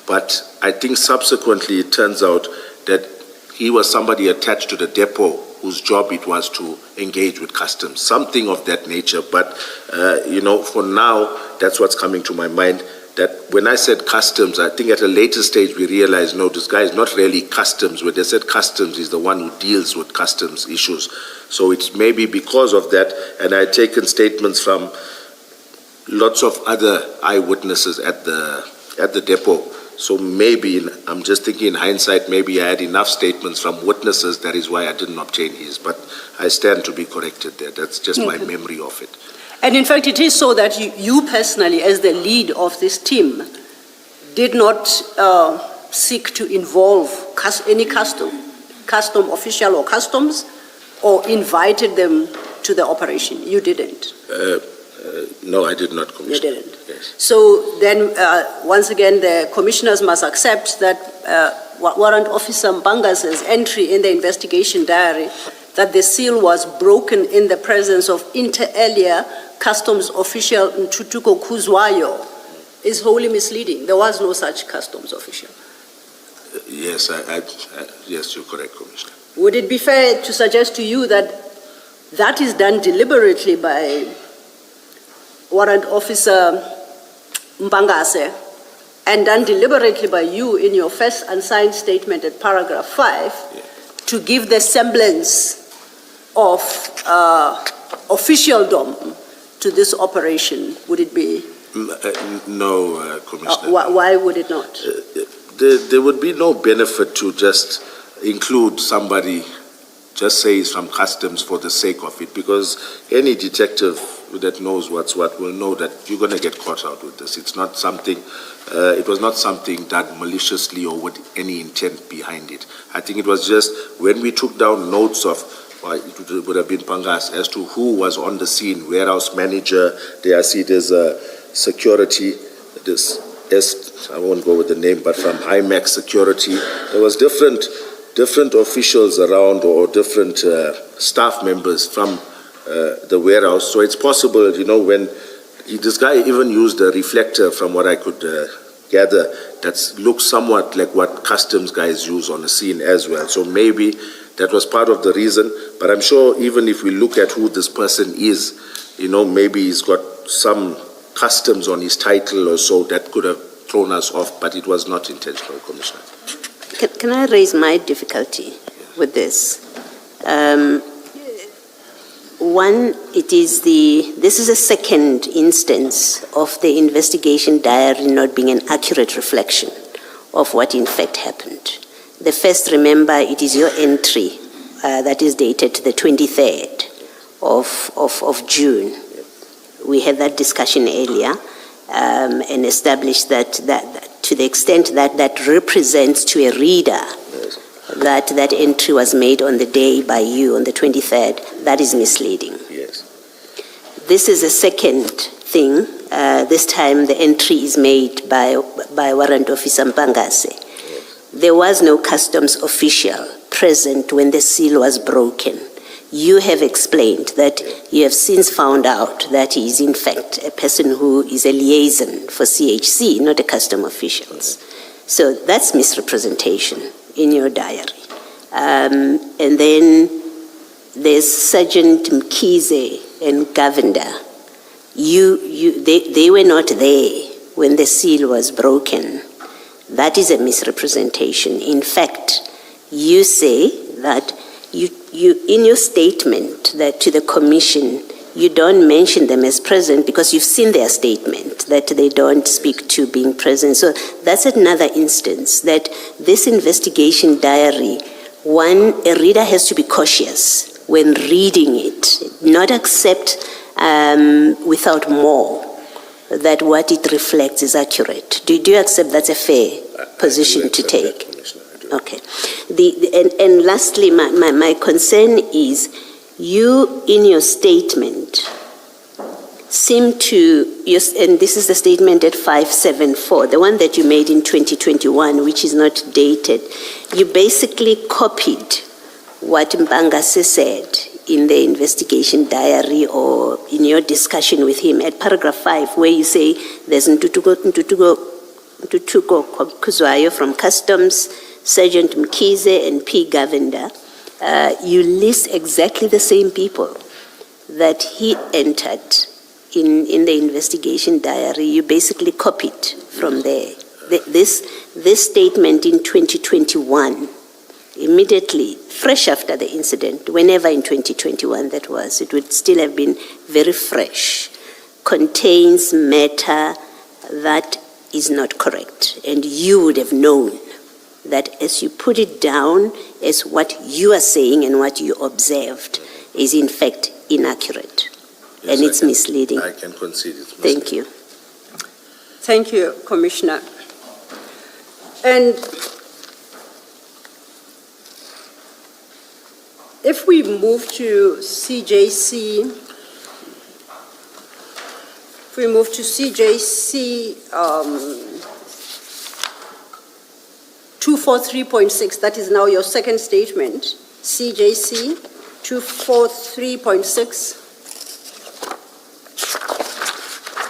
but I think subsequently it turns out that he was somebody attached to the depot whose job it was to engage with customs, something of that nature. But, for now, that's what's coming to my mind. That when I said customs, I think at a later stage we realized, no, this guy is not really customs. When they said customs, he's the one who deals with customs issues. So it's maybe because of that, and I had taken statements from lots of other eyewitnesses at the depot. So maybe, I'm just thinking in hindsight, maybe I had enough statements from witnesses, that is why I didn't obtain his. But I stand to be corrected there. That's just my memory of it. And in fact, it is so that you personally, as the lead of this team, did not seek to involve any custom official or customs, or invited them to the operation. You didn't. No, I did not, Commissioner. You didn't. Yes. So then, once again, the commissioners must accept that Warrant Officer Mbanga's entry in the investigation diary that the seal was broken in the presence of inter alia customs official Ntutuko Kuzwayo is wholly misleading. There was no such customs official. Yes, yes, you're correct, Commissioner. Would it be fair to suggest to you that that is done deliberately by Warrant Officer Mbangase and done deliberately by you in your first unsigned statement at paragraph 5 to give the semblance of officialdom to this operation? Would it be? No, Commissioner. Why would it not? There would be no benefit to just include somebody, just say he's from customs for the sake of it, because any detective that knows what's what will know that you're going to get caught out with this. It's not something, it was not something done maliciously or with any intent behind it. I think it was just when we took down notes of, it would have been Pangas, as to who was on the scene, warehouse manager, there I see there's a security, I won't go with the name, but from IMAX Security, there was different officials around, or different staff members from the warehouse. So it's possible, when this guy even used a reflector, from what I could gather, that looks somewhat like what customs guys use on the scene as well. So maybe that was part of the reason. But I'm sure even if we look at who this person is, maybe he's got some customs on his title or so that could have thrown us off, but it was not intentional, Commissioner. Can I raise my difficulty with this? One, this is a second instance of the investigation diary not being an accurate reflection of what in fact happened. The first, remember, it is your entry that is dated the 23rd of June. We had that discussion earlier and established that to the extent that represents to a reader that entry was made on the day by you, on the 23rd, that is misleading. Yes. This is a second thing. This time the entry is made by Warrant Officer Mpangase. Yes. There was no customs official present when the seal was broken. You have explained that you have since found out that he is in fact a person who is a liaison for CHC, not a custom officials. So that's misrepresentation in your diary. And then there's Sergeant Mkize and Govender. They were not there when the seal was broken. That is a misrepresentation. In fact, you say that you in your statement that to the commission, you don't mention them as present because you've seen their statement that they don't speak to being present. So that's another instance that this investigation diary, one, a reader has to be cautious when reading it, not accept without more that what it reflects is accurate. Do you accept that's a fair position to take? Okay. And lastly, my concern is you, in your statement, seem to, and this is the statement at 574, the one that you made in 2021, which is not dated, you basically copied what Mpangase said in the investigation diary or in your discussion with him at paragraph 5, where you say there's Ntutuko Kuzwayo from Customs, Sergeant Mkize and P. Govender. You list exactly the same people that he entered in the investigation diary. You basically copied from there. This statement in 2021, immediately, fresh after the incident, whenever in 2021 that was, it would still have been very fresh, contains matter that is not correct. And you would have known that as you put it down as what you are saying and what you observed is in fact inaccurate. Yes, and it's misleading. I can concede it. Thank you. Thank you, Commissioner. And if we move to CJC, 243.6, that is now your second statement, CJC 243.6.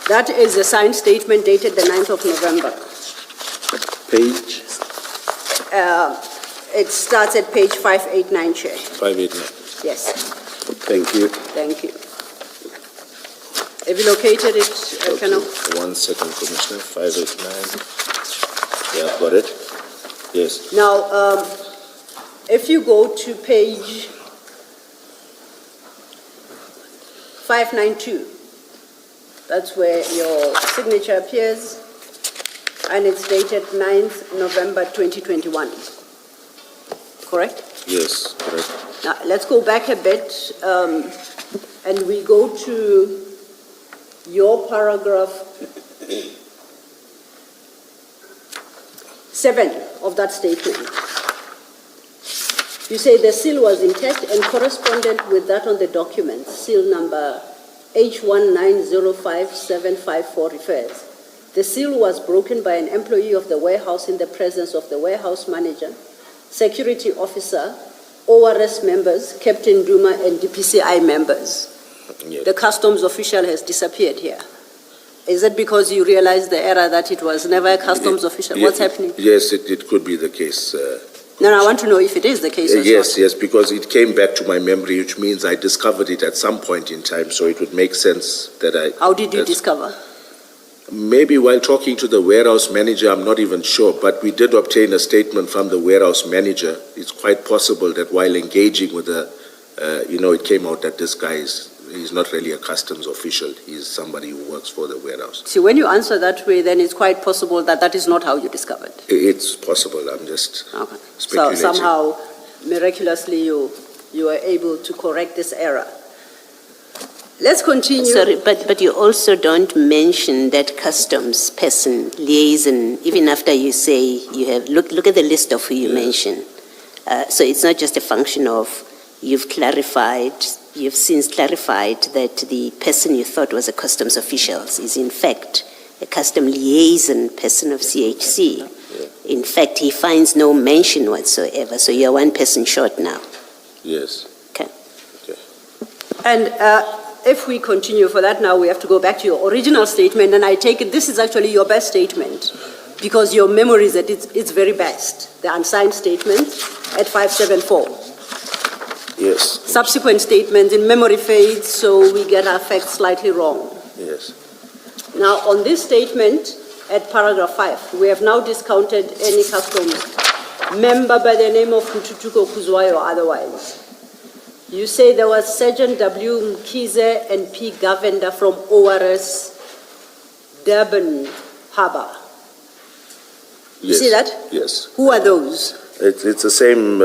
That is a signed statement dated the 9th of November. Page? It starts at page 589, Chair. 589. Yes. Thank you. Thank you. Have you located it, Colonel? 1 second, Commissioner. 589. Yeah, got it. Yes. Now, if you go to page 592, that's where your signature appears, and it's dated 9th November 2021. Correct? Yes, correct. Now, let's go back a bit, and we go to your paragraph 7 of that statement. You say the seal was intact and correspondent with that on the document, seal number H1905754 refers. The seal was broken by an employee of the warehouse in the presence of the warehouse manager, security officer, ORS members, Captain Duma, and DPCI members. Yes. The customs official has disappeared here. Is it because you realized the error that it was never a customs official? What's happening? Yes, it could be the case. No, I want to know if it is the case or Yes, not. yes, because it came back to my memory, which means I discovered it at some point in time, so it would make sense that I... How did you discover? Maybe while talking to the warehouse manager, I'm not even sure, but we did obtain a statement from the warehouse manager. It's quite possible that while engaging with a it came out that this guy he's not really a customs official. He's somebody who works for the warehouse. See, when you answer that way, then it's quite possible that that is not how you discovered. It's possible. I'm just Okay. So speculating. somehow, miraculously, you were able to correct this error. Let's continue. Sorry, but you also don't mention that customs person, liaison, even after you say you have, look at the list of who you mention. So it's not just a function of you've since clarified that the person you thought was a customs official is in fact a custom liaison person of CHC. In fact, he finds no mention whatsoever, so you're one person short now. Yes. Okay. And if we continue for that now, we have to go back to your original statement, and I take it this is actually your best statement, because your memory is at its very best, the unsigned statement at 574. Yes. Subsequent statements in memory fades, so we get our facts slightly wrong. Yes. Now, on this statement at paragraph 5, we have now discounted any customs member by the name of Kututuko Kuzwayo or otherwise. You say there was Sergeant W. Mkize and P. Govender from ORS Durban Harbour. You see that? Yes. Who are those? It's the same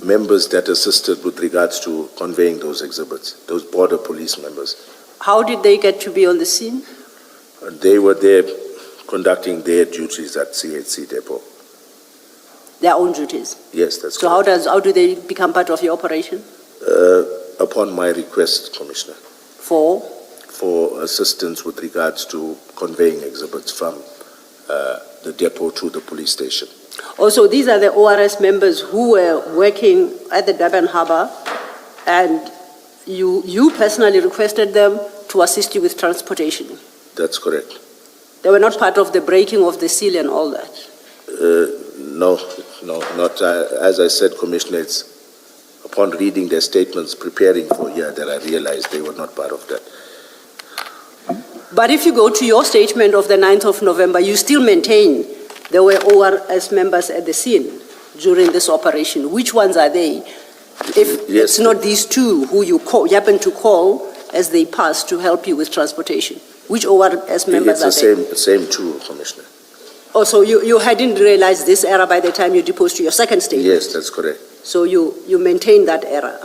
members that assisted with regards to conveying those exhibits, those border police members. How did they get to be on the scene? They were there conducting their duties at CHC depot. Their own duties. Yes, that's So correct. how do they become part of your operation? Upon my request, Commissioner, For? for assistance with regards to conveying exhibits from the depot to the police station. Also, these are the ORS members who were working at the Durban Harbour, and you personally requested them to assist you with transportation. That's correct. They were not part of the breaking of the seal and all that. No, not. As I said, Commissioner, it's upon reading their statements, preparing for here, that I realized they were not part of that. But if you go to your statement of the 9th of November, you still maintain there were ORS members at the scene during this operation. Which ones are they? If Yes. it's not these two who you happen to call as they pass to help you with transportation, which ORS members It's are the they? same two, Commissioner. Oh, so you hadn't realized this error by the time you deposed to your second statement? Yes, that's correct. So you maintain that error?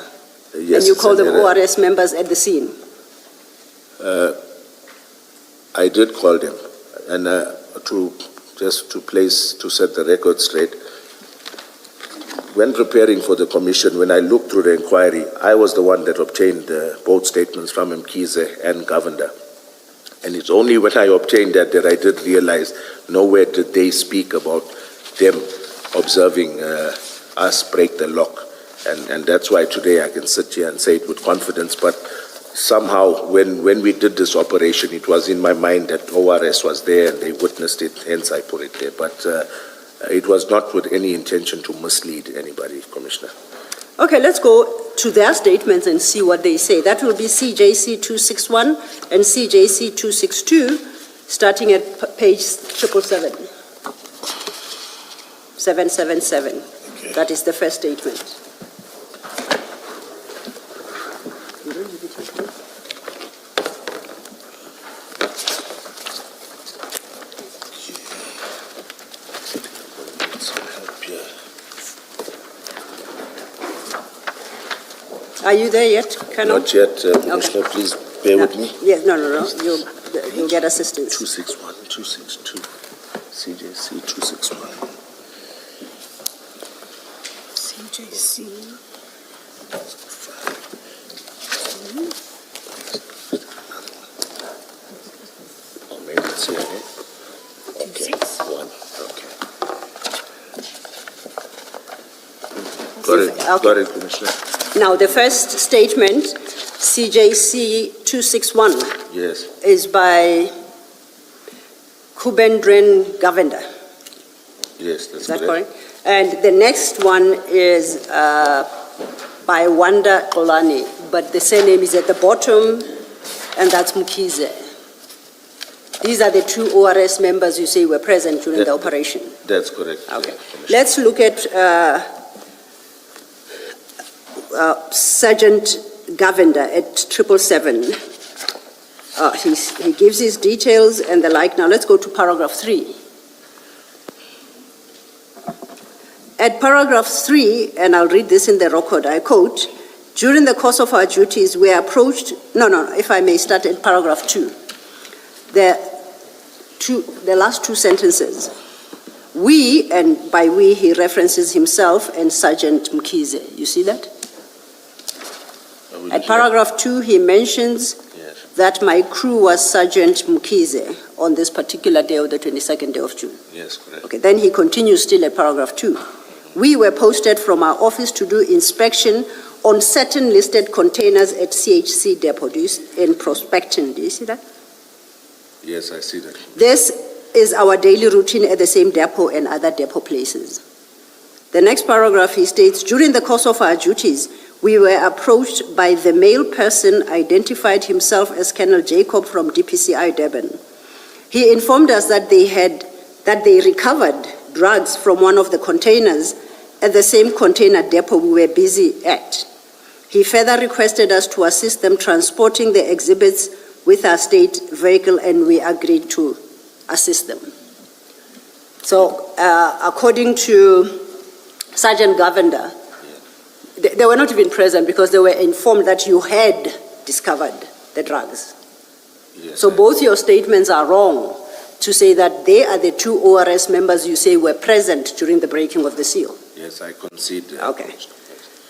Yes, And you it's call an them error. ORS members at the scene? I did call them, and to set the record straight, when preparing for the commission, when I looked through the inquiry, I was the one that obtained both statements from Mkize and Govender. And it's only when I obtained that I did realize nowhere did they speak about them observing us break the lock. And that's why today I can sit here and say it with confidence. But somehow when we did this operation, it was in my mind that ORS was there and they witnessed it, hence I put it there. But it was not with any intention to mislead anybody, Commissioner. Okay, let's go to their statements and see what they say. That will be CJC 261 and CJC 262, starting at page 777. 777. Okay. That is the first statement. Are you there yet, Colonel? Not yet, Commissioner, please bear with me. Yes, no. You'll get assistance. 261, 262, CJC 261. CJC. Oh, maybe it's here, eh? Okay, one, okay. Got it, Commissioner. Now, the first statement, CJC 261, Yes, is by Kubendren Govender. yes, that's Is that correct. correct? And the next one is by Wanda Olani, but the surname is at the bottom, and that's Mkize. These are the two ORS members you say were present during the operation. That's correct. Okay. Commissioner. Let's look at Sergeant Govender at 777. He gives his details and the like. Now let's go to paragraph 3. At paragraph 3, and I'll read this in the record, I quote, during the course of our duties, we approached, if I may start at paragraph 2. The last two sentences. We, and by we he references himself and Sergeant Mkhize. You see that? At paragraph 2, he mentions that my crew was Sergeant Mkhize on this particular day of the 22nd day of June. Yes, correct. Okay, then he continues still at paragraph 2. We were posted from our office to do inspection on certain listed containers at CHC depot. In prospecting, do you see that? Yes, I see that. This is our daily routine at the same depot and other depot places. The next paragraph, he states, during the course of our duties, we were approached by the male person identified himself as Colonel Jacob from DPCI Durban. He informed us that they recovered drugs from one of the containers at the same container depot we were busy at. He further requested us to assist them transporting the exhibits with our state vehicle, and we agreed to assist them. So, according to Sergeant Govender, they were not even present because they were informed that you had discovered the drugs. Yes, so both your statements are wrong to say that they are the two ORS members you say were present during the breaking of the seal. Yes, I concede. Okay.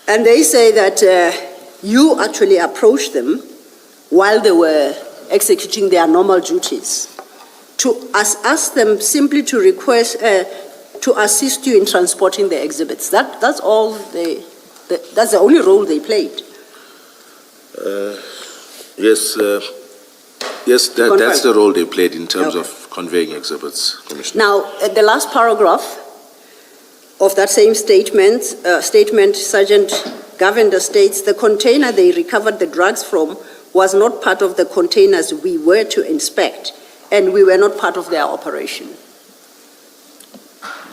And they say that you actually approached them while they were executing their normal duties to ask them simply to request, to assist you in transporting the exhibits. That's all that's the only role they played. Yes, that's the role they played in terms of conveying exhibits, Commissioner. Now, at the last paragraph of that same statement, Sergeant Govender states, the container they recovered the drugs from was not part of the containers we were to inspect, and we were not part of their operation.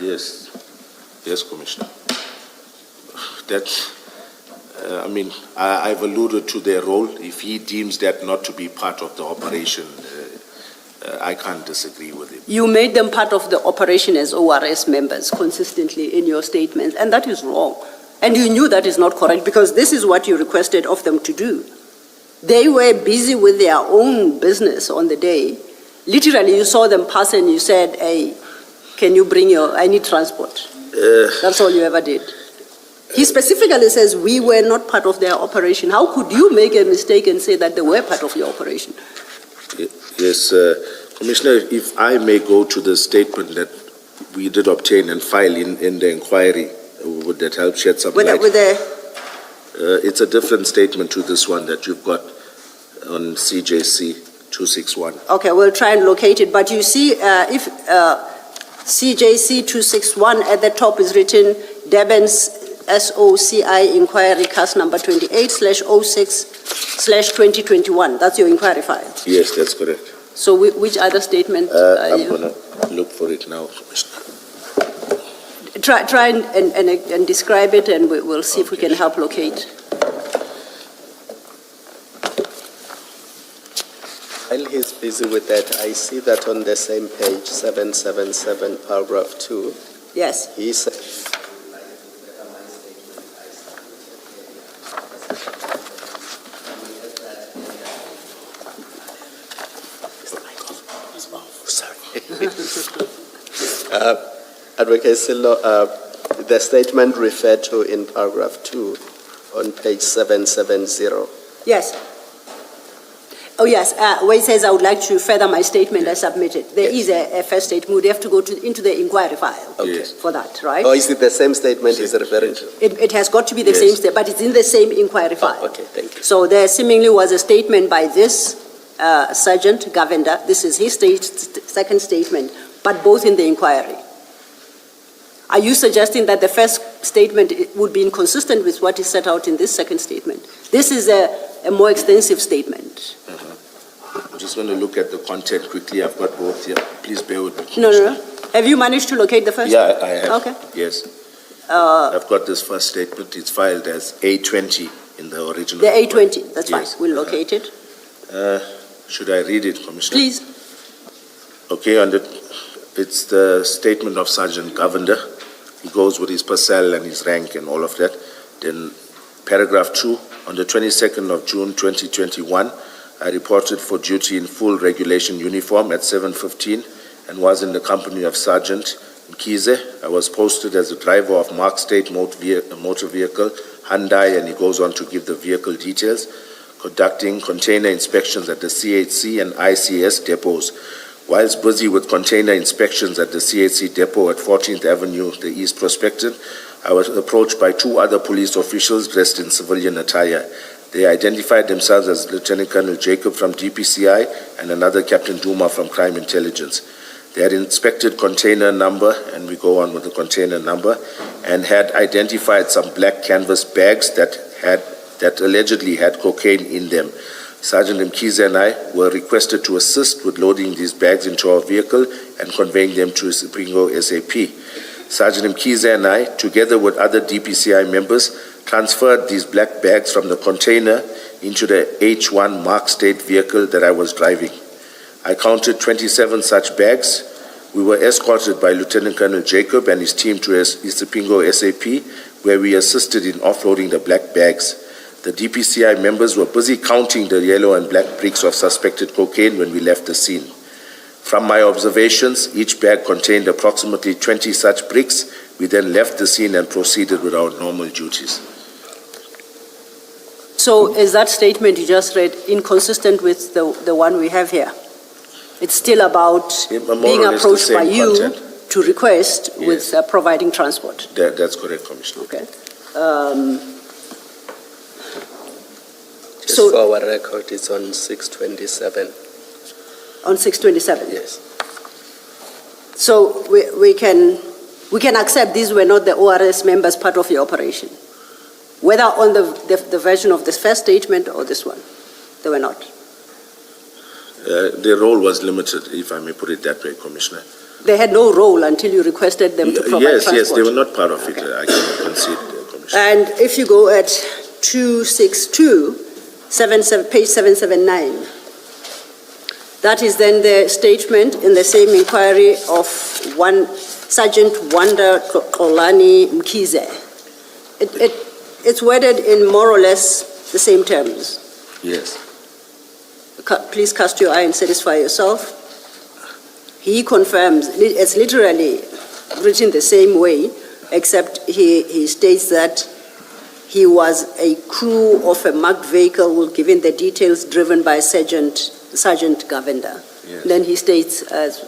Yes, Commissioner. I've alluded to their role. If he deems that not to be part of the operation, I can't disagree with him. You made them part of the operation as ORS members consistently in your statements, and that is wrong. And you knew that is not correct because this is what you requested of them to do. They were busy with their own business on the day. Literally, you saw them pass and you said, hey, can you bring I need transport. That's all you ever did. He specifically says, we were not part of their operation. How could you make a mistake and say that they were part of your operation? Yes, Commissioner, if I may go to the statement that we did obtain and file in the inquiry, would that help shed some light? It's a different statement to this one that you've got on CJC 261. Okay, we'll try and locate it. But you see, if CJC 261 at the top is written Durban's SOCI inquiry cast number 28/06/2021. That's your inquiry file. Yes, that's correct. So which other statement are I'm you? going to look for it now, Commissioner. Try and describe it, and we'll see if we can help locate. While he's busy with that, I see that on the same page, 777, paragraph 2. Yes. He said, Advocate Silo, the statement referred to in paragraph 2 on page 770. Yes. Oh, yes. Where it says, I would like to further my statement I submitted. There is a first statement. We'd have to go into the inquiry file for that, right? Oh, is it the same statement he's referring to? It has got to be the same statement, but it's in the same inquiry file. Oh, okay, thank you. So there seemingly was a statement by this Sergeant Govender. This is his second statement, but both in the inquiry. Are you suggesting that the first statement would be inconsistent with what is set out in this second statement? This is a more extensive statement. I'm just going to look at the content quickly. I've got both here. Please bear with me. No. Have you managed to locate the first? Yeah, I have. Okay. Yes. I've got this first statement. It's filed as A20 in the original. The A20, that's Yes. fine. We'll locate it. Should I read it, Commissioner? Please. Okay, it's the statement of Sergeant Govender. He goes with his parcel and his rank and all of that. Then paragraph 2, on the 22nd of June 2021, I reported for duty in full regulation uniform at 7:15 and was in the company of Sergeant Mkize. I was posted as a driver of Mark State motor vehicle, Hyundai, and he goes on to give the vehicle details, conducting container inspections at the CHC and ICS depots. Whilst busy with container inspections at the CHC depot at 14th Avenue, the East Prospective, I was approached by 2 other police officials dressed in civilian attire. They identified themselves as Lieutenant Colonel Jacob from DPCI and another Captain Duma from Crime Intelligence. They had inspected container number, and we go on with the container number, and had identified some black canvas bags that allegedly had cocaine in them. Sergeant Mkize and I were requested to assist with loading these bags into our vehicle and conveying them to Isipingo SAP. Sergeant Mkize and I, together with other DPCI members, transferred these black bags from the container into the H1 Mark State vehicle that I was driving. I counted 27 such bags. We were escorted by Lieutenant Colonel Jacob and his team to Isipingo SAP, where we assisted in offloading the black bags. The DPCI members were busy counting the yellow and black bricks of suspected cocaine when we left the scene. From my observations, each bag contained approximately 20 such bricks. We then left the scene and proceeded with our normal duties. So is that statement you just read inconsistent with the one we have here? It's still about being approached by you to request with providing transport. That's correct, Commissioner. Okay. Just for our record, it's on 627. On 627? Yes. So we can accept these were not the ORS members part of your operation, whether on the version of this first statement or this one. They were not. Their role was limited, if I may put it that way, Commissioner. They had no role until you requested them to provide transport? Yes, they were not part of it. I can concede, Commissioner. And if you go at 262, page 779, that is then the statement in the same inquiry of Sergeant Wanda Kolani Mkize. It's worded in more or less the same terms. Yes. Please cast your eye and satisfy yourself. He confirms, it's literally written the same way, except he states that he was a crew of a marked vehicle, given the details, driven by Sergeant Govender. Yes. Then he states as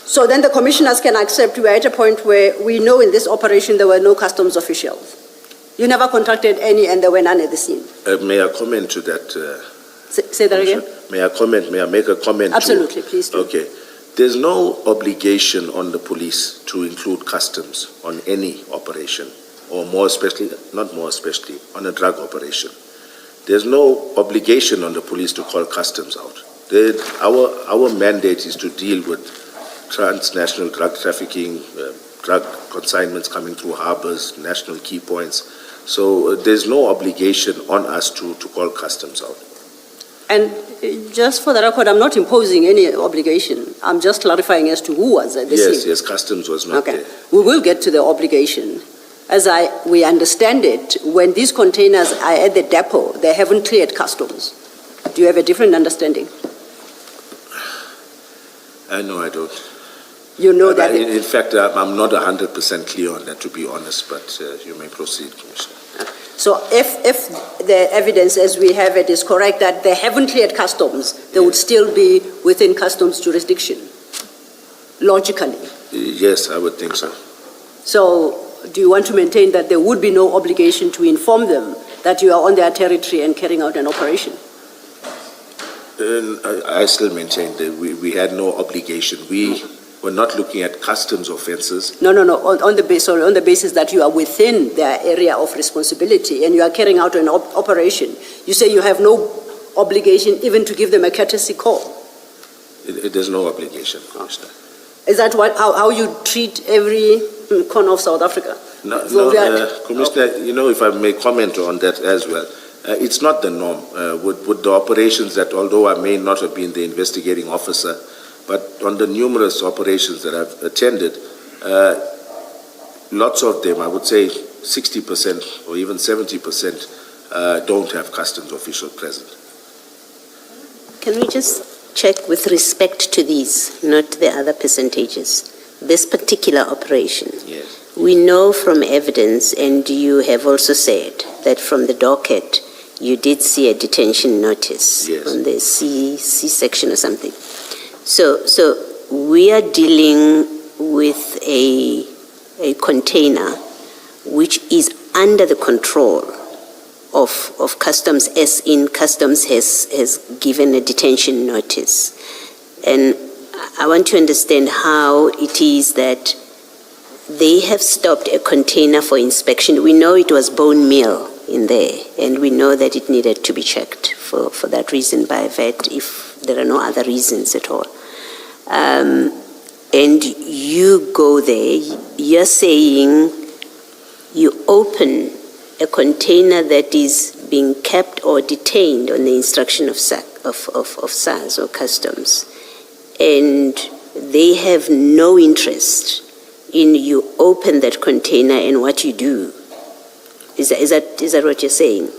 so then the commissioners can accept we are at a point where we know in this operation there were no customs officials. You never contacted any and there were none at the scene. May I comment to that? Say that again? May I make a comment? Absolutely, please do. Okay. There's no obligation on the police to include customs on any operation, or not more especially, on a drug operation. There's no obligation on the police to call customs out. Our mandate is to deal with transnational drug trafficking, drug consignments coming through harbors, national key points. So there's no obligation on us to call customs out. And just for the record, I'm not imposing any obligation. I'm just clarifying as to who was at the scene. Yes, customs was not there. We will get to the obligation. As we understand it, when these containers are at the depot, they haven't cleared customs. Do you have a different understanding? No, I don't. You know that... In fact, I'm not 100% clear on that, to be honest, but you may proceed, Commissioner. So if the evidence as we have it is correct that they haven't cleared customs, they would still be within customs jurisdiction, logically? Yes, I would think so. So do you want to maintain that there would be no obligation to inform them that you are on their territory and carrying out an operation? I still maintain that we had no obligation. We were not looking at customs offenses. No. On the basis that you are within their area of responsibility and you are carrying out an operation, you say you have no obligation even to give them a courtesy call. There's no obligation, Commissioner. Is that how you treat every corner of South Africa? No, So we are- Commissioner, if I may comment on that as well. It's not the norm. With the operations that, although I may not have been the investigating officer, but on the numerous operations that I've attended, lots of them, I would say 60% or even 70%, don't have customs official present. Can we just check with respect to these, not the other percentages, this particular operation? Yes. We know from evidence, and you have also said that from the docket, you did see a detention notice Yes. on the C section or something. So we are dealing with a container which is under the control of customs, as in customs has given a detention notice. And I want to understand how it is that they have stopped a container for inspection. We know it was bone meal in there, and we know that it needed to be checked for that reason by a vet if there are no other reasons at all. And you go there, you're saying you open a container that is being kept or detained on the instruction of SARS or customs, and they have no interest in you open that container and what you do. Is that what you're saying?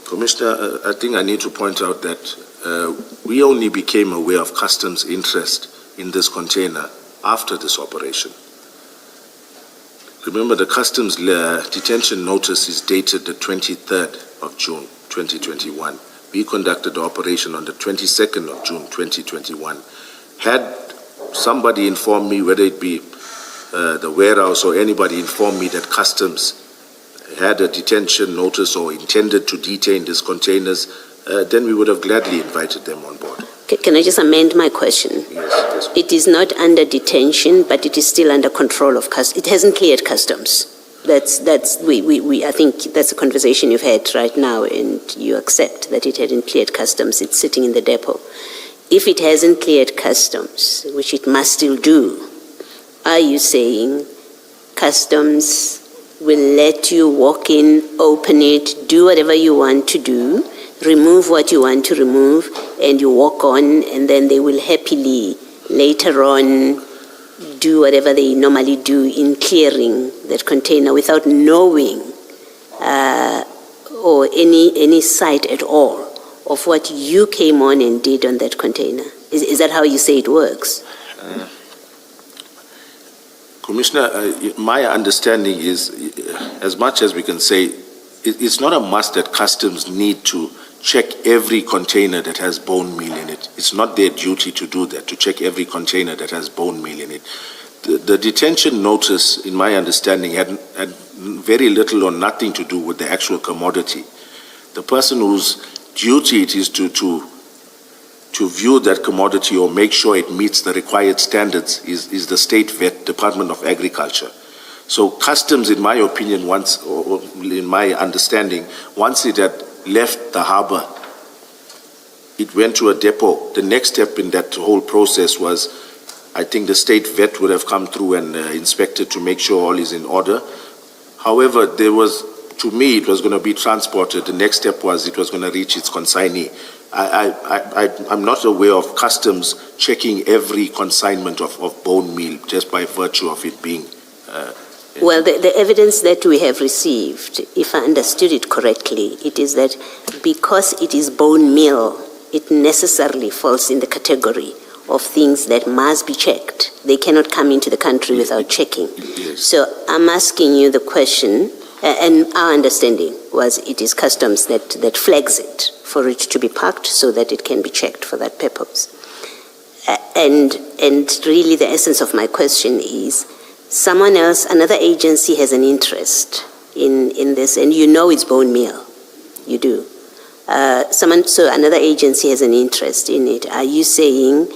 Commissioner, I think I need to point out that we only became aware of customs' interest in this container after this operation. Remember, the customs detention notice is dated the 23rd of June, 2021. We conducted the operation on the 22nd of June, 2021. Had somebody informed me, whether it be the warehouse or anybody informed me that customs had a detention notice or intended to detain these containers, then we would have gladly invited them on board. Can I just amend my question? Yes. It is not under detention, but it is still under control of customs. It hasn't cleared customs. I think that's a conversation you've had right now, and you accept that it hadn't cleared customs. It's sitting in the depot. If it hasn't cleared customs, which it must still do, are you saying customs will let you walk in, open it, do whatever you want to do, remove what you want to remove, and you walk on, and then they will happily later on do whatever they normally do in clearing that container without knowing or any sight at all of what you came on and did on that container? Is that how you say it works? Commissioner, my understanding is, as much as we can say, it's not a must that customs need to check every container that has bone meal in it. It's not their duty to do that, to check every container that has bone meal in it. The detention notice, in my understanding, had very little or nothing to do with the actual commodity. The person whose duty it is to view that commodity or make sure it meets the required standards is the State Vet, Department of Agriculture. So customs, in my opinion, or in my understanding, once it had left the harbor, it went to a depot. The next step in that whole process was, I think the State Vet would have come through and inspected to make sure all is in order. However, to me, it was going to be transported. The next step was it was going to reach its consignee. I'm not aware of customs checking every consignment of bone meal just by virtue of it being... Well, the evidence that we have received, if I understood it correctly, it is that because it is bone meal, it necessarily falls in the category of things that must be checked. They cannot come into the country without checking. Yes. So I'm asking you the question, and our understanding was it is customs that flags it for it to be parked so that it can be checked for that purpose. And really the essence of my question is, someone else, another agency has an interest in this, and you know it's bone meal. You do. So another agency has an interest in it. Are you saying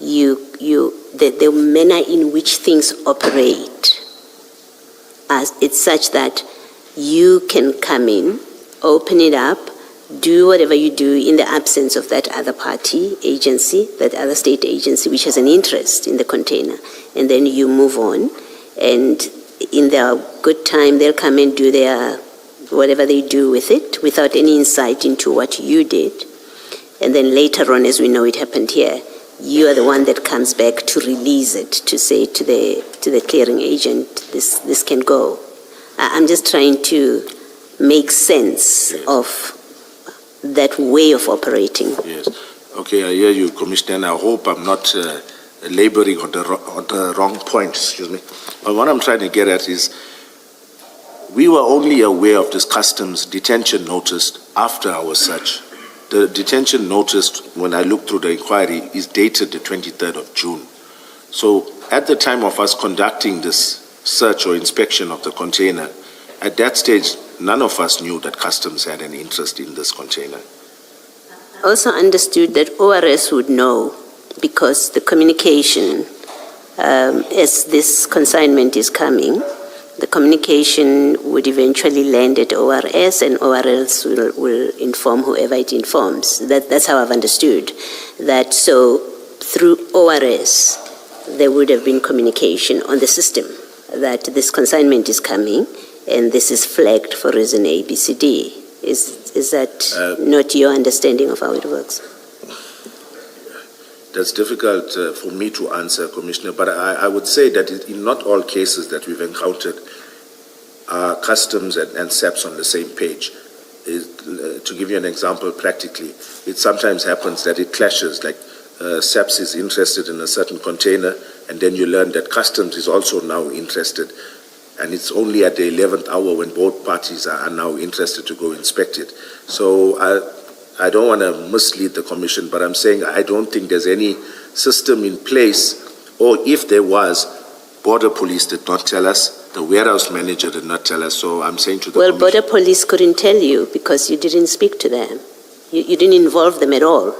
the manner in which things operate, it's such that you can come in, open it up, do whatever you do in the absence of that other party, agency, that other state agency, which has an interest in the container. And then you move on, and in their good time, they'll come and do their whatever they do with it without any insight into what you did. And then later on, as we know it happened here, you are the one that comes back to release it, to say to the clearing agent, this can go. I'm just trying to make sense of that way of operating. Yes. Okay, I hear you, Commissioner, and I hope I'm not laboring on the wrong point, excuse me. But what I'm trying to get at is, we were only aware of this customs detention notice after our search. The detention notice, when I looked through the inquiry, is dated the 23rd of June. So at the time of us conducting this search or inspection of the container, at that stage, none of us knew that customs had an interest in this container. Also understood that ORS would know, because the communication, as this consignment is coming, the communication would eventually land at ORS, and ORS will inform whoever it informs. That's how I've understood that. So through ORS, there would have been communication on the system that this consignment is coming, and this is flagged for reason A, B, C, D. Is that not your understanding of how it works? That's difficult for me to answer, Commissioner, but I would say that in not all cases that we've encountered, customs and SAPS on the same page. To give you an example practically, it sometimes happens that it clashes, like SAPS is interested in a certain container, and then you learn that customs is also now interested. And it's only at the 11th hour when both parties are now interested to go inspect it. So I don't want to mislead the Commission, but I'm saying I don't think there's any system in place, or if there was, Border Police did not tell us, the warehouse manager did not tell us, so I'm saying to the Well, Commission, Border Police couldn't tell you because you didn't speak to them. You didn't involve them at all.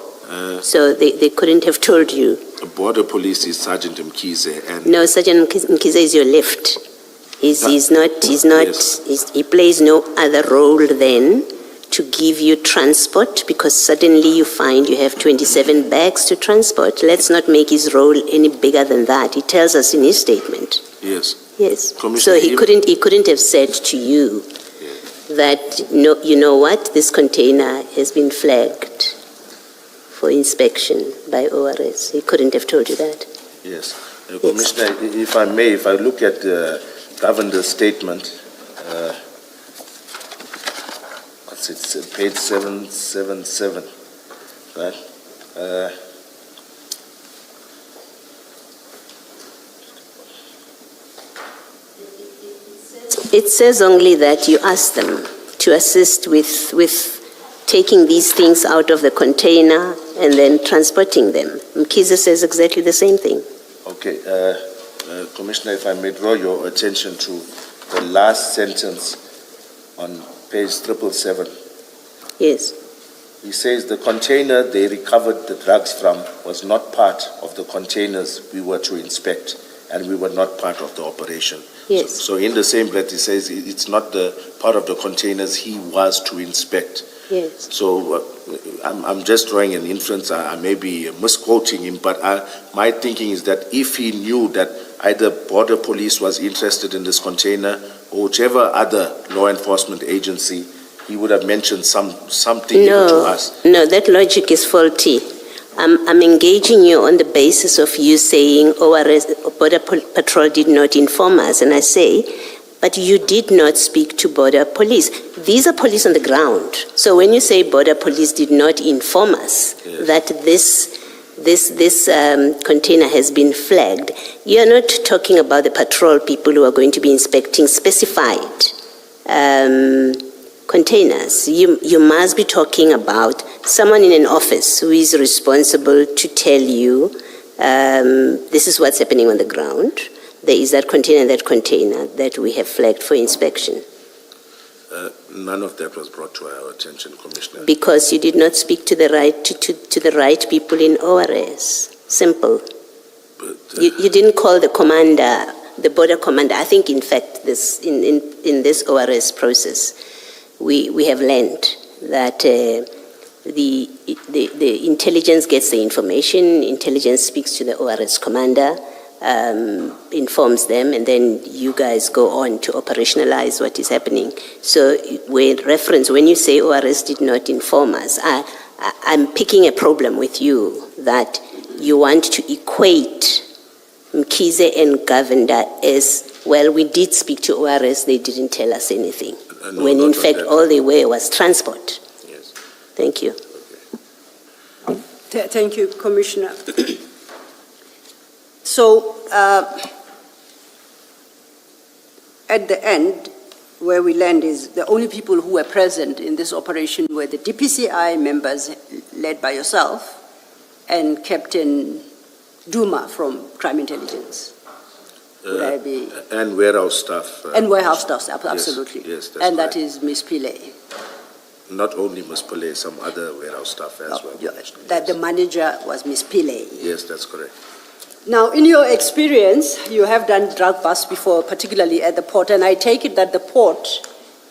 So they couldn't have told you. the Border Police is Sergeant Mkize, and No, Sergeant Mkize is your left. He's not, Yes. he plays no other role than to give you transport, because suddenly you find you have 27 bags to transport. Let's not make his role any bigger than that. He tells us in his statement. yes. Yes. Commissioner, So he couldn't have said to you that, no, you know what, this container has been flagged for inspection by ORS. He couldn't have told you that. Yes. Commissioner, if I may, if I look at the Governor's statement, it's page 777, right? It says only that you asked them to assist with taking these things out of the container and then transporting them. Mkize says exactly the same thing. Okay, Commissioner, if I may draw your attention to the last sentence on page 777. Yes. He says the container they recovered the drugs from was not part of the containers we were to inspect, and we were not part of the operation. Yes. So in the same breath, he says it's not the part of the containers he was to inspect. Yes. So I'm just drawing an inference. I may be misquoting him, but my thinking is that if he knew that either Border Police was interested in this container or whichever other law enforcement agency, he would have mentioned something to us. No, that logic is faulty. I'm engaging you on the basis of you saying ORS, Border Patrol did not inform us, and I say, but you did not speak to Border Police. These are police on the ground. So when you say Border Police did not inform us that this container has been flagged, you are not talking about the patrol people who are going to be inspecting specified containers. You must be talking about someone in an office who is responsible to tell you this is what's happening on the ground. There is that container that we have flagged for inspection. None of that was brought to our attention, Commissioner. Because you did not speak to the right to the right people in ORS. Simple. But, You didn't call the commander, the border commander. I think, in fact, this in this ORS process, we have learned that the intelligence gets the information, intelligence speaks to the ORS commander, informs them, and then you guys go on to operationalize what is happening. So when you say ORS did not inform us, I'm picking a problem with you that you want to equate Mkhize and Govender as, well, we did speak to ORS, they didn't tell us anything. No, When in not fact that. all they were was transport. Yes. Thank you. Thank you, Commissioner. So, at the end, where we land is the only people who were present in this operation were the DPCI members led by yourself and Captain Duma from Crime Intelligence. Would I be? And warehouse staff. And warehouse staff, absolutely. Yes, that's and that right. is Ms. Pillay. Not only Ms. Pillay, some other warehouse staff as well. That the manager was Ms. Pillay. Yes, that's correct. Now, in your experience, you have done drug busts before, particularly at the port, and I take it that the port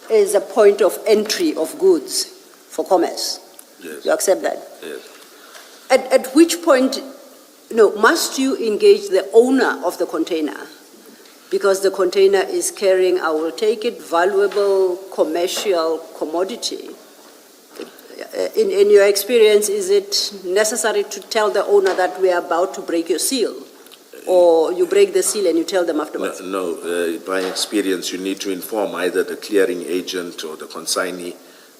is a point of entry of goods for commerce. Yes. You accept that? Yes. At which point, must you engage the owner of the container? Because the container is carrying, I will take it, valuable commercial commodity. In your experience, is it necessary to tell the owner that we are about to break your seal? Or you break the seal and you tell them afterwards? No, by experience, you need to inform either the clearing agent or the consignee,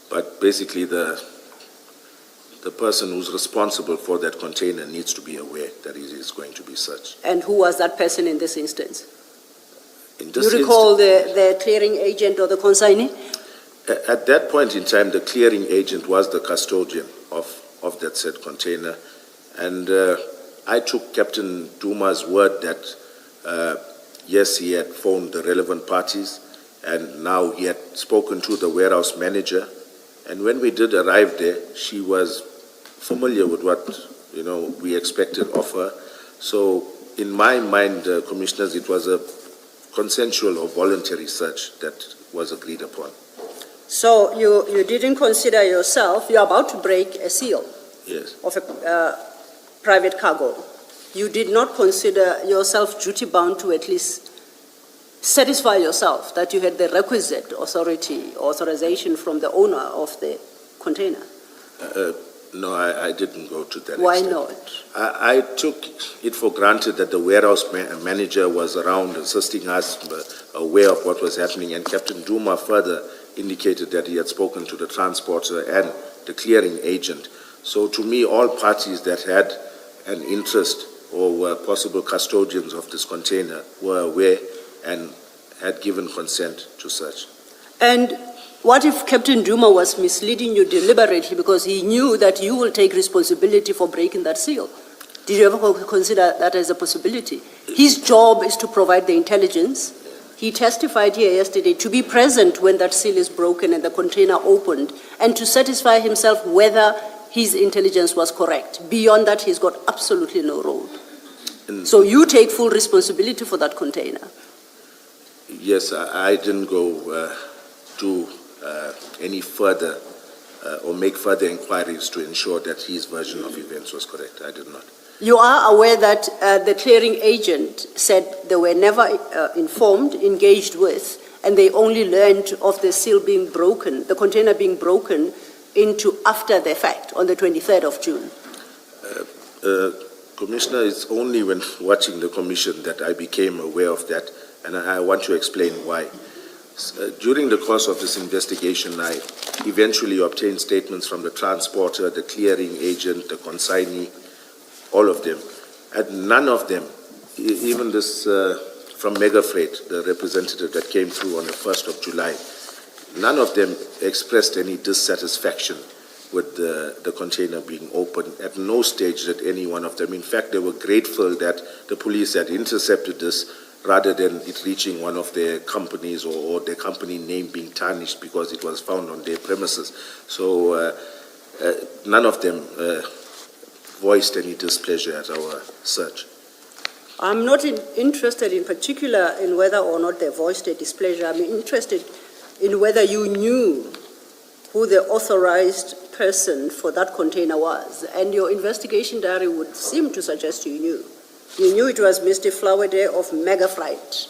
but basically the person who's responsible for that container needs to be aware that it is going to be such. And who was that person in this instance? In this You recall the clearing agent or the consignee? At that point in time, the clearing agent was the custodian of that said container, and I took Captain Duma's word that, yes, he had phoned the relevant parties, and now he had spoken to the warehouse manager, and when we did arrive there, she was familiar with what, we expected of her. So in my mind, Commissioners, it was a consensual or voluntary search that was agreed upon. So you didn't consider yourself, you're about to break a seal Yes. of a private cargo. You did not consider yourself duty-bound to at least satisfy yourself that you had the requisite authorization from the owner of the container? No, I didn't go to that Why extent. not? I took it for granted that the warehouse manager was around assisting us, aware of what was happening, and Captain Duma further indicated that he had spoken to the transporter and the clearing agent. So to me, all parties that had an interest or were possible custodians of this container were aware and had given consent to such. And what if Captain Duma was misleading you deliberately because he knew that you will take responsibility for breaking that seal? Did you ever consider that as a possibility? His job is to provide the intelligence. He testified here yesterday to be present when that seal is broken and the container opened and to satisfy himself whether his intelligence was correct. Beyond that, he's got absolutely no role. So you take full responsibility for that container. Yes, I didn't go to any further or make further inquiries to ensure that his version of events was correct. I did not. You are aware that the clearing agent said they were never informed, engaged with, and they only learned of the seal being broken, the container being broken into after the fact, on the 23rd of June. Commissioner, it's only when watching the commission that I became aware of that, and I want to explain why. During the course of this investigation, I eventually obtained statements from the transporter, the clearing agent, the consignee, all of them. And none of them, even this from Mega Freight, the representative that came through on the 1st of July, none of them expressed any dissatisfaction with the container being opened. At no stage did any one of them. In fact, they were grateful that the police had intercepted this rather than it reaching one of their companies or their company name being tarnished because it was found on their premises. So none of them voiced any displeasure at our search. I'm not interested in particular in whether or not they voiced a displeasure. I'm interested in whether you knew who the authorized person for that container was, and your investigation diary would seem to suggest you knew. You knew it was Mr. Flowerday of Megafreight.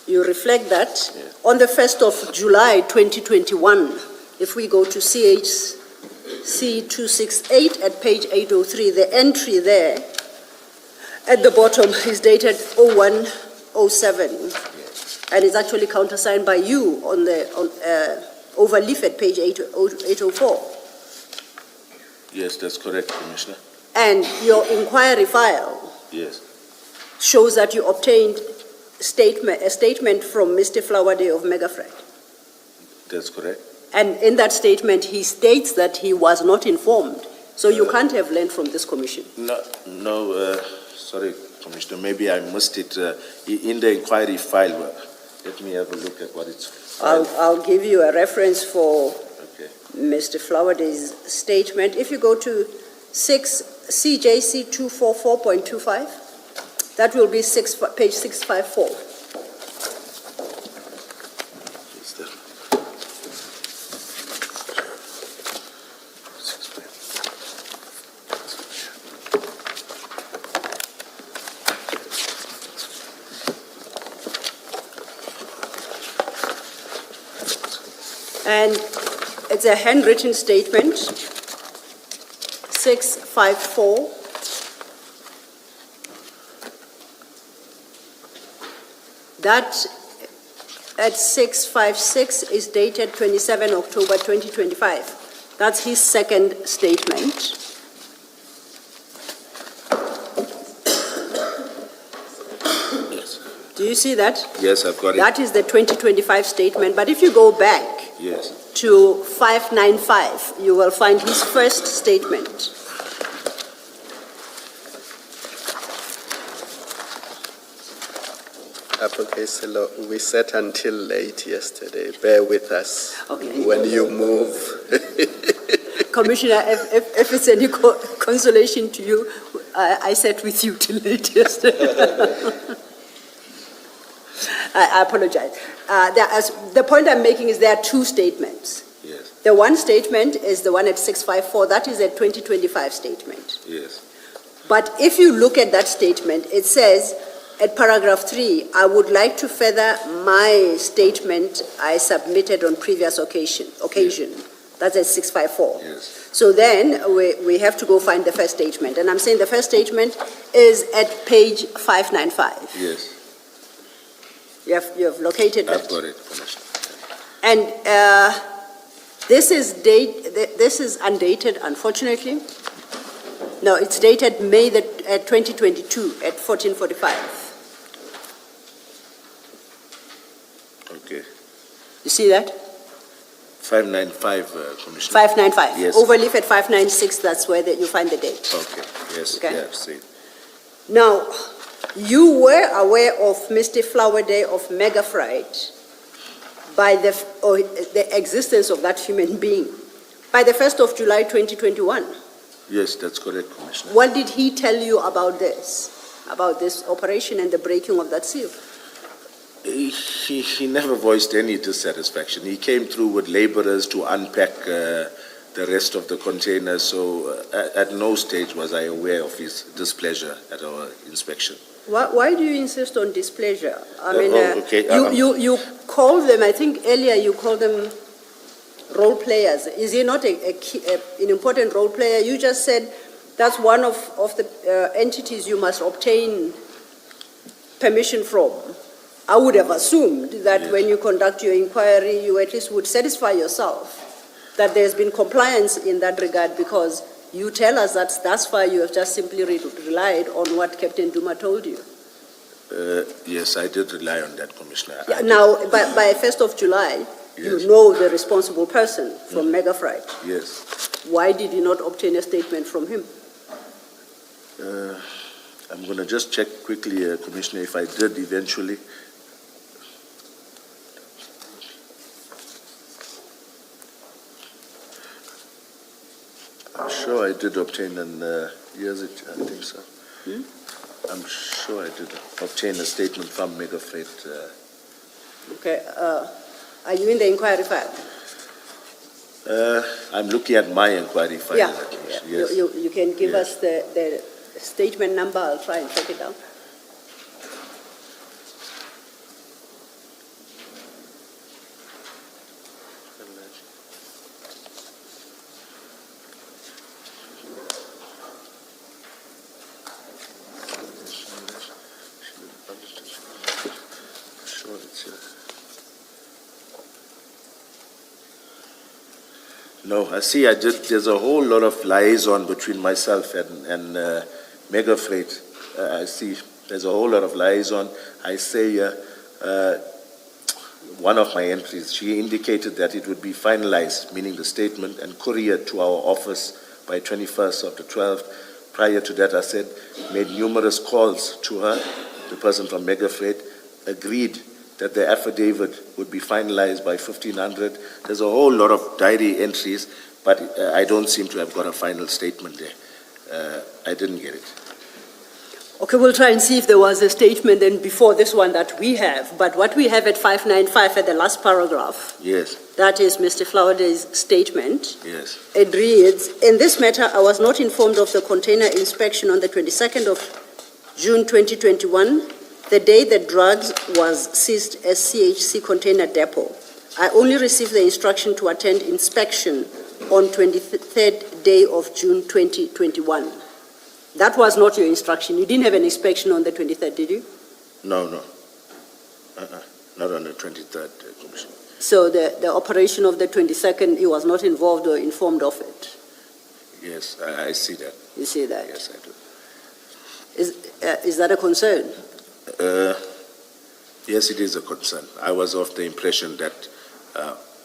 You reflect that. On the 1st of July 2021, if we go to CHC 268 at page 803, the entry there at the bottom is dated 0107, and it's actually countersigned by you on the overleaf at page 804. Yes, that's correct, Commissioner. And your inquiry file Yes. shows that you obtained a statement from Mr. Flowerday of Megafreight. That's correct. And in that statement, he states that he was not informed. So you can't have learned from this commission. No, sorry, Commissioner, maybe I missed it. In the inquiry file, let me have a look at what it's. I'll give you a reference for Okay. Mr. Flowerday's statement. If you go to CJC 244.25, that will be page 654. It's there. And it's a handwritten statement, 654. That at 656 is dated 27 October 2025. That's his second statement. Yes. Do you see that? Yes, I've got it. That is the 2025 statement. But if you go back Yes. to 595, you will find his first statement. Apokeselo, we sat until late yesterday. Bear with us Okay. when you move. Commissioner, if it's any consolation to you, I sat with you till late yesterday. I apologize. The point I'm making is there are two statements. Yes. The one statement is the one at 654. That is a 2025 statement. Yes. But if you look at that statement, it says at paragraph 3, I would like to further my statement I submitted on previous occasion. That's at 654. Yes. So then we have to go find the first statement. And I'm saying the first statement is at page 595. Yes. You have located that. I've got it, Commissioner. And this is undated, unfortunately. No, it's dated May 2022 at 14:45. Okay. You see that? 595, Commissioner. 595. Yes. Overleaf at 596, that's where you find the date. Okay. Yes. Okay. Yeah, I've seen. Now, you were aware of Mr. Flowerday of Megafreight by the existence of that human being by the 1st of July 2021. Yes, that's correct, Commissioner. What did he tell you about this operation and the breaking of that seal? He never voiced any dissatisfaction. He came through with laborers to unpack the rest of the container, so at no stage was I aware of his displeasure at our inspection. Why do you insist on displeasure? I mean, okay, you call them, I think earlier you called them role players. Is he not an important role player? You just said that's one of the entities you must obtain permission from. I would have assumed that Yes. when you conduct your inquiry, you at least would satisfy yourself that there's been compliance in that regard, because you tell us that thus far you have just simply relied on what Captain Duma told you. Yes, I did rely on that, Commissioner. Yeah, now, by 1st of July, Yes. you know the responsible person from Megafreight. Yes. Why did you not obtain a statement from him? I'm going to just check quickly, Commissioner, if I did eventually. I'm sure I did obtain yes, I think so. I'm sure I did obtain a statement from Megafreight. Okay, are you in the inquiry file? I'm looking at my inquiry file. Yeah, Yes. you can give Yes. us the statement number, I'll try and check it down. Sure, it's here. No, I see. There's a whole lot of liaison between myself and Mega Freight. I see. There's a whole lot of liaison. I say one of my entries. She indicated that it would be finalized, meaning the statement, and couriered to our office by 21st of the 12th. Prior to that, I said made numerous calls to her. The person from Mega Freight agreed that the affidavit would be finalized by 1500. There's a whole lot of diary entries, but I don't seem to have got a final statement there. I didn't get it. Okay, we'll try and see if there was a statement then before this one that we have. But what we have at 595 at the last paragraph, Yes, that is Mr. Flowerday's statement. yes. It reads, in this matter, I was not informed of the container inspection on the 22nd of June 2021, the day the drugs was seized as CHC container depot. I only received the instruction to attend inspection on 23rd day of June 2021. That was not your instruction. You didn't have an inspection on the 23rd, did you? No. Not on the 23rd, Commissioner. So the operation of the 22nd, he was not involved or informed of it. Yes, I see that. You see that? Yes, I do. Is that a concern? Yes, it is a concern. I was of the impression that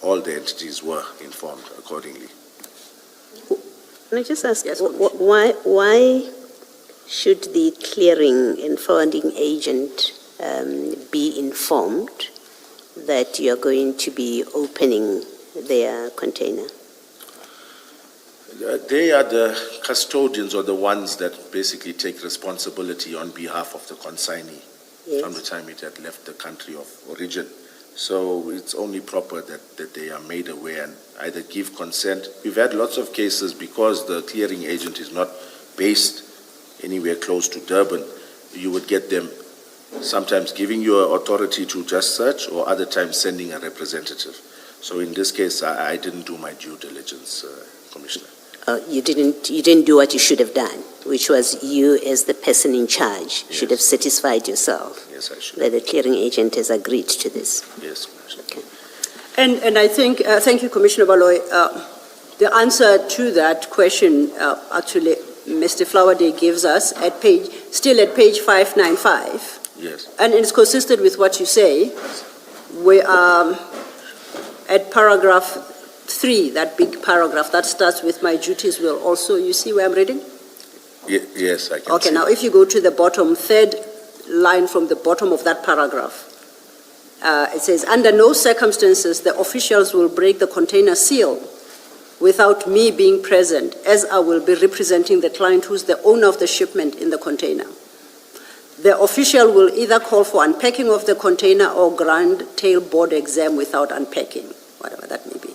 all the entities were informed accordingly. Can I just ask, Yes, why should the clearing and forwarding agent be informed that you're going to be opening their container? They are the custodians or the ones that basically take responsibility on behalf of the consignee from the time it had left the country of origin. So it's only proper that they are made aware and either give consent. We've had lots of cases because the clearing agent is not based anywhere close to Durban. You would get them sometimes giving you authority to just search or other times sending a representative. So in this case, I didn't do my due diligence, Commissioner. You didn't do what you should have done, which was you as the person in charge should have satisfied yourself Yes, I should. that the clearing agent has agreed to this. Yes, Commissioner. Okay. And I think, thank you, Commissioner Baloy. The answer to that question, actually, Mr. Flowerday gives us still at page 595. Yes. And it's consistent with what you say. We are at paragraph 3, that big paragraph that starts with my duties will also, you see where I'm reading? Yes, I can Okay, see. now if you go to the bottom, third line from the bottom of that paragraph, it says, under no circumstances the officials will break the container seal without me being present, as I will be representing the client who's the owner of the shipment in the container. The official will either call for unpacking of the container or grant tailboard exam without unpacking, whatever that may be.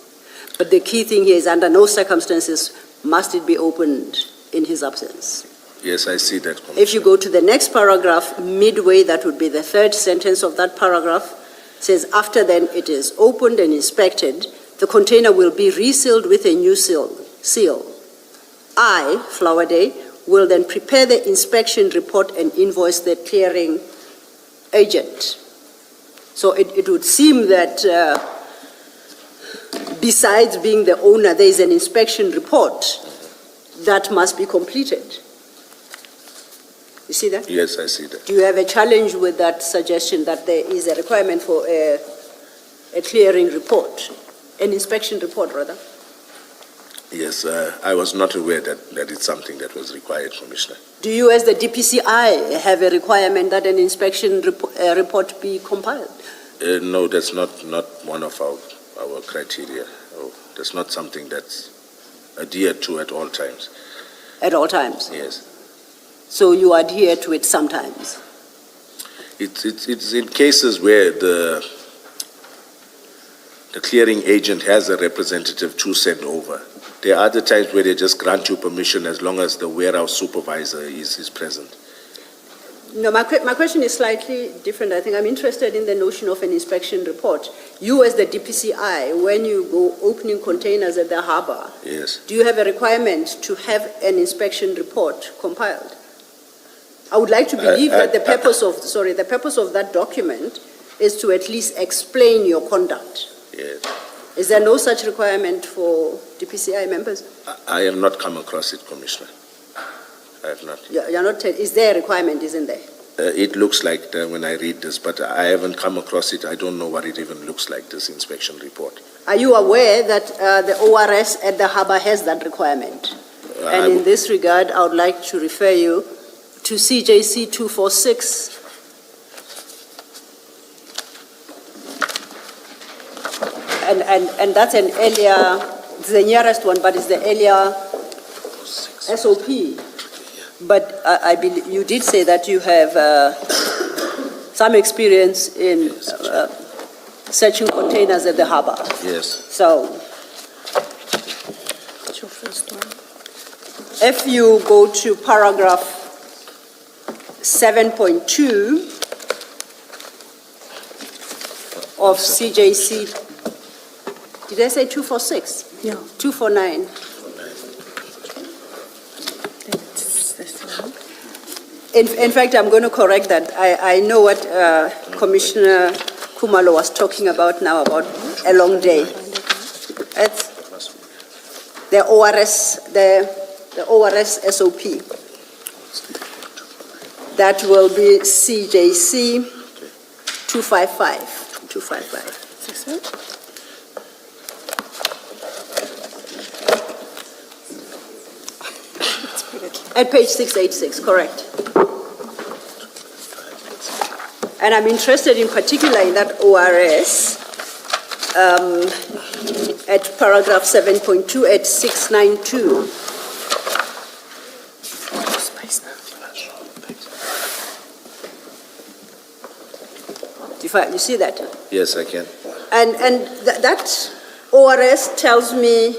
But the key thing here is under no circumstances must it be opened in his absence. Yes, I see that, Commissioner. If you go to the next paragraph, midway, that would be the third sentence of that paragraph, says after then it is opened and inspected, the container will be resealed with a new seal. I, Flowerday, will then prepare the inspection report and invoice the clearing agent. So it would seem that besides being the owner, there is an inspection report that must be completed. You see that? Yes, I see that. Do you have a challenge with that suggestion that there is a requirement for a clearing report, an inspection report, rather? Yes, I was not aware that it's something that was required, Commissioner. Do you, as the DPCI, have a requirement that an inspection report be compiled? No, that's not one of our criteria. Oh, that's not something that's adhered to at all times. At all times? Yes. So you adhere to it sometimes? It's in cases where the the clearing agent has a representative to send over. There are other times where they just grant you permission as long as the warehouse supervisor is present. No, my question is slightly different. I think I'm interested in the notion of an inspection report. You as the DPCI, when you go opening containers at the harbor, Yes. do you have a requirement to have an inspection report compiled? I would like to believe that the purpose of that document is to at least explain your conduct. Yes. Is there no such requirement for DPCI members? I have not come across it, Commissioner. I have not. You're not. Is there a requirement? Isn't there? It looks like that when I read this, but I haven't come across it. I don't know what it even looks like, this inspection report. Are you aware that the ORS at the harbour has that requirement? And in this regard, I would like to refer you to CJC 246. And that's an earlier, it's the nearest one, but it's the earlier SOP. But I believe you did say that you have some experience in searching containers at the harbour. Yes. So, if you go to paragraph 7.2 of CJC, did I say 246? Yeah. 249. In fact, I'm going to correct that. I know what Commissioner Kumalo was talking about now, about a long day. It's the ORS, the ORS SOP. That will be CJC 255. 255. At page 686, correct. And I'm interested in particular in that ORS at paragraph 7.2 at 692. You see that? Yes, I can. And that ORS tells me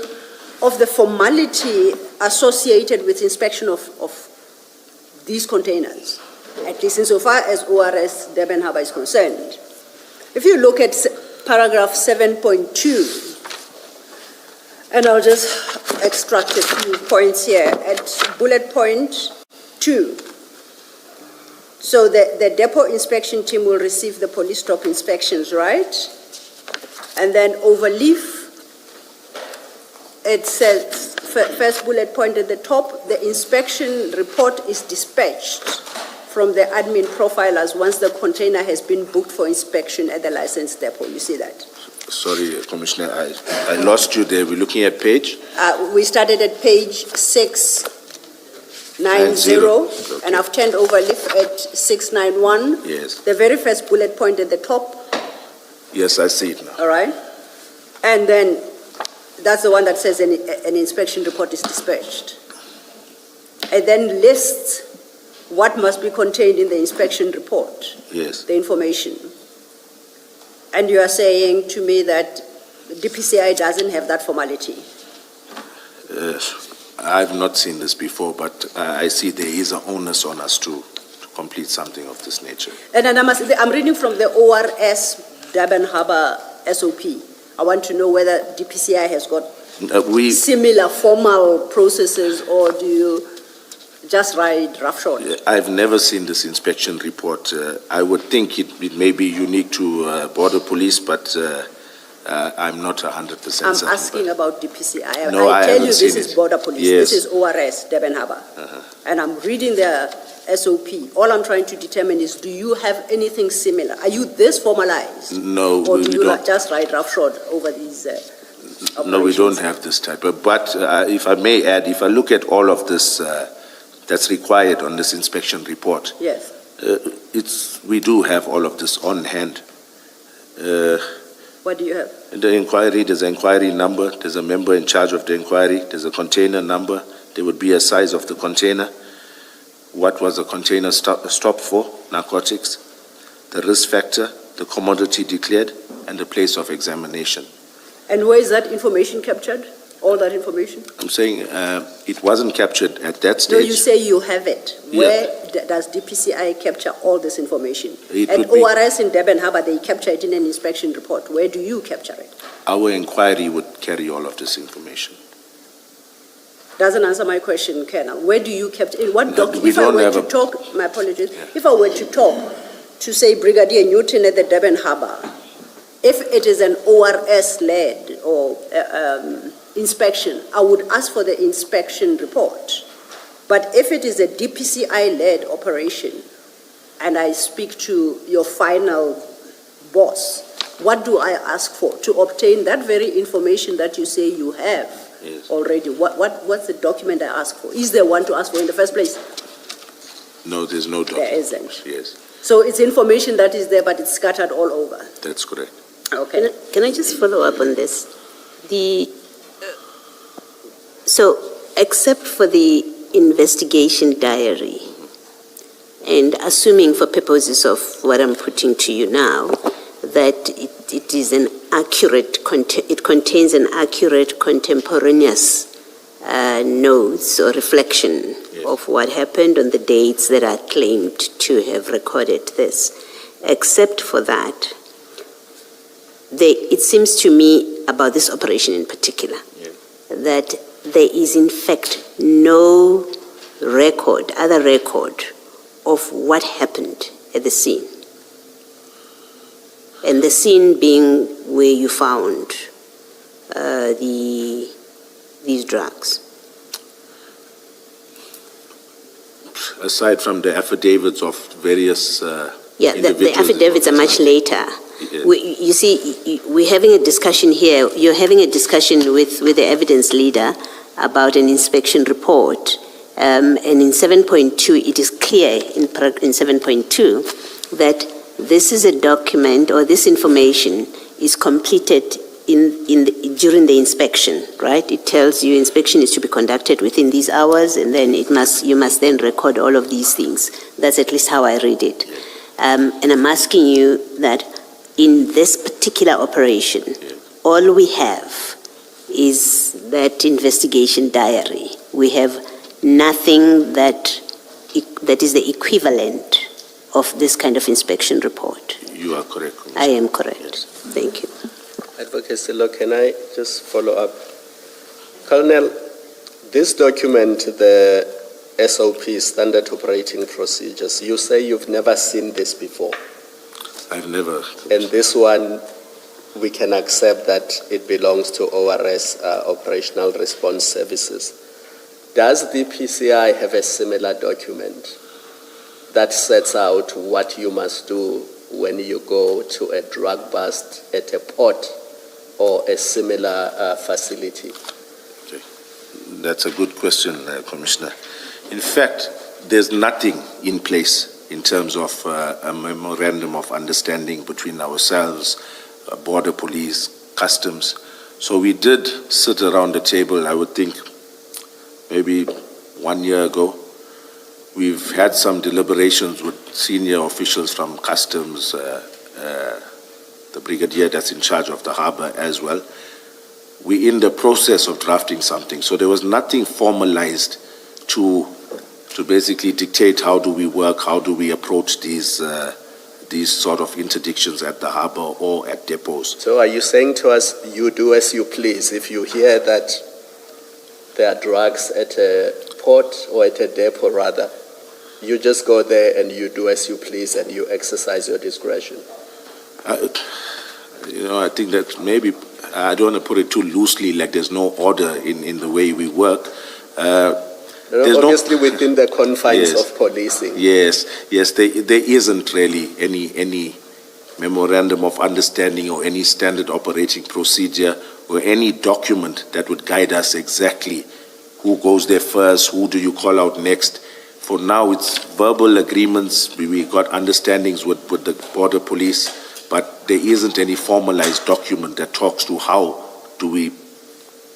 of the formality associated with inspection of these containers, at least insofar as ORS Durban Harbour is concerned. If you look at paragraph 7.2, and I'll just extract a few points here, at bullet point 2. So the depot inspection team will receive the police stop inspections, right? And then overleaf, it says, first bullet point at the top, the inspection report is dispatched from the admin profilers once the container has been booked for inspection at the licensed depot. You see that? Sorry, Commissioner, I lost you there. We're looking at page? We started at page 690, Okay. and I've turned over leaf at 691. Yes. The very first bullet point at the top. Yes, I see it now. All right. And then that's the one that says an inspection report is dispatched. It then lists what must be contained in the inspection report, Yes. the information. And you are saying to me that DPCI doesn't have that formality. I've not seen this before, but I see there is an onus on us to complete something of this nature. And then I'm reading from the ORS Durban Harbour SOP. I want to know whether DPCI has got similar formal processes, or do you just ride roughshod? I've never seen this inspection report. I would think it may be unique to border police, but I'm not 100% certain. I'm asking about DPCI. No, I tell haven't you seen this is it. border police. Yes. This is ORS Durban Harbour. And I'm reading their SOP. All I'm trying to determine is, do you have anything similar? Are you this formalized? No, or we do you don't. just ride roughshod over these No, we don't operations? have this type. But if I may add, if I look at all of this that's required on this inspection report, Yes. we do have all of this on hand. What do you have? In the inquiry, there's an inquiry number, there's a member in charge of the inquiry, there's a container number, there would be a size of the container, what was the container stop for, narcotics, the risk factor, the commodity declared, and the place of examination. And where is that information captured? All that information? I'm saying it wasn't captured at that No, stage. you say you have it. Yeah. Where does DPCI capture all this information? It At would be- ORS in Durban Harbour, they capture it in an inspection report. Where do you capture it? Our inquiry would carry all of this information. Doesn't answer my question, Colonel. Where do you capture, in what No, document? we If I don't were have to a- talk, my apologies, Yeah. if I were to talk to say Brigadier Newton at the Durban Harbour, if it is an ORS-led or inspection, I would ask for the inspection report. But if it is a DPCI-led operation, and I speak to your final boss, what do I ask for? To obtain that very information that you say you have Yes. already. What's the document I ask for? Is there one to ask for in the first place? No, there's no There document. isn't. Yes, So it's information that is there, but it's scattered all over. that's correct. Okay. Can I just follow up on this? So, except for the investigation diary, and assuming for purposes of what I'm putting to you now, that it is an accurate, it contains an accurate contemporaneous notes or reflection of what happened on the dates that are claimed to have recorded this. Except for that, it seems to me about this operation in particular, that there is in fact no other record of what happened at the scene. And the scene being where you found these drugs. Aside from the affidavits of various The individuals. affidavits are much later. Yeah. You see, we're having a discussion here. You're having a discussion with the evidence leader about an inspection report. And in 7.2, it is clear in 7.2 that this is a document, or this information is completed during the inspection, right? It tells you inspection is to be conducted within these hours, and then you must then record all of these things. That's at least how I read it. And I'm asking you that in this particular operation, all we have is that investigation diary. We have nothing that is the equivalent of this kind of inspection report. You are correct, Commissioner. I am correct. Yes. Thank you. Advocate Silo, can I just follow up? Colonel, this document, the SOP, Standard Operating Procedures, you say you've never seen this before. I've never. And this one, we can accept that it belongs to ORS, Operational Response Services. Does the PCI have a similar document that sets out what you must do when you go to a drug bust at a port or a similar facility? Okay. That's a good question, Commissioner. In fact, there's nothing in place in terms of a memorandum of understanding between ourselves, border police, customs. So we did sit around the table, I would think, maybe 1 year ago. We've had some deliberations with senior officials from customs, the brigadier that's in charge of the harbor as well. We're in the process of drafting something. So there was nothing formalized to basically dictate how do we work, how do we approach these sort of interdictions at the harbor or at depots. So are you saying to us, you do as you please? If you hear that there are drugs at a port or at a depot rather, you just go there and you do as you please and you exercise your discretion? I think that maybe, I don't want to put it too loosely, like there's no order in the way we work. Obviously within the confines Yes. of policing. Yes, there isn't really any memorandum of understanding or any standard operating procedure or any document that would guide us exactly who goes there first, who do you call out next. For now, it's verbal agreements. We got understandings with the border police, but there isn't any formalized document that talks to how do we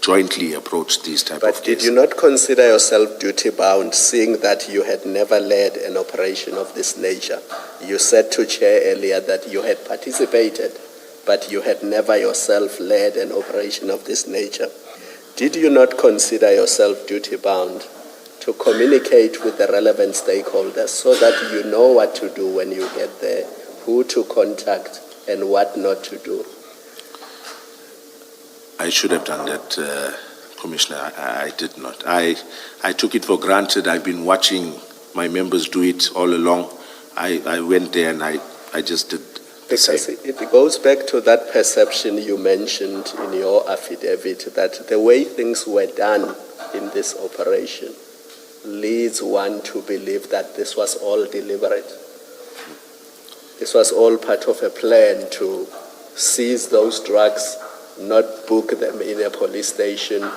jointly approach these type of But cases. did you not consider yourself duty-bound, seeing that you had never led an operation of this nature? You said to Chair earlier that you had participated but you had never yourself led an operation of this nature. Did you not consider yourself duty-bound to communicate with the relevant stakeholders so that you know what to do when you get there, who to contact, and what not to do? I should have done that, Commissioner. I did not. I took it for granted. I've been watching my members do it all along. I went there and I just did the same. Because it goes back to that perception you mentioned in your affidavit that the way things were done in this operation leads one to believe that this was all deliberate. This was all part of a plan to seize those drugs, not book them in a police station,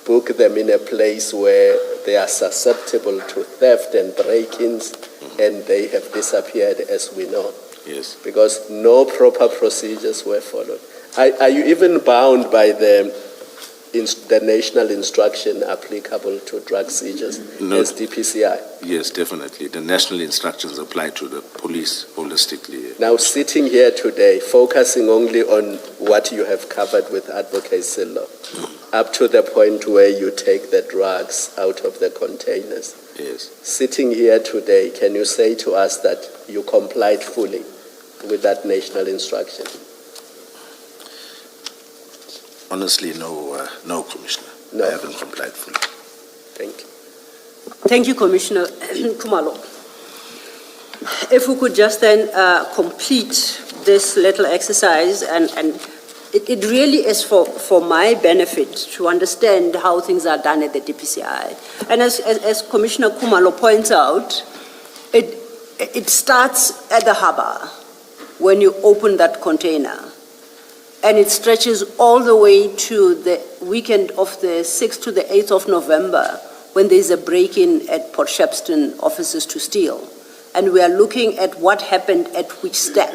book them in a place where they are susceptible to theft and break-ins, and they have disappeared, as we know. Yes. Because no proper procedures were followed. Are you even bound by the national instruction applicable to drug seizures as DPCI? Yes, definitely. The national instructions apply to the police holistically. Now, sitting here today, focusing only on what you have covered with Advocate Sillo, up to the point where you take the drugs out of the containers. Yes. Sitting here today, can you say to us that you complied fully with that national instruction? Honestly, no, Commissioner. No. I haven't complied fully. Thank you. Thank you, Commissioner Kumalo. If we could just then complete this little exercise, and it really is for my benefit to understand how things are done at the DPCI. And as Commissioner Kumalo points out, it starts at the harbor when you open that container. And it stretches all the way to the weekend of the 6th to the 8th of November when there's a break-in at Port Shepstone offices to steal. And we are looking at what happened at which step.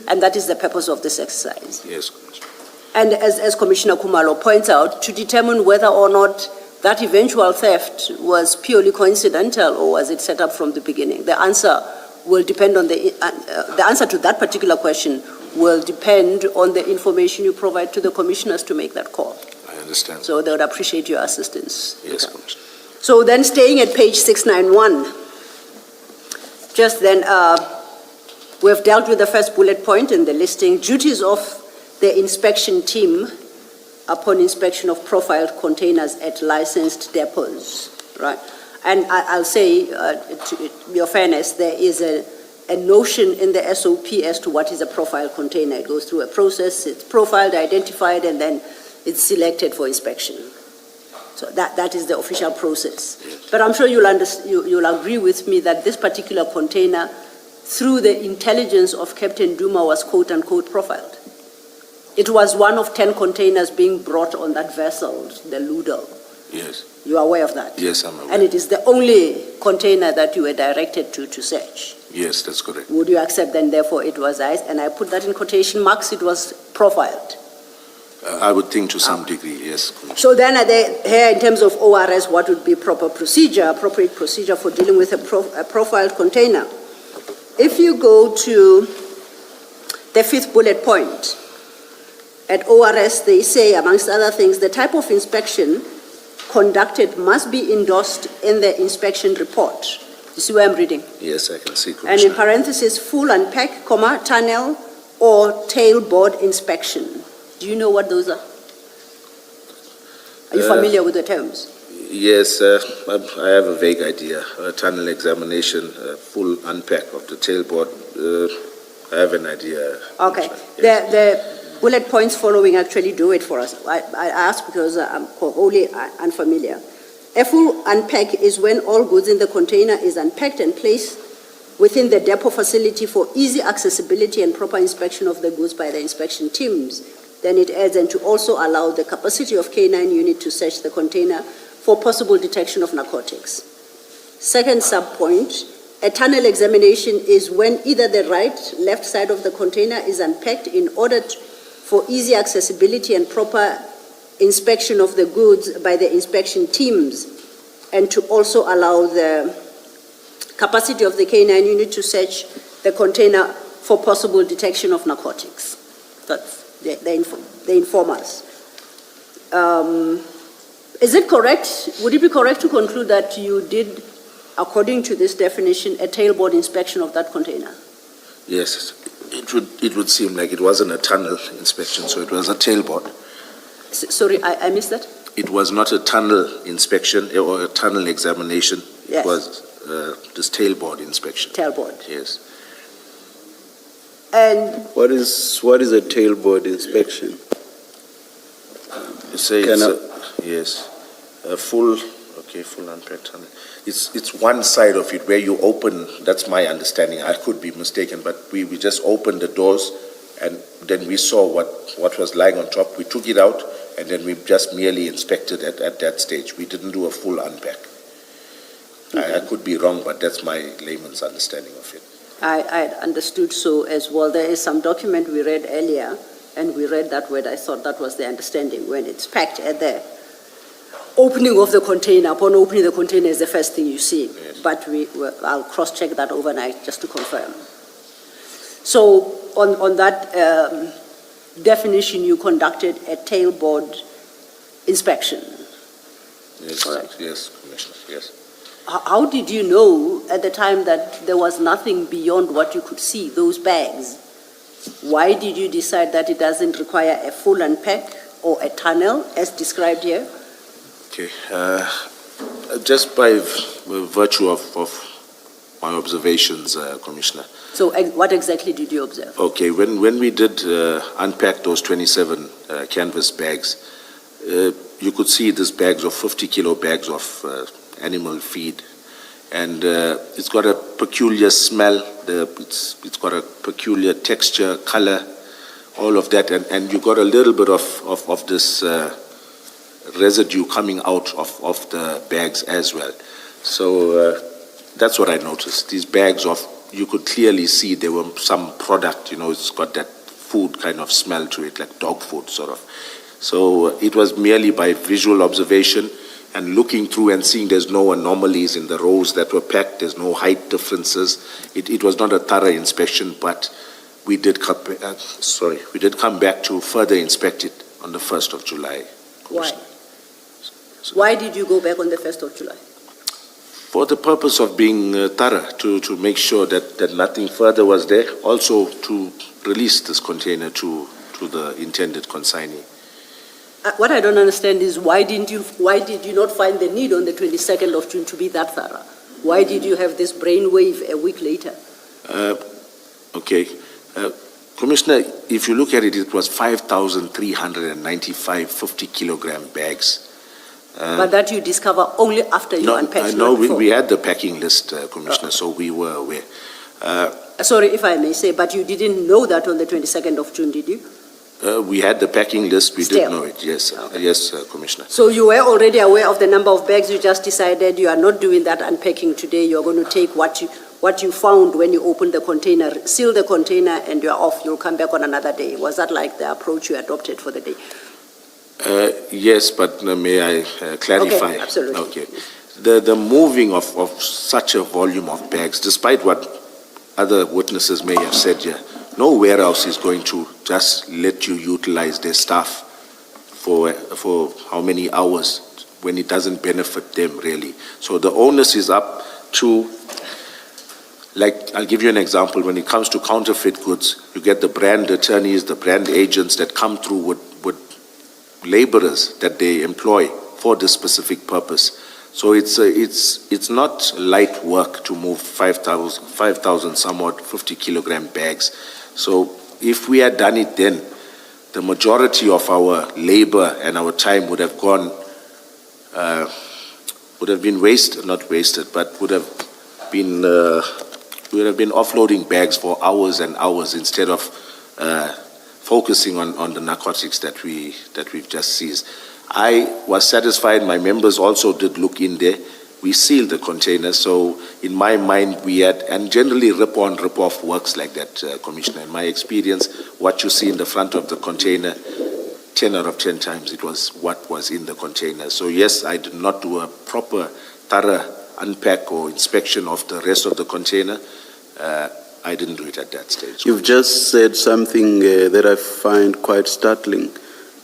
And that is the purpose of this exercise. Yes, Commissioner. And as Commissioner Kumalo points out, to determine whether or not that eventual theft was purely coincidental or was it set up from the beginning. The answer will depend on the answer to that particular question will depend on the information you provide to the commissioners to make that call. I understand. So they would appreciate your assistance. Yes, Commissioner. So then staying at page 691, just then we have dealt with the first bullet point in the listing, duties of the inspection team upon inspection of profiled containers at licensed depots, right? And I'll say, to your fairness, there is a notion in the SOP as to what is a profile container. It goes through a process, it's profiled, identified, and then it's selected for inspection. So that is the official process. But I'm sure you'll agree with me that this particular container, through the intelligence of Captain Duma, was quote-unquote profiled. It was one of 10 containers being brought on that vessel, the Ludo. Yes. You are aware of that? Yes, I'm aware. And it is the only container that you were directed to search. Yes, that's correct. Would you accept then, therefore, it was ICE? And I put that in quotation marks, it was profiled. I would think to some degree, yes, Commissioner. So then here, in terms of ORS, what would be appropriate procedure for dealing with a profiled container? If you go to the fifth bullet point, at ORS, they say, amongst other things, the type of inspection conducted must be endorsed in the inspection report. You see where I'm reading? Yes, I can see, Commissioner. And in parentheses, full unpack, tunnel, or tailboard inspection. Do you know what those are? Are you familiar with the terms? Yes, I have a vague idea. Tunnel examination, full unpack of the tailboard. I have an idea. Okay. Yes. The bullet points following actually do it for us. I ask because I'm wholly unfamiliar. A full unpack is when all goods in the container is unpacked and placed within the depot facility for easy accessibility and proper inspection of the goods by the inspection teams. Then it adds, and to also allow the capacity of K9 unit to search the container for possible detection of narcotics. Second subpoint, a tunnel examination is when either the left side of the container is unpacked in order for easy accessibility and proper inspection of the goods by the inspection teams, and to also allow the capacity of the K9 unit to search the container for possible detection of narcotics. They inform us. Is it correct, would it be correct to conclude that you did, according to this definition, a tailboard inspection of that container? Yes, it would seem like it wasn't a tunnel inspection, so it was a tailboard. Sorry, I missed that? It was not a tunnel inspection or a tunnel examination. Yes. It was this tailboard inspection. Tailboard. Yes. And What is a tailboard inspection? You say Can yes, a full unpacked tunnel. It's one side of it where you open, that's my understanding, I could be mistaken, but we just opened the doors and then we saw what was lying on top. We took it out and then we just merely inspected it at that stage. We didn't do a full unpack. I could be wrong, but that's my layman's understanding of it. I understood so as well. There is some document we read earlier, and we read that word. I thought that was the understanding when it's packed at the opening of the container. Upon opening the container is the first thing you see. Yes. But I'll cross-check that overnight just to confirm. So on that definition, you conducted a tailboard inspection. Yes, Correct. yes, Commissioner, yes. How did you know at the time that there was nothing beyond what you could see, those bags? Why did you decide that it doesn't require a full unpack or a tunnel as described here? Okay, just by virtue of my observations, Commissioner. So what exactly did you observe? Okay, when we did unpack those 27 canvas bags, you could see these bags of 50-kilo bags of animal feed, and it's got a peculiar smell. It's got a peculiar texture, color, all of that, and you got a little bit of this residue coming out of the bags as well. So that's what I noticed. These bags you could clearly see there were some product. It's got that food kind of smell to it, like dog food sort of. So it was merely by visual observation and looking through and seeing there's no anomalies in the rows that were packed, there's no height differences. It was not a thorough inspection, but we did come back to further inspect it on the 1st of July. Why? Why did you go back on the 1st of July? For the purpose of being thorough, to make sure that nothing further was there, also to release this container to the intended consignee. What I don't understand is why did you not find the need on the 22nd of June to be that thorough? Why did you have this brainwave a week later? Okay. Commissioner, if you look at it, it was 5,395 50-kilogram bags. But that you discover only after you unpacked. No, we had the packing list, Commissioner, so we were aware. Sorry if I may say, but you didn't know that on the 22nd of June, did you? We had the packing list, we Still? did know it, yes, yes, Commissioner. So you were already aware of the number of bags, you just decided you are not doing that unpacking today, you're going to take what you found when you opened the container, seal the container, and you're off, you'll come back on another day. Was that like the approach you adopted for the day? Yes, but may I clarify? Okay, absolutely. Okay. The moving of such a volume of bags, despite what other witnesses may have said here, no warehouse is going to just let you utilize their staff for how many hours when it doesn't benefit them really. So the onus is up to, like, I'll give you an example. When it comes to counterfeit goods, you get the brand attorneys, the brand agents that come through with laborers that they employ for this specific purpose. So it's not light work to move 5,000 somewhat 50-kilogram bags. So if we had done it then, the majority of our labor and our time would have gone, would have been not wasted, but would have been offloading bags for hours and hours instead of focusing on the narcotics that we've just seized. I was satisfied. My members also did look in there. We sealed the container. So in my mind, we had, and generally rip-on, rip-off works like that, Commissioner. In my experience, what you see in the front of the container, 10 out of 10 times it was what was in the container. So yes, I did not do a proper, thorough unpack or inspection of the rest of the container. I didn't do it at that stage. You've just said something that I find quite startling.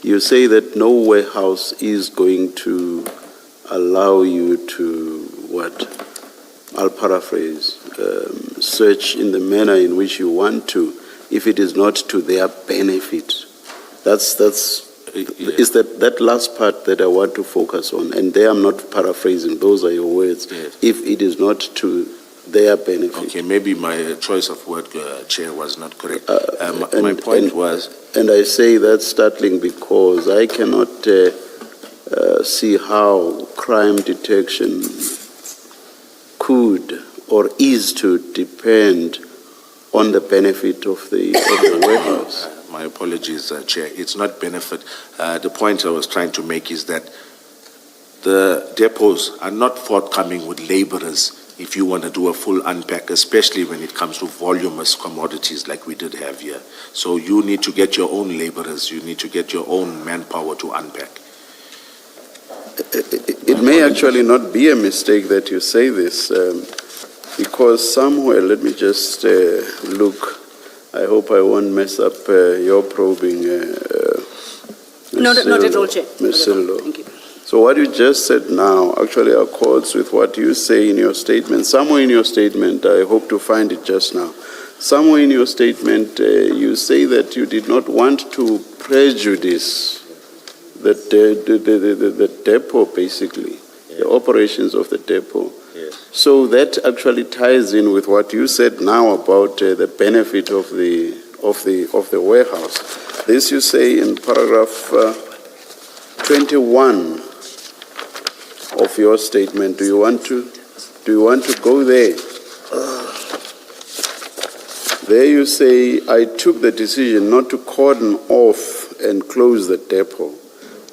You say that no warehouse is going to allow you to, I'll paraphrase, search in the manner in which you want to, if it is not to their benefit. Is that last part that I want to focus on, and there I'm not paraphrasing, those are your words. Yes. If it is not to their benefit. Okay, maybe my choice of word, Chair, was not correct. My point was... And I say that's startling because I cannot see how crime detection could or is to depend on the benefit of the warehouse. My apologies, Chair. It's not benefit. The point I was trying to make is that the depots are not forthcoming with laborers if you want to do a full unpack, especially when it comes to voluminous commodities like we did have here. So you need to get your own laborers, you need to get your own manpower to unpack. It may actually not be a mistake that you say this, because somewhere, let me just look, I hope I won't mess up your probing. Not at all, Chair. Ms. Sillo. Thank you. So what you just said now actually accords with what you say in your statement. Somewhere in your statement, I hope to find it just now. Somewhere in your statement, you say that you did not want to prejudice the depot, basically, the operations of the depot. Yes. So that actually ties in with what you said now about the benefit of the warehouse. This you say in paragraph 21 of your statement. Do you want to go there? There you say, I took the decision not to cordon off and close the depot.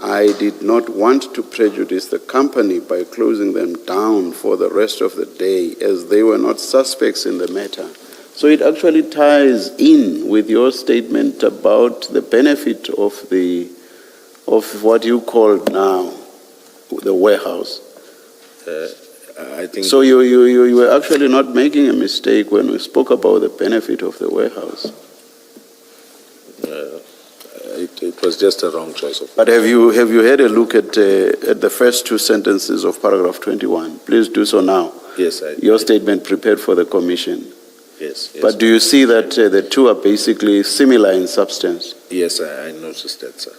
I did not want to prejudice the company by closing them down for the rest of the day, as they were not suspects in the matter. So it actually ties in with your statement about the benefit of what you call now the warehouse. I think so you were actually not making a mistake when we spoke about the benefit of the warehouse. it was just a wrong choice of. But have you had a look at the first two sentences of paragraph 21? Please do so now. Yes, your statement prepared for the commission. Yes. But do you see that the two are basically similar in substance? Yes, I noticed that, sir.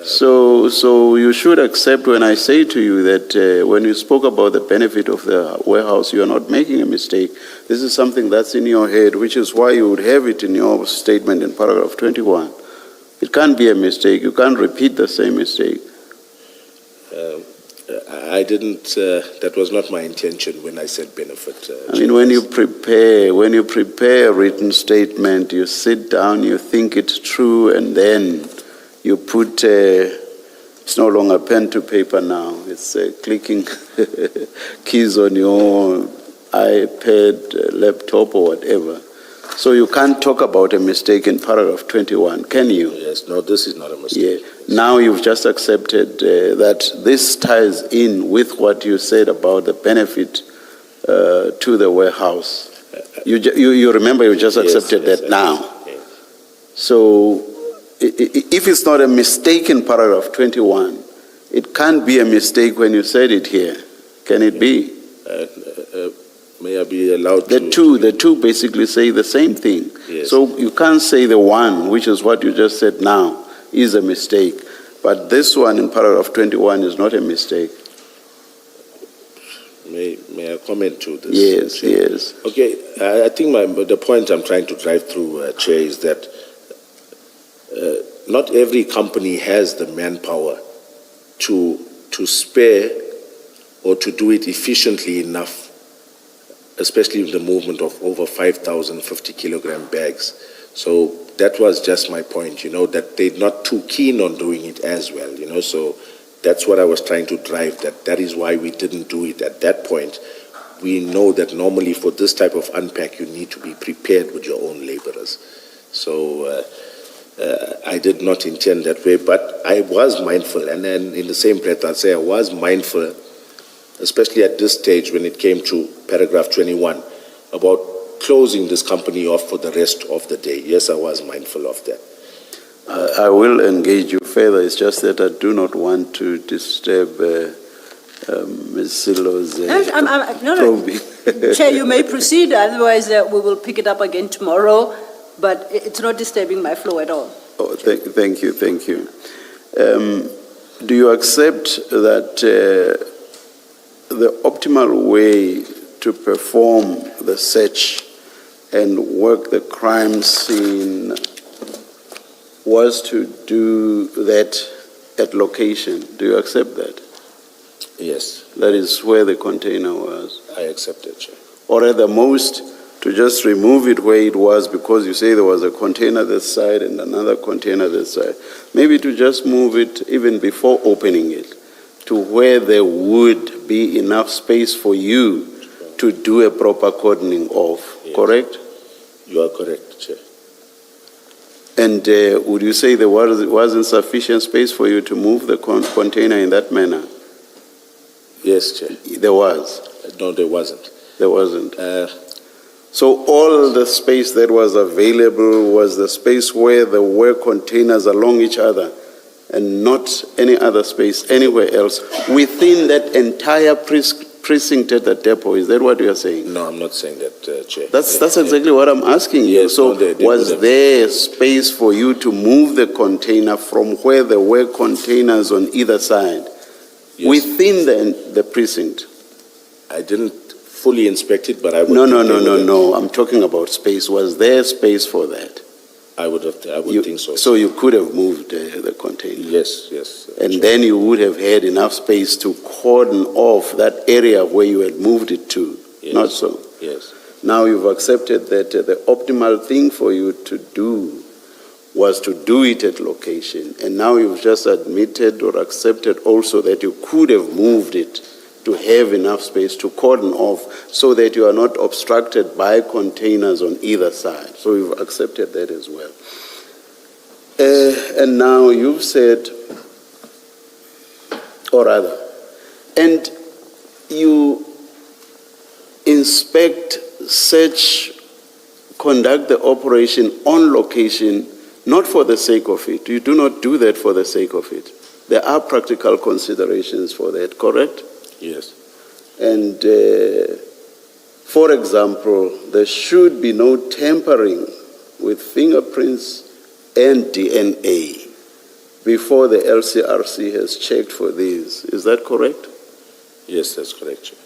So you should accept when I say to you that when you spoke about the benefit of the warehouse, you are not making a mistake. This is something that's in your head, which is why you would have it in your statement in paragraph 21. It can't be a mistake. You can't repeat the same mistake. I didn't, that was not my intention when I said benefit. I mean, when you prepare a written statement, you sit down, you think it through, and then you put, it's no longer pen to paper now, it's clicking keys on your iPad, laptop, or whatever. So you can't talk about a mistake in paragraph 21, can you? Yes, no, this is not a mistake. Yeah. Now you've just accepted that this ties in with what you said about the benefit to the warehouse. You remember you just accepted that now. Yes. So if it's not a mistake in paragraph 21, it can't be a mistake when you said it here. Can it be? May I be allowed the to... The two basically say the same thing. Yes. So you can't say the one, which is what you just said now, is a mistake. But this one in paragraph 21 is not a mistake. May I comment to this? Yes, Chair? yes. Okay, I think the point I'm trying to drive through, Chair, is that not every company has the manpower to spare or to do it efficiently enough, especially with the movement of over 5,000 50-kilogram bags. So that was just my point, that they're not too keen on doing it as well, so that's what I was trying to drive, that is why we didn't do it at that point. We know that normally for this type of unpack, you need to be prepared with your own laborers. So I did not intend that way, but I was mindful, and then in the same breath, I'd say I was mindful, especially at this stage when it came to paragraph 21, about closing this company off for the rest of the day. Yes, I was mindful of that. I will engage you further. It's just that I do not want to disturb Ms. Silo's probing. Chair, you may proceed, otherwise we will pick it up again tomorrow, but it's not disturbing my flow at all. Oh, thank you. Do you accept that the optimal way to perform the search and work the crime scene was to do that at location? Do you accept that? Yes, That is where the container was? I accept it, Chair. Or at the most, to just remove it where it was, because you say there was a container this side and another container this side. Maybe to just move it even before opening it to where there would be enough space for you to do a proper cordoning off, Yes. correct? You are correct, Chair. And would you say there wasn't sufficient space for you to move the container in that manner? Yes, Chair. There was. No, there wasn't. There wasn't. So all the space that was available was the space where there were containers along each other and not any other space anywhere else within that entire precinct at the depot. Is that what you are saying? No, I'm not saying that, Chair. That's exactly what I'm asking you. Yes, So no, they was would have- there space for you to move the container from where there were containers on either side Yes. within the precinct? I didn't fully inspect it, but I would. No. I'm talking about space. Was there space for that? I would think so. So you could have moved the container. Yes. And Chair. then you would have had enough space to cordon off that area where you had moved it to. Yes. Not so. Yes. Now you've accepted that the optimal thing for you to do was to do it at location. And now you've just admitted or accepted also that you could have moved it to have enough space to cordon off so that you are not obstructed by containers on either side. So you've accepted that as well. And now you've said, or rather, and you inspect, search, conduct the operation on location, not for the sake of it. You do not do that for the sake of it. There are practical considerations for that, correct? Yes. And for example, there should be no tampering with fingerprints and DNA before the LCRC has checked for these. Is that correct? Yes, that's correct, Chair.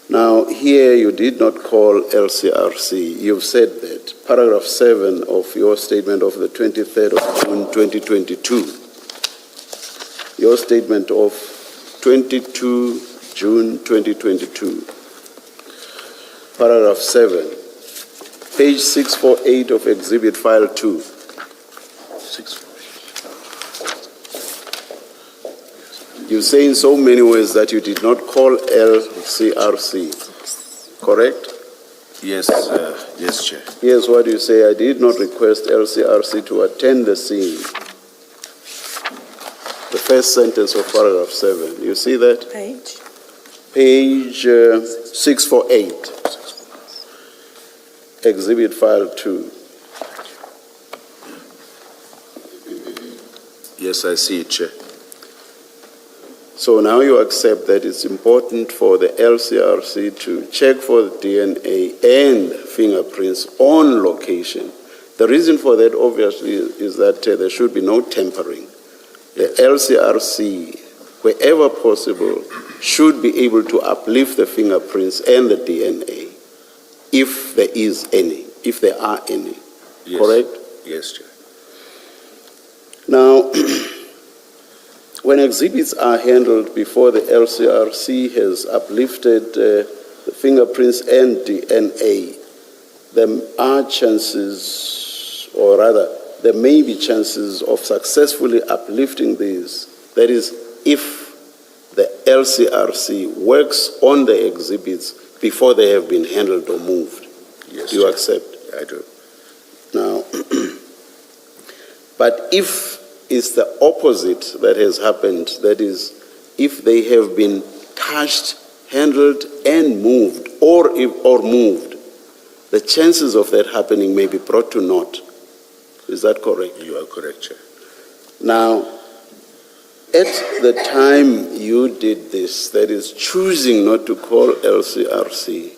Now, here you did not call LCRC. You've said that. Paragraph 7 of your statement of the 23rd of June 2022. Your statement of 22 June 2022. Paragraph 7. Page 648 of Exhibit File 2. You say in so many ways that you did not call LCRC, correct? Yes, yes, Chair. Here's what you say: I did not request LCRC to attend the scene. The first sentence of paragraph 7. You see that? Page 648. Exhibit File 2. Yes, I see it, Chair. So now you accept that it's important for the LCRC to check for the DNA and fingerprints on location. The reason for that, obviously, is that there should be no tampering. The LCRC, wherever possible, should be able to uplift the fingerprints and the DNA, if there is any, if there are any. Yes. Correct? Yes, Chair. Now, when exhibits are handled before the LCRC has uplifted the fingerprints and DNA, there are chances, or rather, there may be chances of successfully uplifting these. That is, if the LCRC works on the exhibits before they have been handled or moved. Yes, Do you Chair. accept? I do. Now, but if it's the opposite that has happened, that is, if they have been touched, handled, and moved, or moved, the chances of that happening may be brought to naught. Is that correct? You are correct, Chair. Now, at the time you did this, that is choosing not to call LCRC,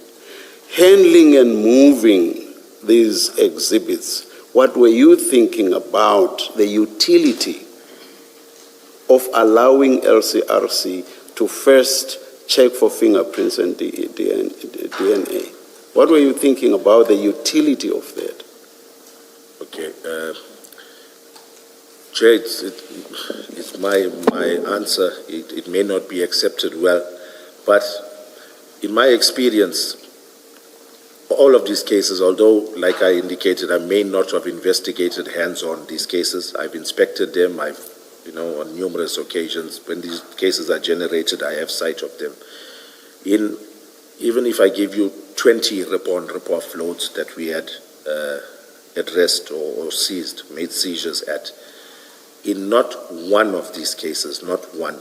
handling and moving these exhibits, what were you thinking about the utility of allowing LCRC to first check for fingerprints and DNA? What were you thinking about the utility of that? Okay. Chair, it's my answer. It may not be accepted well, but in my experience, all of these cases, although, like I indicated, I may not have investigated hands-on these cases, I've inspected them, on numerous occasions. When these cases are generated, I have sight of them. Even if I give you 20 rip-off loads that we had addressed or seized, made seizures at, in not one of these cases, not one,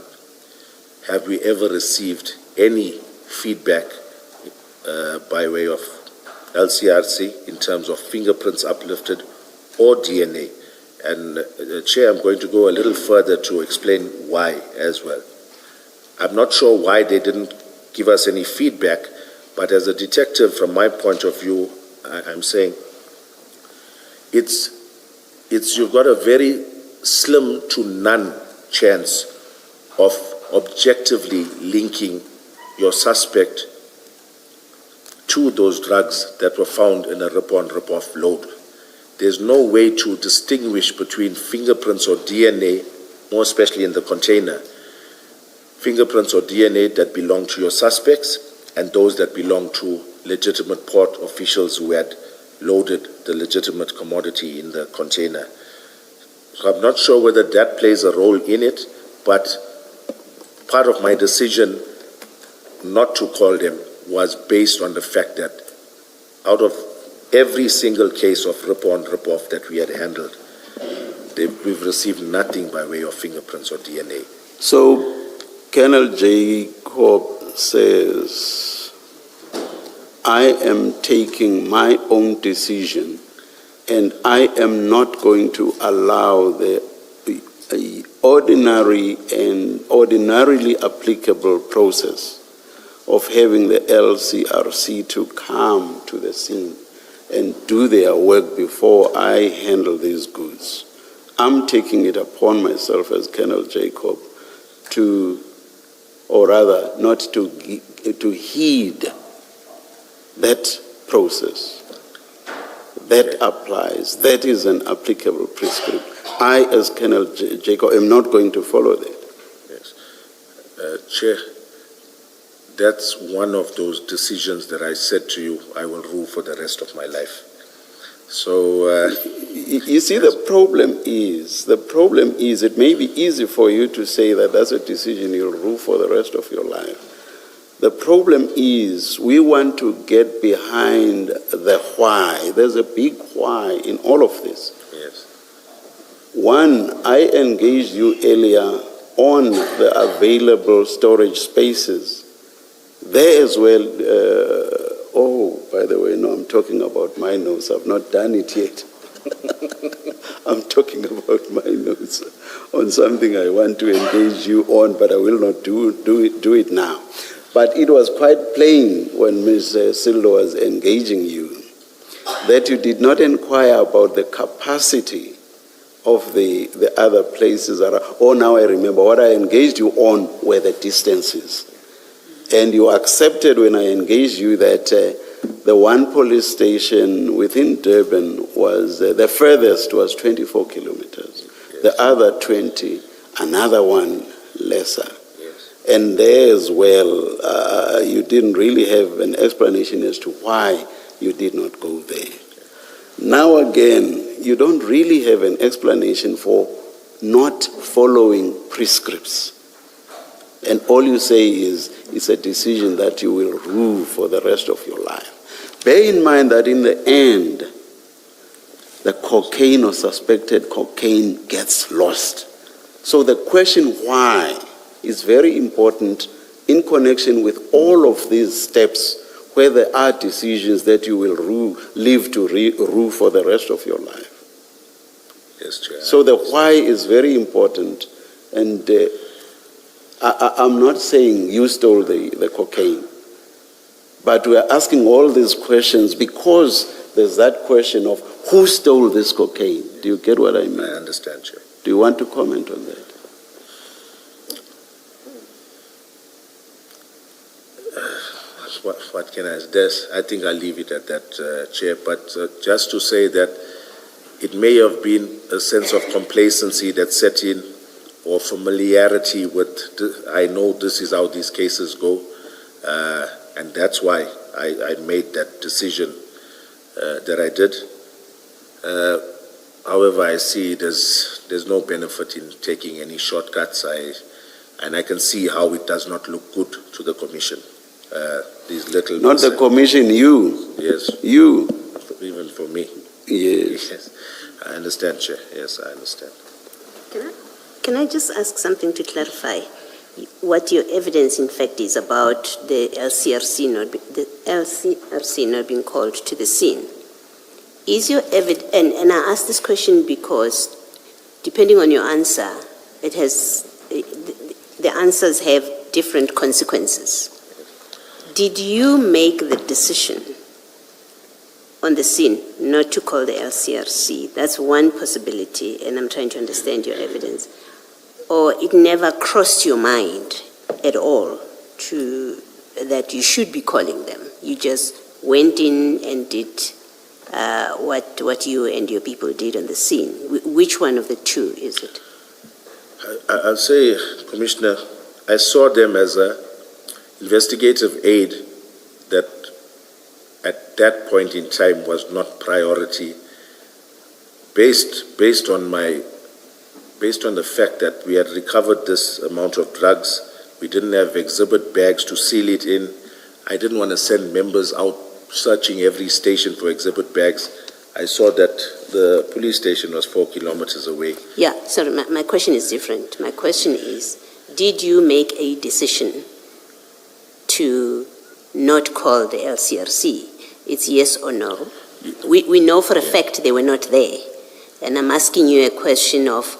have we ever received any feedback by way of LCRC in terms of fingerprints uplifted or DNA. And Chair, I'm going to go a little further to explain why as well. I'm not sure why they didn't give us any feedback, but as a detective, from my point of view, I'm saying you've got a very slim to none chance of objectively linking your suspect to those drugs that were found in a rip-on, rip-off load. There's no way to distinguish between fingerprints or DNA, more especially in the container, fingerprints or DNA that belong to your suspects and those that belong to legitimate port officials who had loaded the legitimate commodity in the container. So I'm not sure whether that plays a role in it, but part of my decision not to call them was based on the fact that out of every single case of rip-on, rip-off that we had handled, we've received nothing by way of fingerprints or DNA. So, Colonel Jacob says, I am taking my own decision and I am not going to allow the ordinary and ordinarily applicable process of having the LCRC to come to the scene and do their work before I handle these goods. I'm taking it upon myself as Colonel Jacob to, or rather not to heed that process. That applies. That is an applicable prescription. I, as Colonel Jacob, am not going to follow that. Yes. Chair, that's one of those decisions that I said to you I will rule for the rest of my life. So, you see, the problem is it may be easy for you to say that that's a decision you'll rule for the rest of your life. The problem is we want to get behind the why. There's a big why in all of this. Yes. One, I engaged you earlier on the available storage spaces. There as well, by the way, no, I'm talking about my notes. I've not done it yet. I'm talking about my notes on something I want to engage you on, but I will not do it now. But it was quite plain when Ms. Sildo was engaging you that you did not inquire about the capacity of the other places. Now I remember what I engaged you on were the distances. And you accepted when I engaged you that the one police station within Durban was, the furthest was 24 kilometers. Yes. The other 20, another one lesser. Yes. And there as well, you didn't really have an explanation as to why you did not go there. Now again, you don't really have an explanation for not following prescripts. And all you say is it's a decision that you will rule for the rest of your life. Bear in mind that in the end, the cocaine or suspected cocaine gets lost. So the question why is very important in connection with all of these steps where there are decisions that you will live to rue for the rest of your life. Yes, Chair. So the why is very important, and I'm not saying you stole the cocaine, but we're asking all these questions because there's that question of who stole this cocaine. Do you get what I mean? I understand, Chair. Do you want to comment on that? What can I say? I think I'll leave it at that, Chair. But just to say that it may have been a sense of complacency that set in, or familiarity with, I know this is how these cases go, and that's why I made that decision that I did. However, I see there's no benefit in taking any shortcuts, and I can see how it does not look good to the Commission. These little... Not the Commission, you. Yes. You. Even for me. Yes. Yes. I understand, Chair. Yes, I understand. Can I just ask something to clarify? What your evidence, in fact, is about the LCRC not being called to the scene. Is your evidence, and I ask this question because, depending on your answer, it has the answers have different consequences. Did you make the decision on the scene not to call the LCRC? That's one possibility, and I'm trying to understand your evidence. Or it never crossed your mind at all that you should be calling them. You just went in and did what you and your people did on the scene. Which one of the two is it? I'll say, Commissioner, I saw them as an investigative aid that at that point in time was not priority, based on the fact that we had recovered this amount of drugs. We didn't have exhibit bags to seal it in. I didn't want to send members out searching every station for exhibit bags. I saw that the police station was 4 kilometers away. Yeah, sorry, my question is different. My question is, did you make a decision to not call the LCRC? It's yes or no. We know for a fact they were not there. And I'm asking you a question of,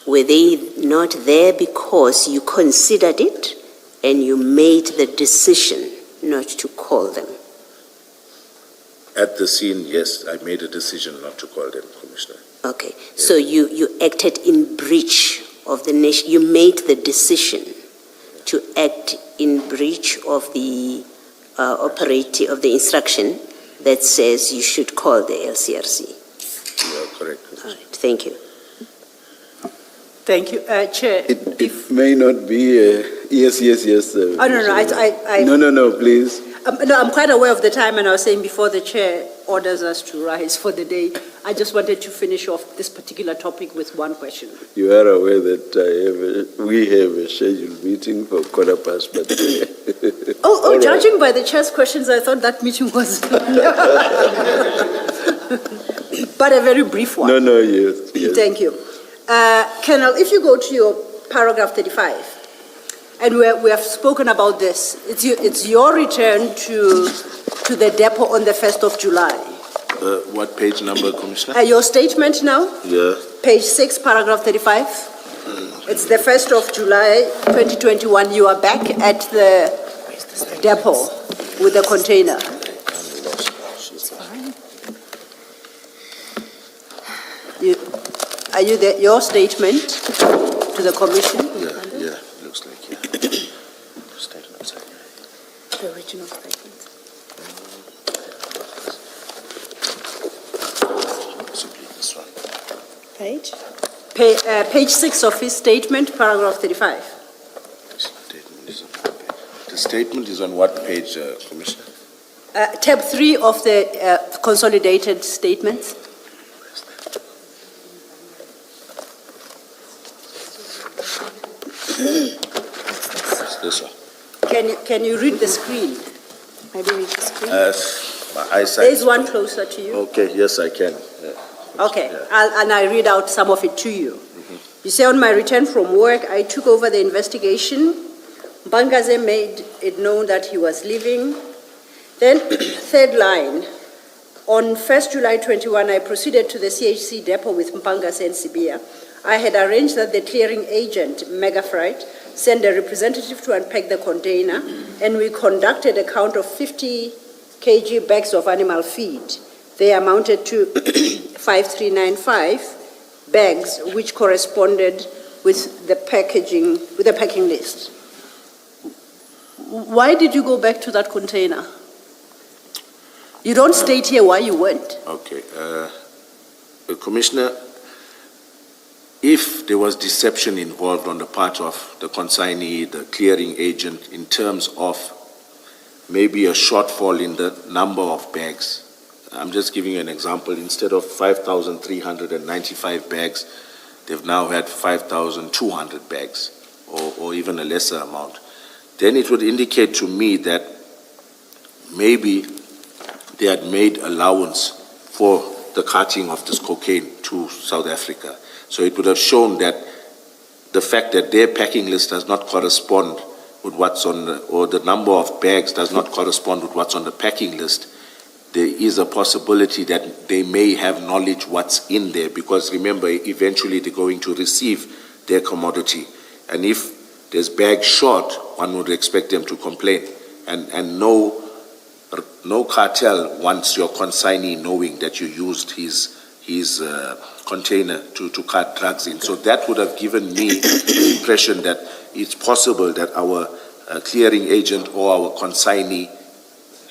were they not there because you considered it and you made the decision not to call them? At the scene, yes, I made a decision not to call them, Commissioner. Okay, yes. So you acted in breach of the nation. You made the decision to act in breach of the of the instruction that says you should call the LCRC. You are correct. All right, thank you. Thank you. Chair. It may not be yes. No, please. No, I'm quite aware of the time, and I was saying before the chair orders us to rise for the day, I just wanted to finish off this particular topic with one question. You are aware that we have a scheduled meeting for 15:15, but... Oh, judging by the chair's questions, I thought that meeting was... But a very brief one. No, yes. Thank you. Colonel, if you go to your paragraph 35, and we have spoken about this, it's your return to the depot on the 1st of July. What page number, Commissioner? Your statement now? Yeah. Page 6, paragraph 35. It's the 1st of July, 2021. You are back at the depot with the container. Are you there? Your statement to the commission? Yeah, looks like, yeah. Statement. The original statement. Possibly this one. Page? Page 6 of his statement, paragraph 35. The statement is on what page, Commissioner? Tab 3 of the consolidated statements. This one. Can you read the screen? Maybe read the screen. My eyesight. There's one closer to you. Okay, yes, I can. Okay, and I read out some of it to you. Mm-hmm. You say, on my return from work, I took over the investigation. Bangaze made it known that he was leaving. Then, third line, on 1st July 21, I proceeded to the CHC depot with Mpangas and Sibia. I had arranged that the clearing agent, Megafreight, send a representative to unpack the container, and we conducted a count of 50 kg bags of animal feed. They amounted to 5395 bags, which corresponded with the packing list. Why did you go back to that container? You don't state here why you went. Okay. Commissioner, if there was deception involved on the part of the consignee, the clearing agent, in terms of maybe a shortfall in the number of bags, I'm just giving you an example. Instead of 5,395 bags, they've now had 5,200 bags, or even a lesser amount. Then it would indicate to me that maybe they had made allowance for the carting of this cocaine to South Africa. So it would have shown that the fact that their packing list does not correspond with what's on or the number of bags does not correspond with what's on the packing list, there is a possibility that they may have knowledge what's in there, because remember, eventually they're going to receive their commodity. And if there's bags short, one would expect them to complain. And no cartel wants your consignee knowing that you used his container to cart drugs in. So that would have given me the impression that it's possible that our clearing agent or our consignee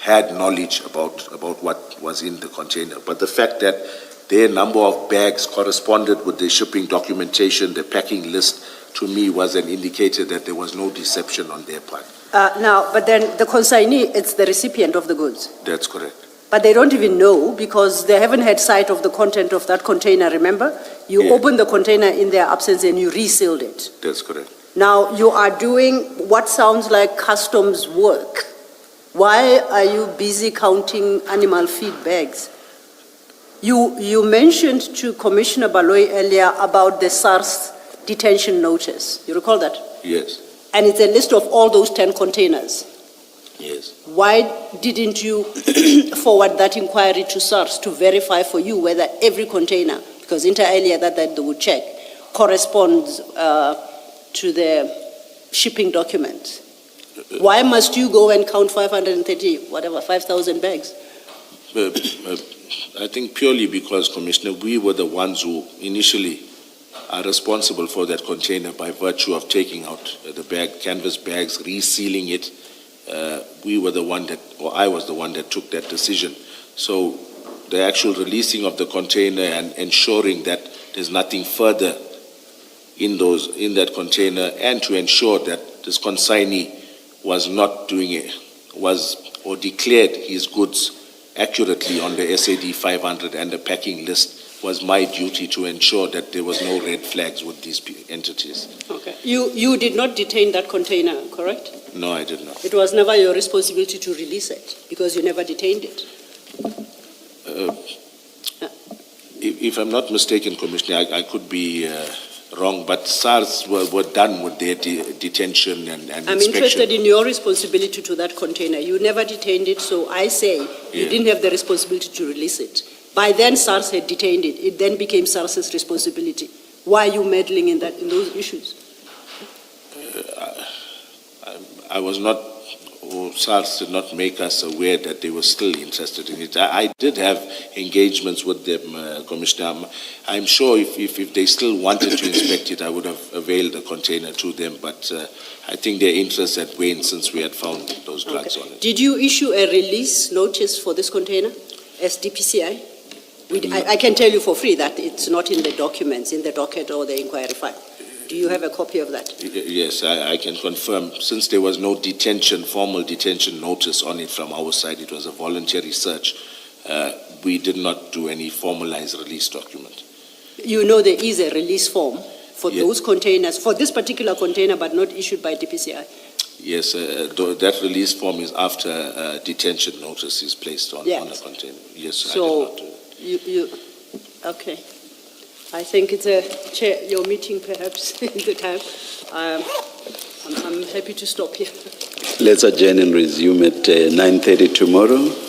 had knowledge about what was in the container. But the fact that their number of bags corresponded with the shipping documentation, the packing list, to me was an indicator that there was no deception on their part. But then the consignee, it's the recipient of the goods. That's correct. But they don't even know, because they haven't had sight of the content of that container, remember? You opened the container in their absence and you resealed it. That's correct. Now you are doing what sounds like customs work. Why are you busy counting animal feed bags? You mentioned to Commissioner Baloyi earlier about the SARS detention notice. You recall that? Yes. And it's a list of all those 10 containers. Yes. Why didn't you forward that inquiry to SARS to verify for you whether every container, because inter alia that they would check, corresponds to the shipping documents? Why must you go and count 5,000 bags? I think purely because, Commissioner, we were the ones who initially are responsible for that container by virtue of taking out the canvas bags, resealing it. We were the one that, or I was the one that took that decision. So the actual releasing of the container and ensuring that there's nothing further in that container, and to ensure that this consignee was not doing it, or declared his goods accurately on the SAD 500 and the packing list, was my duty to ensure that there was no red flags with these entities. Okay. You did not detain that container, correct? No, I did not. It was never your responsibility to release it, because you never detained it. If I'm not mistaken, Commissioner, I could be wrong, but SARS were done with their detention and I'm inspection. interested in your responsibility to that container. You never detained it, so I say you didn't have the responsibility to release it. By then, SARS had detained it. It then became SARS's responsibility. Why are you meddling in those issues? I was not, or SARS did not make us aware that they were still interested in it. I did have engagements with them, Commissioner. I'm sure if they still wanted to inspect it, I would have availed the container to them, but I think their interest had waned since we had found those drugs on it. Did you issue a release notice for this container as DPCI? I can tell you for free that it's not in the documents, in the docket or the inquiry file. Do you have a copy of that? Yes, I can confirm. Since there was no formal detention notice on it from our side, it was a voluntary search, we did not do any formalized release document. You know there is a release form for those containers, for this particular container, but not issued by DPCI? Yes, that release form is after detention notice is placed on a container. Yes, so I did not do it. Okay. I think it's your meeting perhaps in the time. I'm happy to stop here. Let's adjourn and resume at 9:30 tomorrow.